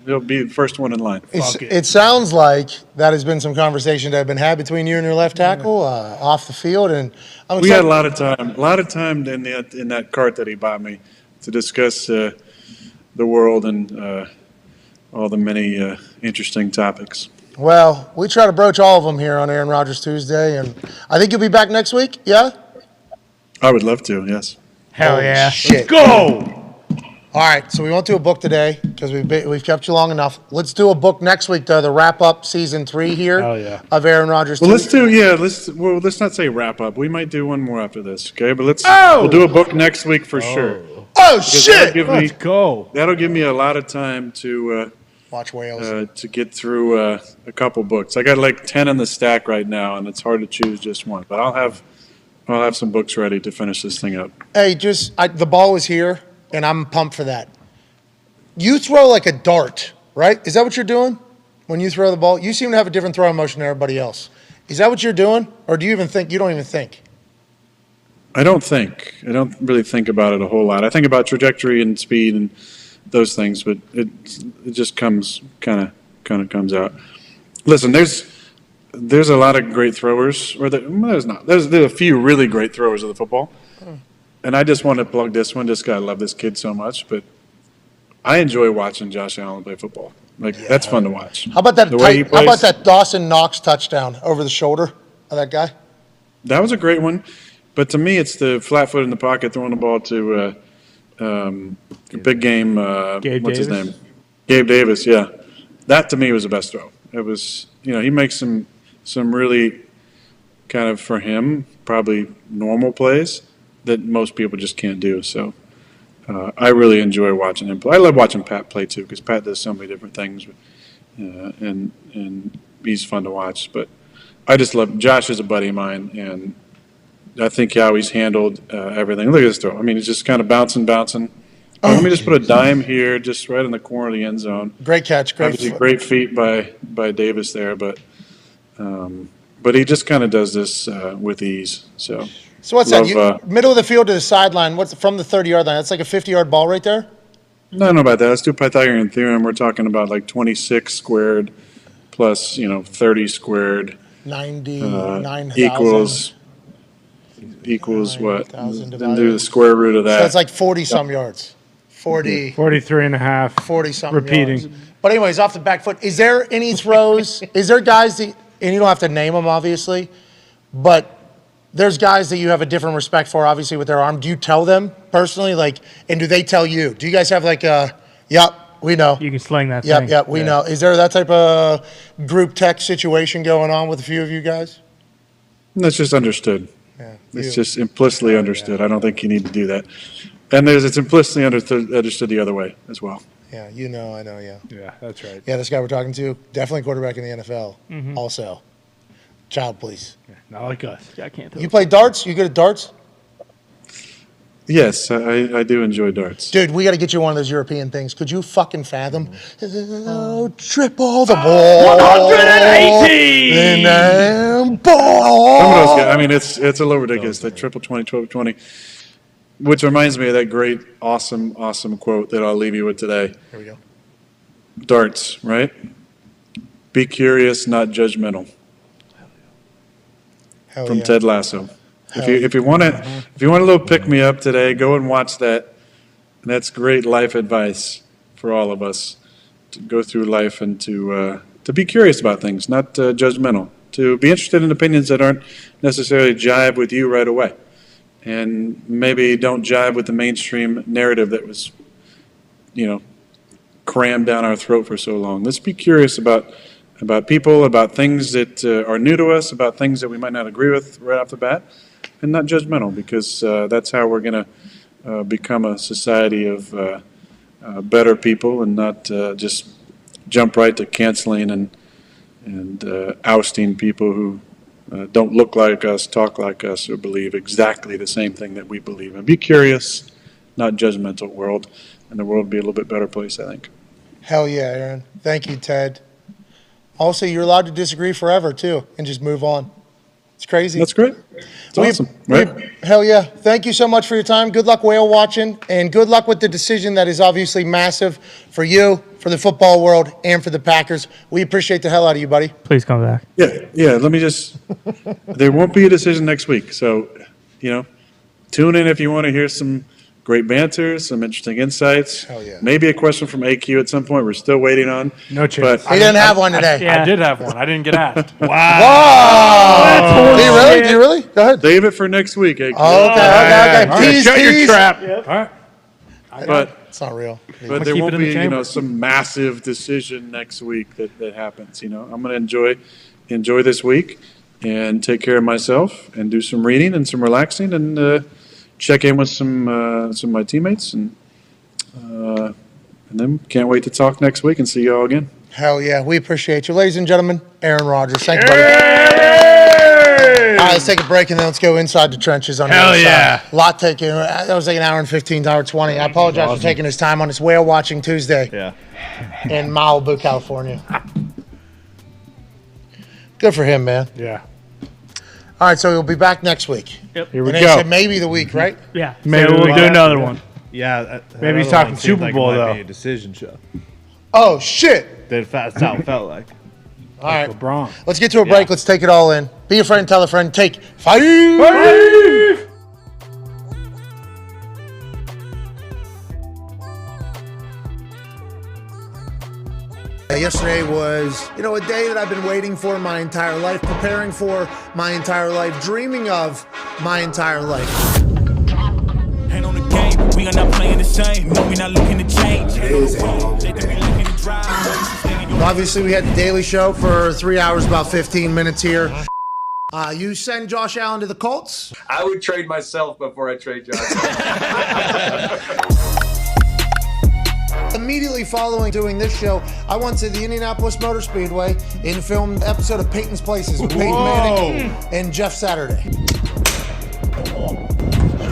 He'll be the first one in line. It sounds like that has been some conversation that have been had between you and your left tackle off the field, and we had a lot of time in that cart that he bought me to discuss the world and all the many interesting topics. Well, we try to broach all of them here on Aaron Rodgers Tuesday, and I think you'll be back next week. Yeah, I would love to. Yes. Hell yeah! Shit. Let's go. All right, so we won't do a book today because we've kept you long enough. Let's do a book next week, though, to wrap up season 3 here of Aaron Rodgers. Well, let's not say wrap up. We might do one more after this, okay? But we'll do a book next week for sure. Oh shit! Let's go. That'll give me a lot of time to watch whales to get through a couple books. I got like 10 in the stack right now, and it's hard to choose just one. But I'll have some books ready to finish this thing up. Hey, the ball is here. And I'm pumped for that. You throw like a dart, right? Is that what you're doing when you throw the ball? You seem to have a different throwing motion than everybody else. Is that what you're doing? Or do you even think? You don't even think? I don't think. I don't really think about it a whole lot. I think about trajectory and speed and those things, but it just comes kind of comes out. Listen, there's a lot of great throwers, or there's not. There's a few really great throwers of the football, and I just want to plug this one just because I love this kid so much. But I enjoy watching Josh Allen play football. That's fun to watch. How about that? The way he How about plays. that Dawson Knox touchdown over the shoulder of that guy? That was a great one, but to me, it's the flat foot in the pocket throwing the ball to big game. What's his name? Gabe Davis. Yeah, that to me was the best throw. It was, he makes some really kind of, for him, probably normal plays that most people just can't do. So I really enjoy watching him play. I love watching Pat play too, because Pat does so many different things, and he's fun to watch. But I just love Josh is a buddy of mine, and I think how he's handled everything. Look at this throw. I mean, it's just kind of bouncing. Let me just put a dime here, just right in the corner of the end zone. Great catch, Great feet by Davis there, but he just kind of does this with ease. So what's that? Middle of the field to the sideline. What's from the 30-yard line? That's like a 50-yard ball right there. I don't know about that. Let's do Pythagorean theorem. We're talking about like 26 squared plus 30 squared. 99,000 equals what? Then do the square root of that. So it's like 40-some yards. 43 and a half. 40-some repeating. yards. But anyways, off the back foot, is there any throws? Is there guys that, and you don't have to name them, obviously, but there's guys that you have a different respect for, obviously, with their arm. Do you tell them personally, and do they tell you? Do you guys have yep, we know. You can sling that thing. Yep, we know. Is there that type of group text situation going on with a few of you guys? That's just understood. Yeah, it's just implicitly understood. I don't think you need to do that. And it's implicitly understood the other way as well. Yeah, I know, yeah. Yeah, that's right. Yeah, this guy we're talking to, definitely quarterback in the NFL. Also. Child, please. Yeah, not like us. Yeah, I can't. You play darts? You good at darts? Yes, I do enjoy darts. Dude, we got to get you one of those European things. Could you fucking fathom? Triple the ball. 180! And ball. Some of those guys, I mean, it's a little ridiculous. That triple 20, 12-20, which reminds me of that great, awesome quote that I'll leave you with today. Here we go. Darts, right? Be curious, not judgmental. From Ted Lasso. If you want a little pick me up today, go and watch that. And that's great life advice for all of us to go through life and to be curious about things, not judgmental. To be interested in opinions that aren't necessarily jive with you right away, and maybe don't jive with the mainstream narrative that was, crammed down our throat for so long. Let's be curious about people, about things that are new to us, about things that we might not agree with right off the bat, and not judgmental, because that's how we're going to become a society of better people, and not just jump right to canceling and ousting people who don't look like us, talk like us, or believe exactly the same thing that we believe. And be curious, not judgmental world, and the world will be a little bit better place, I think. Hell yeah, Aaron. Thank you, Ted. Also, you're allowed to disagree forever, too, and just move on. It's crazy. That's great. It's awesome, right? Hell yeah. Thank you so much for your time. Good luck whale watching, and good luck with the decision that is obviously massive for you, for the football world, and for the Packers. We appreciate the hell out of you, buddy. Please come back. Yeah. Let me just. There won't be a decision next week, so tune in if you want to hear some great banter, some interesting insights. Hell yeah. Maybe a question from AQ at some point. We're still waiting on. No chance. He didn't have one today. I did have one. I didn't get asked. Wow. Do you really? Go ahead. Save it for next week, AQ. Okay. All right, shut your trap. All right. But it's not real. But there won't be, some massive decision next week that happens. I'm going to enjoy this week and take care of myself and do some reading and some relaxing and check in with some of my teammates and then can't wait to talk next week and see you all again. Hell yeah. We appreciate you. Ladies and gentlemen, Aaron Rodgers. Thank you, buddy. All right, let's take a break and then let's go inside the trenches on the other side. Lot taking. That was like an hour and 15, hour 20. I apologize for taking his time on this whale watching Tuesday. Yeah. In Malibu, California. Good for him, man. Yeah. All right, so we'll be back next week. Yep. Here we and go. They said maybe the week, right? Yeah. Maybe so we'll we'll do do another one. Yeah, Maybe he's that other talking one seemed Super like it Bowl, might though. be a decision show. Oh, shit. That's how it felt like. All right. LeBron. Let's get to a break. Let's take it all in. Be a friend, tell a friend. Take 5. Yesterday was, a day that I've been waiting for my entire life, preparing for my entire life, dreaming of my entire life. Hand on the game, we are not playing the same. No, we not looking to change. Obviously, we had the Daily Show for 3 hours, about 15 minutes here. You send Josh Allen to the Colts? I would trade myself before I trade Josh. Immediately following doing this show, I went to the Indianapolis Motor Speedway and filmed an episode of Peyton's Places with Payton Manning and Jeff Saturday.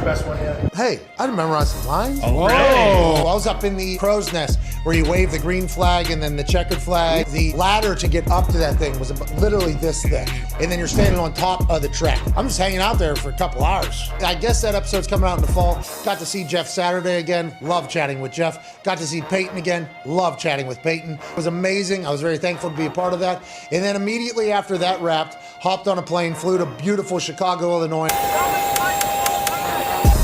Best one yet. Hey, I didn't memorize some lines. Oh, really? I was up in the crow's nest where you wave the green flag and then the checkered flag. The ladder to get up to that thing was literally this thick. And then you're standing on top of the track. I'm just hanging out there for a couple hours. I guess that episode's coming out in the fall. Got to see Jeff Saturday again. Love chatting with Jeff. Got to see Peyton again. Love chatting with Peyton. It was amazing. I was very thankful to be a part of that. And then immediately after that wrapped, hopped on a plane, flew to beautiful Chicago, Illinois.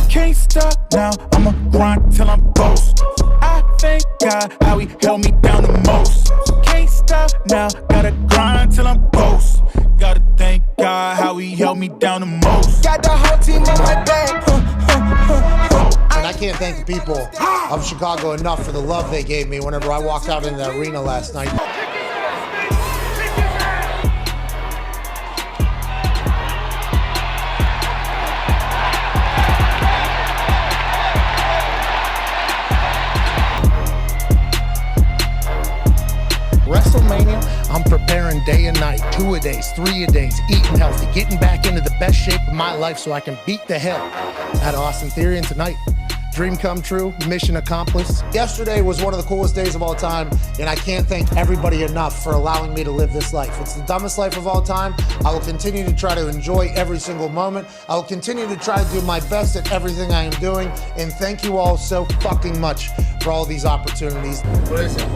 Can't stop now, I'ma grind till I'm boast. I thank God how he held me down the most. Can't stop now, gotta grind till I'm boast. Gotta thank God how he held me down the most. Got the whole team on my back. And I can't thank the people of Chicago enough for the love they gave me whenever I walked out into that arena last night. WrestleMania, I'm preparing day and night, 2-a-days, 3-a-days, eating healthy, getting back into the best shape of my life so I can beat the hell out of Austin Theory. And tonight, dream come true, mission accomplished. Yesterday was one of the coolest days of all time, and I can't thank everybody enough for allowing me to live this life. It's the dumbest life of all time. I will continue to try to enjoy every single moment. I will continue to try to do my best at everything I am doing, and thank you all so fucking much for all these opportunities. What is it?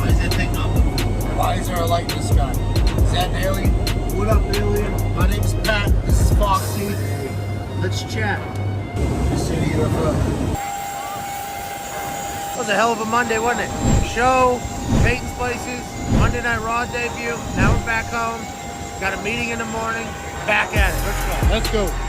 Why is that thing up? Why is there a light in the sky? Is that an alien? What up, alien? My name's Pat. This is Foxy. Let's chat. This city UFO. That was a hell of a Monday, wasn't it? Show, Peyton's Places, Monday Night Raw debut. Now we're back home. Got a meeting in the morning. Back at it. Let's go. Let's go.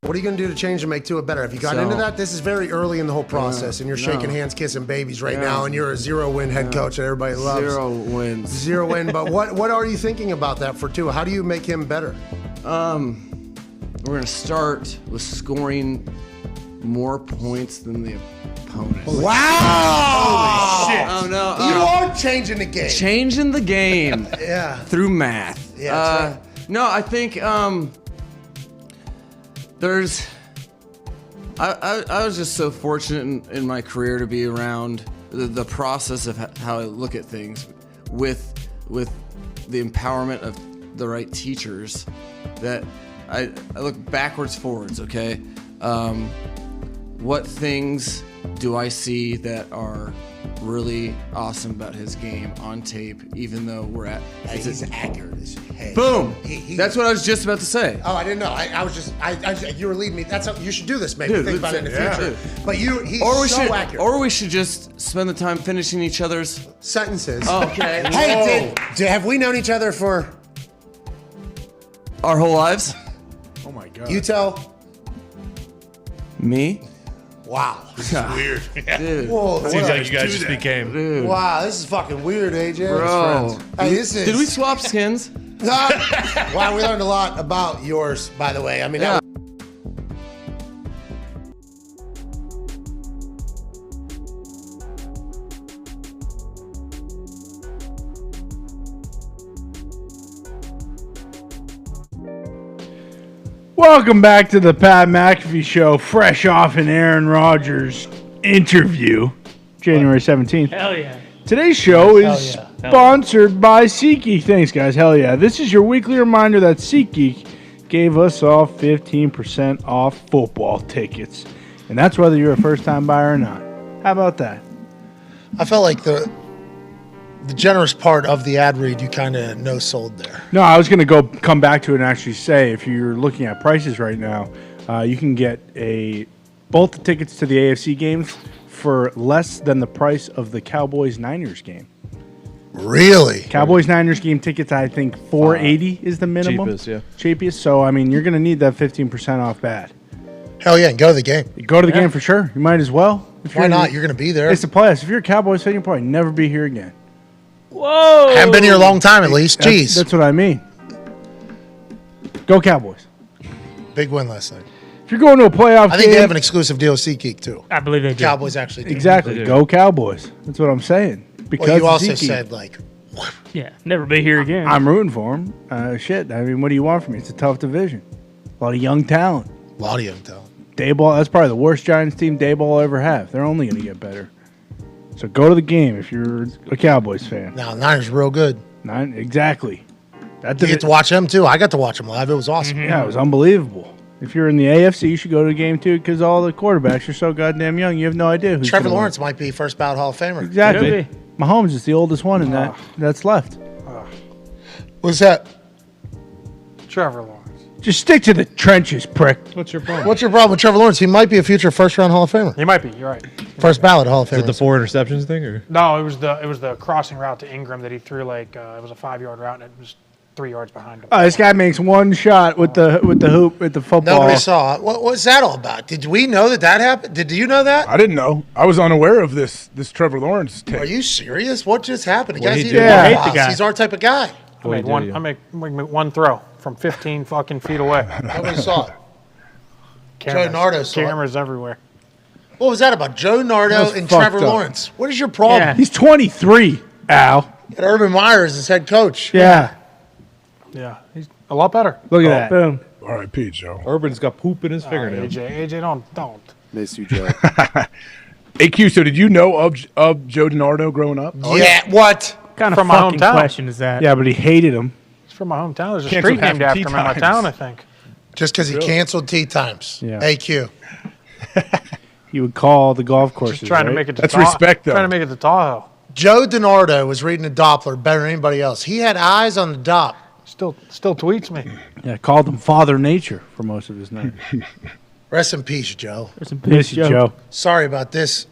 What are you going to do to change and make Tua better? Have you gotten into that? This is very early in the whole process, and you're shaking hands, kissing babies right now, and you're a 0-win head coach that everybody loves. 0 wins. 0 win. But what are you thinking about that for Tua? How do you make him better? We're going to start with scoring more points than the opponent. Wow! Holy shit. Oh, no. You are changing the game. Changing the game. Yeah. Through math. Yeah, that's right. No, I think there's... I was just so fortunate in my career to be around the process of how I look at things with the empowerment of the right teachers, that I look backwards, forwards, okay? What things do I see that are really awesome about his game on tape, even though we're at... He's accurate as heck. Boom! That's what I was just about to say. Oh, I didn't know. I was just... you were leading me. That's how... You should do this, maybe. Dude, Think about it in the future. Dude. But he's accurate. Or we should just spend the time finishing each other's... sentences. Okay. Hey, have we known each other for... our whole lives? Oh my God. You tell... me? Wow. This is weird. Dude. Whoa, Seems like you guys just became. Dude. Wow, this is fucking weird, AJ. Bro. Hey, this is... Did we swap skins? Wow, we learned a lot about yours, by the way. I mean, yeah. Welcome back to the Pat McAfee Show, fresh off an Aaron Rodgers interview, January 17th. Hell yeah. Today's show is sponsored by SeatGeek. Thanks, guys. Hell yeah. This is your weekly reminder that SeatGeek gave us all 15% off football tickets. And that's whether you're a first-time buyer or not. How about that? I felt like the generous part of the ad read you kind of no-sold there. No, I was going to come back to it and actually say, if you're looking at prices right now, you can get both the tickets to the AFC games for less than the price of the Cowboys-Niners game. Really? Cowboys-Niners game tickets, I think $480 is the minimum. Cheapest, yeah. Cheapest. So, I mean, you're going to need that 15% off bad. Hell yeah, and go to the game. Go to the game for sure. You might as well. Why not? You're going to be there. It's the playoffs. If you're a Cowboys fan, you'll probably never be here again. Whoa! Haven't been here a long time, at least. Jeez. That's what I mean. Go Cowboys. Big win last night. If you're going to a playoff I think they have an exclusive deal with SeatGeek, too. I believe they do. Cowboys actually do. Exactly. Go Cowboys. That's what I'm saying. Because well, you also SeatGeek. said, like, Yeah, never be here again. I'm rooting for them. Shit. I mean, what do you want from me? It's a tough division. A lot of young talent. A lot of young talent. Dayball, that's probably the worst Giants team Dayball will ever have. They're only going to get better. So go to the game if you're a Cowboys fan. Now, Niners real good. Exactly. You get to watch them, too. I got to watch them live. It was awesome. Yeah, it was unbelievable. If you're in the AFC, you should go to the game, too, because all the quarterbacks are so goddamn young. You have no idea who's Trevor gonna Lawrence win. might be first ballot Hall of Famer. Exactly. Mahomes is the oldest one in that's left. What's that? Trevor Lawrence. Just stick to the trenches, prick. What's your problem? What's your problem with Trevor Lawrence? He might be a future first-round Hall of Famer. He might be. You're right. First ballot Hall of Famer. Is it the 4 interceptions thing, or? No, it was the crossing route to Ingram that he threw like it was a 5-yard route and it was 3 yards behind him. This guy makes one shot with the hoop with the football. Nobody saw it. What's that all about? Did we know that happened? Did you know that? I didn't know. I was unaware of this Trevor Lawrence take. Are you serious? What just happened? The What guy's he eating did. ball I hate box. the guy. He's our type of guy. I make one throw from 15 fucking feet away. Nobody saw it. Joe Nardo saw it. Cameras everywhere. What was that about? Joe Nardo That's and fucked Trevor up. Lawrence. What is your problem? Yeah. He's 23, Al. And Urban Meyer is his head coach. Yeah. Yeah, he's a lot better. Look at that. Boom. R.I.P. Joe. Urban's got poop in his fingernail. AJ, don't. Miss you, Joe. AQ, so did you know of Joe DiNardo growing up? Yeah, what? kind of From my fucking hometown. question is that? Yeah, but he hated him. It's from my hometown. There's a Canceled street half named the after tea him in my times. town, I think. Just because he canceled tea times. Yeah. AQ. He would call the golf courses. Just trying to right? make it to That's respect, though. Trying to make it to Tahoe. Joe DiNardo was reading the Doppler better than anybody else. He had eyes on the Dop. Still tweets me. Yeah, called him Father Nature for most of his night. Rest in peace, Joe. There's some Miss you, Joe. Sorry about this,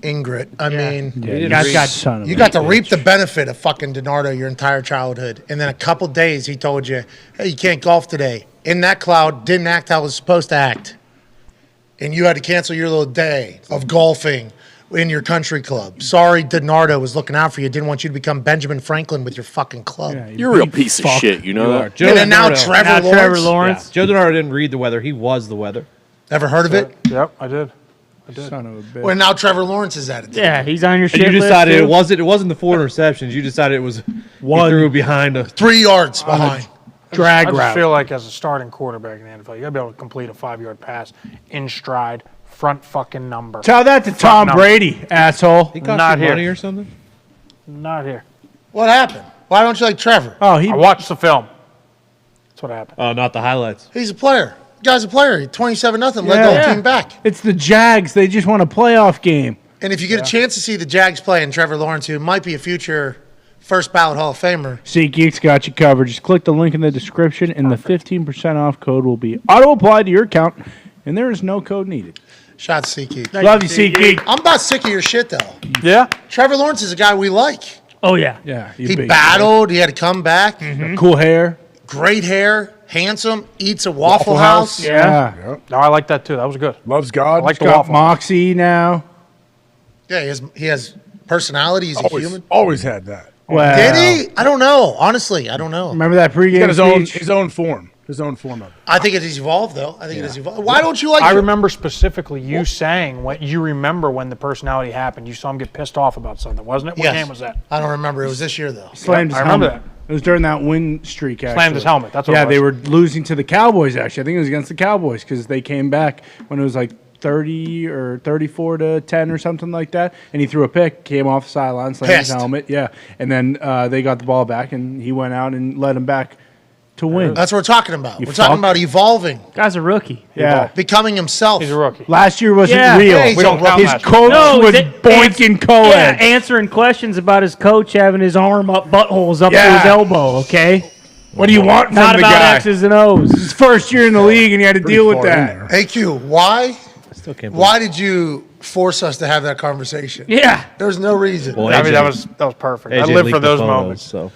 Ingrid. I mean, Yeah, You guys got son of you a got to bitch. reap the benefit of fucking DiNardo your entire childhood. And then a couple days he told you, hey, you can't golf today. In that cloud, didn't act how it was supposed to act. And you had to cancel your little day of golfing in your country club. Sorry, DiNardo was looking out for you. Didn't want you to become Benjamin Franklin with your fucking club. Yeah, You're a real big piece of fuck. shit. You know that? Joe And then now DiNardo- Trevor Lawrence. Yeah. Joe DiNardo didn't read the weather. He was the weather. Ever heard of it? Yep, I did. Son of a bitch. Well, now Trevor Lawrence is at it. Yeah, he's on your And shit you list, decided too? it wasn't the 4 interceptions. You decided it was One. he threw behind a 3 yards behind. drag I just route. feel like as a starting quarterback in the NFL, you gotta be able to complete a 5-yard pass in stride, front fucking number. Tell that to Tom number. Brady, asshole. he cost Not you here. money or something. Not here. What happened? Why don't you like Trevor? Oh, I watched the film. That's what happened. Oh, not the highlights. He's a player. The guy's a player. 27-0. Led the whole Yeah. team back. It's the Jags. They just won a playoff game. And if you get a chance to see the Jags play and Trevor Lawrence, who might be a future first ballot Hall of Famer, SeatGeek's got you covered. Just click the link in the description, and the 15% off code will be auto-applied to your account, and there is no code needed. shout to SeatGeek. Love you, SeatGeek. I'm about sick of your shit, though. Yeah? Trevor Lawrence is a guy we like. Oh, yeah. Yeah, He battled. He had to come back. Cool hair. Great hair. Handsome. Eats a Waffle House. Yeah. No, I like that too. That was good. Loves God. I like the Got waffle. Moxie now. Yeah, he has personality. He's a human. Always had that. Well, Did he? I don't know. Honestly, I don't know. Remember that He's pregame got speech? his own form. His own form of it. I think it has evolved, though. I think it has evolved. Why don't you like I it? remember specifically you saying what you remember when the personality happened. You saw him get pissed off about something, wasn't it? What Yes. game was that? I don't remember. It was this year, though. Slammed his I remember helmet. that. It was during that win streak. Actually. Slammed his helmet. That's what yeah, it was. they were losing to the Cowboys. Actually, I think it was against the Cowboys because they came back when it was like 30 or 34-10 or something like that, and he threw a pick, came off the sideline, slammed his helmet. Yeah, and then they got the ball back, and he went out and led them back to win. That's what we're talking about. You We're talking fuck. about evolving. Guy's a rookie. Yeah. Becoming himself. He's a rookie. Last year wasn't Yeah. real. Yeah, he's a rookie. His coach was boinking co-ed. Yeah, answering questions about his coach having his arm up, buttholes up to Yeah. his elbow, okay? What do you want from Not the about guy? X's and O's. His first year in the league, and he had to deal with that. AQ, why? Still can't. Why did you force us to have that conversation? Yeah. There's no reason. Well, I mean, AJ that was perfect. I AJ live leaked for the those photos, moments. So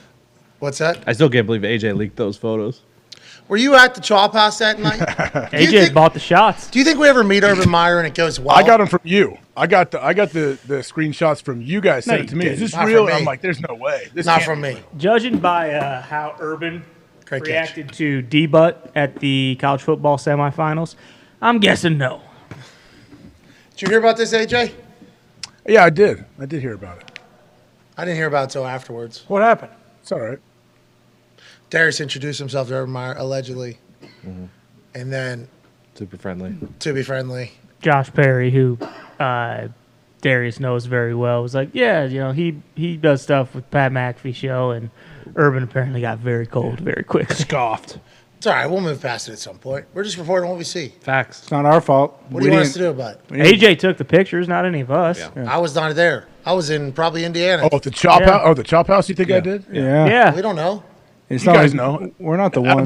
What's that? I still can't believe AJ leaked those photos. Were you at the Chop House that night? AJ bought the shots. Do you think we ever meet Urban Meyer and it goes well? I got them from you. I got the screenshots from you guys. No, Sent it to you me. didn't. Is this Not real? from me. I'm like, there's no way. This Not can't from be me. real. Judging by how Urban Great reacted to D-Butt at the college football semifinals, I'm guessing no. Did you hear about this, AJ? Yeah, I did. I did hear about it. I didn't hear about it until afterwards. What happened? It's all right. Darius introduced himself to Urban Meyer, allegedly. And then, Super friendly. to be friendly, Josh Perry, who Darius knows very well, was like, yeah, he does stuff with Pat McAfee Show, and Urban apparently got very cold very quick. Scoffed. it's all right. We'll move past it at some point. We're just reporting what we see. Facts. It's not our fault. What do you want us to do about it? AJ took the pictures, not any of us. I was not there. I was in probably Indiana. Oh, the chop house. Oh, the chop house. You think I did? Yeah. We don't know. It's You not guys like- know. We're not the Out ones.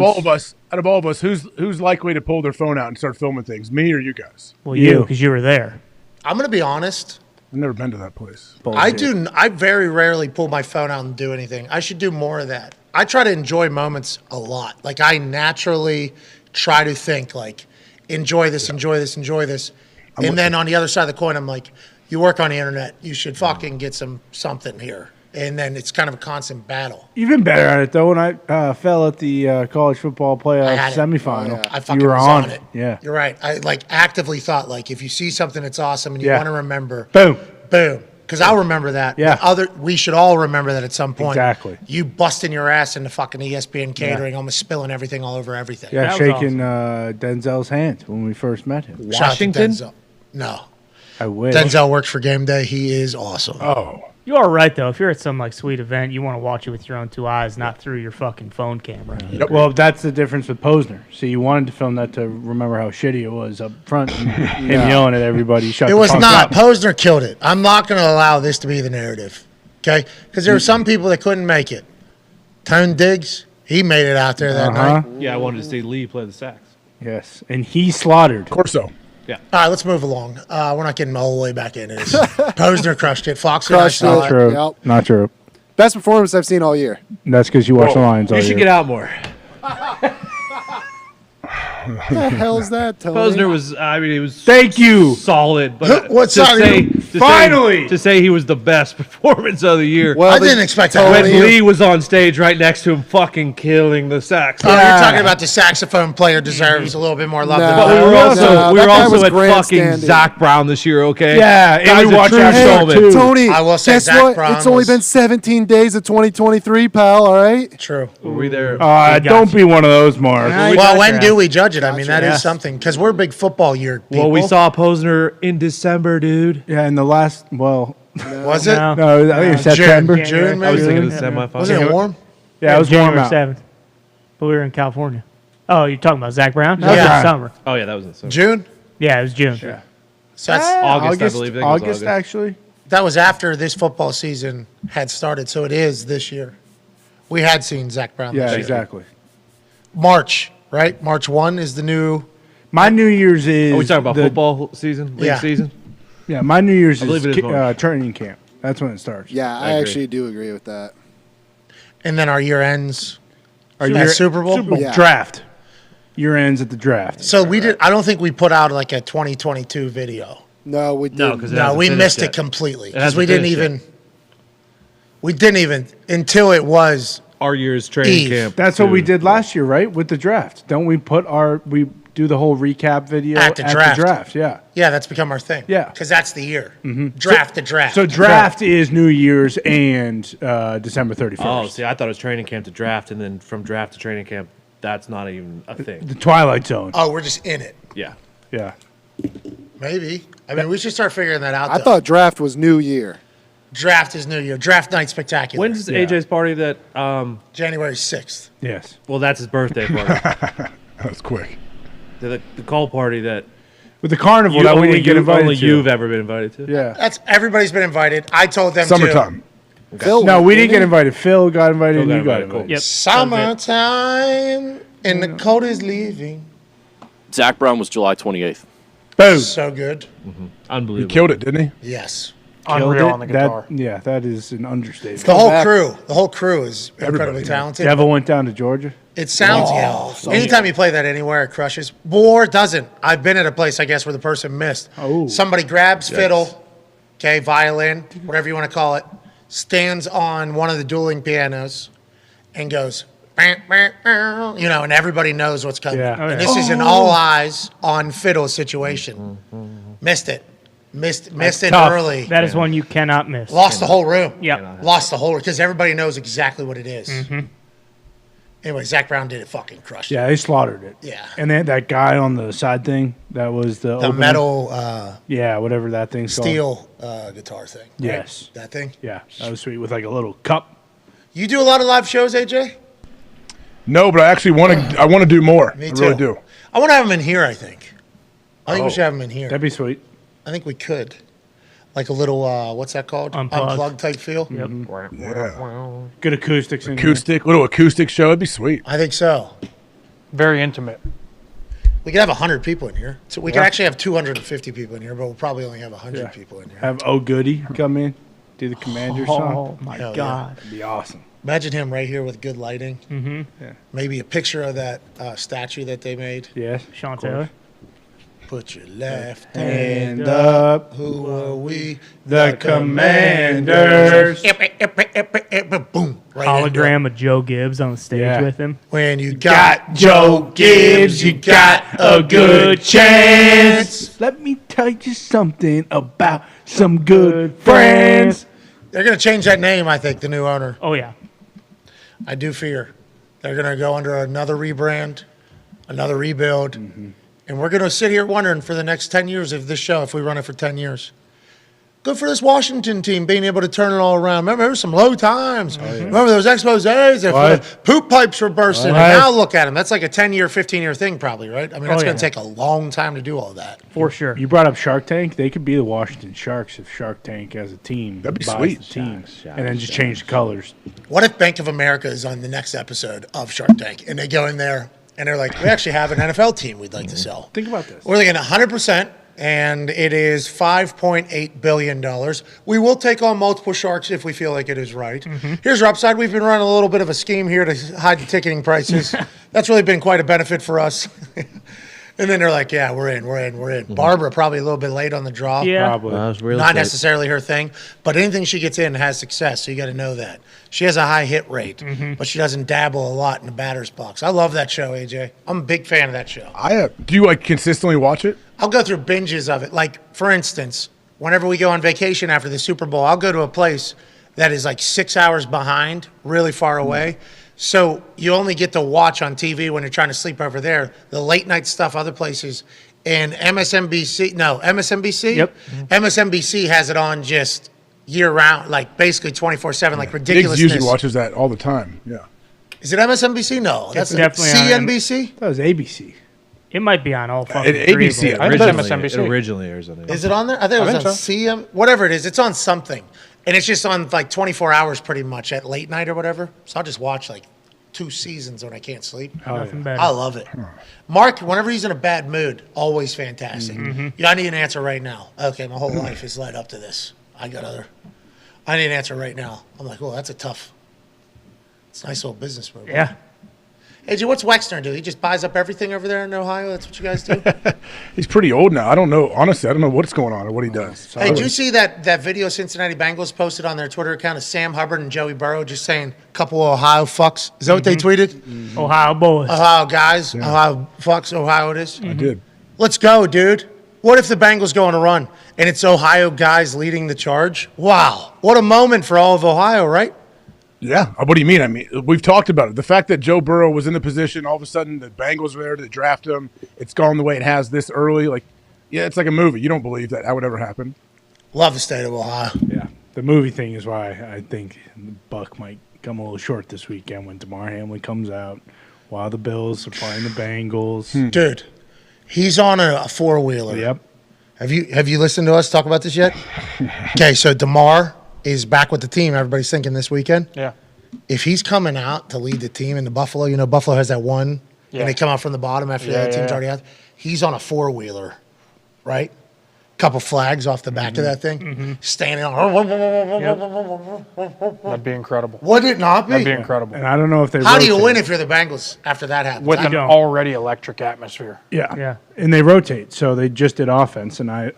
of all of us, who's likely to pull their phone out and start filming things? Me or you guys? Well, you, because you were there. I'm going to be honest. I've never been to that place. I very rarely pull my phone out and do anything. I should do more of that. I try to enjoy moments a lot. Like I naturally try to think like, enjoy this. And then on the other side of the coin, I'm like, you work on the internet. You should fucking get something here. And then it's kind of a constant battle. You've been better at it though. When I fell at the college football playoff had it. semifinal, I fucking you were was on it. Yeah. You're right. I like actively thought like if you see something that's awesome and you Yeah. want to remember, Boom. Because I'll remember that. Yeah. We should all remember that at some point. Exactly. You busting your ass into fucking ESPN catering, almost spilling everything all over everything. Yeah, That was shaking awesome. Denzel's hand when we first met him. Shout out to Denzel. No. I wish. Denzel works for Game Day. He is awesome. Oh. You are right, though. If you're at some like sweet event, you want to watch it with your own two eyes, not through your fucking phone camera. Well, that's the difference with Posner. See, you wanted to film that to remember how shitty it was up front and him yelling at everybody. Shut It the was fuck not. up. Posner killed it. I'm not going to allow this to be the narrative. Okay? Because there were some people that couldn't make it. Tone Diggs, he made it out there that night. Yeah, I wanted to see Lee play the sax. Yes, and he slaughtered. Corso. Yeah. All right, let's move along. We're not getting all the way back into this. Posner crushed it. Fox Crushed and I saw it. it. True. Yep. Not true. Best performance I've seen all year. That's because you watch the Lions all You should year. get out more. What the hell's that, Tony? Posner was, I mean, he was Thank you. solid. But What to side are say, you? Finally! To say he was the best performance of the year. Well, I didn't expect that. when Tony. Lee was on stage right next to him, fucking killing the sax. Oh, you're talking about the saxophone player deserves a little bit more love No. than But we that. were No, also that guy was at fucking grandstanding. Zach Brown this year, okay? Yeah, and Guy's we a watched true that showman. too. Tony, I will say guess Zach what? Brown It's only was- been 17 days of 2023, pal, all right? True. Were we there? Don't be one of those, Mark. Nah, you Well, got when your do ass. we judge it? I mean, that is Yes. something. Because we're big football year people. Well, we saw Posner in December, dude. Yeah, in the last, Was it? No. no, I think it was June. September. June, I was maybe? thinking the semifinals. Wasn't it warm? Yeah, it was warm January out. 7th. But we were in California. Oh, you're talking about Zach Brown? That Yeah. was in the summer. Oh, yeah, that was in summer. June? Yeah, it was June. So that's, August, I believe. I think it was August, actually. that was after this football season had started. So it is this year. We had seen Zach Brown Yeah, this year. exactly. March, right? March 1 is the new. My New Year's is. Are we talking about the- football season? League Yeah. season? Yeah, my New Year's I believe it is is March. training camp. That's when it starts. Yeah, I agree. actually do agree with that. And then our year ends. Our at year- Super Bowl? Yeah. Draft. Year ends at the draft. So we did. I don't think we put out like a 2022 video. No, we No, didn't. because No, we missed it completely because hasn't we didn't finished even. We didn't even until it was. Our year's training Eve. camp. That's what we too. did last year, right? With the draft. Don't we put we do the whole recap video At the draft. Yeah. Yeah, that's become our thing. Yeah. Because that's the year. Mhm. Draft the draft. So draft is New Year's and December 31st. Oh, see, I thought it was training camp to draft, and then from draft to training camp, that's not even a thing. The Twilight Zone. Oh, we're just in it. Yeah. Yeah. Maybe. I mean, we should start figuring that out. I though. thought draft was New Year. Draft is New Year. Draft night spectacular. When's AJ's party that? January 6th. Yes. Well, that's his birthday party. That was quick. The call party that. With the carnival You- that we only didn't get you- invited only to. you've ever been invited to. Yeah. That's everybody's been invited. I told them Summertime. Phil No, went, we didn't didn't get he? invited. Phil got invited and Phil you got got invited, cool. invited. Yep. Summertime and the cold is leaving. Zach Brown was July 28th. Boom. So good. He Unbelievable. killed it, didn't he? Yes. Unreal Killed on the it. guitar. That is an understatement. The whole back. crew. The whole crew is incredibly Everybody, yeah. talented. Devil went down to Georgia. It sounds, anytime you play that anywhere, it crushes. Or it doesn't. I've been at a place, I guess, where the person missed. Oh. Somebody grabs fiddle, okay, violin, whatever you want to call it, stands on one of the dueling pianos and goes, "Bah, bah, bah," and everybody knows what's coming. Yeah. Oh, And yeah. this is an all eyes on fiddle situation. Missed it. Missed it tough. early. That is one you cannot miss. Lost the whole room. Yep. Lost the whole because everybody knows exactly what it is. Mm-hmm. Anyway, Zach Brown did it fucking crushed. Yeah, they slaughtered it. Yeah. And then that guy on the side thing, that was the opener. Metal Yeah, whatever that thing's called. steel guitar thing. right? Yes. That thing. Yeah, that was sweet with like a little cup. You do a lot of live shows, AJ? No, but I actually want to. I want to do more. Me I too. really do. I want to have him in here, I think. I think we should have him in here. That'd be sweet. I think we could. Like a little, what's that called? Unplugged. type feel? Yep. Yeah. Good acoustics in Little acoustic show. It'd be sweet. I think so. Very intimate. We could have 100 people in here. So we could Yeah. actually have 250 people in here, but we'll probably only have 100 Yeah. people in here. Have Oh Goody come in, do the Commander song. Oh my Hell yeah. God. That'd be awesome. Imagine him right here with good lighting. Mm-hmm. Yeah. Maybe a picture of that statue that they made. Yes. Sean of course. Taylor. Put your left Hand hand up. Who are we? The Commanders. Boom. Right Hologram of Joe Gibbs on the stage Yeah. with him. When you got Joe Gibbs, you got a good chance. Let me tell you something about some good friends. They're going to change that name, I think, the new owner. Oh, yeah. I do fear. They're going to go under another rebrand, another rebuild. And we're going to sit here wondering for the next 10 years of this show, if we run it for 10 years. Good for this Washington team being able to turn it all around. Remember some low times. Remember those exposés if poop pipes were bursting. And now look at them. That's like a 10-year, 15-year thing probably, right? I mean, that's going to take a long time to do all that. For sure. You brought up Shark Tank. They could be the Washington Sharks if Shark Tank as a team That'd be buys sweet. the team, and then just change the colors. What if Bank of America is on the next episode of Shark Tank and they go in there and they're like, we actually have an NFL team we'd like to sell. Think about this. We're looking at 100%, and it is $5.8 billion. We will take on multiple sharks if we feel like it is right. Here's our upside. We've been running a little bit of a scheme here to hide the ticketing prices. That's really been quite a benefit for us. And then they're like, yeah, we're in. Barbara probably a little bit late on the draw. Yeah. Probably. Not necessarily her thing, but anything she gets in has success, so you got to know that. She has a high hit rate, but she doesn't dabble a lot in the batter's box. I love that show, AJ. I'm a big fan of that show. Do you consistently watch it? I'll go through binges of it. Like, for instance, whenever we go on vacation after the Super Bowl, I'll go to a place that is like 6 hours behind, really far away. So you only get to watch on TV when you're trying to sleep over there. The late night stuff, other places. And MSNBC. Yep. MSNBC has it on just year round, like basically 24/7, like Diggs ridiculousness. usually watches that all the time. Yeah. Is it MSNBC? No, that's definitely on CNBC. That was ABC. It might be on all fucking ABC. three of them. I bet MSNBC. Originally or something. Is it on there? I think it was on CM. Whatever it is, it's on something. And it's just on like 24 hours pretty much at late night or whatever. So I'll just watch like 2 seasons when I can't sleep. Nothing better. I love it. Mark, whenever he's in a bad mood, always fantastic. Yeah, I need an answer right now. Okay, my whole life has led up to this. I need an answer right now. I'm like, oh, that's a nice little business move. Yeah. AJ, what's Wexner do? He just buys up everything over there in Ohio? That's what you guys do? He's pretty old now. I don't know. Honestly, I don't know what's going on or what he does. Hey, did you see that video Cincinnati Bengals posted on their Twitter account of Sam Hubbard and Joey Burrow just saying a couple of Ohio fucks? Is that what they tweeted? Ohio boys. Ohio guys. Ohio fucks. Ohio it is. I did. Let's go, dude. What if the Bengals go on a run and it's Ohio guys leading the charge? Wow. What a moment for all of Ohio, right? Yeah. What do you mean? I mean, we've talked about it. The fact that Joe Burrow was in the position, all of a sudden the Bengals were there to draft him. It's gone the way it has this early. Like, yeah, it's like a movie. You don't believe that would ever happen. Love the state of Ohio. Yeah. The movie thing is why I think the Buck might come a little short this weekend when DeMar Hamlin comes out while the Bills are playing the Bengals. Dude, he's on a four-wheeler. Yep. Have you listened to us talk about this yet? Okay, so DeMar is back with the team. Everybody's thinking this weekend. Yeah. If he's coming out to lead the team in the Buffalo, you know, Buffalo has that one, Yeah. and they come out from the bottom after the other team's already out. He's on a four-wheeler, right? Couple flags off the back of that thing, standing on. That'd be incredible. Would it not be? That'd be incredible. And I don't know if they How do you rotate. win if you're the Bengals after that happens? With I an don't. already electric atmosphere. Yeah. And they rotate. So they just did offense, and I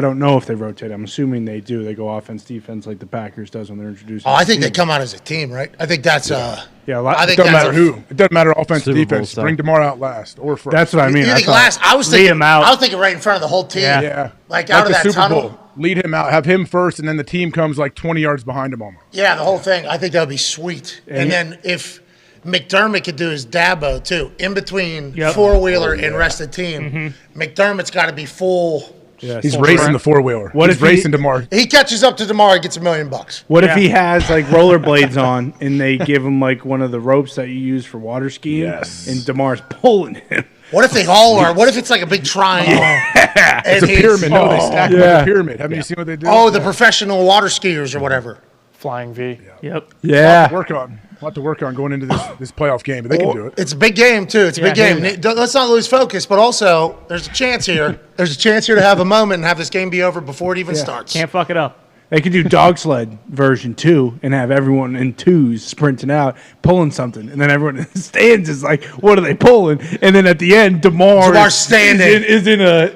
don't know if they rotate. I'm assuming they do. They go offense, defense, like the Packers does when they're introducing. Oh, I think they come out as a team, right? I think that's Yeah, I It think doesn't that's matter who. It doesn't matter offense, Super Bowl defense. style. Bring DeMar out last or first. That's what I mean. You I think thought- last? I was Lead thinking. him out. I was thinking right in front of the whole team. Yeah. Like out of the that Super tunnel. Bowl. Lead him out. Have him first, and then the team comes like 20 yards behind him almost. Yeah, the whole thing. I think that would be sweet. And then if McDermott could do his Dabo too, in between four-wheeler and rest of the team, McDermott's got to be full. Yeah, He's full racing sprint. the four-wheeler. What He's if he- racing DeMar. He catches up to DeMar, he gets $1 million. What if he has like rollerblades on and they give him like one of the ropes that you use for water skiing? Yes. And DeMar's pulling him. What if they all are? What if it's like a big triangle? And It's a he's- pyramid. No, they stack it like Yeah. a pyramid. Haven't you seen what they do? Oh, the professional water skiers or whatever. Flying V. Yep. Yeah. Work on. A lot to work on going into this playoff game, but they can do it. It's a big game, too. It's a big game. Let's not lose focus, but also there's a chance here. There's a chance here to have a moment and have this game be over before it even starts. Can't fuck it up. They could do dog sled version 2 and have everyone in twos sprinting out, pulling something, and then everyone in the stands is like, "What are they pulling?" And then at the end, DeMar's standing. is in a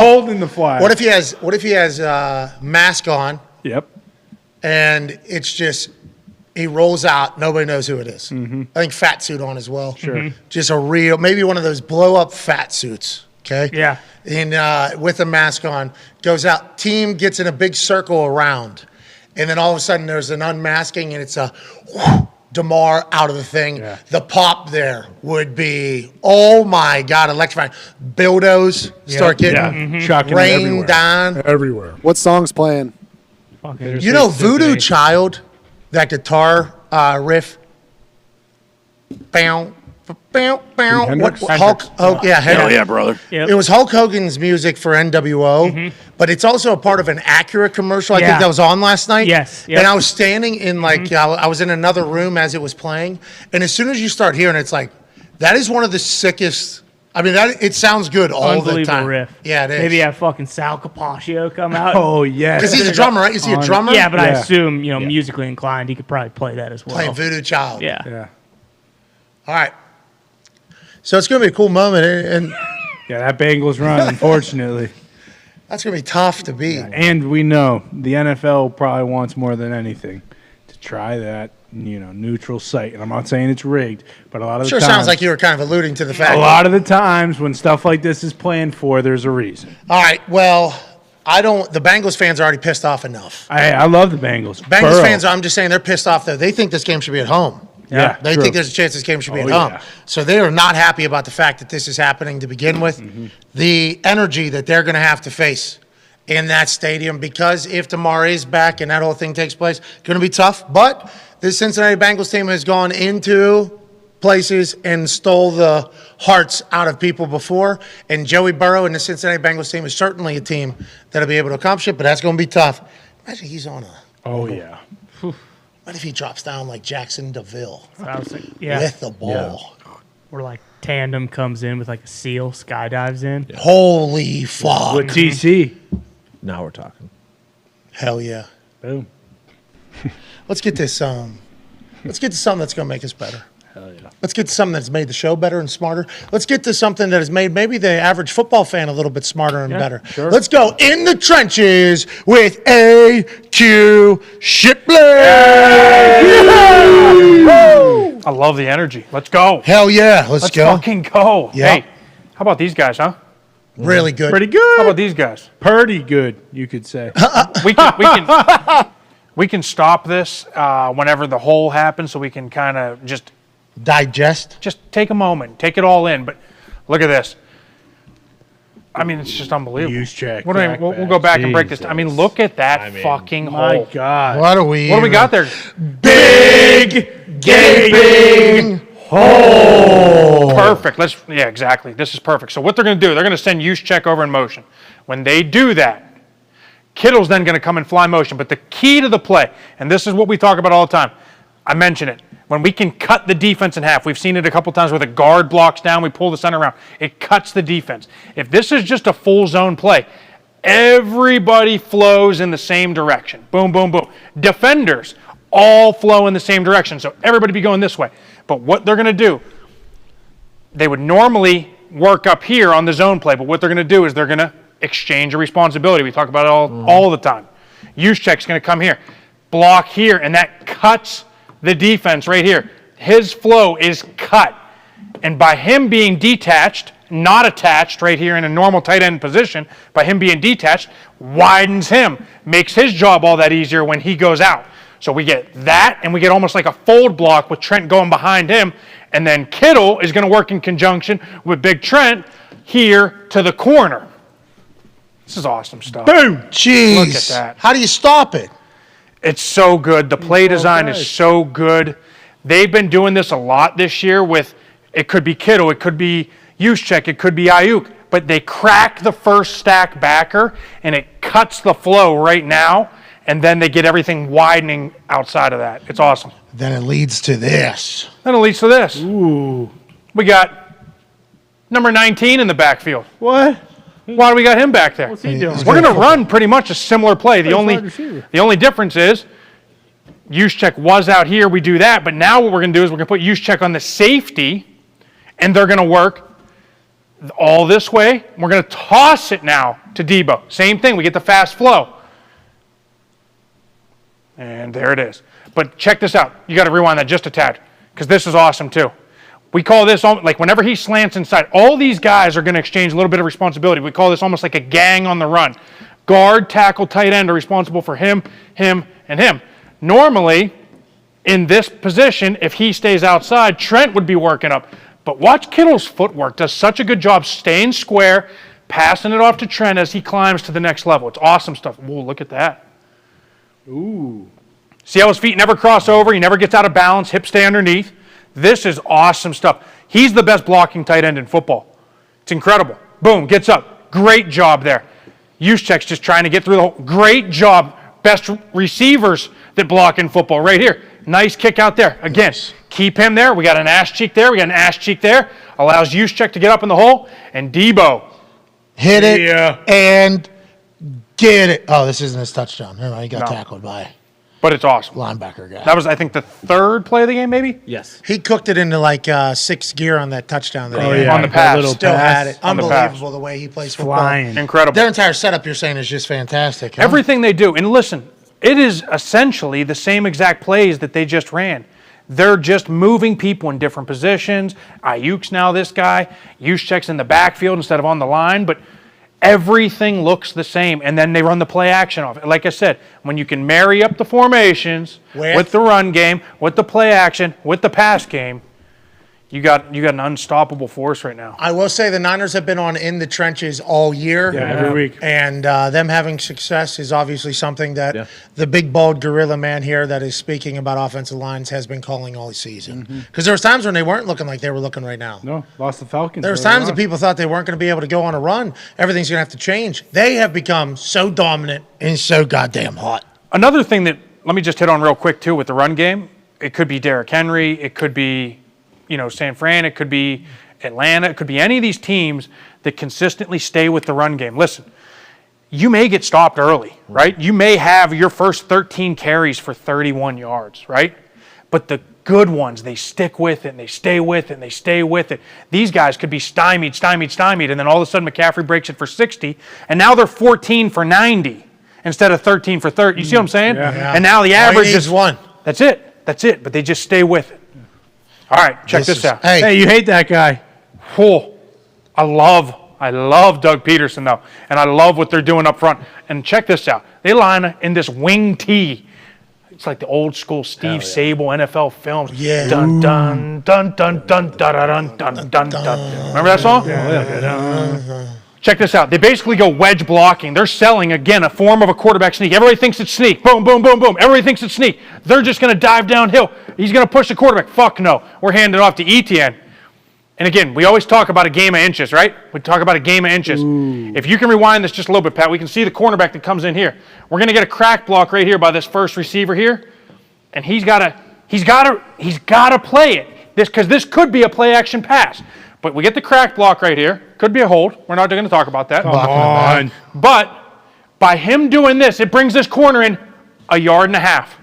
holding the flag. What if he has mask on Yep. and it's just he rolls out, nobody knows who it is. I think fat suit on as well. Sure. Just a real, maybe one of those blow up fat suits. Okay. Yeah. And with a mask on, goes out. Team gets in a big circle around, and then all of a sudden there's an unmasking, and it's a DeMar out of the thing. Yeah. The pop there would be, oh my God, electrifying. Buildos start getting Shocking rained everywhere. down. Everywhere. What song's playing? Fucking You know, Voodoo Child, that guitar riff. Bow, bow, bow. Hendrix? Hulk? Oh, yeah, Hendrix. brother. Yep. It was Hulk Hogan's music for NWO, but it's also a part of an Acura commercial. I think Yeah. that was on last night. Yes, yep. And I was standing in I was in another room as it was playing, and as soon as you start hearing it, it's like that is one of the sickest. I mean, it sounds good all the Unbelievable time. riff. Yeah, it is. Maybe have fucking Sal Capaccio come out. Oh yeah. Because he's a drummer, right? Is he a drummer? Yeah, but I Yeah. assume, musically inclined, he could probably play that as well. Playing Voodoo Child. Yeah. Yeah. All right. So it's going to be a cool moment, and Yeah, that Bengals run, unfortunately. that's going to be tough to beat. And we know the NFL probably wants more than anything to try that, neutral site. And I'm not saying it's rigged, but a lot of the Sure times, sounds like you were kind of alluding to the fact. a lot of the times when stuff like this is planned for, there's a reason. All right. Well, the Bengals fans are already pissed off enough. I love the Bengals. Bengals Burrow. fans, I'm just saying they're pissed off though. They think this game should be at home. Yeah, They true. think there's a chance this game should be Oh, at home. yeah. So they are not happy about the fact that this is happening to begin with. The energy that they're going to have to face in that stadium, because if DeMar is back and that whole thing takes place, going to be tough. But this Cincinnati Bengals team has gone into places and stole the hearts out of people before. And Joey Burrow and the Cincinnati Bengals team is certainly a team that'll be able to accomplish it, but that's going to be tough. Imagine he's on a... Oh, yeah. What if he drops down like Jackson DeVille Yeah. with the ball? Or like tandem comes in with like a seal, skydives in. Holy fuck. With TC. Now we're talking. Hell yeah. Boom. Let's get this Let's get to something that's going to make us better. Hell yeah. Let's get to something that's made the show better and smarter. Let's get to something that has made maybe the average football fan a little bit smarter and better. Sure. Let's go in the trenches with AQ Shipley. I love the energy. Let's go. Hell yeah, let's go. Fucking go. Yeah. Hey, how about these guys, huh? Really good. Pretty good. How about these guys? Pretty good, you could say. We can stop this whenever the hole happens, so we can kind of just digest. Just take a moment, take it all in. But look at this. I mean, it's just unbelievable. Use check. What do I mean, we'll go back and break this. I mean, look at that fucking hole. My God. What do we got there? Big gaping hole. Perfect. Yeah, exactly. This is perfect. So what they're going to do, they're going to send use check over in motion. When they do that, Kittle's then going to come and fly motion. But the key to the play, and this is what we talk about all the time, I mention it, when we can cut the defense in half. We've seen it a couple times where the guard blocks down, we pull the center around. It cuts the defense. If this is just a full zone play, everybody flows in the same direction. Boom, boom, boom. Defenders all flow in the same direction, so everybody be going this way. But what they're going to do, they would normally work up here on the zone play, but what they're going to do is they're going to exchange a responsibility. We talk about it all the time. Use check's going to come here, block here, and that cuts the defense right here. His flow is cut. And by him being detached, not attached right here in a normal tight end position, by him being detached, widens him, makes his job all that easier when he goes out. So we get that, and we get almost like a fold block with Trent going behind him, and then Kittle is going to work in conjunction with Big Trent here to the corner. This is awesome stuff. Boom. Jeez. Look at that. How do you stop it? It's so good. The play design is so good. They've been doing this a lot this year with, it could be Kittle, it could be Juszczyk, it could be Ayuk, but they crack the first stack backer, and it cuts the flow right now, and then they get everything widening outside of that. It's awesome. Then it leads to this. Ooh. We got number 19 in the backfield. What? Why do we got him back there? What's he doing? We're going to run pretty much a similar play. The only difference is Juszczyk was out here. We do that. But now what we're going to do is we're going to put Juszczyk on the safety, and they're going to work all this way. We're going to toss it now to Debo. Same thing. We get the fast flow. And there it is. But check this out. You got to rewind that just a tad because this is awesome too. We call this, like whenever he slants inside, all these guys are going to exchange a little bit of responsibility. We call this almost like a gang on the run. Guard, tackle, tight end are responsible for him, and him. Normally, in this position, if he stays outside, Trent would be working up. But watch Kittle's footwork. Does such a good job staying square, passing it off to Trent as he climbs to the next level. It's awesome stuff. Whoa, look at that. Ooh. See how his feet never cross over? He never gets out of balance. Hips stay underneath. This is awesome stuff. He's the best blocking tight end in football. It's incredible. Boom, gets up. Great job there. Juszczyk's just trying to get through the hole. Great job. Best receivers that block in football right here. Nice kick out there. Again, keep him there. We got an ass cheek there. We got an ass cheek there. Allows Juszczyk to get up in the hole. And Debo. Hit it and get it. Oh, this isn't his touchdown. Never mind. He got tackled by But it's awesome. linebacker guy. That was, I think, the third play of the game, maybe? Yes. He cooked it into like sixth gear on that touchdown. That Oh, he had. yeah. On the pass. Still Pass. had it. On the Unbelievable pass. the way he plays football. Flying. Incredible. Their entire setup, you're saying, is just fantastic. Huh? Everything they do. And listen, it is essentially the same exact plays that they just ran. They're just moving people in different positions. Ayuk's now this guy. Juszczyk's in the backfield instead of on the line. But everything looks the same. And then they run the play action off it. Like I said, when you can marry up the formations with the run game, with the play action, with the pass game, you got an unstoppable force right now. I will say the Niners have been on in the trenches all year. Yeah, every week. And them having success is obviously something that the big, bald gorilla man here that is speaking about offensive lines has been calling all season. Because there was times when they weren't looking like they were looking right now. No, lost the Falcons. There was early times that on. people thought they weren't going to be able to go on a run. Everything's going to have to change. They have become so dominant and so goddamn hot. Another thing that, let me just hit on real quick too with the run game, it could be Derrick Henry, it could be San Fran, it could be Atlanta, it could be any of these teams that consistently stay with the run game. Listen, you may get stopped early, right? You may have your first 13 carries for 31 yards, right? But the good ones, they stick with it, and they stay with it, and they stay with it. These guys could be stymied, and then all of a sudden McCaffrey breaks it for 60, and now they're 14 for 90 instead of 13 for 30. You see what I'm saying? Yeah. And now the average is one. That's it. But they just stay with it. All right, check this out. Hey, you hate that guy. Oh, I love Doug Peterson, though, and I love what they're doing up front. And check this out. They line in this wing tee. It's like the old school Steve Sable NFL films. Yeah. Dun dun dun dun dun dun dun dun dun dun. Remember that song? Check this out. They basically go wedge blocking. They're selling, again, a form of a quarterback sneak. Everybody thinks it's sneak. Boom, boom, boom, boom. Everybody thinks it's sneak. They're just going to dive downhill. He's going to push the quarterback. Fuck no. We're handing it off to Etienne. And again, we always talk about a game of inches, right? We talk about a game of inches. If you can rewind this just a little bit, Pat, we can see the cornerback that comes in here. We're going to get a crack block right here by this first receiver here, and he's got to play it. Because this could be a play action pass. But we get the crack block right here. Could be a hold. We're not going to talk about that. Come on. But by him doing this, it brings this corner in a yard and a half.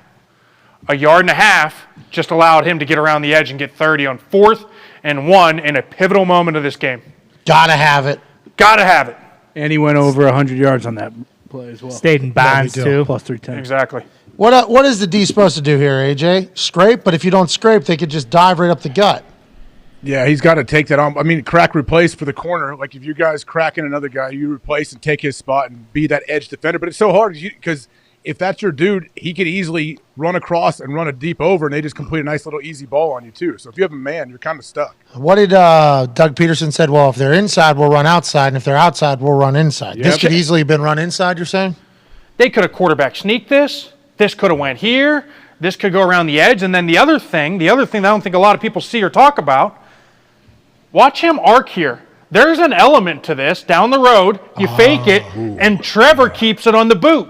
A yard and a half just allowed him to get around the edge and get 30 on 4th and 1 in a pivotal moment of this game. Gotta have it. And he went over 100 yards on that play as well. Stayed in bounds, too. Plus 310. Exactly. What is the D supposed to do here, AJ? Scrape, but if you don't scrape, they could just dive right up the gut. Yeah, he's got to take that on. I mean, crack replace for the corner. Like if you guys cracking another guy, you replace and take his spot and be that edge defender. But it's so hard because if that's your dude, he could easily run across and run a deep over, and they just complete a nice little easy ball on you too. So if you have a man, you're kind of stuck. What did Doug Peterson said? Well, if they're inside, we'll run outside, and if they're outside, we'll run inside. This could easily have been run inside. You're saying? They could have quarterback sneaked this. This could have went here. This could go around the edge. And then the other thing that I don't think a lot of people see or talk about, watch him arc here. There's an element to this down the road. You fake it, and Trevor keeps it on the boot.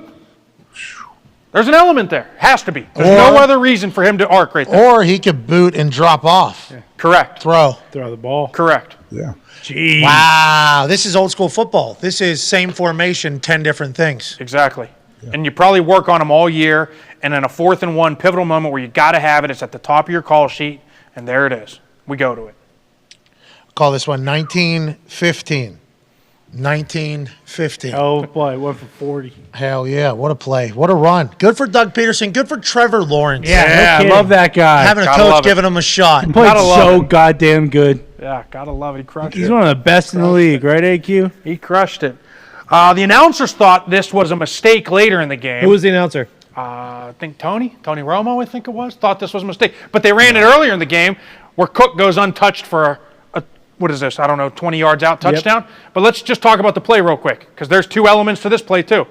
There's an element there. Has to be. There's no other reason for him to arc right there. Or he could boot and drop off. Yeah. Correct. Throw the ball. Correct. Yeah. Jeez. Wow. This is old school football. This is same formation, 10 different things. Exactly. Yeah. And you probably work on them all year, and in a 4th and 1 pivotal moment where you got to have it, it's at the top of your call sheet, and there it is. We go to it. Call this one 1915. 1915. Oh, boy. Went for 40. Hell yeah. What a play. What a run. Good for Doug Peterson. Good for Trevor Lawrence. Yeah, I love that guy. Having a coach giving him a shot. He played so goddamn good. Yeah, gotta love it. He crushed it. He's one of the best in the league, right, AQ? He crushed it. The announcers thought this was a mistake later in the game. Who was the announcer? I think Tony Romo, I think it was, thought this was a mistake. But they ran it earlier in the game where Cook goes untouched for what is this? I don't know, 20 yards out touchdown. Yep. But let's just talk about the play real quick because there's 2 elements to this play too.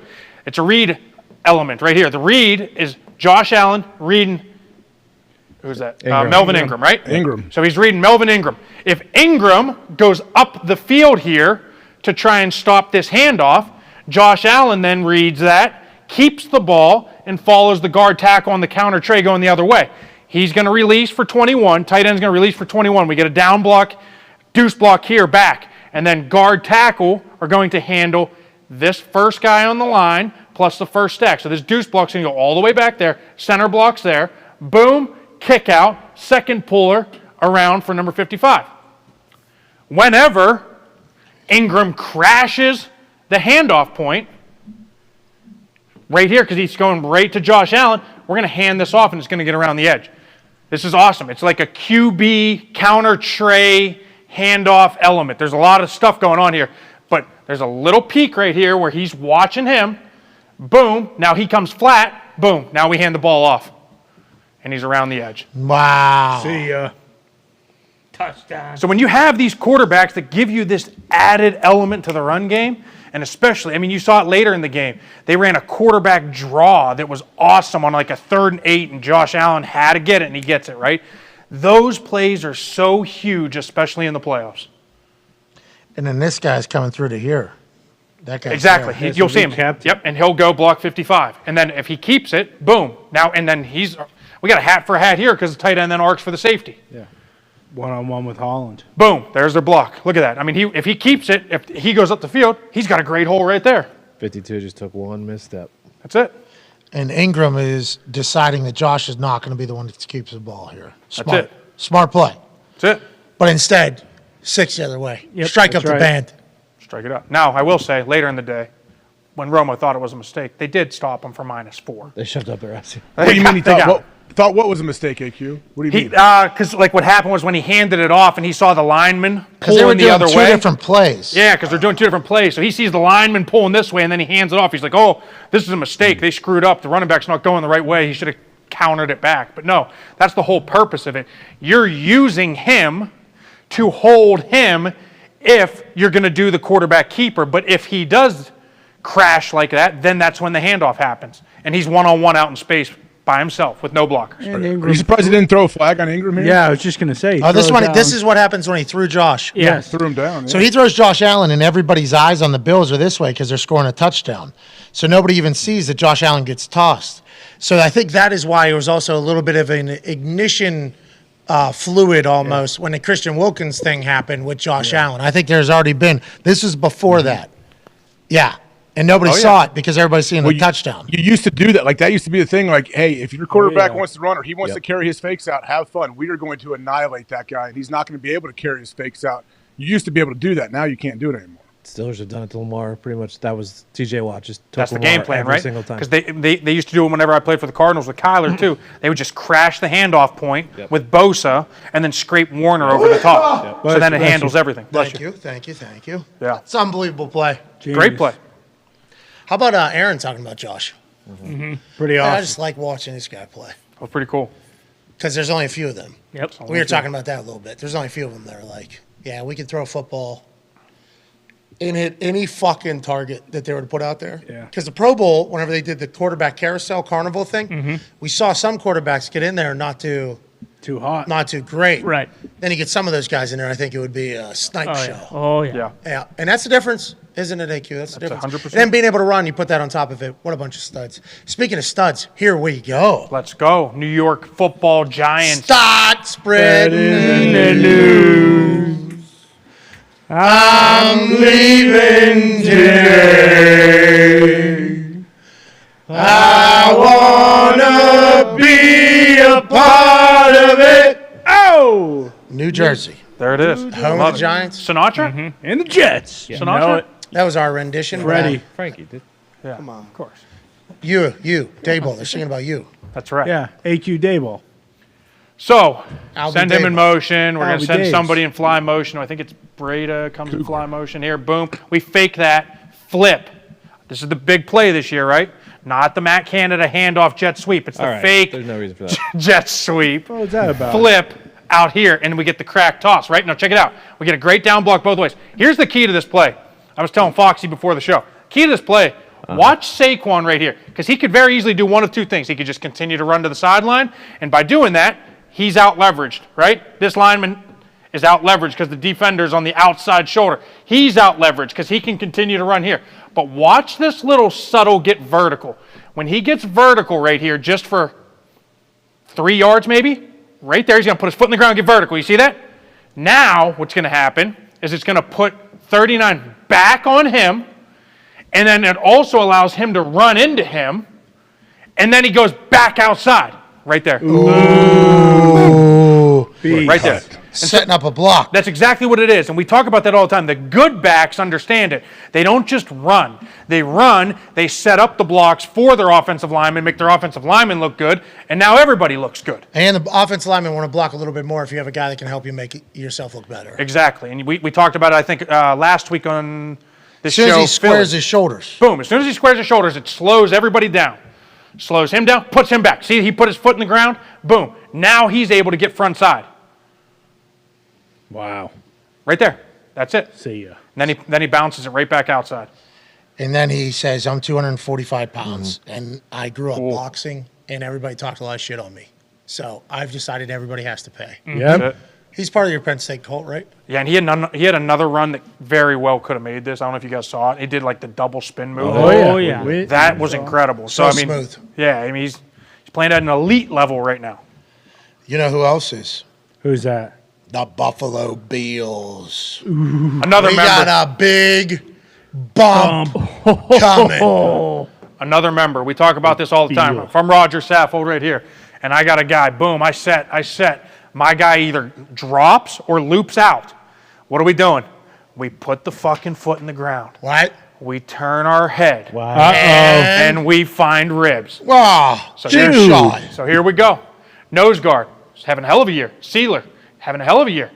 It's a read element right here. The read is Josh Allen reading, who's that? Melvin Ingram, right? Ingram. So he's reading Melvin Ingram. If Ingram goes up the field here to try and stop this handoff, Josh Allen then reads that, keeps the ball, and follows the guard tackle on the counter tray going the other way. He's going to release for 21. Tight end's going to release for 21. We get a down block, deuce block here, back. And then guard tackle are going to handle this first guy on the line plus the first stack. So this deuce block's going to go all the way back there. Center block's there. Boom, kick out, second puller around for number 55. Whenever Ingram crashes the handoff point, right here, because he's going right to Josh Allen, we're going to hand this off and it's going to get around the edge. This is awesome. It's like a QB counter tray handoff element. There's a lot of stuff going on here, but there's a little peek right here where he's watching him. Boom. Now he comes flat. Boom. Now we hand the ball off, and he's around the edge. Wow. See ya. Touchdown. So when you have these quarterbacks that give you this added element to the run game, and especially, I mean, you saw it later in the game. They ran a quarterback draw that was awesome on like a 3rd and 8, and Josh Allen had to get it, and he gets it, right? Those plays are so huge, especially in the playoffs. And then this guy's coming through to here. That guy. Exactly. You'll see him. Yep, and he'll go block 55. And then if he keeps it, boom. Now, and then we got a hat for a hat here because the tight end then arcs for the safety. Yeah. 1-on-1 with Holland. Boom. There's their block. Look at that. I mean, if he keeps it, if he goes up the field, he's got a great hole right there. 52 just took one misstep. That's it. And Ingram is deciding that Josh is not going to be the one that keeps the ball here. Smart. it. Smart play. That's it. But instead, 6 the other way. Yep, Strike up that's the right. band. Strike it up. Now, I will say, later in the day, when Romo thought it was a mistake, they did stop him for -4. They shoved up their ass. What do you mean he They got thought what was a mistake, AQ? What do you mean? Because like what happened was when he handed it off and he saw the lineman Because they were pulling the doing other two way. different plays. Yeah, because they're doing 2 different plays. So he sees the lineman pulling this way, and then he hands it off. He's like, "Oh, this is a mistake. They screwed up. The running back's not going the right way. He should have countered it back." But no, that's the whole purpose of it. You're using him to hold him if you're going to do the quarterback keeper. But if he does crash like that, then that's when the handoff happens, and he's one-on-one out in space by himself with no blockers. Are you surprised he didn't throw a flag on Ingram here? Yeah, I was just going to say. Oh, this is what happens when he threw Josh. Yeah, threw him down. So he throws Josh Allen, and everybody's eyes on the Bills are this way because they're scoring a touchdown. So nobody even sees that Josh Allen gets tossed. So I think that is why it was also a little bit of an ignition fluid almost when the Christian Wilkins thing happened with Josh Allen. I think there's already been. This was before that. Yeah. And nobody saw it because everybody's seeing the touchdown. You used to do that. Like, that used to be the thing. Like, hey, if your quarterback wants to run or he wants to carry his fakes out, have fun. We are going to annihilate that guy, and he's not going to be able to carry his fakes out. You used to be able to do that. Now you can't do it anymore. Steelers have done it to Lamar pretty much. That was TJ Watt. Just took That's the Lamar game plan, every right? single time. Because they used to do it whenever I played for the Cardinals with Kyler, too. They would just crash the handoff point with Bosa and then scrape Warner over the top. So then it handles everything. Thank you. Yeah. It's an unbelievable play. Great play. How about Aaron talking about Josh? Pretty I awesome. just like watching this guy play. That's pretty cool. Because there's only a few of them. Yep. We were talking about that a little bit. There's only a few of them that are like, yeah, we can throw a football and hit any fucking target that they were to put out there. Yeah. Because the Pro Bowl, whenever they did the quarterback carousel carnival thing, we saw some quarterbacks get in there and not do too hot, not too great. Right. Then you get some of those guys in there. I think it would be a snipe show. Oh, yeah. Yeah, and that's the difference, isn't it, AQ? That's the difference. 100%. And then being able to run, you put that on top of it. What a bunch of studs. Speaking of studs, here we go. Let's go. New York Football Giants. Start spreading the news. I'm leaving today. I wanna be a part of it. Oh, New Jersey. There it is. Home of the Giants. Sinatra? And the Jets. Yeah, Sinatra? That was our rendition. Freddie. Frankie did. Yeah. Come on. Of course. You, Dayball. They're singing about you. That's right. Yeah, AQ Dayball. So, Albie send him in Davis. motion. We're going to Albie send Davis. somebody in fly motion. I think it's Breda comes in fly motion here. Boom. We fake that. Flip. This is the big play this year, right? Not the Matt Canada handoff jet sweep. It's the All right. fake There's no reason for that. jet sweep. What was that about? Flip out here, and we get the crack toss, right? Now, check it out. We get a great down block both ways. Here's the key to this play. I was telling Foxy before the show. Key to this play, watch Saquon right here, because he could very easily do one of two things. He could just continue to run to the sideline, and by doing that, he's out-leveraged, right? This lineman is out-leveraged because the defender's on the outside shoulder. He's out-leveraged because he can continue to run here. But watch this little subtle get vertical. When he gets vertical right here, just for 3 yards maybe, right there, he's going to put his foot in the ground and get vertical. You see that? Now what's going to happen is it's going to put 39 back on him, and then it also allows him to run into him, and then he goes back outside. Right there. Ooh. Right there. Setting up a block. That's exactly what it is. And we talk about that all the time. The good backs understand it. They don't just run. They set up the blocks for their offensive linemen, make their offensive linemen look good, and now everybody looks good. And the offensive linemen want to block a little bit more if you have a guy that can help you make yourself look better. Exactly. And we talked about it, I think, last week on this show. As soon as he squares his shoulders. Boom. As soon as he squares his shoulders, it slows everybody down. Slows him down, puts him back. See, he put his foot in the ground. Boom. Now he's able to get front side. Wow. Right there. That's it. See ya. And then he bounces it right back outside. And then he says, I'm 245 pounds, and I grew up boxing, and everybody talked a lot of shit on me. So I've decided everybody has to pay. Yeah. He's part of your Penn State cult, right? Yeah, and he had another run that very well could have made this. I don't know if you guys saw it. He did like the double spin move. Oh, yeah. That was incredible. So I mean, smooth. Yeah, I mean he's playing at an elite level right now. You know who else is? Who's that? The Buffalo Bills. Another we member. got a big bump coming. another member. We talk about this all the time. If I'm Rodgers Saffold right here, and I got a guy, boom, I set. My guy either drops or loops out. What are we doing? We put the fucking foot in the ground. What? We turn our head. Wow. And we find ribs. Wow. So here we go. Nose guard. He's having a hell of a year. Sealer. Having a hell of a year.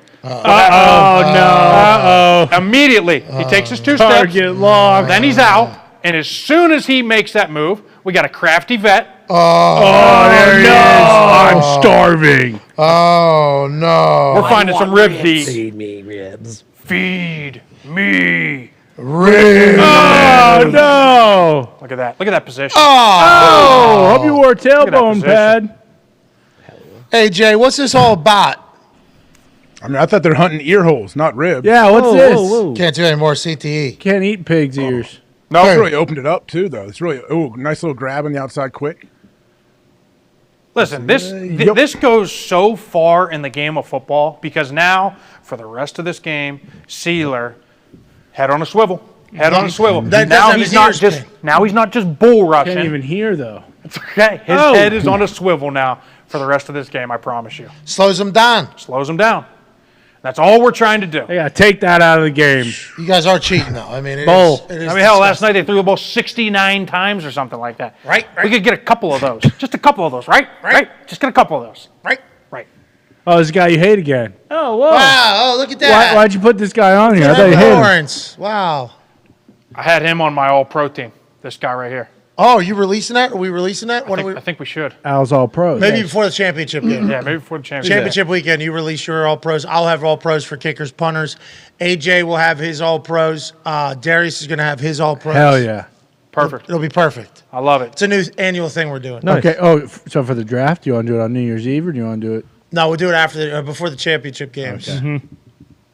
Immediately, he takes his 2 steps. Target locked. Then he's out. And as soon as he makes that move, we got a crafty vet. There he is. I'm starving. Oh, no. We're finding some rib feed. Feed me ribs. Feed me ribs. Oh, no. Look at that. Look at that position. Oh, hope you wore a tailbone pad. Hey, Jay, what's this all about? I mean, I thought they're hunting ear holes, not ribs. Yeah, what's this? Can't do any more CTE. Can't eat pig's ears. No, it's really opened it up too, though. It's really nice little grab on the outside, quick. Listen, this goes so far in the game of football because now, for the rest of this game, Sealer, head on a swivel. Head on a swivel. Now he's not just bull rushing. Can't even hear, though. It's okay. His head is on a swivel now for the rest of this game, I promise you. Slows him down. Slows him down. That's all we're trying to do. They got to take that out of the game. You guys are cheating, though. I mean, hell, last night they threw the ball 69 times or something like that. Right. We could get a couple of those. Just a couple of those, right? Just get a couple of those. Right. Oh, this guy you hate again. Oh, whoa. Wow. Oh, look at that. Why'd you put this guy on here? I thought you hated him. Lawrence. Wow. I had him on my all-pro team, this guy right here. Oh, are you releasing that? Are we releasing that? I think we should. Al's all pros. Maybe before the championship game. Yeah, maybe before the championship. Championship weekend, you release your all pros. I'll have all pros for kickers, punters. AJ will have his all pros. Darius is going to have his all pros. Hell yeah. Perfect. It'll be perfect. I love it. It's a new annual thing we're doing. Okay. Oh, so for the draft, do you want to do it on New Year's Eve or do you want to do it? No, we'll do it before the championship games. Okay.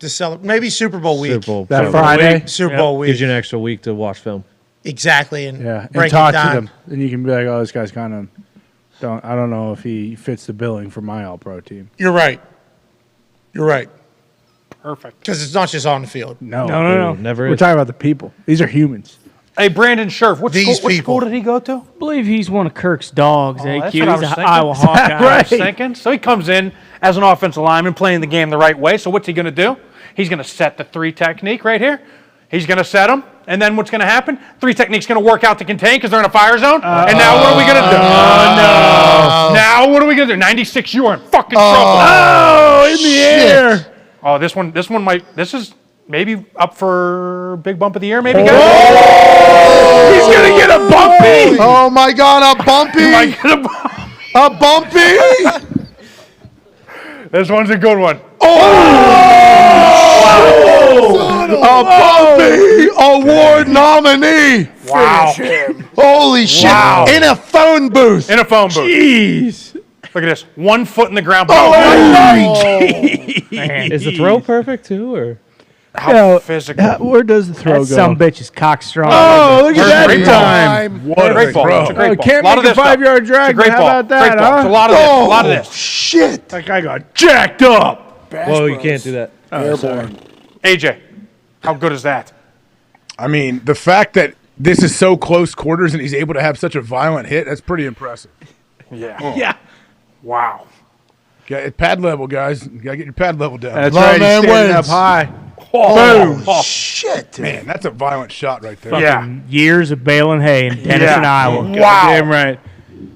To celebrate, maybe Super Bowl week. Super Bowl. That Friday? Super Bowl week. Gives you an extra week to watch film. Exactly, and break talk it down. to them. And you can be like, oh, this guy's kind of I don't know if he fits the billing for my all-pro team. You're right. Perfect. Because it's not just on the field. No. Never We're is. talking about the people. These are humans. Hey, Brandon Scherf, what These school did he go to? I believe he's one of Kirk's dogs. That's He's what I was an thinking. Iowa Hawkeye. I was thinking. So he comes in as an offensive lineman playing the game the right way. So what's he going to do? He's going to set the 3 technique right here. He's going to set them. And then what's going to happen? 3 technique's going to work out to contain because they're in a fire zone. And now what are we going to do? no. Now what are we going to do? 96, you are in fucking trouble. Oh, in the air. Oh, this is maybe up for big bump of the year, maybe, guys? He's going to get a bumpy. Oh, my God, a bumpy. A bumpy. This one's a good one. A Bumpy Award nominee. Wow. Holy shit. Wow. In a phone booth. In a phone booth. Jeez. Look at this. 1 foot in the ground. Is the throw perfect too, or how physical? Where does the throw go? Some bitch is cock strong. Oh, look at that Great time. What Great a ball. throw. It's a great ball. Can't A lot make of a this stuff. 5-yard drag. It's a great How ball. about that, Great ball. huh? It's a lot of this. A lot of this. Shit. That guy got jacked up. whoa, you can't do that. Airborne. AJ, how good is that? I mean, the fact that this is so close quarters and he's able to have such a violent hit, that's pretty impressive. Yeah. Yeah. Wow. Pad level, guys. You got to get your pad level down. That's Low right. man He's standing wins. up high. Oh, Boom. Shit. Man, that's a violent shot right there. Yeah. Years of baling hay in Denison, Iowa. Wow. Damn right.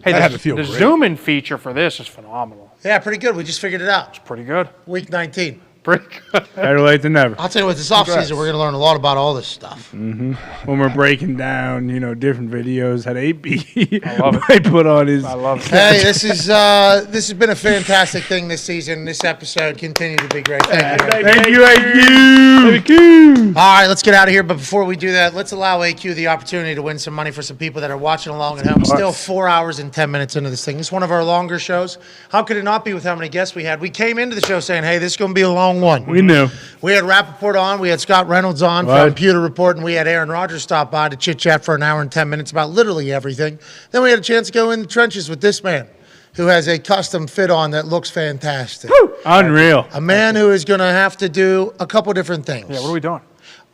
Hey, That had to feel the great. zoom-in feature for this is phenomenal. Yeah, pretty good. We just figured it out. It's pretty good. Week 19. Pretty good. Better late than never. I'll tell you what, this offseason, we're going to learn a lot about all this stuff. When we're breaking down, different videos that AB I love it. might put on his. I love it. Hey, this has been a fantastic thing this season. This episode continued to be great. Thank you. Thank you. All right, let's get out of here. But before we do that, let's allow AQ the opportunity to win some money for some people that are watching along at home. Still 4 hours and 10 minutes into this thing. It's one of our longer shows. How could it not be with how many guests we had? We came into the show saying, hey, this is going to be a long one. We knew. We had Rapoport on. We had Scott Reynolds on from Computer Report, and we had Aaron Rodgers stop by to chit-chat for an hour and 10 minutes about literally everything. Then we had a chance to go in the trenches with this man who has a custom fit on that looks fantastic. Unreal. A man who is going to have to do a couple different things. Yeah, what are we doing?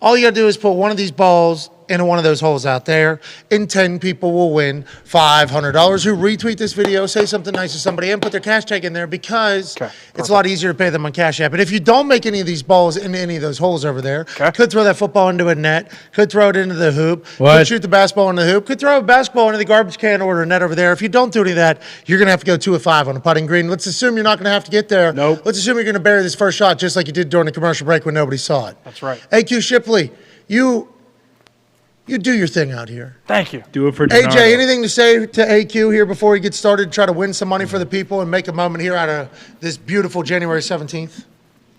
All you got to do is put one of these balls into one of those holes out there, and 10 people will win $500 who retweet this video, say something nice to somebody, and put their cash tag in there because it's a lot easier to pay them on Cash App. But if you don't make any of these balls into any of those holes over there, could throw that football into a net, could throw it into the hoop, could shoot the basketball into the hoop, could throw a basketball into the garbage can or a net over there. If you don't do any of that, you're going to have to go 2 of 5 on a putting green. Let's assume you're not going to have to get there. Nope. Let's assume you're going to bury this first shot just like you did during the commercial break when nobody saw it. That's right. AQ Shipley, you do your thing out here. Thank you. Do it for AJ, anything to say to AQ here before we get started, try to win some money for the people and make a moment here out of this beautiful January 17th?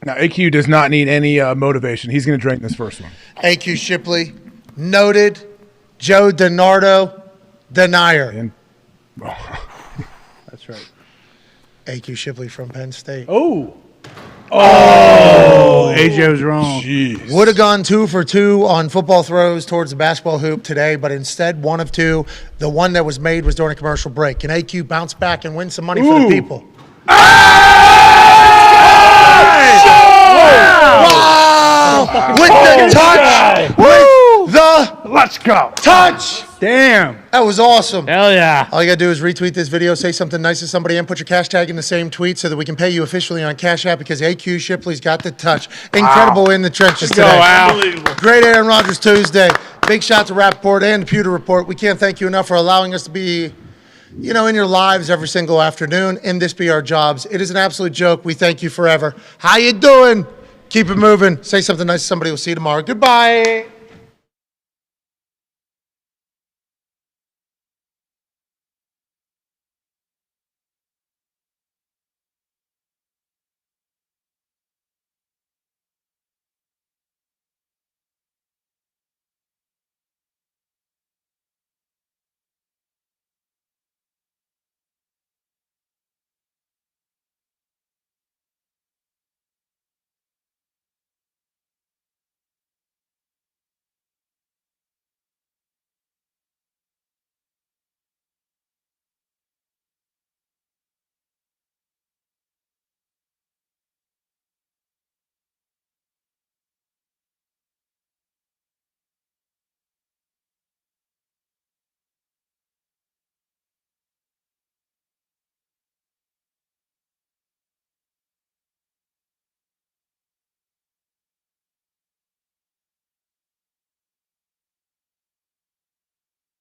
Now, AQ does not need any motivation. He's going to drink this first one. AQ Shipley, noted Joe DiNardo denier. That's right. AQ Shipley from Penn State. Oh, AJ was wrong. Would have gone 2 for 2 on football throws towards the basketball hoop today, but instead 1 of 2. The one that was made was during a commercial break. Can AQ bounce back and win some money for the people? Wow! With the touch! With the let's go touch! Damn. That was awesome. Hell yeah. All you got to do is retweet this video, say something nice to somebody, and put your cash tag in the same tweet so that we can pay you officially on Cash App because AQ Shipley's got the touch. Incredible in the trenches today. Unbelievable. Great Aaron Rodgers Tuesday. Big shout to Rapoport and the Pewter Report. We can't thank you enough for allowing us to be, in your lives every single afternoon and this be our jobs. It is an absolute joke. We thank you forever. How you doing? Keep it moving. Say something nice to somebody. We'll see you tomorrow. Goodbye.